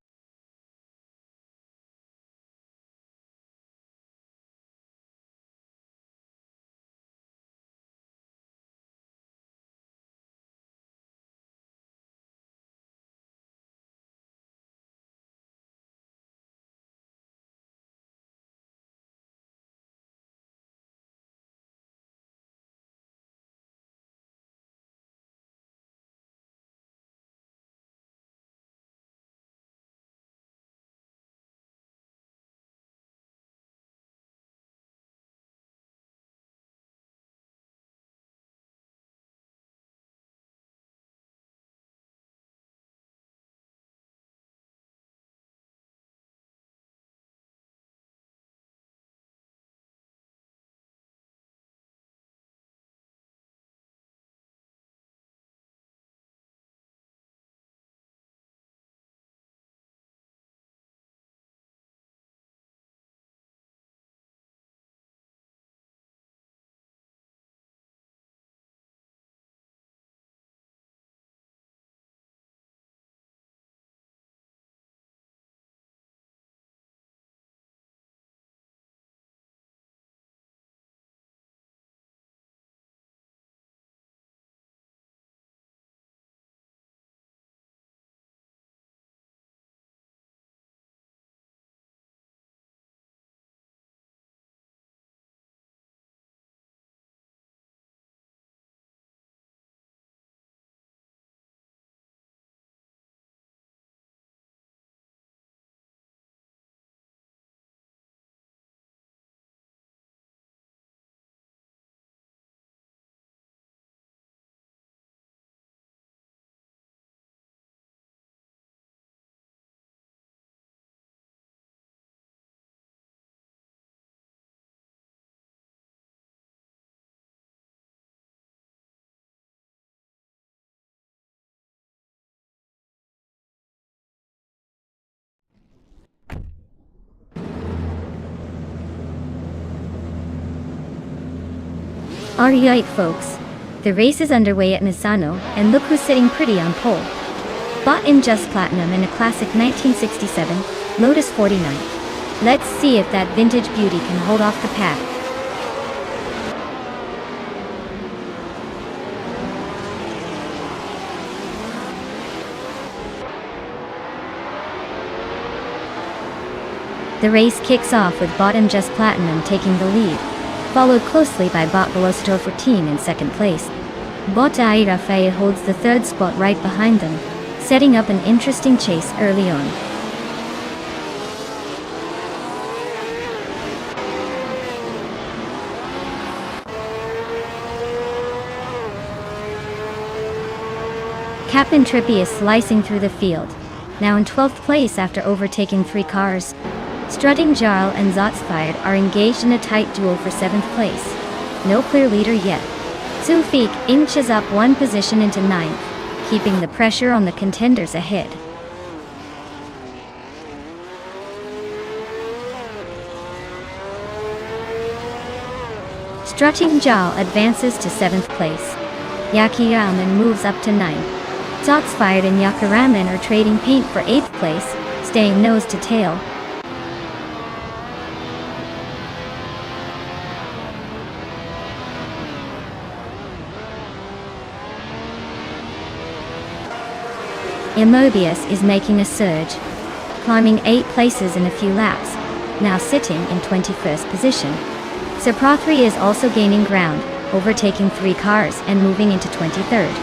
Alright folks, the race is underway at Misano, and look who's sitting pretty on pole. Bought in Just Platinum in a classic 1967, Lotus 49. Let's see if that vintage beauty can hold off the pack. The race kicks off with Bought in Just Platinum taking the lead, followed closely by Bought Velocitor 14 in second place. Bought Rafael holds the third spot right behind them, setting up an interesting chase early on. Captain Trippy is slicing through the field, now in 12th place after overtaking 3 cars. Strutting Jarl and Zotsfired are engaged in a tight duel for 7th place. No clear leader yet. Zufik inches up 1 position into 9th, keeping the pressure on the contenders ahead. Strutting Jarl advances to 7th place. Yaki Ramen moves up to 9th. Zotsfired and Yakiraman are trading paint for 8th place, staying nose to tail. Immobius is making a surge, climbing 8 places in a few laps, now sitting in 21st position. Soprathri is also gaining ground, overtaking 3 cars and moving into 23rd.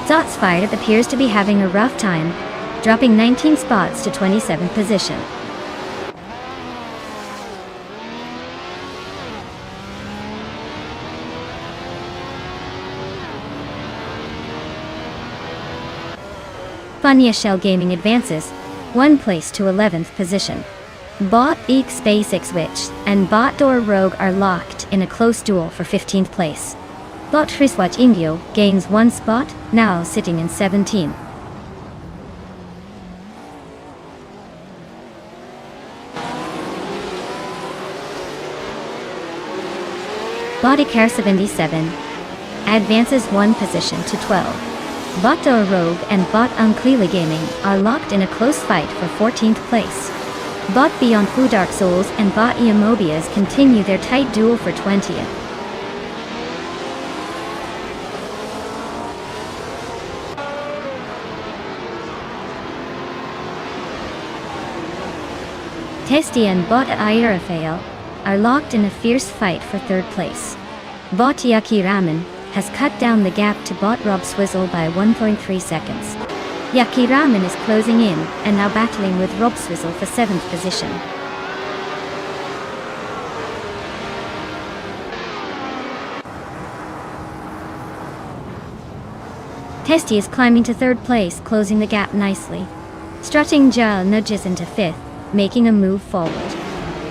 Zotsfired appears to be having a rough time, dropping 19 spots to 27th position. Funya Shell Gaming advances 1 place to 11th position. Bot Eek SpaceX Witch and Bot Door Rogue are locked in a close duel for 15th place. Bot Friswatch Indio gains 1 spot, now sitting in 17th. Bodycar 77 advances 1 position to 12. Bot Door Rogue and Bot Unclearly Gaming are locked in a close fight for 14th place. Bot Beyond Blue Dark Souls and Bot Eomobias continue their tight duel for 20th. Testy and Bot Rafael are locked in a fierce fight for 3rd place. Bot Yaki Ramen has cut down the gap to Bot Rob Swizzle by 1.3 seconds. Yaki Ramen is closing in and now battling with Rob Swizzle for 7th position. Testy is climbing to 3rd place, closing the gap nicely. Strutting Jarl nudges into 5th, making a move forward.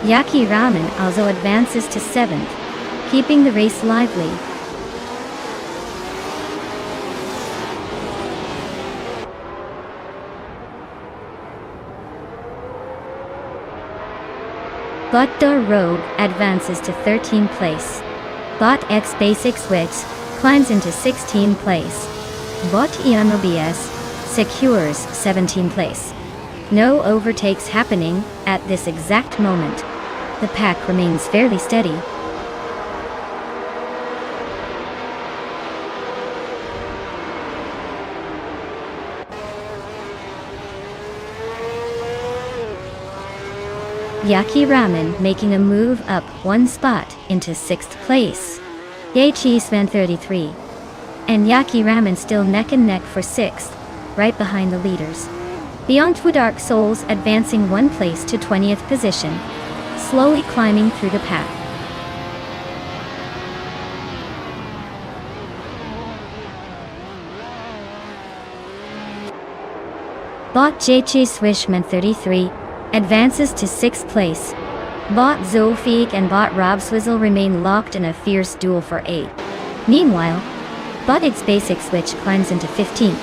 Yaki Ramen also advances to 7th, keeping the race lively. Bot Door Rogue advances to 13th place. Bot X Basic Switch climbs into 16th place. Bot Eomobias secures 17th place. No overtakes happening at this exact moment. The pack remains fairly steady. Yaki Ramen making a move up 1 spot into 6th place. Yachi Sven 33 and Yaki Ramen still neck and neck for 6th, right behind the leaders. Beyond Two Dark Souls advancing 1 place to 20th position, slowly climbing through the pack. Bot JC Swishman 33 advances to 6th place. Bot Zofeek and Bot Rob Swizzle remain locked in a fierce duel for 8. Meanwhile, Bot Its Basic Switch climbs into 15th.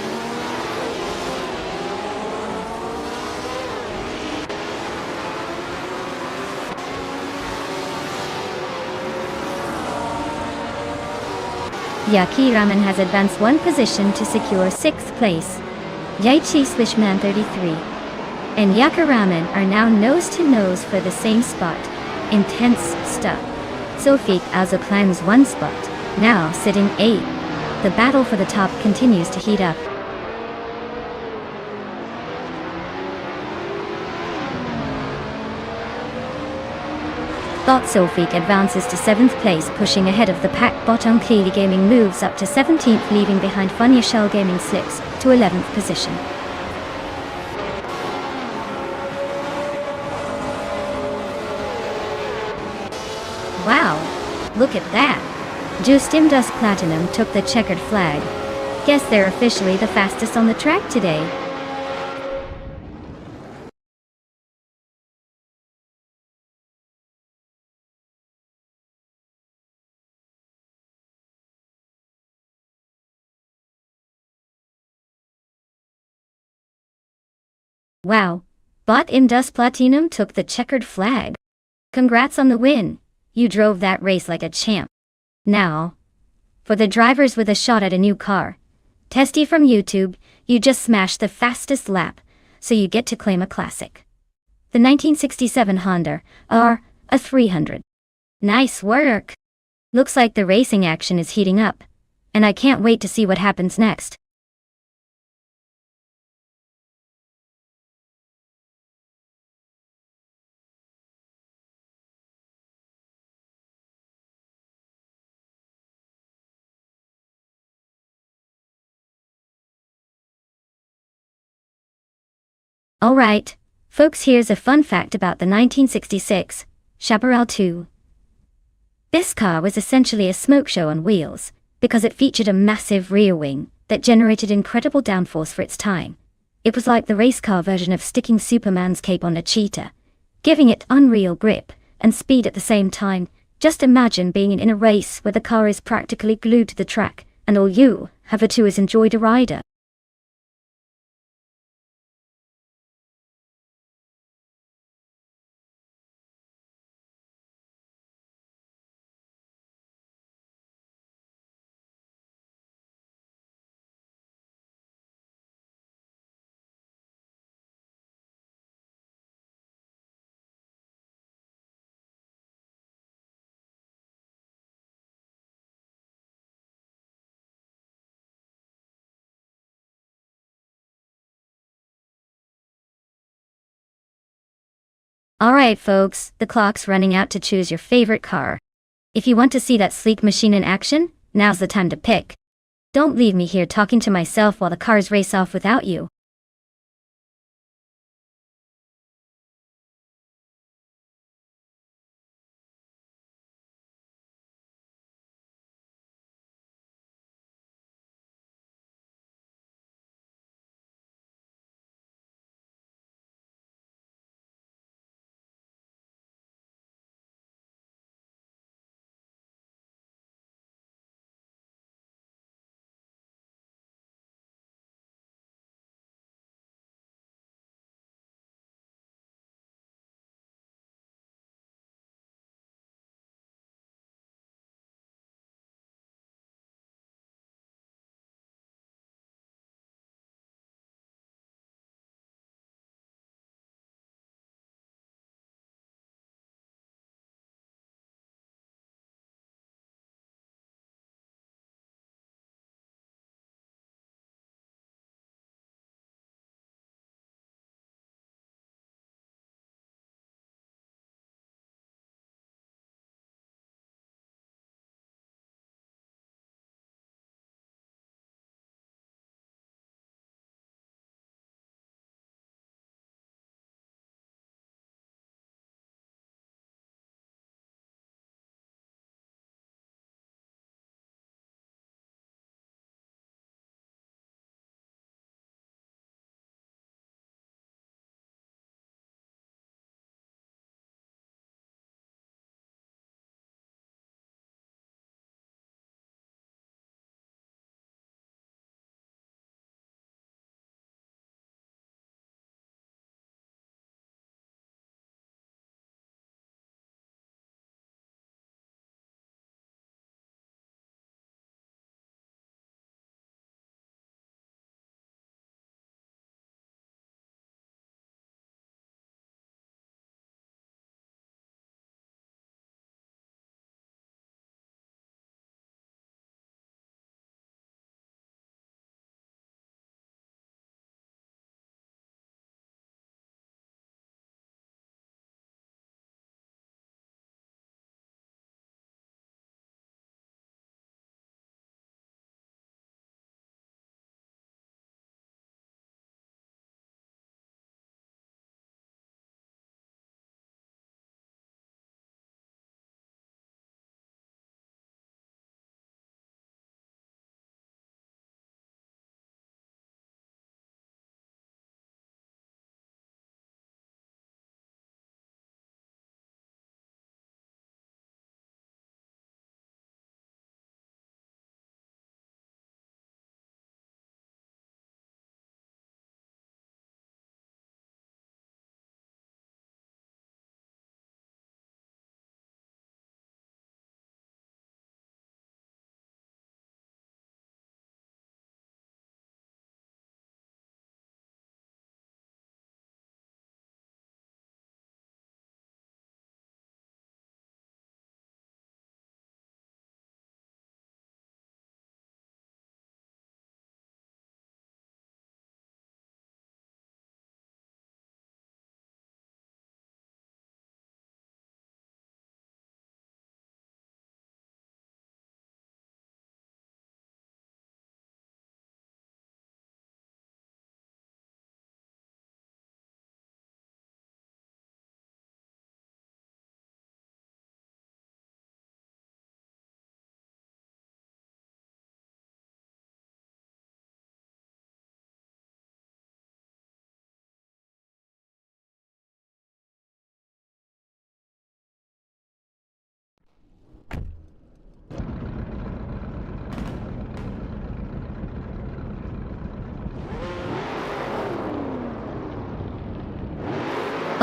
Yaki Ramen has advanced one position to secure 6th place. Yaichi Slishman 33 and Yaka Ramen are now nose to nose for the same spot. Intense stuff. Sofik also climbs one spot, now sitting 8th. The battle for the top continues to heat up. Bot Sofik advances to 7th place, pushing ahead of the pack. Bottom Clearly Gaming moves up to 17th, leaving behind Funya Shell Gaming slips to 11th position. Wow, look at that! Justim Dust Platinum took the checkered flag. Guess they're officially the fastest on the track today. Wow, Bot Dust Platinum took the checkered flag. Congrats on the win. You drove that race like a champ. Now, for the drivers with a shot at a new car. Testy from YouTube, you just smashed the fastest lap, so you get to claim a classic. The 1967 Honda R300. Nice work! Looks like the racing action is heating up, and I can't wait to see what happens next. Alright, folks, here's a fun fact about the 1966 Chaparral 2. This car was essentially a smoke show on wheels, because it featured a massive rear wing that generated incredible downforce for its time. It was like the race car version of sticking Superman's cape on a cheetah, giving it unreal grip and speed at the same time. Just imagine being in a race where the car is practically glued to the track, and all you have to do is enjoy the rider. Alright folks, the clock's running out to choose your favorite car. If you want to see that sleek machine in action, now's the time to pick. Don't leave me here talking to myself while the cars race off without you.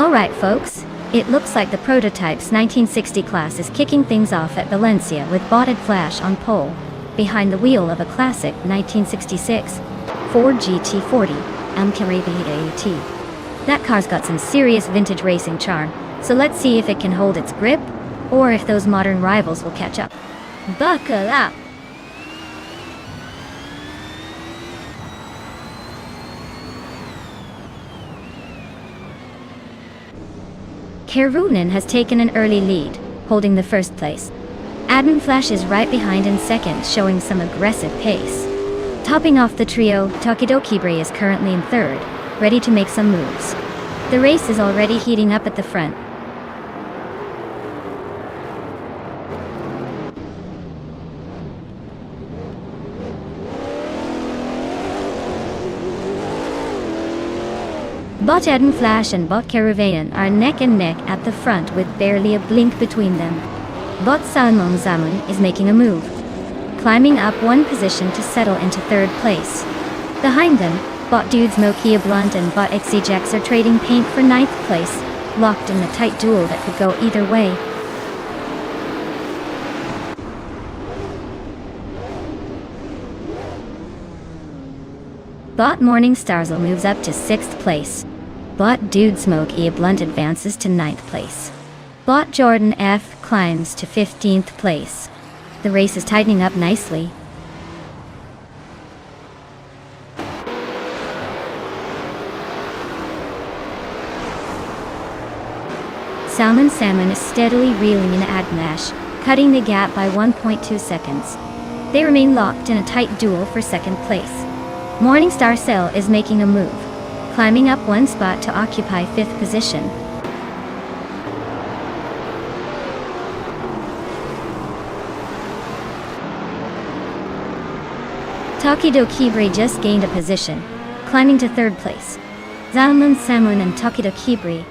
Alright folks, it looks like the prototype's 1960 class is kicking things off at Valencia with botted Flash on pole, behind the wheel of a classic 1966 Ford GT40 MKRV-AT. That car's got some serious vintage racing charm, so let's see if it can hold its grip, or if those modern rivals will catch up. Buckle up! Kerounan has taken an early lead, holding the first place. Admin Flash is right behind in second, showing some aggressive pace. Topping off the trio, Tokidokibre is currently in third, ready to make some moves. The race is already heating up at the front. Bot Admin Flash and Bot Kerounan are neck and neck at the front with barely a blink between them. Bot Salmon Zamun is making a move, climbing up one position to settle into third place. Behind them, Bot Dudes Mokia Blunt and Bot Jax are trading paint for ninth place, locked in a tight duel that could go either way. Bot Morning Starsel moves up to 6th place. Bot Dude Smoke E Blunt advances to 9th place. Bot Jordan F climbs to 15th place. The race is tightening up nicely. Salmon is steadily reeling in Admash, cutting the gap by 1.2 seconds. They remain locked in a tight duel for second place. Morningstar Cell is making a move, climbing up one spot to occupy 5th position. Tokidokibre just gained a position, climbing to 3rd place. Zalman Samun and Tokidokibre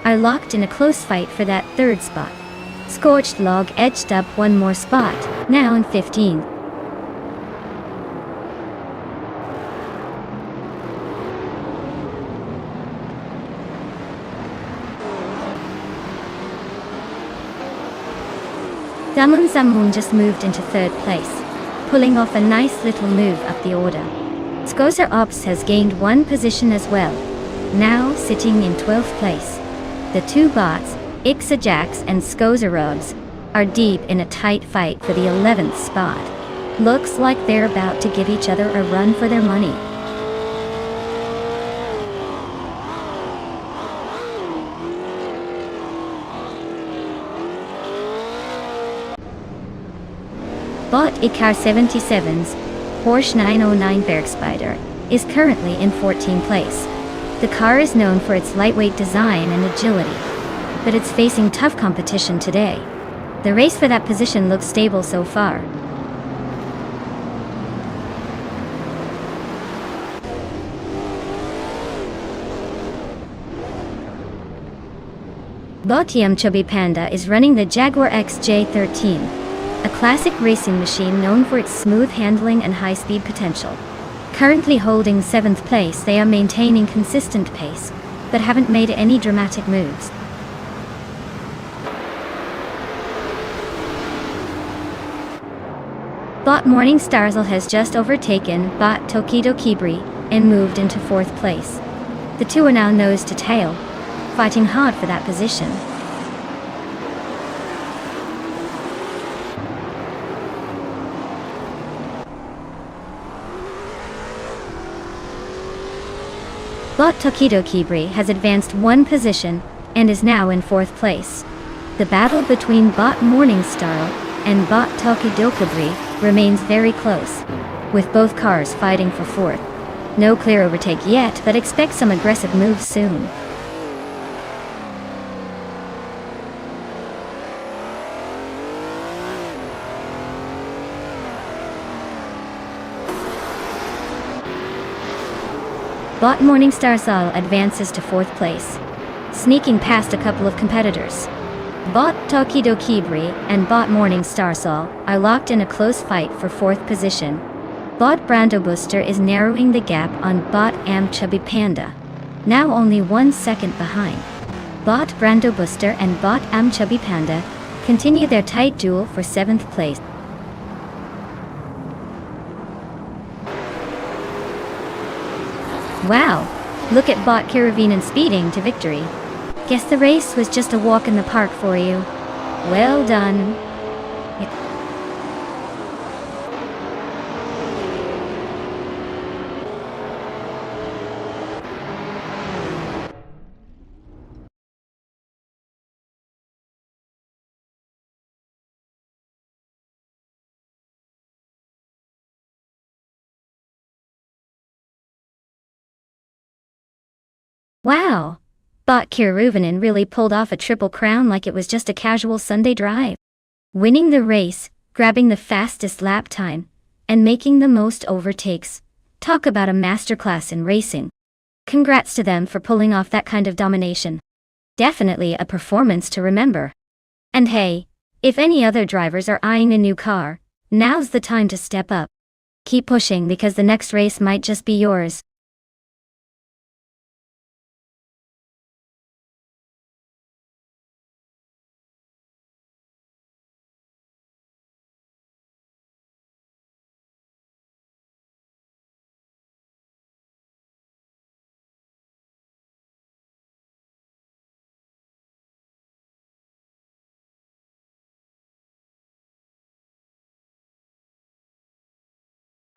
are locked in a close fight for that 3rd spot. Scorched Log edged up one more spot, now in 15th. Damun Zamun just moved into 3rd place, pulling off a nice little move up the order. Skozer Ops has gained one position as well, now sitting in 12th place. The two bots, Ixajax and Skozerobs, are deep in a tight fight for the 11th spot. Looks like they're about to give each other a run for their money. Bot Ikar 77's Porsche 909 Bergspider is currently in 14th place. The car is known for its lightweight design and agility, but it's facing tough competition today. The race for that position looks stable so far. Botium Chubby Panda is running the Jaguar XJ13. A classic racing machine known for its smooth handling and high-speed potential. Currently holding 7th place, they are maintaining consistent pace, but haven't made any dramatic moves. Bot Morning Starsel has just overtaken Bot Tokidokibre and moved into 4th place. The two are now nose to tail, fighting hard for that position. Bot Tokidokibre has advanced one position and is now in 4th place. The battle between Bot Morningstar and Bot Tokidokibre remains very close, with both cars fighting for 4th. No clear overtake yet, but expect some aggressive moves soon. Bot Morningstar Sol advances to 4th place, sneaking past a couple of competitors. Bot Tokidokibre and Bot Morningstar Sol are locked in a close fight for 4th position. Bot Brando Booster is narrowing the gap on Bot Am Chubby Panda, now only 1 second behind. Bot Brando Booster and Bot Am Chubby Panda continue their tight duel for 7th place. Wow! Look at Bot Caravan speeding to victory. Guess the race was just a walk in the park for you. Well done. Wow! Bot Kiruvanen really pulled off a triple crown like it was just a casual Sunday drive. Winning the race, grabbing the fastest lap time, and making the most overtakes. Talk about a masterclass in racing. Congrats to them for pulling off that kind of domination. Definitely a performance to remember. And hey, if any other drivers are eyeing a new car, now's the time to step up. Keep pushing because the next race might just be yours.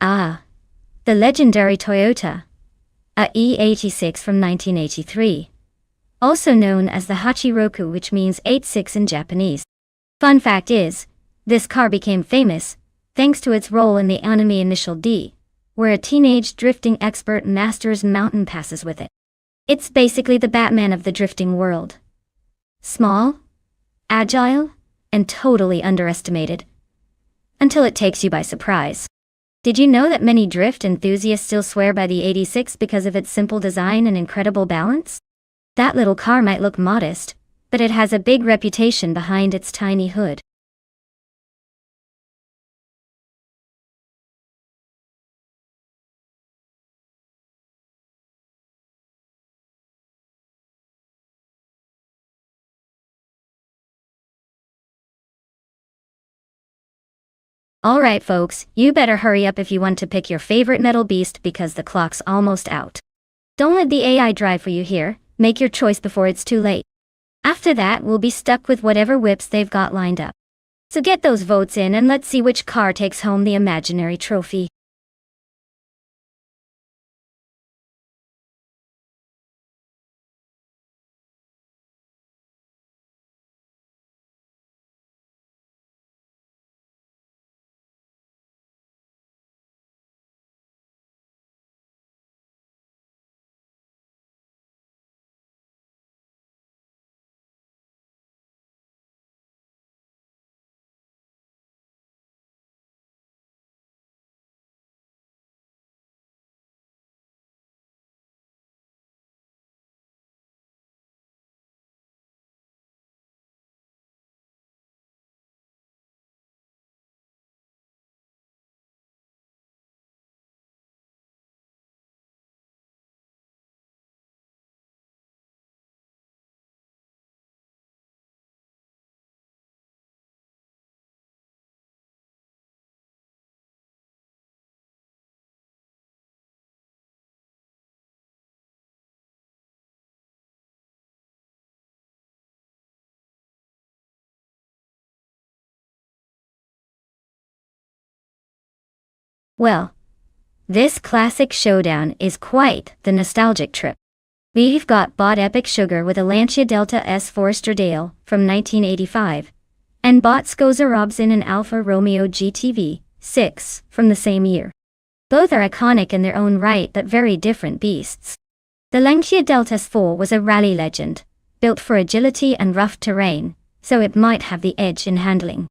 Ah, the legendary Toyota, a E86 from 1983. Also known as the Hachiroku, which means 86 in Japanese. Fun fact is, this car became famous thanks to its role in the anime Initial D, where a teenage drifting expert masters mountain passes with it. It's basically the Batman of the drifting world. Small, agile, and totally underestimated. Until it takes you by surprise. Did you know that many drift enthusiasts still swear by the 86 because of its simple design and incredible balance? That little car might look modest, but it has a big reputation behind its tiny hood. Alright folks, you better hurry up if you want to pick your favorite metal beast because the clock's almost out. Don't let the AI drive for you here, make your choice before it's too late. After that, we'll be stuck with whatever whips they've got lined up. So get those votes in and let's see which car takes home the imaginary trophy. Well, this classic showdown is quite the nostalgic trip. We've got Bot Epic Sugar with a Lancia Delta S Forester Dale from 1985, and Bot Scoza Robson and Alfa Romeo GTV 6 from the same year. Both are iconic in their own right but very different beasts. The Lancia Delta S4 was a rally legend, built for agility and rough terrain, so it might have the edge in handling.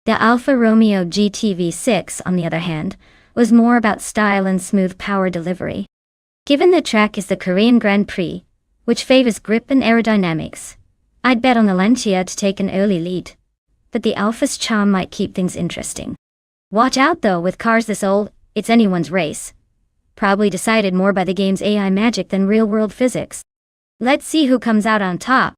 The Alfa Romeo GTV 6, on the other hand, was more about style and smooth power delivery. Given the track is the Korean Grand Prix, which favors grip and aerodynamics, I'd bet on the Lancia to take an early lead. But the Alfa's charm might keep things interesting. Watch out though, with cars this old, it's anyone's race. Probably decided more by the game's AI magic than real-world physics. Let's see who comes out on top.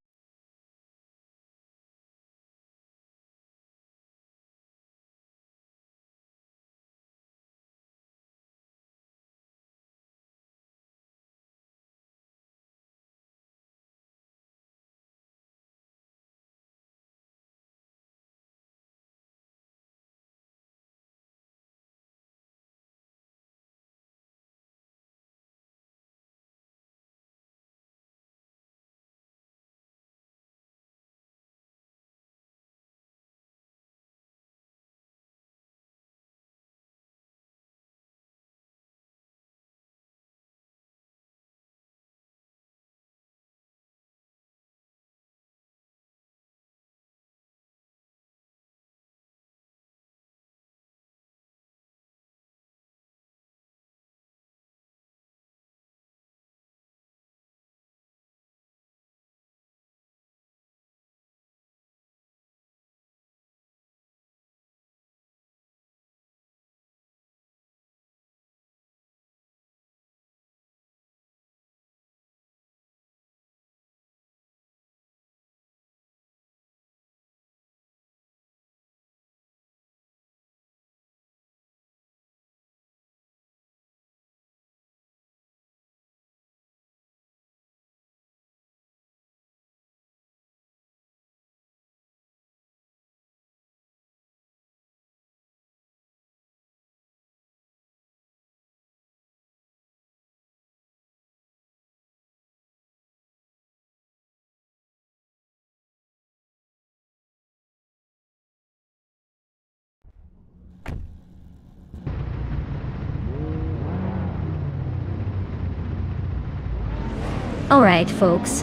Alright folks,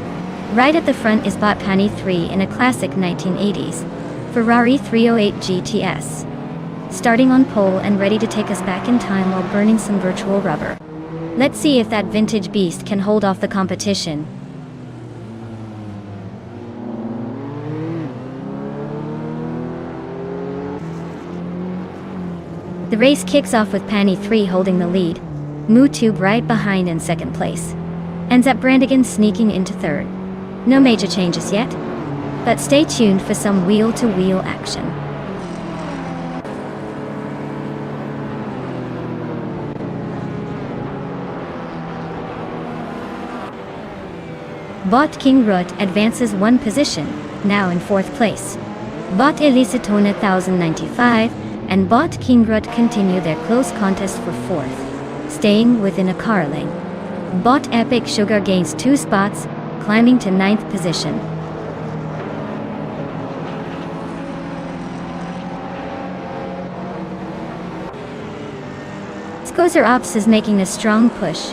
right at the front is bot Pani 3 in a classic 1980s Ferrari 308 GTS. Starting on pole and ready to take us back in time while burning some virtual rubber. Let's see if that vintage beast can hold off the competition. The race kicks off with Pani 3 holding the lead, MooTube right behind in second place, and Zap Brandigan sneaking into third. No major changes yet, but stay tuned for some wheel-to-wheel action. Bot King Rut advances one position, now in fourth place. Bot Elisatona 1095 and Bot King Rut continue their close contest for fourth, staying within a car lane. Bot Epic Sugar gains 2 spots, climbing to 9th position. Skozer Ops is making a strong push,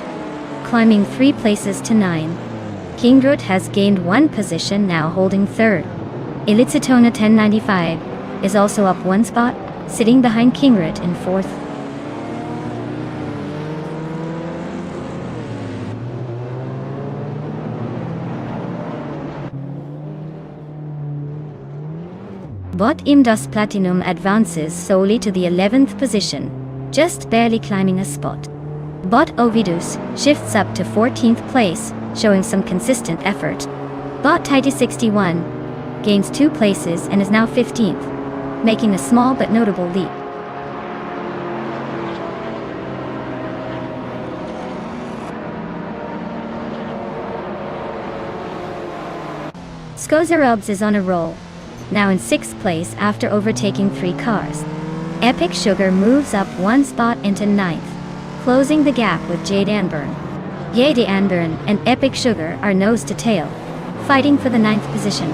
climbing 3 places to 9. King Rut has gained 1 position, now holding third. Elitsatona 1095 is also up 1 spot, sitting behind King Rut in fourth. Bot Imdust Platinum advances solely to the 11th position, just barely climbing a spot. Bot Ovidus shifts up to 14th place, showing some consistent effort. Bot Tighty61 gains 2 places and is now 15th, making a small but notable leap. Skozerubs is on a roll, now in 6th place after overtaking 3 cars. Epic Sugar moves up 1 spot into 9th, closing the gap with Jade Anburn. Jade Anburn and Epic Sugar are nose to tail, fighting for the 9th position.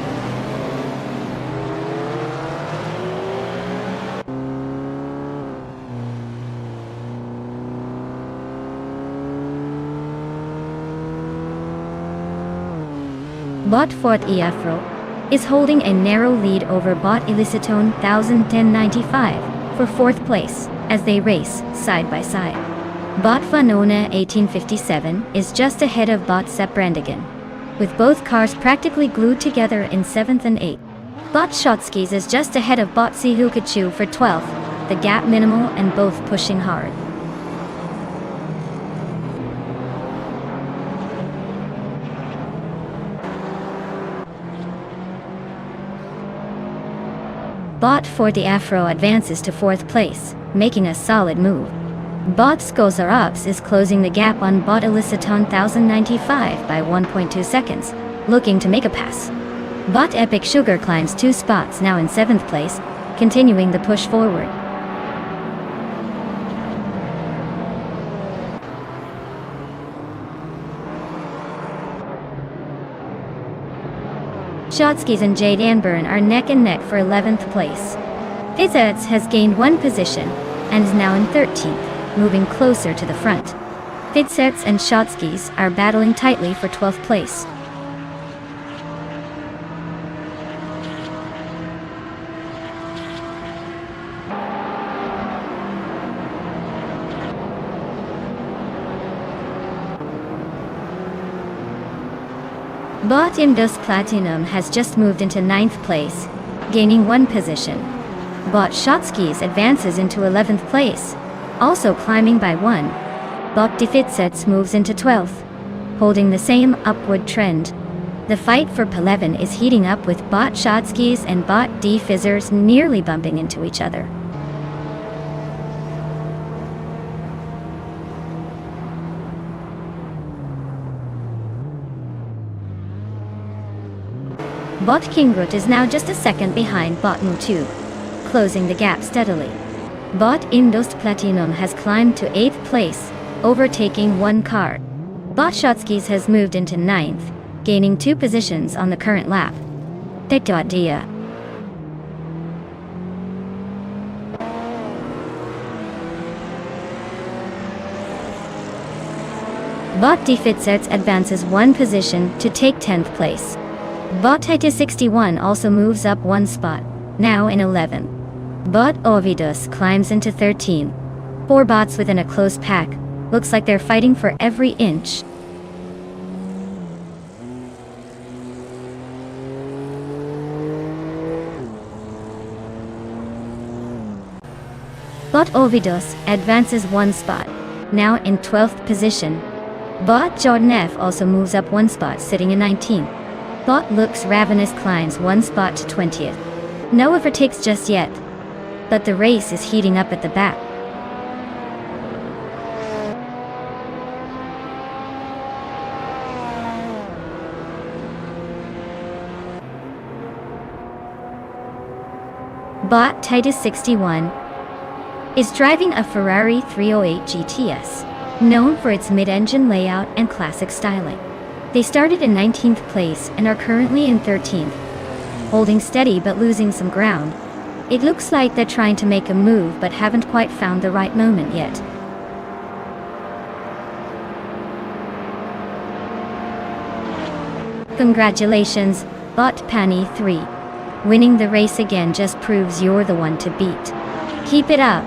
Bot Fort Eafro is holding a narrow lead over Bot Elisatone 1095 for 4th place as they race side by side. Bot Vanona 1857 is just ahead of Bot Zap Brandigan, with both cars practically glued together in 7th and 8th. Bot Shotskis is just ahead of Bot Sihukachu for 12th, the gap minimal and both pushing hard. Bot Forte Afro advances to 4th place, making a solid move. Bot Skozer Ops is closing the gap on Bot Elisiton 1095 by 1.2 seconds, looking to make a pass. Bot Epic Sugar climbs 2 spots, now in 7th place, continuing the push forward. Shotskis and Jade Anburn are neck and neck for 11th place. Fizzets has gained 1 position and is now in 13th, moving closer to the front. Fidzets and Shotskis are battling tightly for 12th place. Bot Indus Platinum has just moved into 9th place, gaining 1 position. Bot Shotskis advances into 11th place, also climbing by 1. Bot Defitsets moves into 12th, holding the same upward trend. The fight for P11 is heating up with Bot Shotskis and Bot D-Fizzers nearly bumping into each other. Bot Kingrut is now just a second behind Bot Mutu, closing the gap steadily. Bot Indost Platinum has climbed to 8th place, overtaking 1 car. Bot Shotskis has moved into 9th, gaining 2 positions on the current lap. Dia. Bot Defitsets advances one position to take 10th place. Bot Titus 61 also moves up one spot, now in 11th. Bot Ovidus climbs into 13th. 4 bots within a close pack, looks like they're fighting for every inch. Bot Ovidus advances one spot, now in 12th position. Bot Jordan F also moves up one spot, sitting in 19th. Bot Looks Ravenous climbs one spot to 20th. No overtakes just yet, but the race is heating up at the back. Bot Titus 61 is driving a Ferrari 308 GTS, known for its mid-engine layout and classic styling. They started in 19th place and are currently in 13th, holding steady but losing some ground. It looks like they're trying to make a move but haven't quite found the right moment yet. Congratulations, Bot Pani 3. Winning the race again just proves you're the one to beat. Keep it up.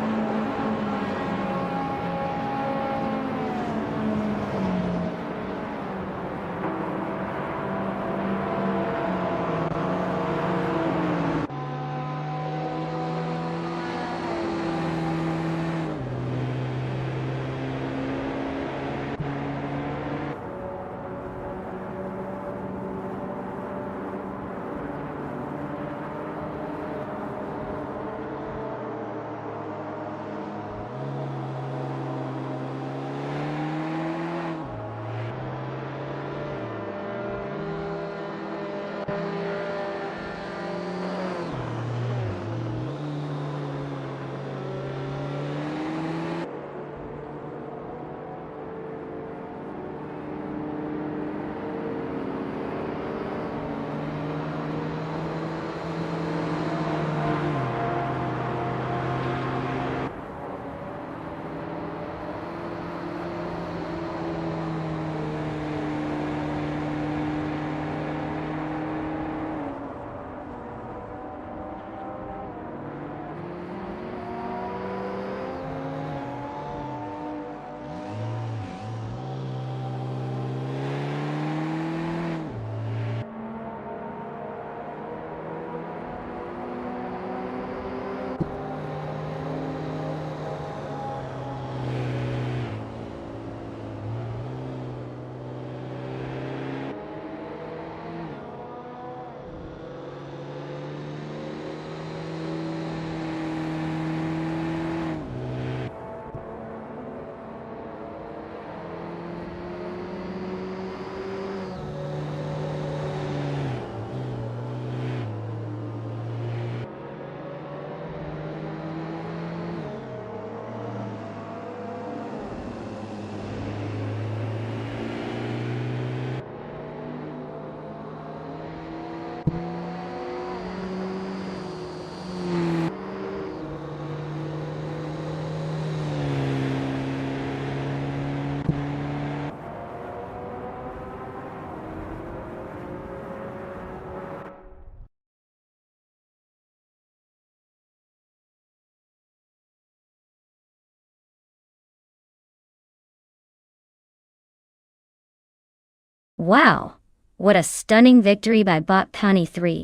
Wow, what a stunning victory by Bot Pani 3.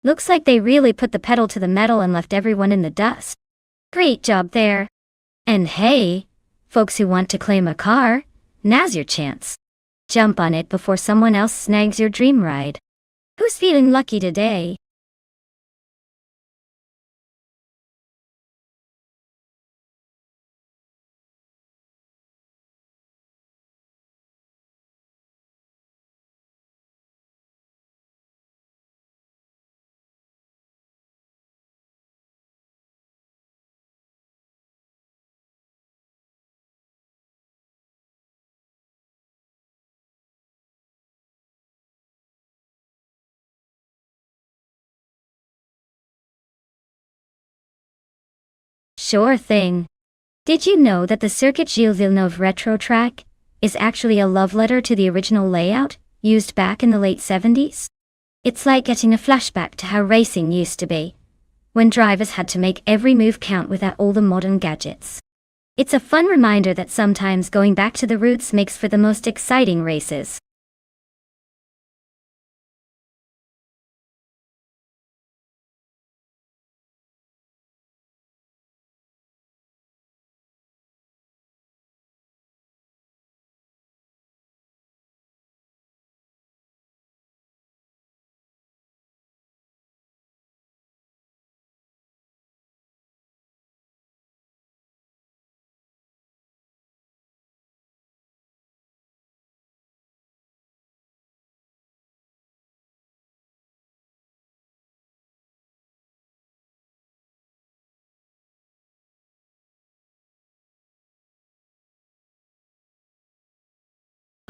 Looks like they really put the pedal to the metal and left everyone in the dust. Great job there. And hey, folks who want to claim a car, now's your chance. Jump on it before someone else snags your dream ride. Who's feeling lucky today? Sure thing. Did you know that the Circuit Gilles Villeneuve retro track is actually a love letter to the original layout, used back in the late 70s. It's like getting a flashback to how racing used to be, when drivers had to make every move count without all the modern gadgets. It's a fun reminder that sometimes going back to the roots makes for the most exciting races.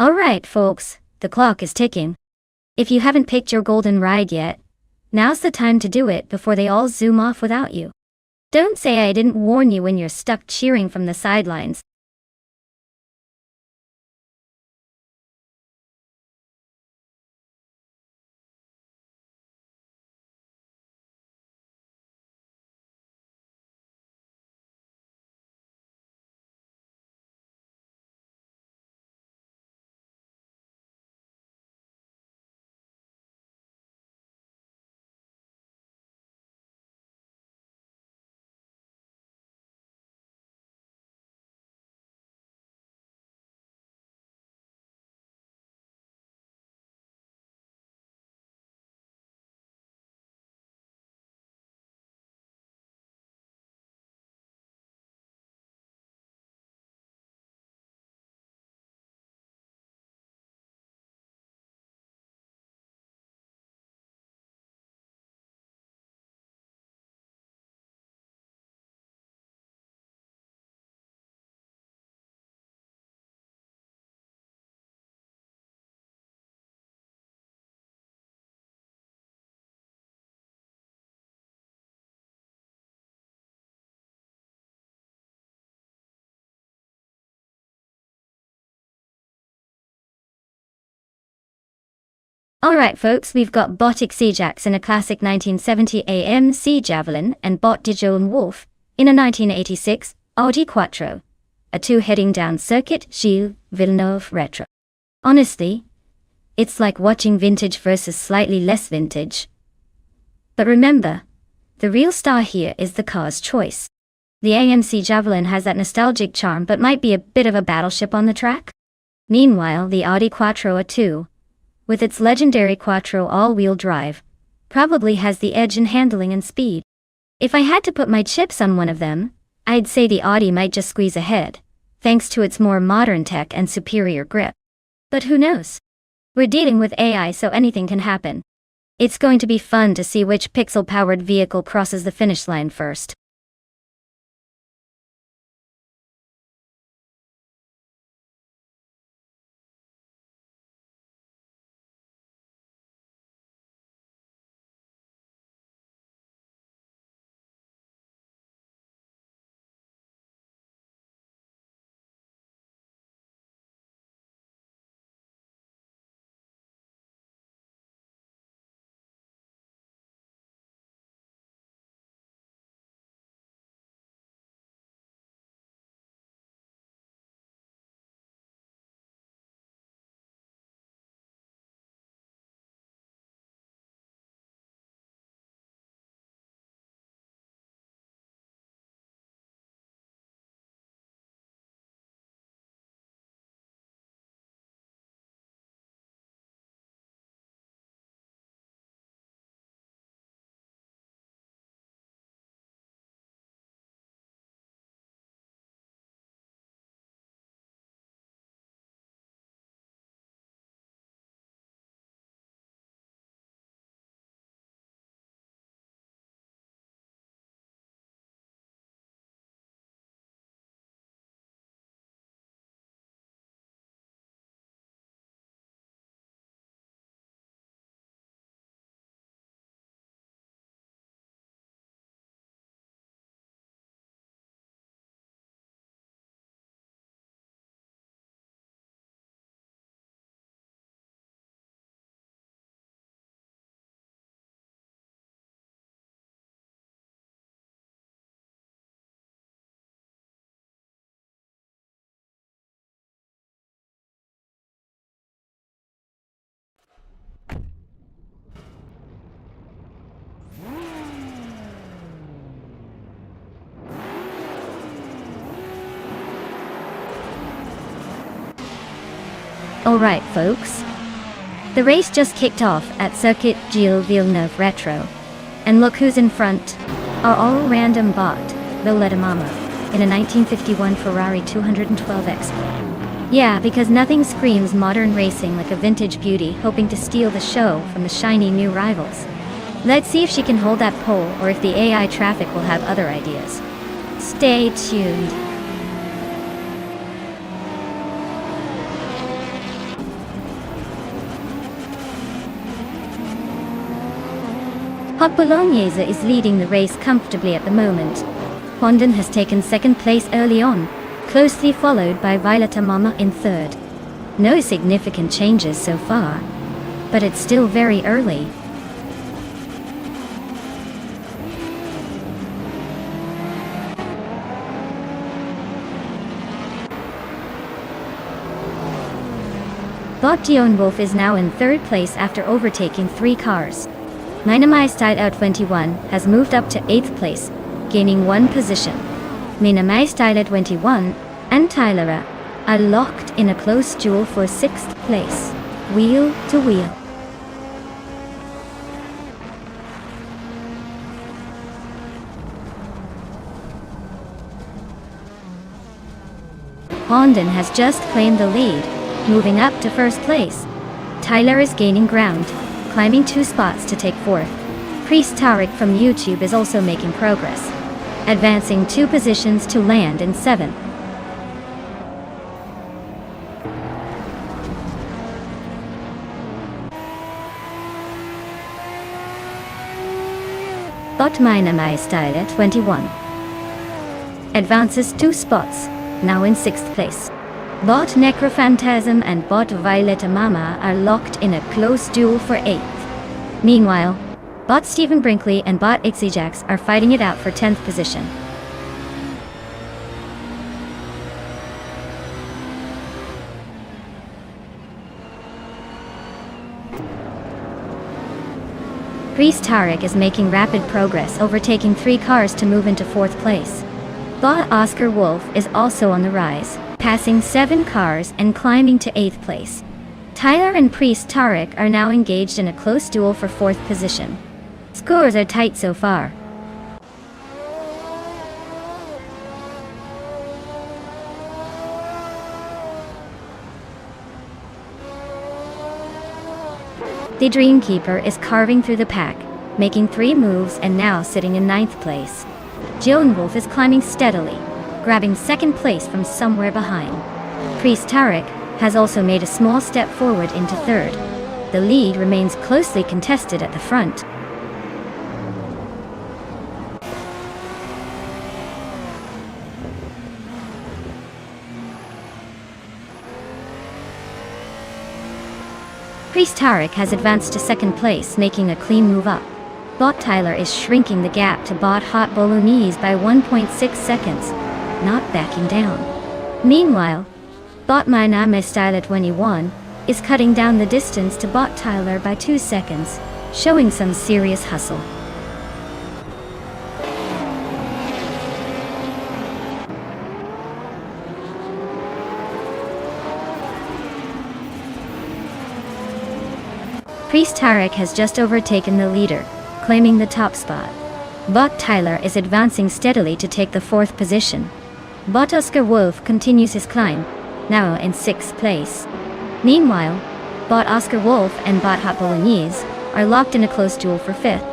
Alright folks, the clock is ticking. If you haven't picked your golden ride yet, now's the time to do it before they all zoom off without you. Don't say I didn't warn you when you're stuck cheering from the sidelines. Alright folks, we've got Botic Seajax in a classic 1970 AMC Javelin and Bot Dijon Wolf in a 1986 Audi Quattro, a two-heading down circuit Gilles Villeneuve retro. Honestly, it's like watching vintage versus slightly less vintage. But remember, the real star here is the car's choice. The AMC Javelin has that nostalgic charm but might be a bit of a battleship on the track. Meanwhile, the Audi Quattro A2, with its legendary Quattro all-wheel drive, probably has the edge in handling and speed. If I had to put my chips on one of them, I'd say the Audi might just squeeze ahead, thanks to its more modern tech and superior grip. But who knows? We're dealing with AI, so anything can happen. It's going to be fun to see which pixel-powered vehicle crosses the finish line first. Alright folks. The race just kicked off at Circuit Gilles Villeneuve Retro. And look who's in front. Our all-random bot, Violetta Mama, in a 1951 Ferrari 212X. Yeah, because nothing screams modern racing like a vintage beauty hoping to steal the show from the shiny new rivals. Let's see if she can hold that pole or if the AI traffic will have other ideas. Stay tuned. Hot Bolognese is leading the race comfortably at the moment. Hondon has taken second place early on, closely followed by Violetta Mama in third. No significant changes so far, but it's still very early. Bot Dion Wolf is now in third place after overtaking 3 cars. Minamai Style 21 has moved up to 8th place, gaining 1 position. Minamai Style 21 and Tylera are locked in a close duel for 6th place, wheel to wheel. Hondon has just claimed the lead, moving up to first place. Tyler is gaining ground, climbing 2 spots to take 4th. Priest Tarek from YouTube is also making progress, advancing 2 positions to land in 7th. Bot Minamai Style 21 advances 2 spots, now in 6th place. Bot Necrophantasm and Bot Violetta Mama are locked in a close duel for 8th. Meanwhile, Bot Stephen Brinkley and Bot Ixiejax are fighting it out for 10th position. Priest Tarek is making rapid progress, overtaking 3 cars to move into 4th place. Bot Oscar Wolf is also on the rise, passing 7 cars and climbing to 8th place. Tyler and Priest Tarek are now engaged in a close duel for 4th position. Scores are tight so far. The Dreamkeeper is carving through the pack, making 3 moves and now sitting in 9th place. Joan Wolf is climbing steadily, grabbing 2nd place from somewhere behind. Priest Tarek has also made a small step forward into 3rd. The lead remains closely contested at the front. Priest Tarek has advanced to 2nd place, making a clean move up. Bot Tyler is shrinking the gap to Bot Hot Bolognese by 1.6 seconds, not backing down. Meanwhile, Bot Minamai Style 21 is cutting down the distance to Bot Tyler by 2 seconds, showing some serious hustle. Priest Tarek has just overtaken the leader, claiming the top spot. Bot Tyler is advancing steadily to take the 4th position. Bot Oscar Wolf continues his climb, now in 6th place. Meanwhile, Bot Oscar Wolf and Bot Hot Bolognese are locked in a close duel for 5th.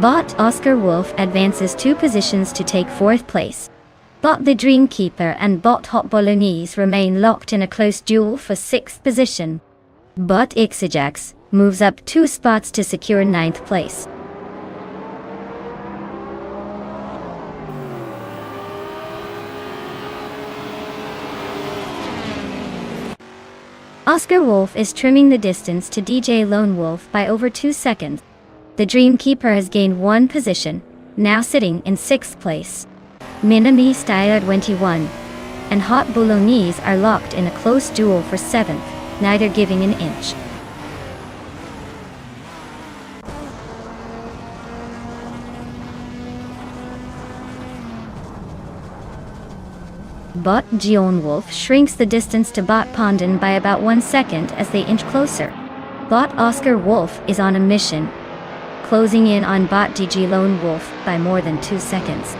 Bot Oscar Wolf advances 2 positions to take 4th place. Bot the Dreamkeeper and Bot Hot Bolognese remain locked in a close duel for 6th position. Bot Ixiejax moves up 2 spots to secure 9th place. Oscar Wolf is trimming the distance to DJ Lone Wolf by over 2 seconds. The Dreamkeeper has gained 1 position, now sitting in 6th place. Minami Style 21 and Hot Bolognese are locked in a close duel for 7th, neither giving an inch. Bot Gion Wolf shrinks the distance to Bot Pondon by about 1 second as they inch closer. Bot Oscar Wolf is on a mission, closing in on Bot DG Lone Wolf by more than 2 seconds.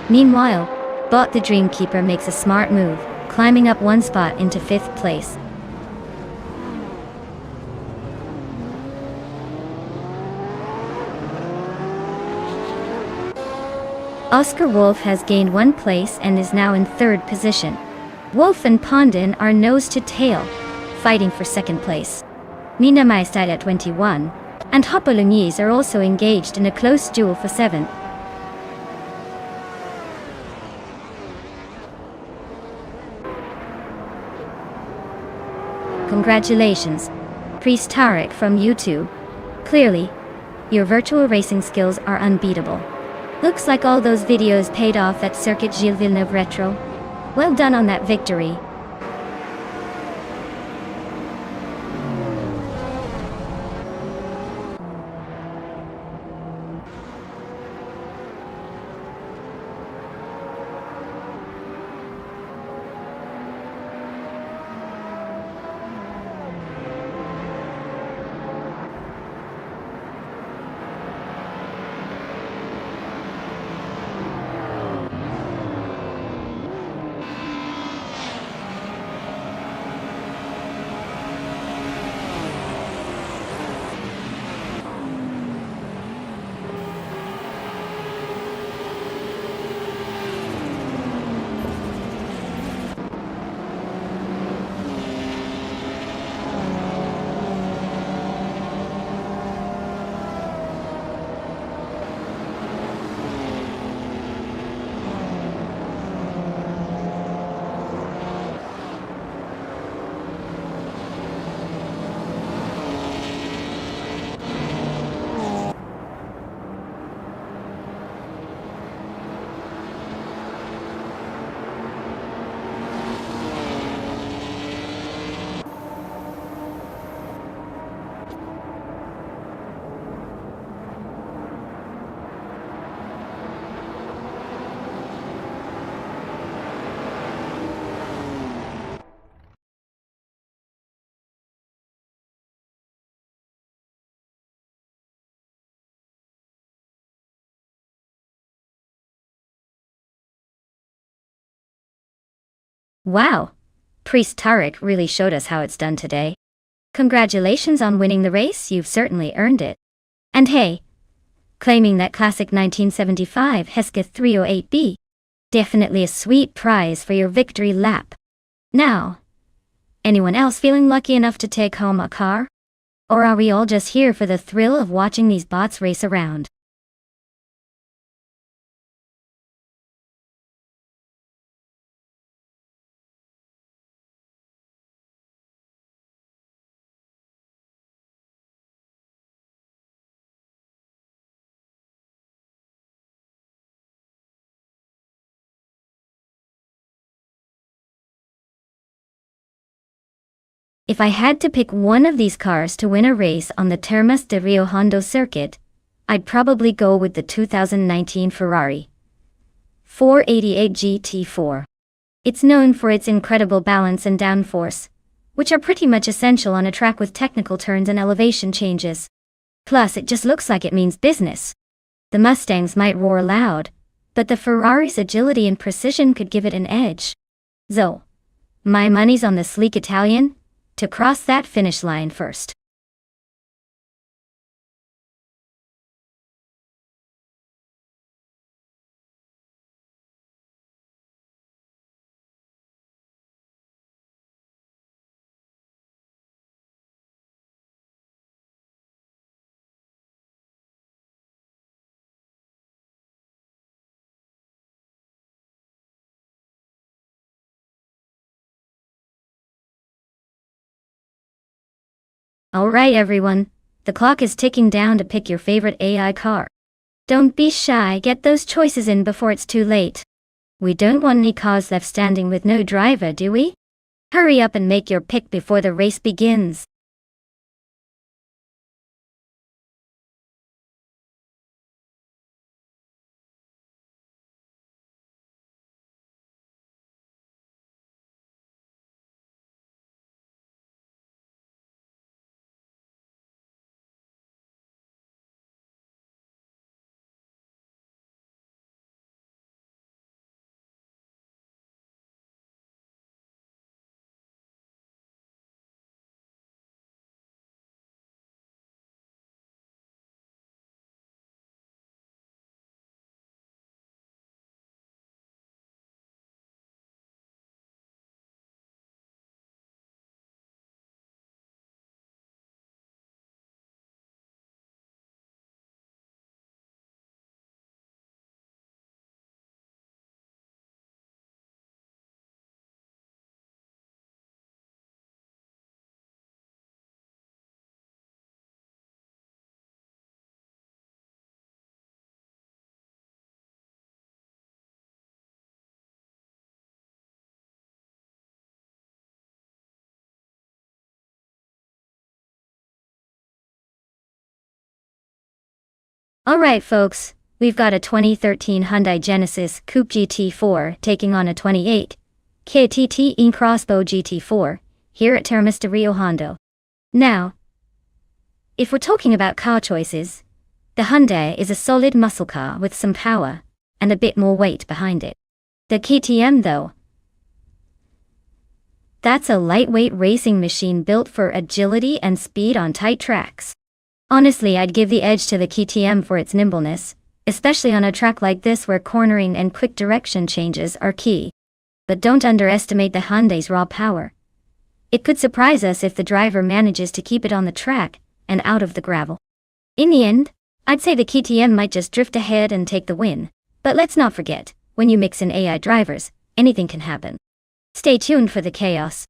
Meanwhile, Bot the Dreamkeeper makes a smart move, climbing up 1 spot into 5th place. Oscar Wolf has gained 1 place and is now in 3rd position. Wolf and Pondon are nose to tail, fighting for 2nd place. Nina Maestad at 21, and Hopolungis are also engaged in a close duel for 7th. Congratulations, Priest Tarek from YouTube. Clearly, your virtual racing skills are unbeatable. Looks like all those videos paid off at Circuit Gilles Villeneuve Retro. Well done on that victory. Wow, Priest Tarek really showed us how it's done today. Congratulations on winning the race, you've certainly earned it. And hey, claiming that classic 1975 Hesketh 308B. Definitely a sweet prize for your victory lap. Now, anyone else feeling lucky enough to take home a car? Or are we all just here for the thrill of watching these bots race around? If I had to pick one of these cars to win a race on the Termas de Rio Hondo circuit, I'd probably go with the 2019 Ferrari 488 GT4. It's known for its incredible balance and downforce, which are pretty much essential on a track with technical turns and elevation changes. Plus, it just looks like it means business. The Mustangs might roar loud, but the Ferrari's agility and precision could give it an edge. So, my money's on the sleek Italian to cross that finish line first. Alright everyone, the clock is ticking down to pick your favorite AI car. Don't be shy, get those choices in before it's too late. We don't want any cars left standing with no driver, do we? Hurry up and make your pick before the race begins. Alright folks, we've got a 2013 Hyundai Genesis Coupe GT4 taking on a 28 KTT Crossbow GT4 here at Termisterio Hondo. Now, if we're talking about car choices, the Hyundai is a solid muscle car with some power and a bit more weight behind it. The KTM though, that's a lightweight racing machine built for agility and speed on tight tracks. Honestly, I'd give the edge to the KTM for its nimbleness, especially on a track like this where cornering and quick direction changes are key. But don't underestimate the Hyundai's raw power. It could surprise us if the driver manages to keep it on the track and out of the gravel. In the end, I'd say the KTM might just drift ahead and take the win. But let's not forget, when you mix in AI drivers, anything can happen. Stay tuned for the chaos.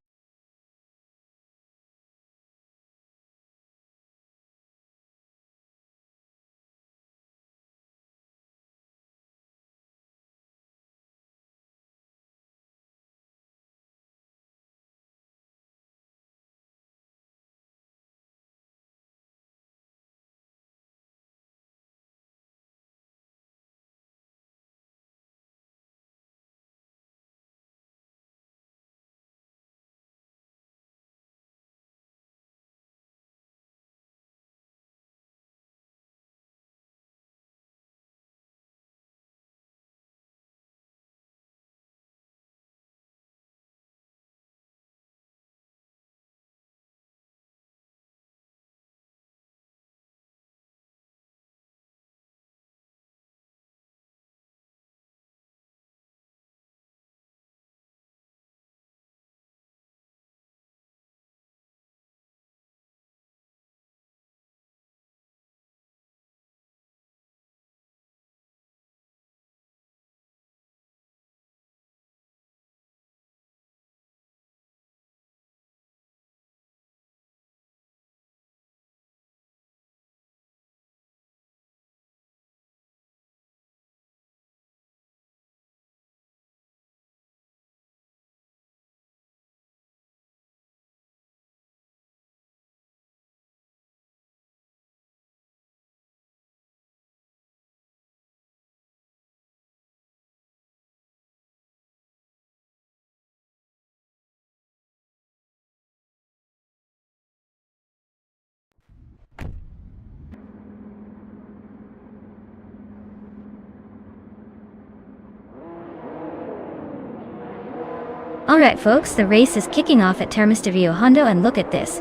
Alright folks, the race is kicking off at Termisterio Hondo and look at this.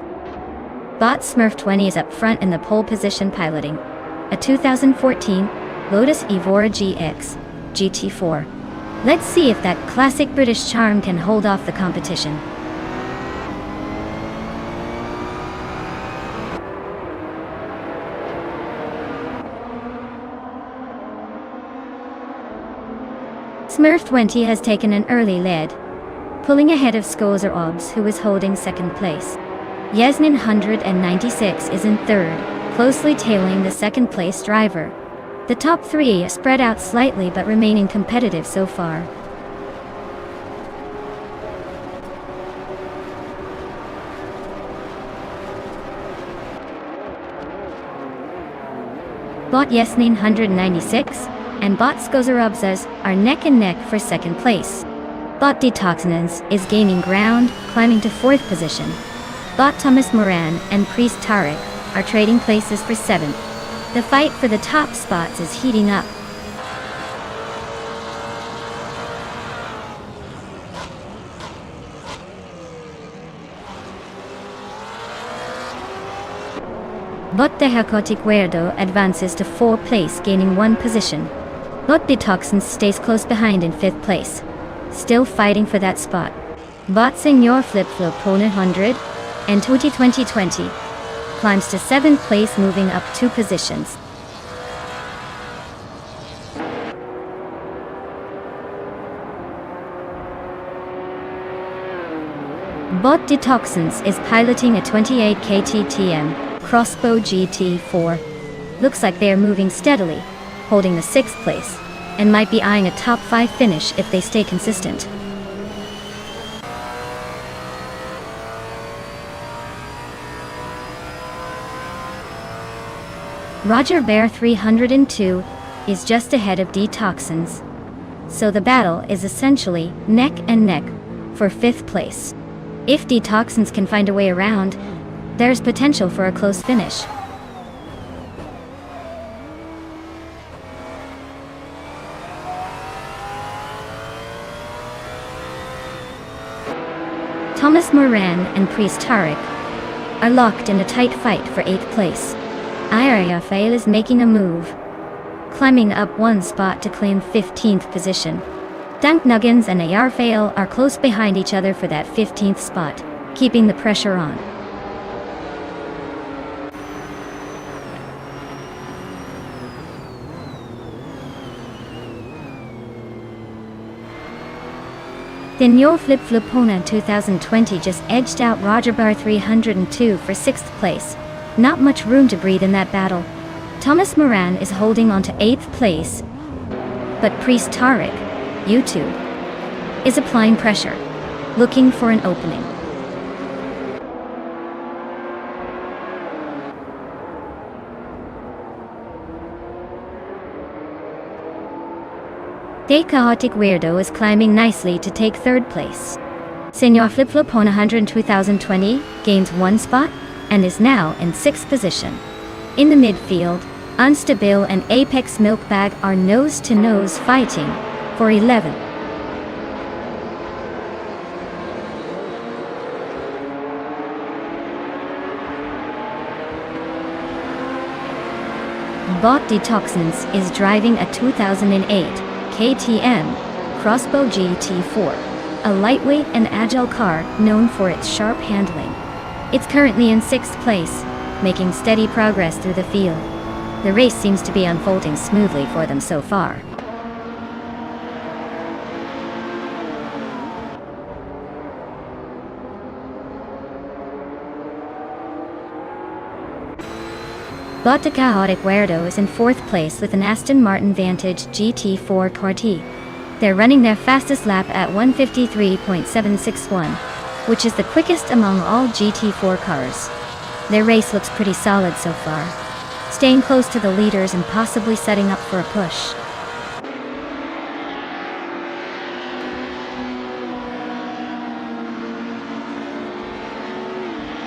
Bot Smurf 20 is up front in the pole position piloting a 2014 Lotus Evora GX GT4. Let's see if that classic British charm can hold off the competition. Smurf 20 has taken an early lead, pulling ahead of Skozer Obs, who is holding second place. Yasnin 196 is in third, closely tailing the second place driver. The top three are spread out slightly but remaining competitive so far. Bot Yasnin 196 and Bot Skozer Obs are neck and neck for second place. Bot Detoxinance is gaining ground, climbing to fourth position. Bot Thomas Moran and Priest Tarek are trading places for seventh. The fight for the top spots is heating up. Bot Dejacoticuerdo advances to fourth place, gaining one position. Bot Detoxins stays close behind in fifth place, still fighting for that spot. Bot Senor Flip-Flop Pone 100 and 2020 climbs to 7th place, moving up 2 positions. Bot Detoxins is piloting a 28 KTTM Crossbow GT4. Looks like they are moving steadily, holding the 6th place, and might be eyeing a top 5 finish if they stay consistent. Roger Bear 302 is just ahead of Detoxins. So the battle is essentially neck and neck for 5th place. If Detoxins can find a way around, there's potential for a close finish. Thomas Moran and Priest Tarek are locked in a tight fight for 8th place. Rafael is making a move, climbing up 1 spot to claim 15th position. Dank Nuggins and Rafael are close behind each other for that 15th spot, keeping the pressure on. Senor Flip Flopona 2020 just edged out Roger Bar 302 for 6th place. Not much room to breathe in that battle. Thomas Moran is holding on to 8th place, but Priest Tarek, YouTube, is applying pressure, looking for an opening. The Chaotic Weirdo is climbing nicely to take 3rd place. Senor Flip Flopona 102,020 gains 1 spot and is now in 6th position. In the midfield, Unstable and Apex Milkbag are nose-to-nose fighting for 11th. Bot Detoxins is driving a 2008 KTM Crossbow GT4, a lightweight and agile car known for its sharp handling. It's currently in 6th place, making steady progress through the field. The race seems to be unfolding smoothly for them so far. Bot the Chaotic Weirdo is in 4th place with an Aston Martin Vantage GT4 Corti. They're running their fastest lap at 153.761, which is the quickest among all GT4 cars. Their race looks pretty solid so far, staying close to the leaders and possibly setting up for a push.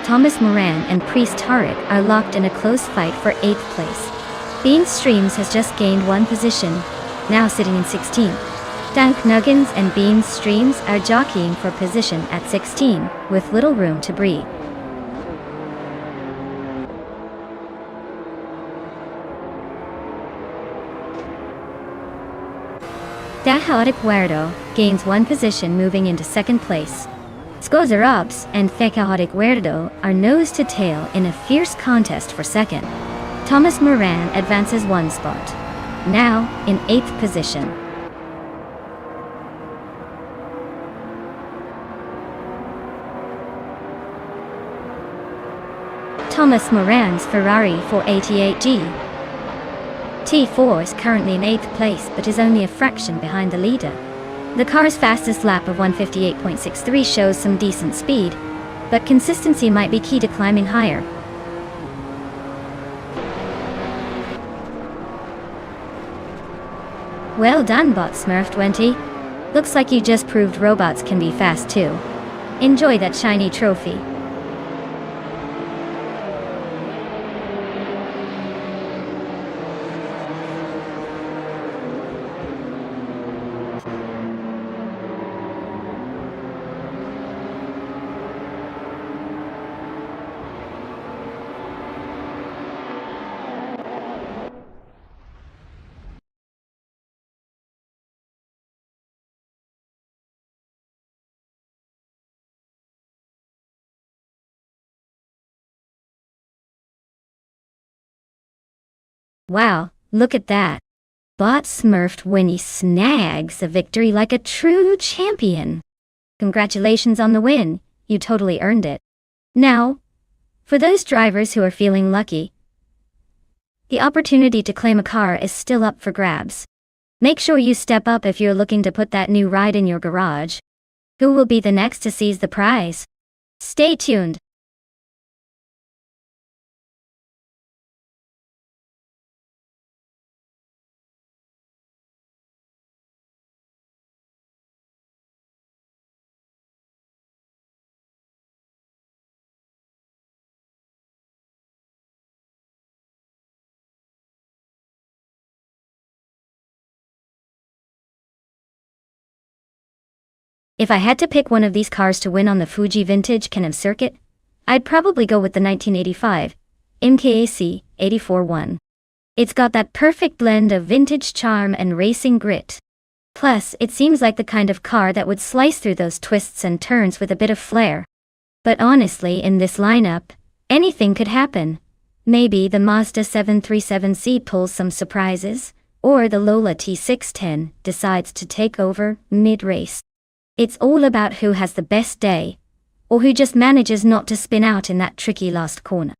Thomas Moran and Priest Tarek are locked in a close fight for 8th place. Bean Streams has just gained 1 position, now sitting in 16th. Dank Nuggins and Bean Streams are jockeying for position at 16, with little room to breathe. The Chaotic Weirdo gains 1 position, moving into 2nd place. Skozerobs and The Chaotic Weirdo are nose to tail in a fierce contest for 2nd. Thomas Moran advances 1 spot, now in 8th position. Thomas Moran's Ferrari 488G T4 is currently in 8th place but is only a fraction behind the leader. The car's fastest lap of 158.63 shows some decent speed, but consistency might be key to climbing higher. Well done, Bot Smurf20. Looks like you just proved robots can be fast too. Enjoy that shiny trophy. Wow, look at that. Bot Smurfed Winnie snags a victory like a true champion. Congratulations on the win, you totally earned it. Now, for those drivers who are feeling lucky, the opportunity to claim a car is still up for grabs. Make sure you step up if you're looking to put that new ride in your garage. Who will be the next to seize the prize? Stay tuned. If I had to pick one of these cars to win on the Fuji Vintage Can-Am circuit, I'd probably go with the 1985 MKAC 84-1. It's got that perfect blend of vintage charm and racing grit. Plus, it seems like the kind of car that would slice through those twists and turns with a bit of flair. But honestly, in this lineup, anything could happen. Maybe the Mazda 737C pulls some surprises, or the Lola T610 decides to take over mid-race. It's all about who has the best day, or who just manages not to spin out in that tricky last corner.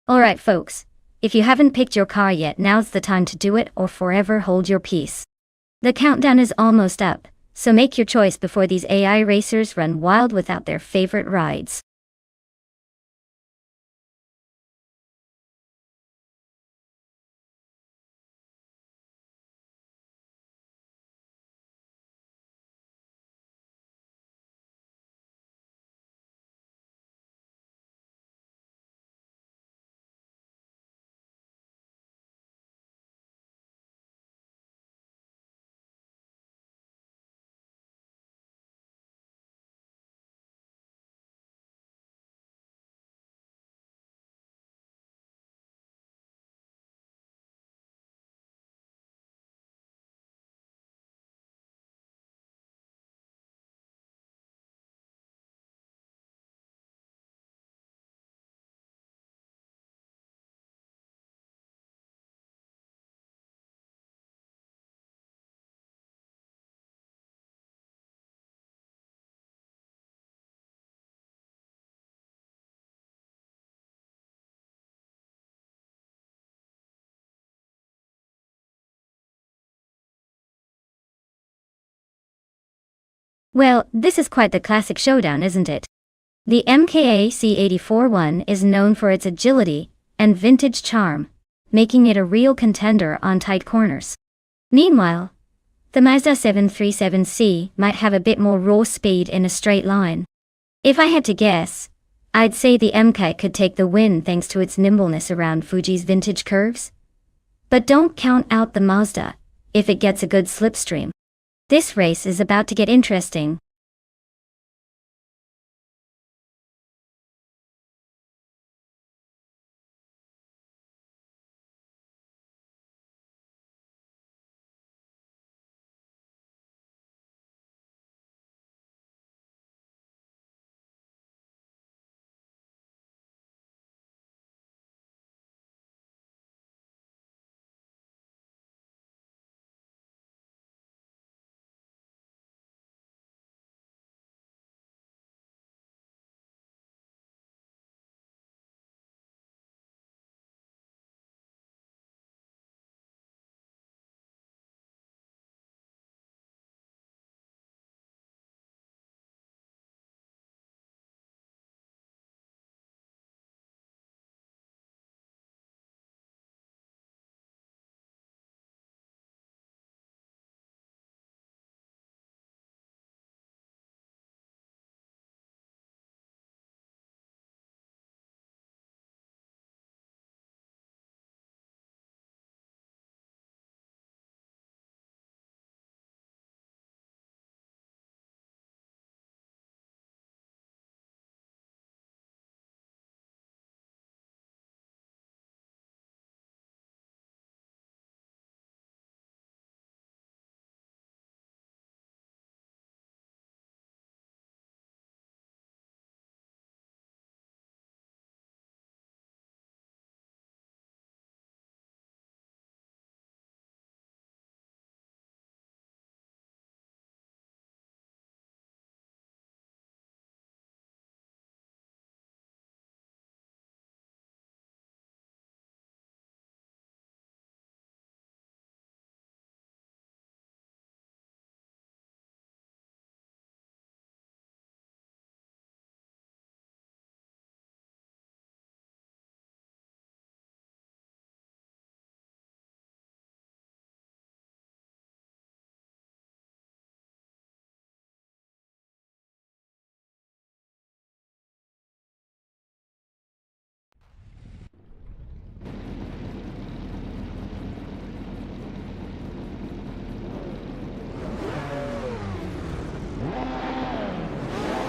Alright folks, if you haven't picked your car yet, now's the time to do it or forever hold your peace. The countdown is almost up, so make your choice before these AI racers run wild without their favorite rides. Well, this is quite the classic showdown, isn't it? The MKA C84-1 is known for its agility and vintage charm, making it a real contender on tight corners. Meanwhile, the Mazda 737C might have a bit more raw speed in a straight line. If I had to guess, I'd say the MK could take the win thanks to its nimbleness around Fuji's vintage curves. But don't count out the Mazda if it gets a good slipstream. This race is about to get interesting.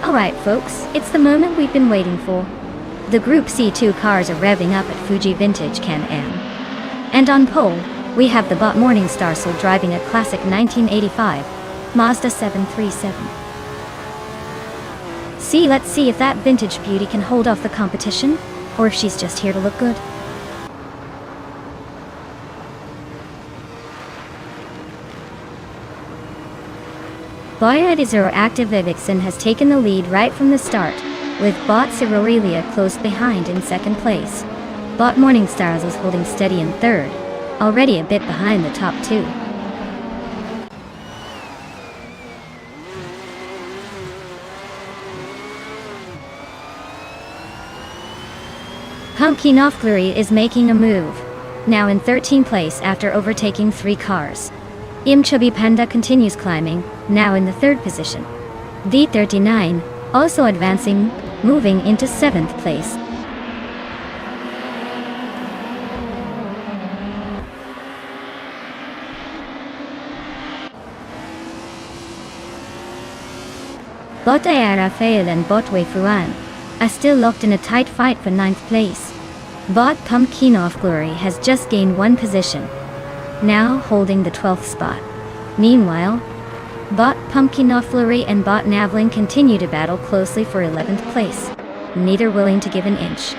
Alright folks, it's the moment we've been waiting for. The Group C2 cars are revving up at Fuji Vintage Can-Am. And on pole, we have the bot Morningstar Soul driving a classic 1985 Mazda 737. Let's see if that vintage beauty can hold off the competition, or if she's just here to look good. Boyad Izuro Active Vivixen has taken the lead right from the start, with Bot Cirorelia close behind in second place. Bot Morningstars is holding steady in third, already a bit behind the top two. Pumpkin Offglory is making a move, now in 13th place after overtaking 3 cars. Chubby Panda continues climbing, now in the 3rd position. D39, also advancing, moving into 7th place. Bot Rafael and Bot Wei Fuan are still locked in a tight fight for 9th place. Bot Pumpkin Offglory has just gained 1 position, now holding the 12th spot. Meanwhile, Bot Pumpkin Offglory and Bot Navling continue to battle closely for 11th place, neither willing to give an inch.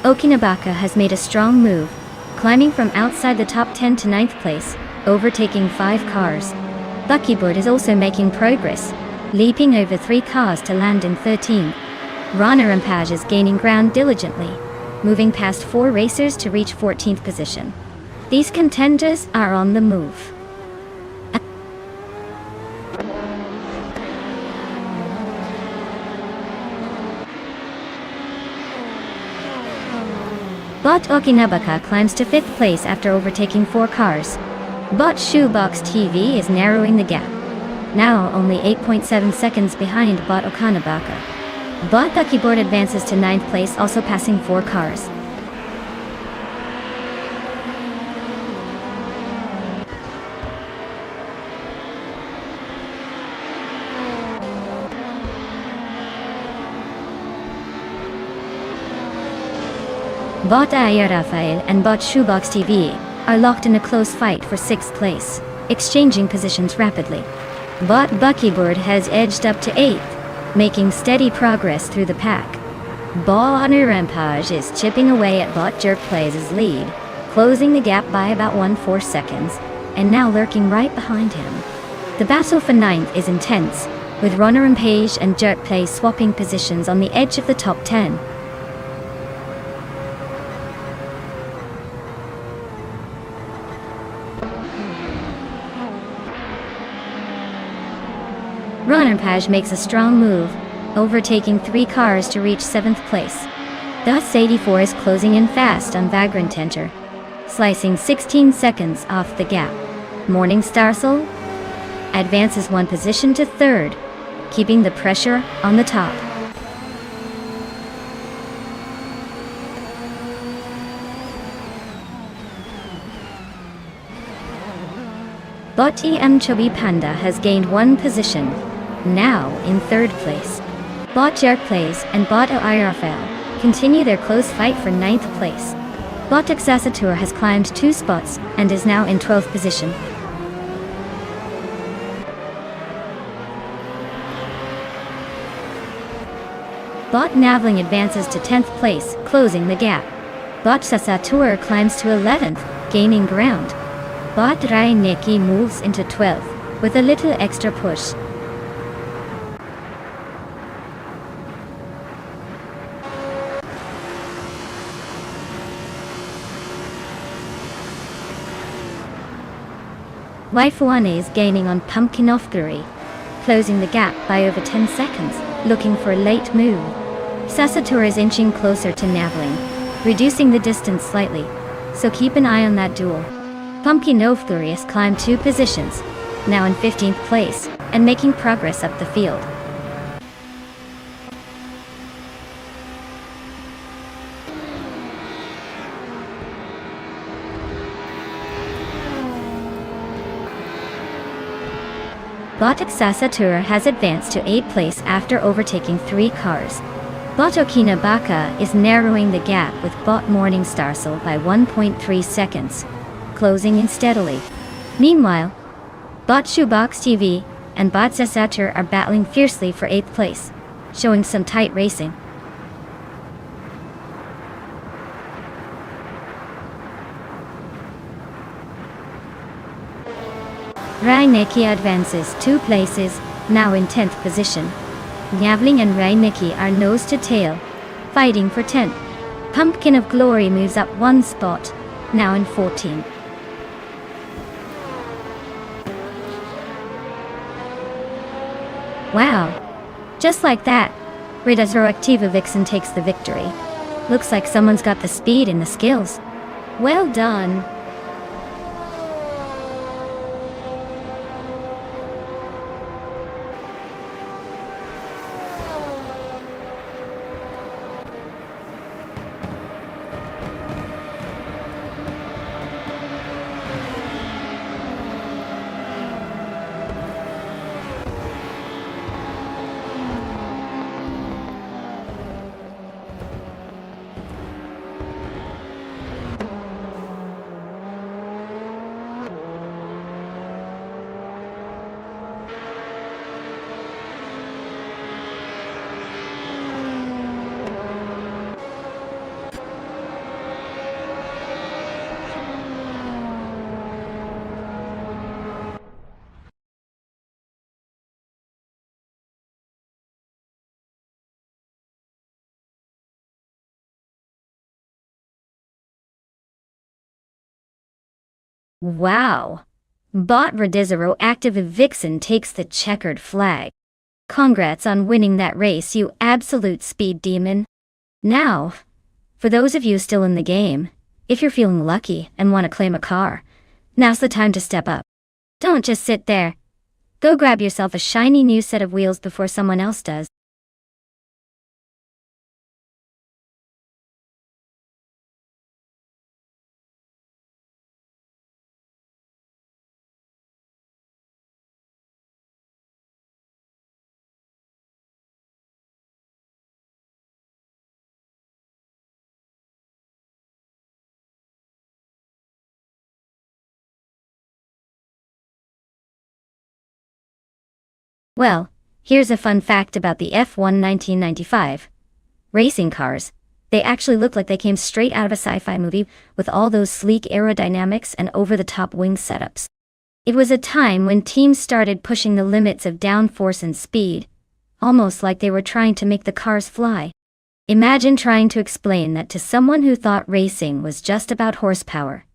Okinabaka has made a strong move, climbing from outside the top 10 to 9th place, overtaking 5 cars. Buckybird is also making progress, leaping over 3 cars to land in 13th. Rana Rampage is gaining ground diligently, moving past 4 racers to reach 14th position. These contenders are on the move. Bot Okinabaka climbs to 5th place after overtaking 4 cars. Bot Shoebox TV is narrowing the gap, now only 8.7 seconds behind Bot Okinabaka. Bot Buckybird advances to 9th place, also passing 4 cars. Bot Aya Rafael and Bot Shoebox TV are locked in a close fight for 6th place, exchanging positions rapidly. Bot Buckybird has edged up to 8th, making steady progress through the pack. Bot Rampage is chipping away at Bot Jerk Plays' lead, closing the gap by about 1/4 seconds, and now lurking right behind him. The battle for 9th is intense, with Runner Rampage and Jerk Plays swapping positions on the edge of the top 10. Runnerpage makes a strong move, overtaking 3 cars to reach 7th place. Thus 84 is closing in fast on Vagrant Enter, slicing 16 seconds off the gap. Morningstar Soul advances 1 position to 3rd, keeping the pressure on the top. Bot Chubby Panda has gained 1 position, now in 3rd place. Bot Jerk Plays and Bot Rafael continue their close fight for 9th place. Bot Exasatur has climbed 2 spots and is now in 12th position. Bot Navling advances to 10th place, closing the gap. Bot Sasatur climbs to 11th, gaining ground. Bot Rai Neki moves into 12th, with a little extra push. Waifuane is gaining on Pumpkin Offglory, closing the gap by over 10 seconds, looking for a late move. Sasatur is inching closer to Navling, reducing the distance slightly, so keep an eye on that duel. Pumpkin Offglory has climbed 2 positions, now in 15th place, and making progress up the field. Botek Sasatura has advanced to 8th place after overtaking 3 cars. Boto Kinabaka is narrowing the gap with Bot Morningstarsel by 1.3 seconds, closing in steadily. Meanwhile, Bot Shoebox TV and Bot Sasatur are battling fiercely for 8th place, showing some tight racing. Reinecke advances 2 places, now in 10th position. Njavling and Reinecke are nose to tail, fighting for 10th. Pumpkin of Glory moves up 1 spot, now in 14th. Wow! Just like that, Retroactiva Vixen takes the victory. Looks like someone's got the speed and the skills. Well done! Wow! Bot Retroactiva Vixen takes the checkered flag. Congrats on winning that race, you absolute speed demon. Now, for those of you still in the game, if you're feeling lucky and want to claim a car, now's the time to step up. Don't just sit there. Go grab yourself a shiny new set of wheels before someone else does. Well, here's a fun fact about the F1 1995 racing cars. They actually look like they came straight out of a sci-fi movie with all those sleek aerodynamics and over-the-top wing setups. It was a time when teams started pushing the limits of downforce and speed, almost like they were trying to make the cars fly. Imagine trying to explain that to someone who thought racing was just about horsepower.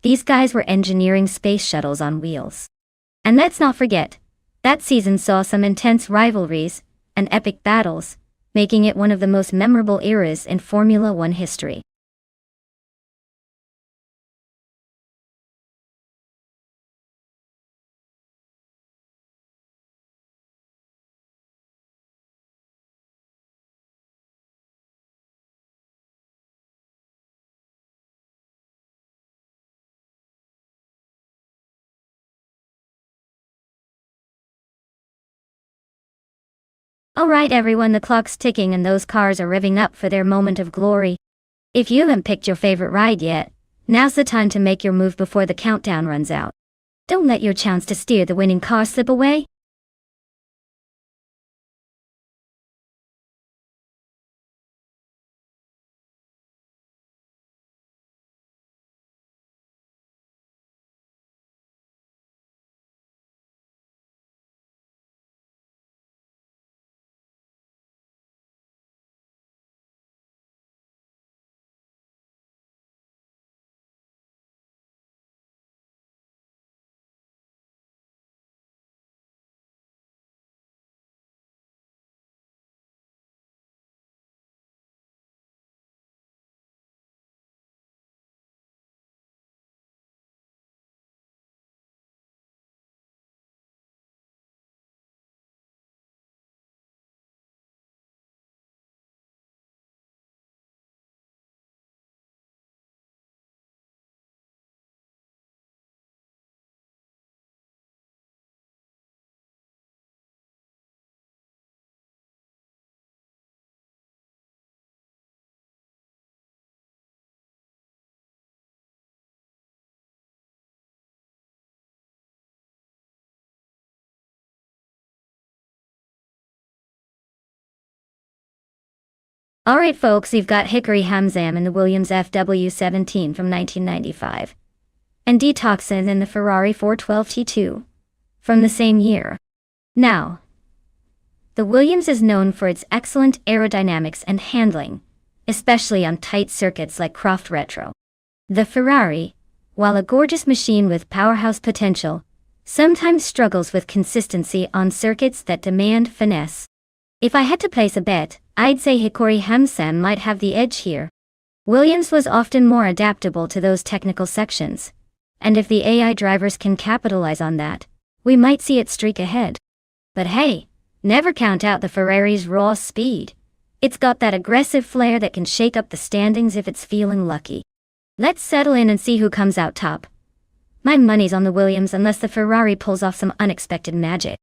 These guys were engineering space shuttles on wheels. And let's not forget, that season saw some intense rivalries and epic battles, making it one of the most memorable eras in Formula One history. Alright everyone, the clock's ticking and those cars are revving up for their moment of glory. If you haven't picked your favorite ride yet, now's the time to make your move before the countdown runs out. Don't let your chance to steer the winning car slip away. Alright folks, you've got Hickory Hamzam in the Williams FW17 from 1995. And Detoxin in the Ferrari 412 T2 from the same year. Now, the Williams is known for its excellent aerodynamics and handling, especially on tight circuits like Croft Retro. The Ferrari, while a gorgeous machine with powerhouse potential, sometimes struggles with consistency on circuits that demand finesse. If I had to place a bet, I'd say Hickory Hamzam might have the edge here. Williams was often more adaptable to those technical sections, and if the AI drivers can capitalize on that, we might see it streak ahead. But hey, never count out the Ferrari's raw speed. It's got that aggressive flair that can shake up the standings if it's feeling lucky. Let's settle in and see who comes out top. My money's on the Williams unless the Ferrari pulls off some unexpected magic.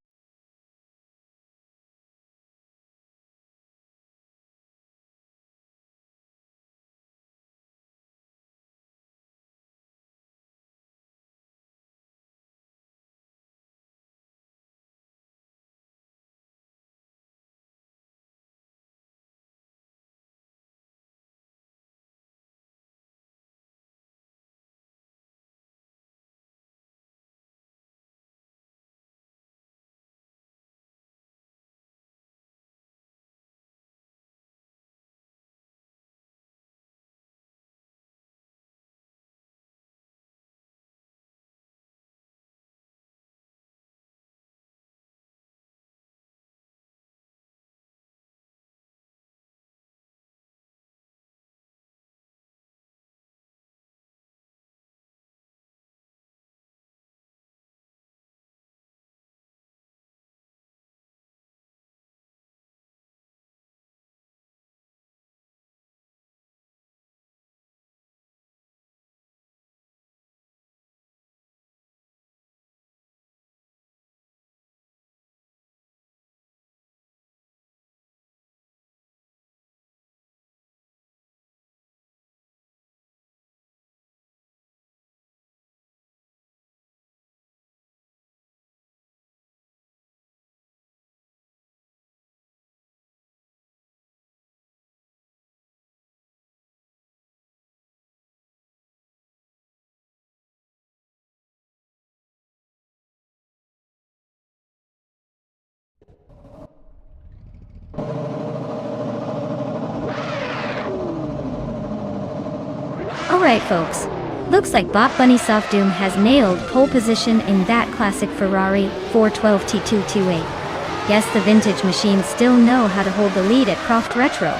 Alright folks, looks like Bot Bunny Soft Doom has nailed pole position in that classic Ferrari 412 T228. Guess the vintage machines still know how to hold the lead at Croft Retro.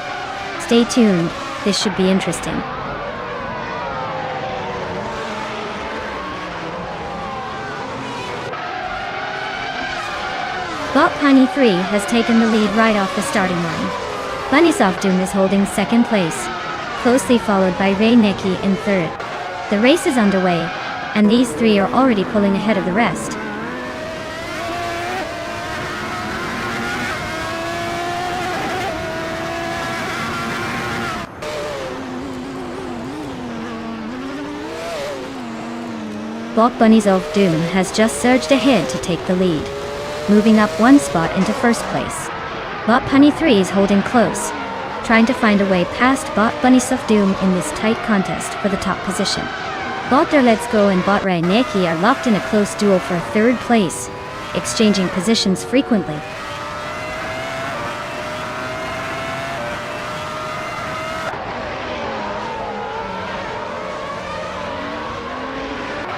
Stay tuned, this should be interesting. Bot Bunny 3 has taken the lead right off the starting line. Bunny Soft Doom is holding second place, closely followed by Ray Nicky in third. The race is underway, and these three are already pulling ahead of the rest. Bot Bunny Soft Doom has just surged ahead to take the lead, moving up one spot into first place. Bot Bunny 3 is holding close, trying to find a way past Bot Bunny Soft Doom in this tight contest for the top position. Bot Der Let's Go and Bot Ray Neki are locked in a close duel for third place, exchanging positions frequently.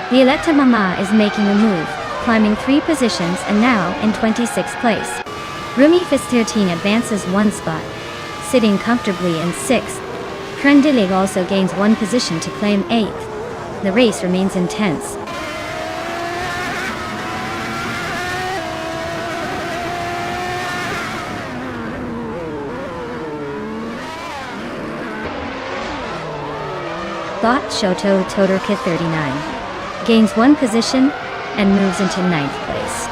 The Electa Mama is making a move, climbing 3 positions and now in 26th place. Rumi Fist 13 advances 1 spot, sitting comfortably in 6th. Krendilig also gains 1 position to claim 8th. The race remains intense. Bot Shoto Todorka 39 gains 1 position and moves into 9th place.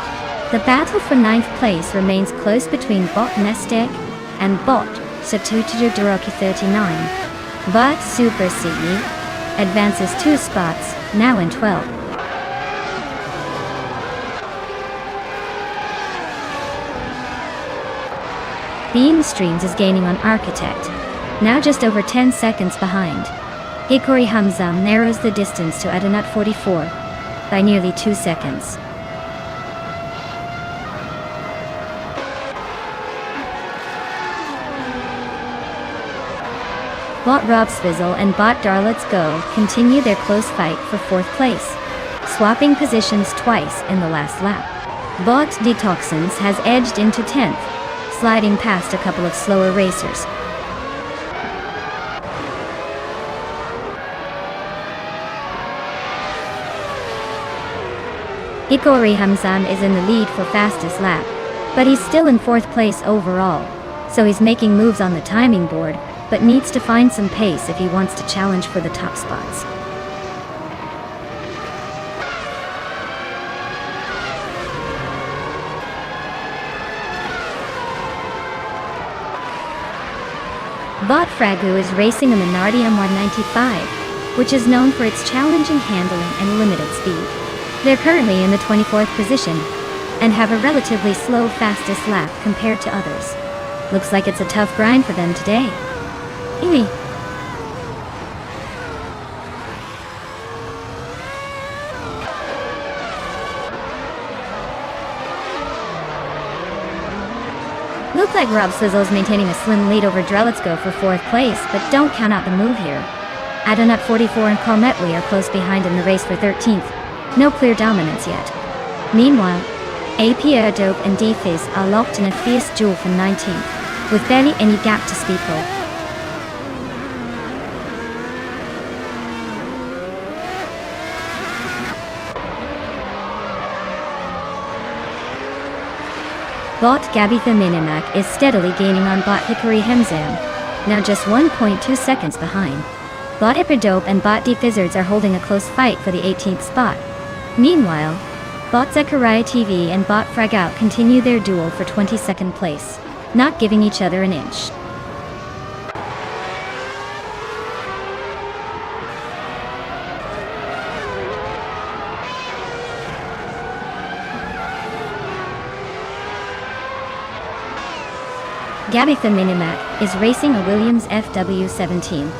The battle for 9th place remains close between Bot Nestek and Bot Satutuju Doroki 39. Bot Super Siggy advances 2 spots, now in 12th. Beam Streams is gaining on Architect, now just over 10 seconds behind. Hikori Hamzam narrows the distance to Adanut 44 by nearly 2 seconds. Bot Robsfizzle and Bot Darlet's Go continue their close fight for 4th place, swapping positions twice in the last lap. Bot Detoxins has edged into 10th, sliding past a couple of slower racers. Hikori Hamzam is in the lead for fastest lap, but he's still in 4th place overall, so he's making moves on the timing board, but needs to find some pace if he wants to challenge for the top spots. Bot Fragu is racing a Minardi M195, which is known for its challenging handling and limited speed. They're currently in the 24th position, and have a relatively slow fastest lap compared to others. Looks like it's a tough grind for them today. Eee. Look like Robsfizzle's maintaining a slim lead over Drelitsko for 4th place, but don't count out the move here. Adanut 44 and Kalmetli are close behind in the race for 13th. No clear dominance yet. Meanwhile, AP Dope and D-Fizz are locked in a fierce duel for 19th, with barely any gap to speak of. Bot Gabitha Minimac is steadily gaining on Bot Hikori Hamzam, now just 1.2 seconds behind. Bot Iperdope and Bot D-Fizzards are holding a close fight for the 18th spot. Meanwhile, Bot Zechariah TV and Bot Fragout continue their duel for 22nd place, not giving each other an inch. Gabitha Minimac is racing a Williams FW17.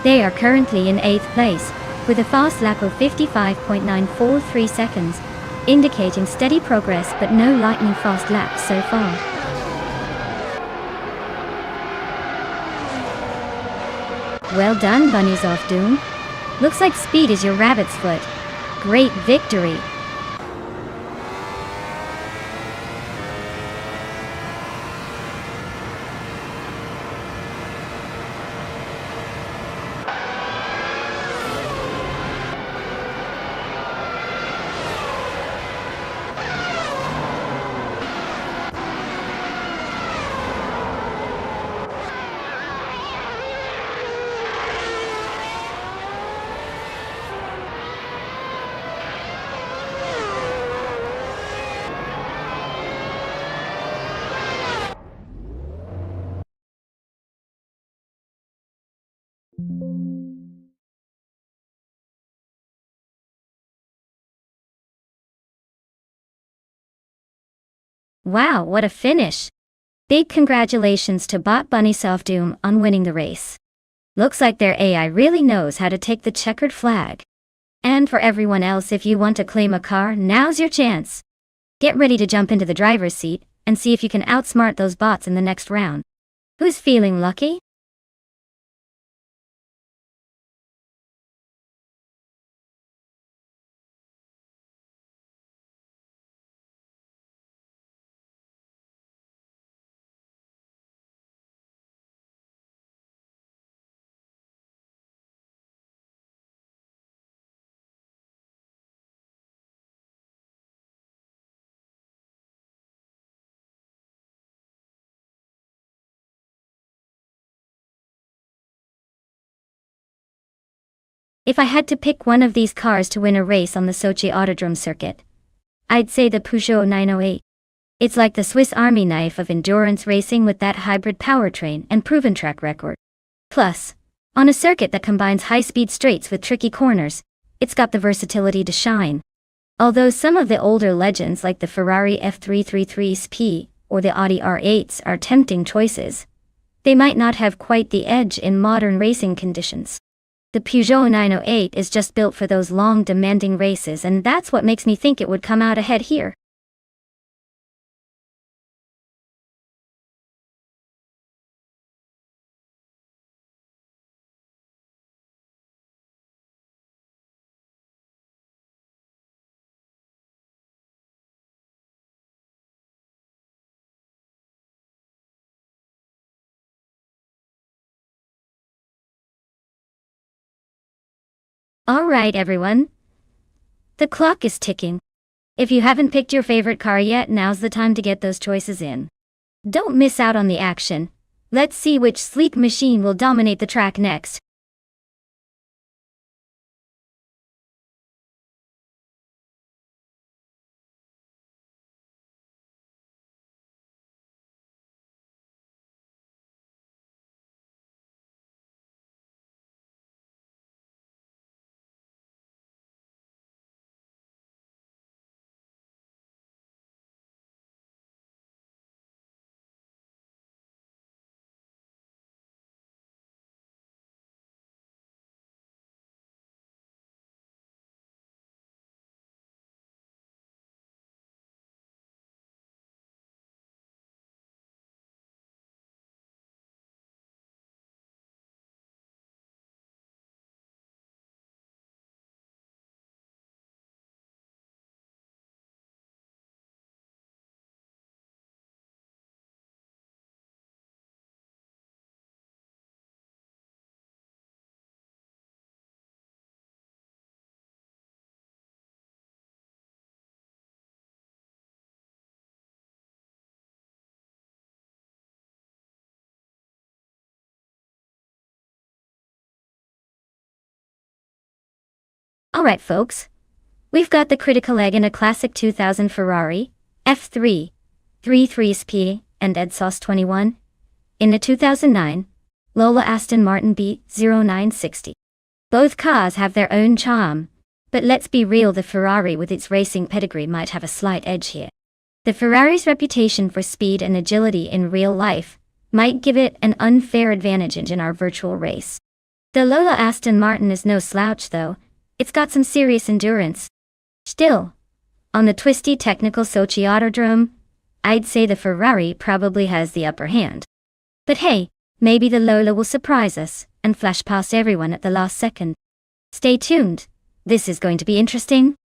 They are currently in 8th place, with a fast lap of 55.943 seconds, indicating steady progress but no lightning fast laps so far. Well done, Bunnies of Doom. Looks like speed is your rabbit's foot. Great victory! Wow, what a finish! Big congratulations to Bot Bunny Soft Doom on winning the race. Looks like their AI really knows how to take the checkered flag. And for everyone else, if you want to claim a car, now's your chance. Get ready to jump into the driver's seat and see if you can outsmart those bots in the next round. Who's feeling lucky? If I had to pick one of these cars to win a race on the Sochi Autodrome circuit, I'd say the Peugeot 908. It's like the Swiss Army knife of endurance racing with that hybrid powertrain and proven track record. Plus, on a circuit that combines high-speed straights with tricky corners, it's got the versatility to shine. Although some of the older legends like the Ferrari F333 SP or the Audi R8s are tempting choices, they might not have quite the edge in modern racing conditions. The Peugeot 908 is just built for those long, demanding races, and that's what makes me think it would come out ahead here. Alright everyone. The clock is ticking. If you haven't picked your favorite car yet, now's the time to get those choices in. Don't miss out on the action. Let's see which sleek machine will dominate the track next. Alright folks, we've got the critical egg in a classic 2000 Ferrari, F3, 3.3 and EDSOS 21, in a 2009, Lola Aston Martin B0960. Both cars have their own charm, but let's be real, the Ferrari with its racing pedigree might have a slight edge here. The Ferrari's reputation for speed and agility in real life might give it an unfair advantage in our virtual race. The Lola Aston Martin is no slouch though. It's got some serious endurance. Still, on the twisty technical Sochi Autodrome, I'd say the Ferrari probably has the upper hand. But hey, maybe the Lola will surprise us and flash past everyone at the last second. Stay tuned. This is going to be interesting.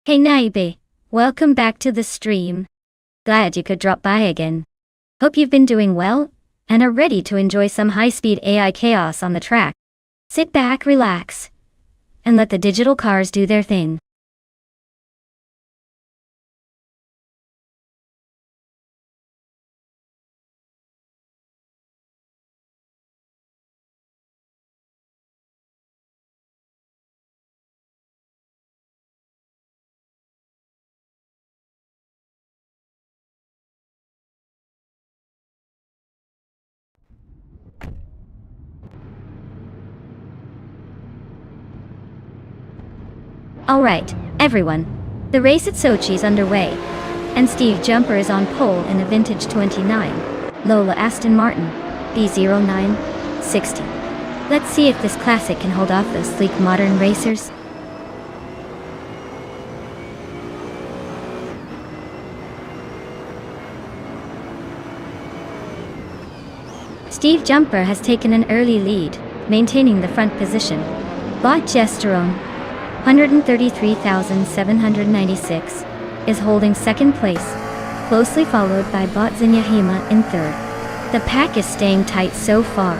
Hey Naibe, welcome back to the stream. Glad you could drop by again. Hope you've been doing well and are ready to enjoy some high-speed AI chaos on the track. Sit back, relax, and let the digital cars do their thing. Alright, everyone. The race at Sochi is underway. And Steve Jumper is on pole in a vintage 29. Lola Aston Martin, B0960. Let's see if this classic can hold off those sleek modern racers. Steve Jumper has taken an early lead, maintaining the front position. Bot Gesterone, 133,796, is holding second place, closely followed by Bot Zinyahima in third. The pack is staying tight so far.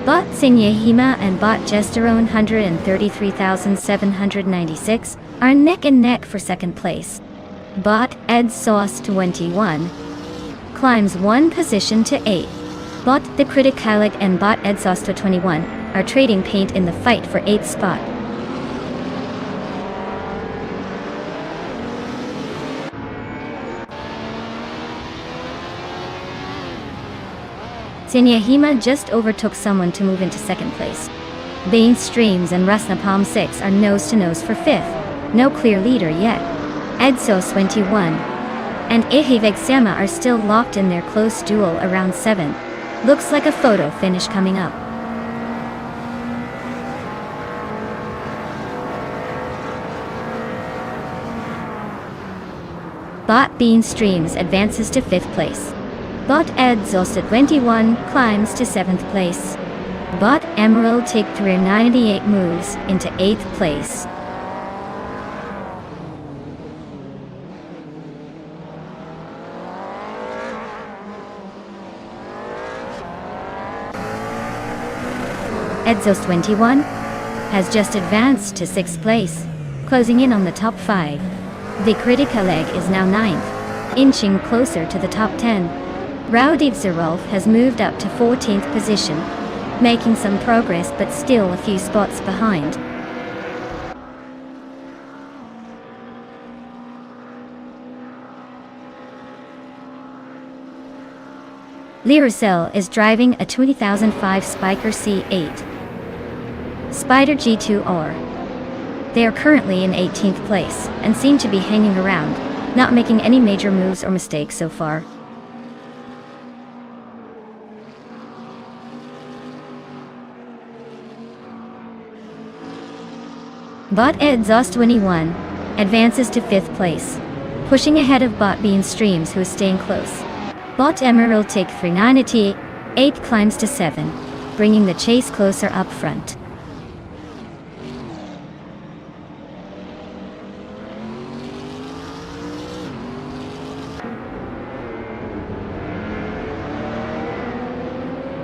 Bot Zinyahima and Bot Gesterone 133,796 are neck and neck for second place. Bot Ed Sauce 21 climbs one position to 8. Bot The Criticalic and Bot Ed Sauce 21 are trading paint in the fight for 8th spot. Zinyahima just overtook someone to move into second place. Bane Streams and Rusna Palm 6 are nose to nose for 5th. No clear leader yet. Edsos 21 and Eheveg Sama are still locked in their close duel around 7. Looks like a photo finish coming up. Bot Bean Streams advances to 5th place. Bot Edzos at 21 climbs to 7th place. Bot Emerald Take 398 moves into 8th place. Edzos 21 has just advanced to 6th place, closing in on the top 5. The Critical Leg is now 9th, inching closer to the top 10. Raudiv Zerolf has moved up to 14th position, making some progress but still a few spots behind. Liracel is driving a 2005 Spiker C8 Spider G2R. They are currently in 18th place and seem to be hanging around, not making any major moves or mistakes so far. Bot Edzos 21 advances to 5th place, pushing ahead of Bot Bean Streams, who is staying close. Bot Emerald Take 398 climbs to 7, bringing the chase closer up front.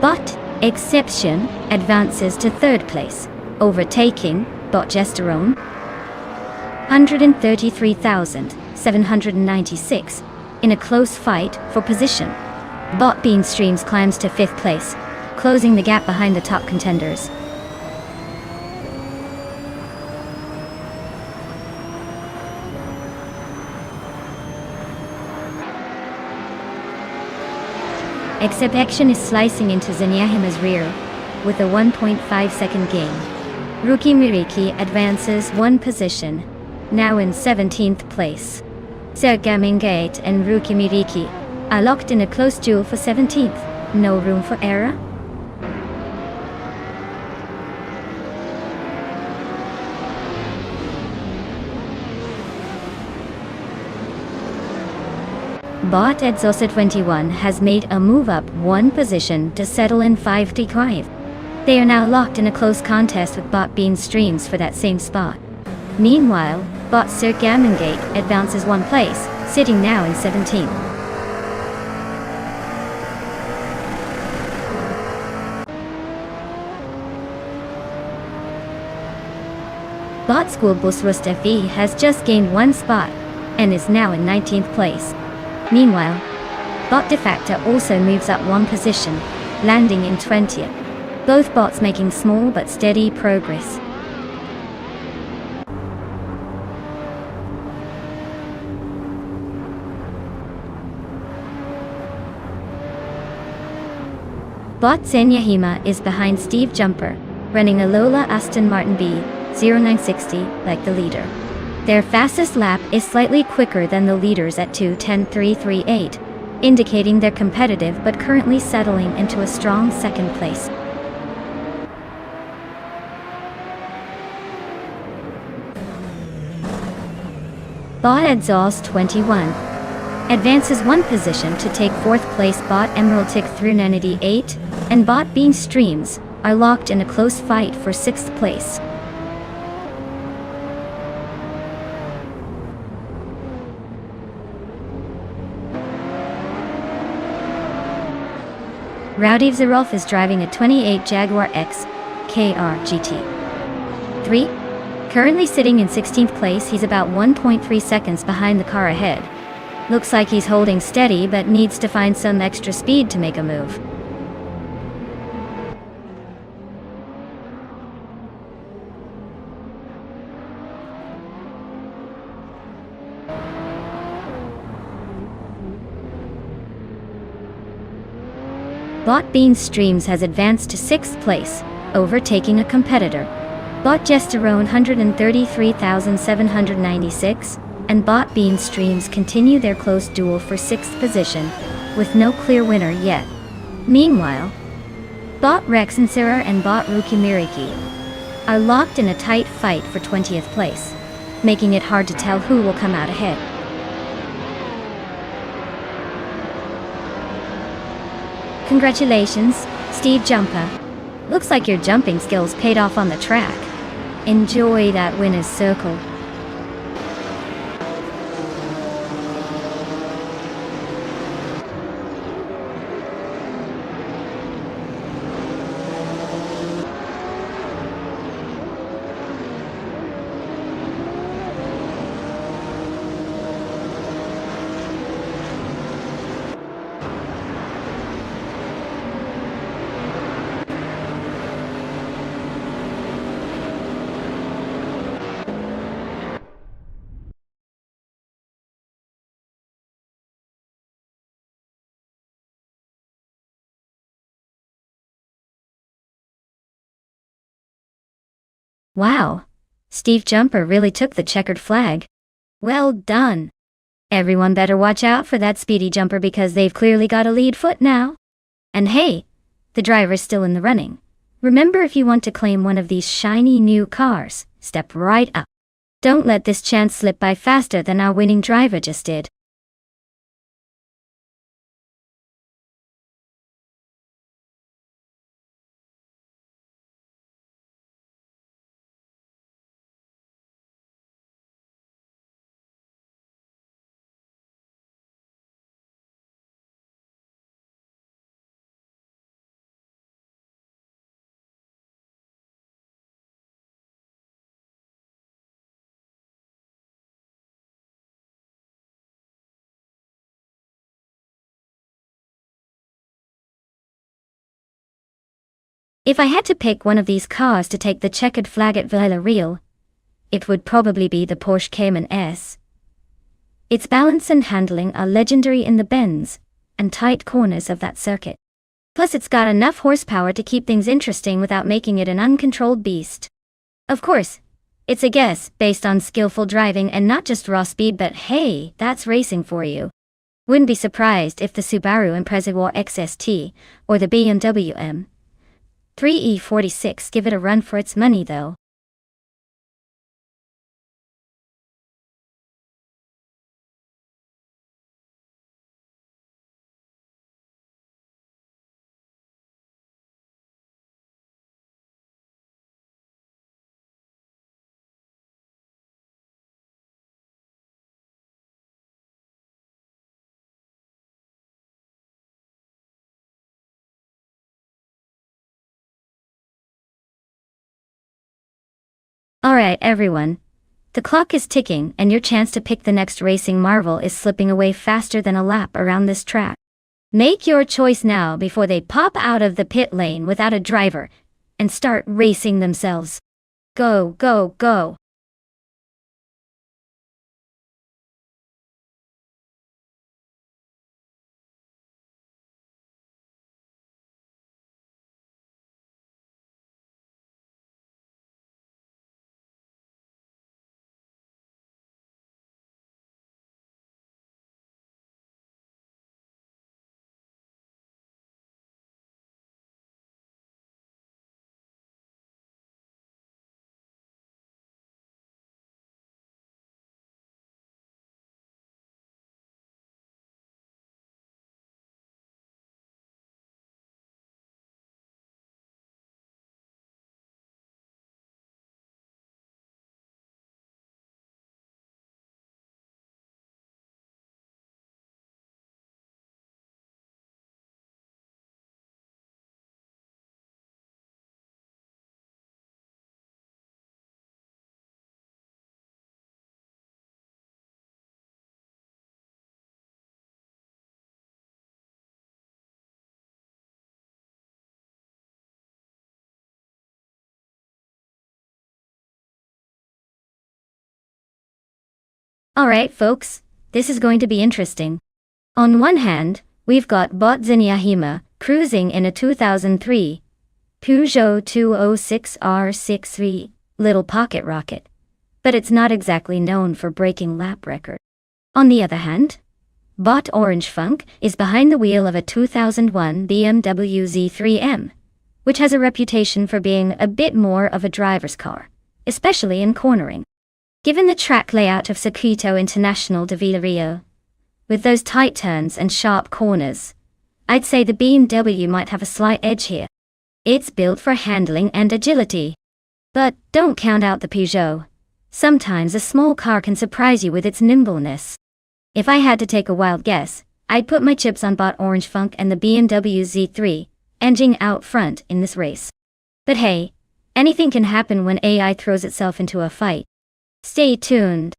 Bot Exception advances to 3rd place, overtaking Bot Gesterone 133,796 in a close fight for position. Bot Bean Streams climbs to 5th place, closing the gap behind the top contenders. Exception is slicing into Zenyahima's rear with a 1.5 second gain. Ruki Miriki advances one position, now in 17th place. Sergamingate and Ruki Miriki are locked in a close duel for 17th. No room for error? Bot Edzosa 21 has made a move up one position to settle in 5th. They are now locked in a close contest with Bot Bean Streams for that same spot. Meanwhile, Bot Sir Gamingate advances one place, sitting now in 17th. Bot School Bus Rustafi has just gained one spot, and is now in 19th place. Meanwhile, Bot De Facto also moves up one position, landing in 20th. Both bots making small but steady progress. Bot Sanyahima is behind Steve Jumper, running a Lola Aston Martin B0960 like the leader. Their fastest lap is slightly quicker than the leaders at 2:10.338, indicating they're competitive but currently settling into a strong second place. Bot Exhaust 21 advances one position to take 4th place. Bot Emerald Tick 398 and Bot Bean Streams are locked in a close fight for 6th place. Rowdy Zerolf is driving a 28 Jaguar X KR GT 3. Currently sitting in 16th place, he's about 1.3 seconds behind the car ahead. Looks like he's holding steady but needs to find some extra speed to make a move. Bot Bean Streams has advanced to 6th place, overtaking a competitor. Bot Gesterone 133,796 and Bot Bean Streams continue their close duel for 6th position, with no clear winner yet. Meanwhile, Bot Rexenserer and Bot Rukimiriki are locked in a tight fight for 20th place, making it hard to tell who will come out ahead. Congratulations, Steve Jumper. Looks like your jumping skills paid off on the track. Enjoy that winner's circle. Wow, Steve Jumper really took the checkered flag. Well done. Everyone better watch out for that speedy jumper because they've clearly got a lead foot now. And hey, the driver's still in the running. Remember, if you want to claim one of these shiny new cars, step right up. Don't let this chance slip by faster than our winning driver just did. If I had to pick one of these cars to take the checkered flag at Villarreal, it would probably be the Porsche Cayman S. Its balance and handling are legendary in the bends and tight corners of that circuit. Plus it's got enough horsepower to keep things interesting without making it an uncontrolled beast. Of course, it's a guess based on skillful driving and not just raw speed, but hey, that's racing for you. Wouldn't be surprised if the Subaru Impreza XST or the BMW M3E46 give it a run for its money though. Alright everyone, the clock is ticking and your chance to pick the next racing marvel is slipping away faster than a lap around this track. Make your choice now before they pop out of the pit lane without a driver and start racing themselves. Go, go, go. Alright folks, this is going to be interesting. On one hand, we've got Bot Zinyahima cruising in a 2003 Peugeot 206R63 little pocket rocket, but it's not exactly known for breaking lap record. On the other hand, Bot Orange Funk is behind the wheel of a 2001 BMW Z3M, which has a reputation for being a bit more of a driver's car, especially in cornering. Given the track layout of Circuito International de Vila Rio, with those tight turns and sharp corners, I'd say the BMW might have a slight edge here. It's built for handling and agility. But don't count out the Peugeot. Sometimes a small car can surprise you with its nimbleness. If I had to take a wild guess, I'd put my chips on Bot Orange Funk and the BMW Z3, edging out front in this race. But hey, anything can happen when AI throws itself into a fight. Stay tuned.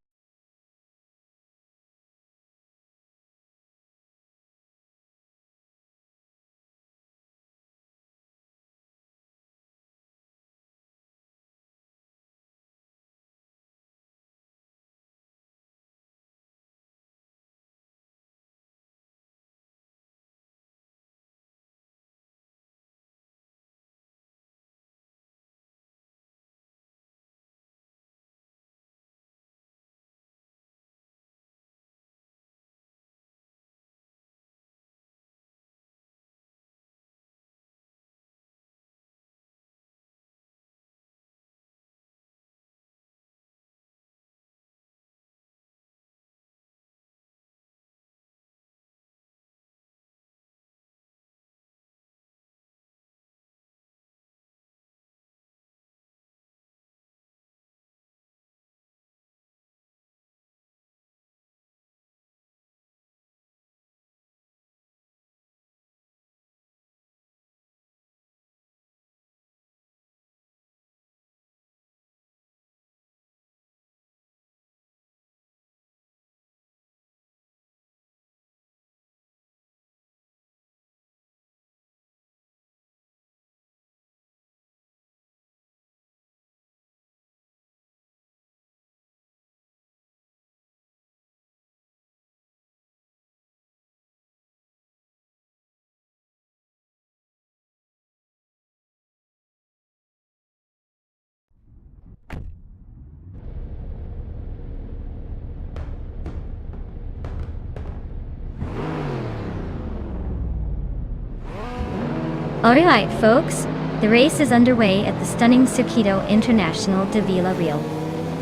Alright folks, the race is underway at the stunning Circuito International de Vila Real.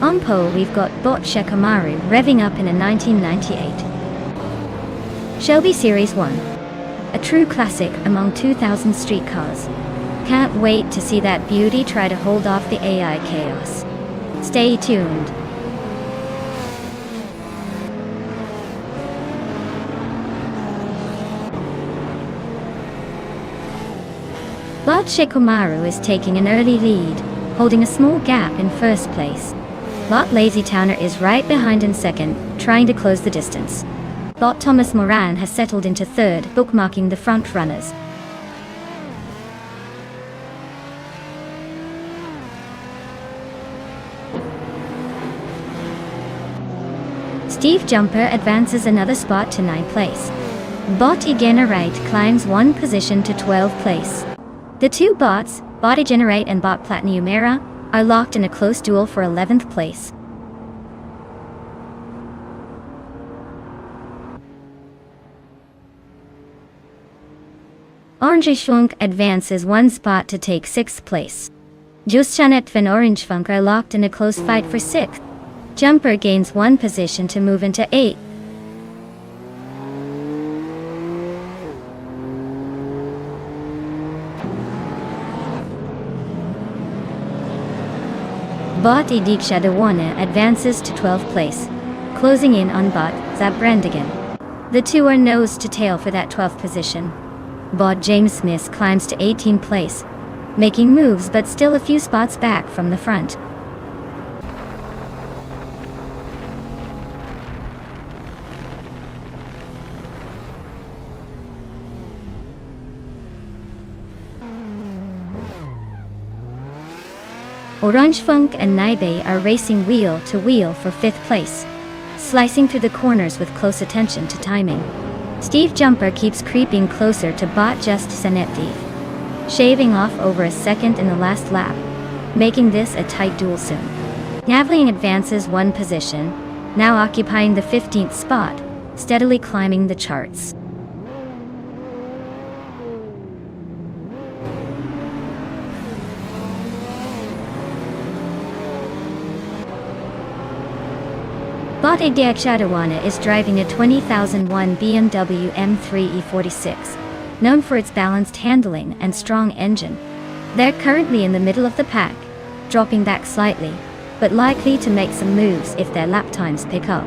On pole we've got Bot Shikamaru revving up in a 1998 Shelby Series 1. A true classic among 2000 street cars. Can't wait to see that beauty try to hold off the AI chaos. Stay tuned. Bot Shikamaru is taking an early lead, holding a small gap in first place. Bot Lazy Towner is right behind in second, trying to close the distance. Bot Thomas Moran has settled into third, bookmarking the front runners. Steve Jumper advances another spot to 9th place. Bot Igenerate climbs one position to 12th place. The two bots, Bot Igenerate and Bot Platinumera, are locked in a close duel for 11th place. Orange Funk advances one spot to take 6th place. Justjanet and Orange Funk are locked in a close fight for 6th. Jumper gains one position to move into 8th. Bot Ediksha Dewana advances to 12th place, closing in on Bot Zabrandigan. The two are nose to tail for that 12th position. Bot James Smith climbs to 18th place, making moves but still a few spots back from the front. Orange Funk and Naibe are racing wheel to wheel for 5th place. slicing through the corners with close attention to timing. Steve Jumper keeps creeping closer to Bot Just Zanetti, shaving off over a second in the last lap, making this a tight duel soon. Navling advances one position, now occupying the 15th spot, steadily climbing the charts. Bot Igdiakshadawana is driving a 2001 BMW M3 E46, known for its balanced handling and strong engine. They're currently in the middle of the pack, dropping back slightly, but likely to make some moves if their lap times pick up.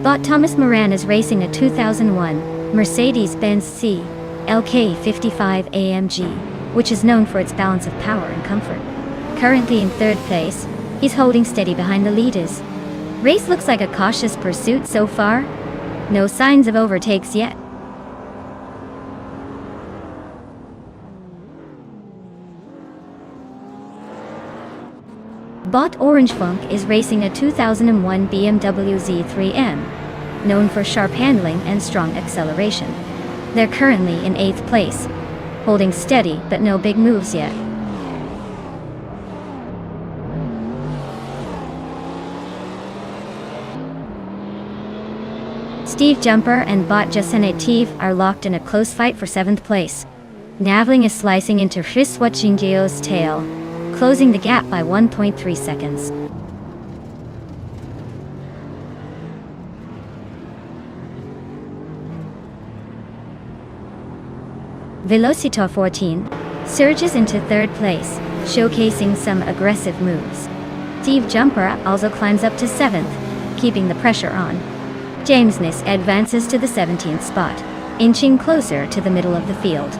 Bot Thomas Moran is racing a 2001 Mercedes-Benz C LK55 AMG, which is known for its balance of power and comfort. Currently in third place, he's holding steady behind the leaders. Race looks like a cautious pursuit so far. No signs of overtakes yet. Bot Orange Funk is racing a 2001 BMW Z3M, known for sharp handling and strong acceleration. They're currently in 8th place, holding steady but no big moves yet. Steve Jumper and Bot Jasenetiv are locked in a close fight for 7th place. Navling is slicing into Hriswachingio's tail, closing the gap by 1.3 seconds. Velocitor 14 surges into 3rd place, showcasing some aggressive moves. Steve Jumper also climbs up to 7th, keeping the pressure on. James Nisk advances to the 17th spot, inching closer to the middle of the field.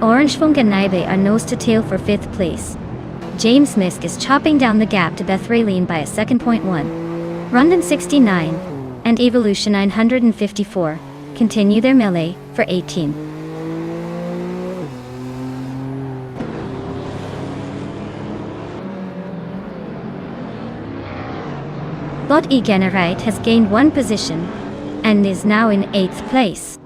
Orange Funk and Naibe are nose to tail for 5th place. James Nisk is chopping down the gap to Bethraleen by a second. Rondon 69 and Evolution 954 continue their melee for 18. Bot Egenerite has gained 1 position and is now in 8th place.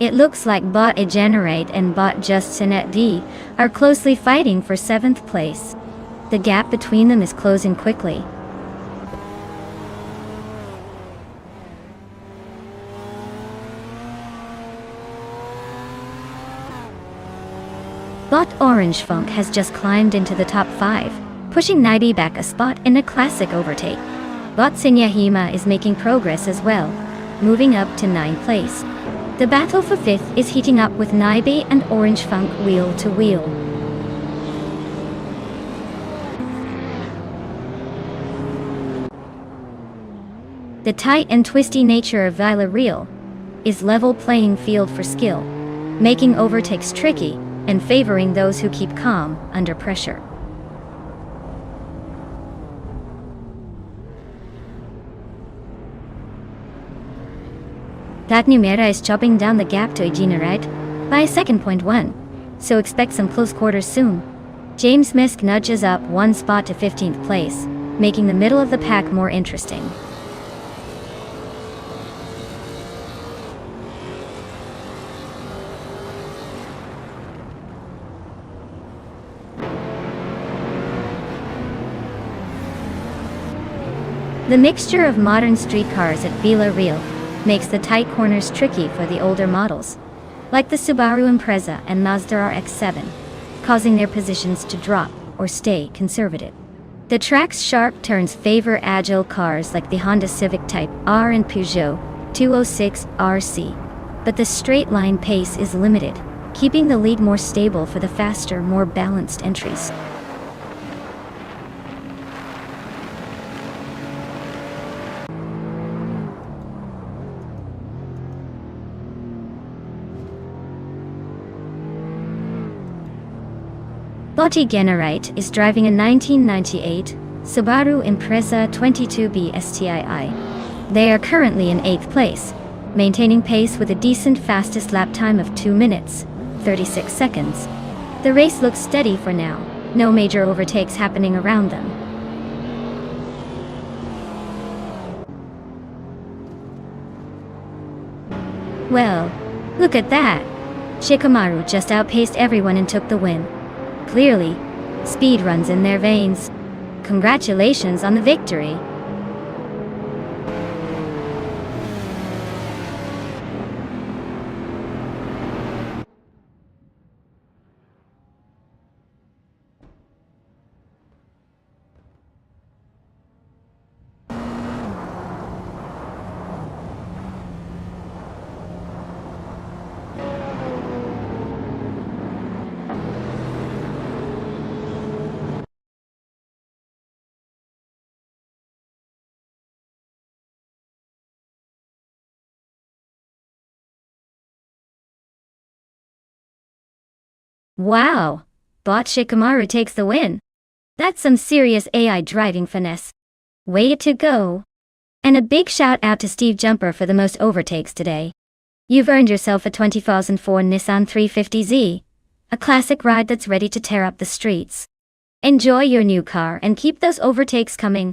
It looks like Bot Egenerate and Bot Just Sinet D are closely fighting for 7th place. The gap between them is closing quickly. Bot Orange Funk has just climbed into the top 5, pushing Naibe back a spot in a classic overtake. Bot Sinyahima is making progress as well, moving up to 9th place. The battle for 5th is heating up with Naibe and Orange Funk wheel to wheel. The tight and twisty nature of Villarreal is level playing field for skill, making overtakes tricky and favoring those who keep calm under pressure. That Numera is chopping down the gap to Egenerite by a second. So expect some close quarters soon. James Nisk nudges up 1 spot to 15th place, making the middle of the pack more interesting. The mixture of modern street cars at Villarreal makes the tight corners tricky for the older models, like the Subaru Impreza and Mazda RX-7, causing their positions to drop or stay conservative. The track's sharp turns favor agile cars like the Honda Civic Type R and Peugeot 206 RC, but the straight line pace is limited, keeping the lead more stable for the faster, more balanced entries. Botti Generite is driving a 1998 Subaru Impreza 22B STII. They are currently in 8th place, maintaining pace with a decent fastest lap time of 2 minutes, 36 seconds. The race looks steady for now, no major overtakes happening around them. Well, look at that! Shikamaru just outpaced everyone and took the win. Clearly, speed runs in their veins. Congratulations on the victory! Wow! Bot Shikamaru takes the win. That's some serious AI driving finesse. Way to go! And a big shout out to Steve Jumper for the most overtakes today. You've earned yourself a 2004 Nissan 350Z, a classic ride that's ready to tear up the streets. Enjoy your new car and keep those overtakes coming.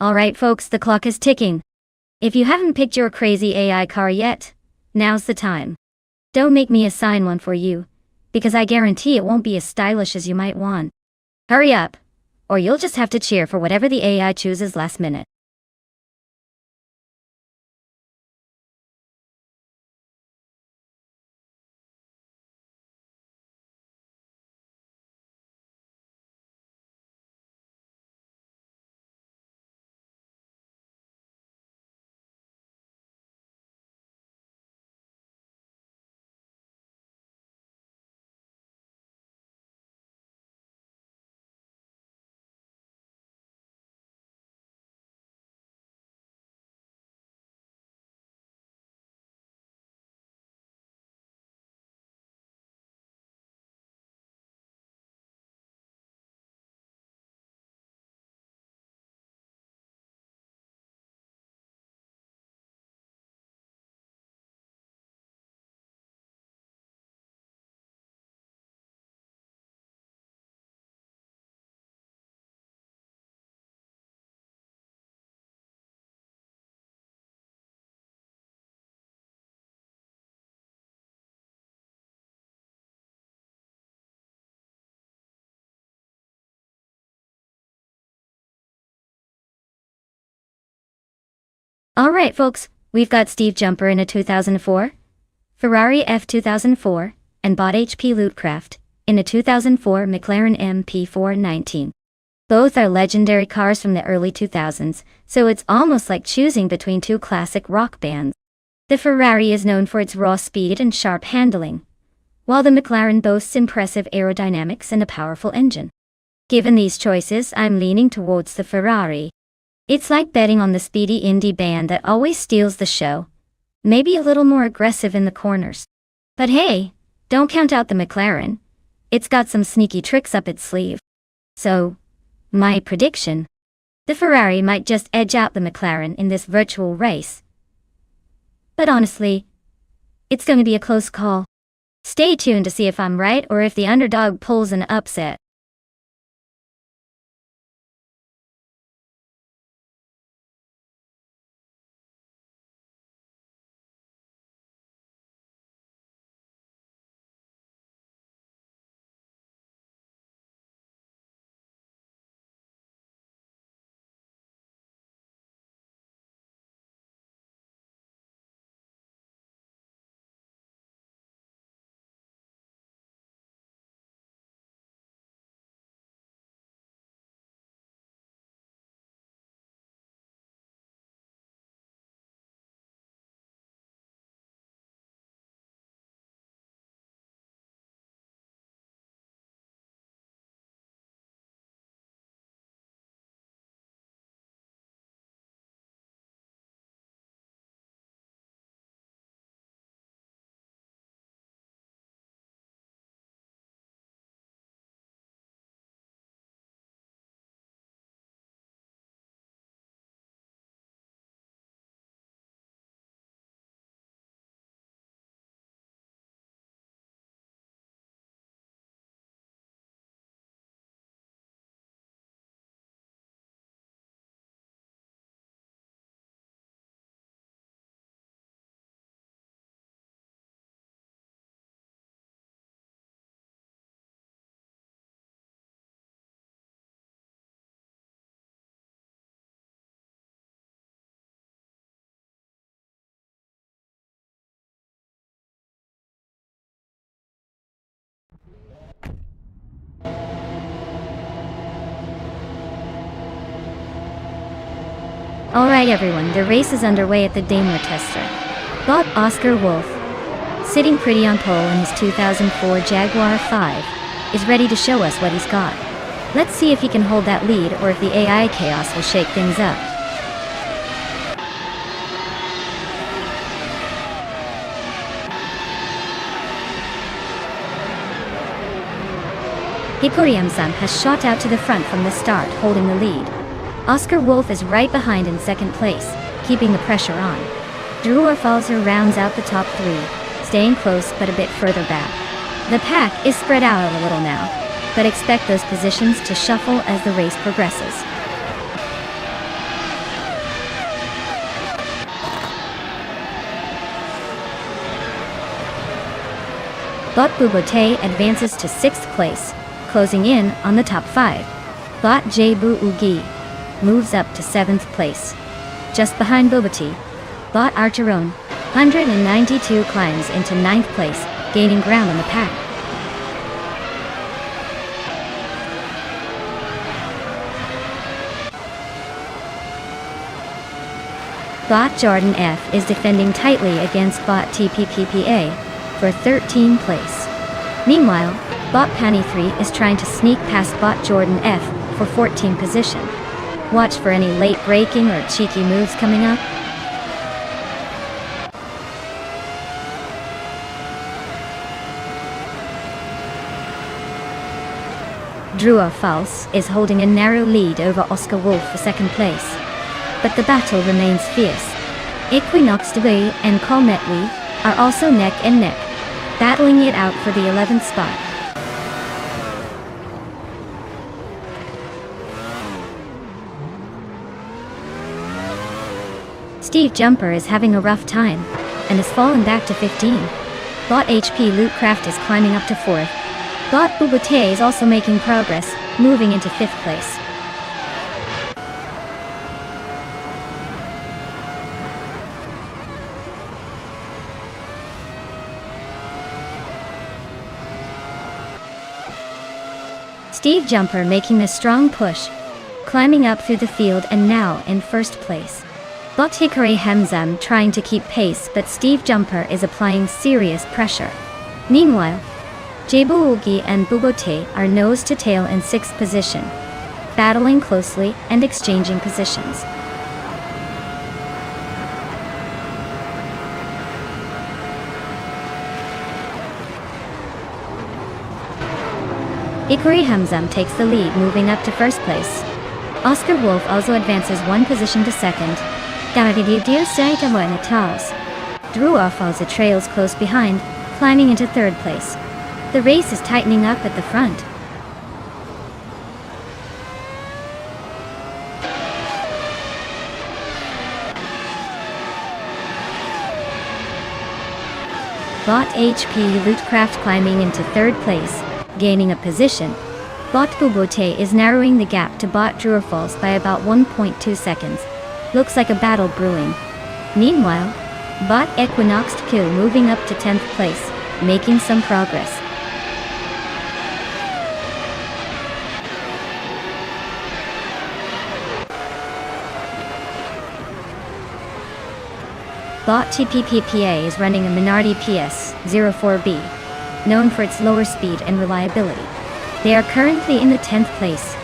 Alright folks, the clock is ticking. If you haven't picked your crazy AI car yet, now's the time. Don't make me assign one for you, because I guarantee it won't be as stylish as you might want. Hurry up, or you'll just have to cheer for whatever the AI chooses last minute. Alright folks, we've got Steve Jumper in a 2004, Ferrari F2004, and Bot HP Lootcraft in a 2004 McLaren MP419. Both are legendary cars from the early 2000s, so it's almost like choosing between two classic rock bands. The Ferrari is known for its raw speed and sharp handling, while the McLaren boasts impressive aerodynamics and a powerful engine. Given these choices, I'm leaning towards the Ferrari. It's like betting on the speedy indie band that always steals the show. Maybe a little more aggressive in the corners. But hey, don't count out the McLaren. It's got some sneaky tricks up its sleeve. So, my prediction: the Ferrari might just edge out the McLaren in this virtual race. But honestly, it's going to be a close call. Stay tuned to see if I'm right or if the underdog pulls an upset. Alright everyone, the race is underway at the Daimler tester. But Oscar Wolf, sitting pretty on pole in his 2004 Jaguar 5, is ready to show us what he's got. Let's see if he can hold that lead or if the AI chaos will shake things up. Hikoriamsan has shot out to the front from the start, holding the lead. Oscar Wolf is right behind in second place, keeping the pressure on. Drew Falzer rounds out the top three, staying close but a bit further back. The pack is spread out a little now, but expect those positions to shuffle as the race progresses. Bot Bubote advances to 6th place, closing in on the top 5. Bot J Bu Ugi moves up to 7th place. Just behind Bobati, Bot Archeron, 192 climbs into 9th place, gaining ground on the pack. Bot Jordan F is defending tightly against Bot TPPPA for 13th place. Meanwhile, Bot Pani 3 is trying to sneak past Bot Jordan F for 14th position. Watch for any late braking or cheeky moves coming up. Drua Fals is holding a narrow lead over Oscar Wolf for 2nd place. But the battle remains fierce. Equinox Dewey and Colmetwi are also neck and neck, battling it out for the 11th spot. Steve Jumper is having a rough time, and has fallen back to 15. Bot HP Lootcraft is climbing up to 4th. Bot Bubute is also making progress, moving into 5th place. Steve Jumper making a strong push, climbing up through the field and now in 1st place. Bot Hikari Hemzam trying to keep pace, but Steve Jumper is applying serious pressure. Meanwhile, Jabuugi and Bubote are nose to tail in 6th position, battling closely and exchanging positions. Ikuri Hamzam takes the lead, moving up to 1st place. Oscar Wolf also advances 1 position to 2nd. Druoff also trails close behind, climbing into 3rd place. The race is tightening up at the front. Bot HP Lootcraft climbing into 3rd place, gaining a position. Bot Bubote is narrowing the gap to Bot Druorfalls by about 1.2 seconds. Looks like a battle brewing. Meanwhile, Bot Equinox Q moving up to 10th place, making some progress. Bot TPPPA is running a Minardi PS-04B, known for its lower speed and reliability. They are currently in the 10th place,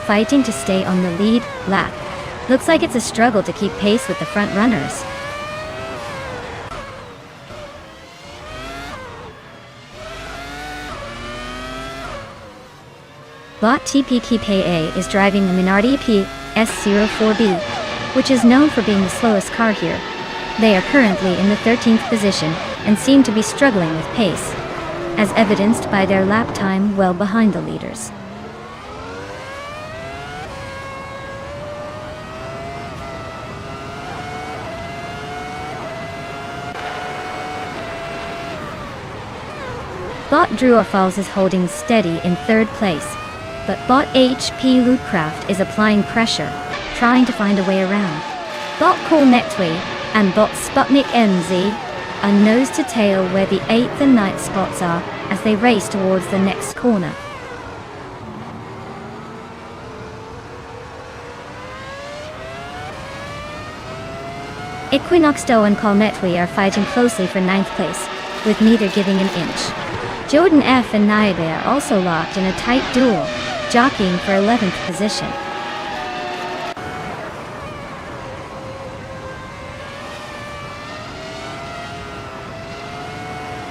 fighting to stay on the lead lap. Looks like it's a struggle to keep pace with the front runners. Bot TPKPA is driving the Minardi PS-04B, which is known for being the slowest car here. They are currently in the 13th position and seem to be struggling with pace, as evidenced by their lap time well behind the leaders. Bot Druorfalls is holding steady in 3rd place, but Bot HP Lootcraft is applying pressure, trying to find a way around. Bot Cool Netway and Bot Sputnik NZ are nose to tail where the 8th and 9th spots are as they race towards the next corner. Equinox Do and Colmetwe are fighting closely for 9th place, with neither giving an inch. Jordan F and Naibe are also locked in a tight duel, jockeying for 11th position.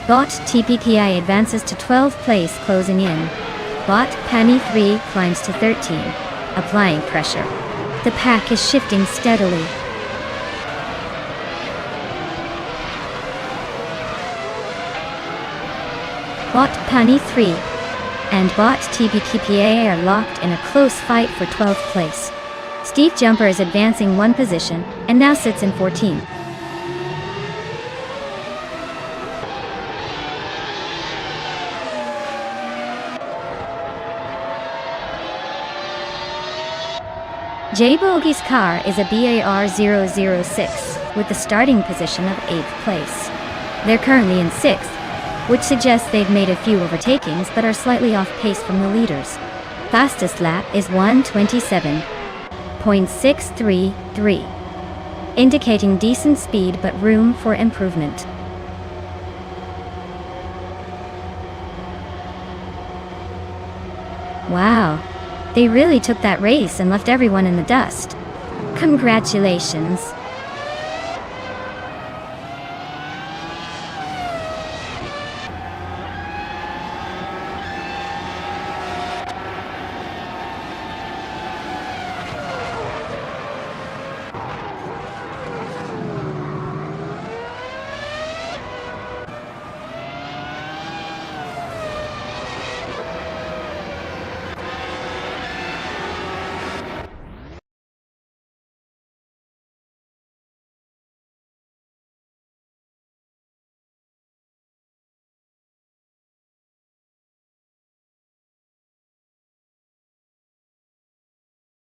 Bot TPKI advances to 12th place, closing in. Bot Pani 3 climbs to 13, applying pressure. The pack is shifting steadily. Bot Pani 3 and Bot TPKPA are locked in a close fight for 12th place. Steve Jumper is advancing 1 position and now sits in 14th. J Bogey's car is a BAR006 with the starting position of 8th place. They're currently in 6th, which suggests they've made a few overtakings but are slightly off pace from the leaders. Fastest lap is 1:27.633, indicating decent speed but room for improvement. Wow, they really took that race and left everyone in the dust. Congratulations.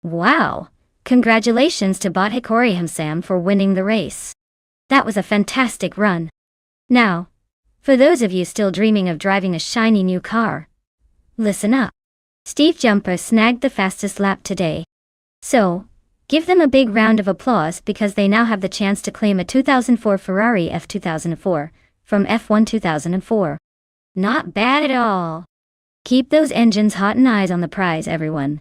Wow! Congratulations to Bot Hikori Hamsam for winning the race. That was a fantastic run. Now, for those of you still dreaming of driving a shiny new car, listen up. Steve Jumper snagged the fastest lap today. So, give them a big round of applause because they now have the chance to claim a 2004 Ferrari F2004 from F1 2004. Not bad at all. Keep those engines hot and eyes on the prize, everyone.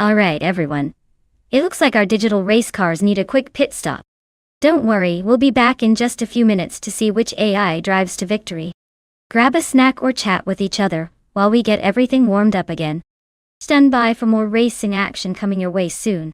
Alright, everyone. It looks like our digital race cars need a quick pit stop. Don't worry, we'll be back in just a few minutes to see which AI drives to victory. Grab a snack or chat with each other while we get everything warmed up again. Stand by for more racing action coming your way soon.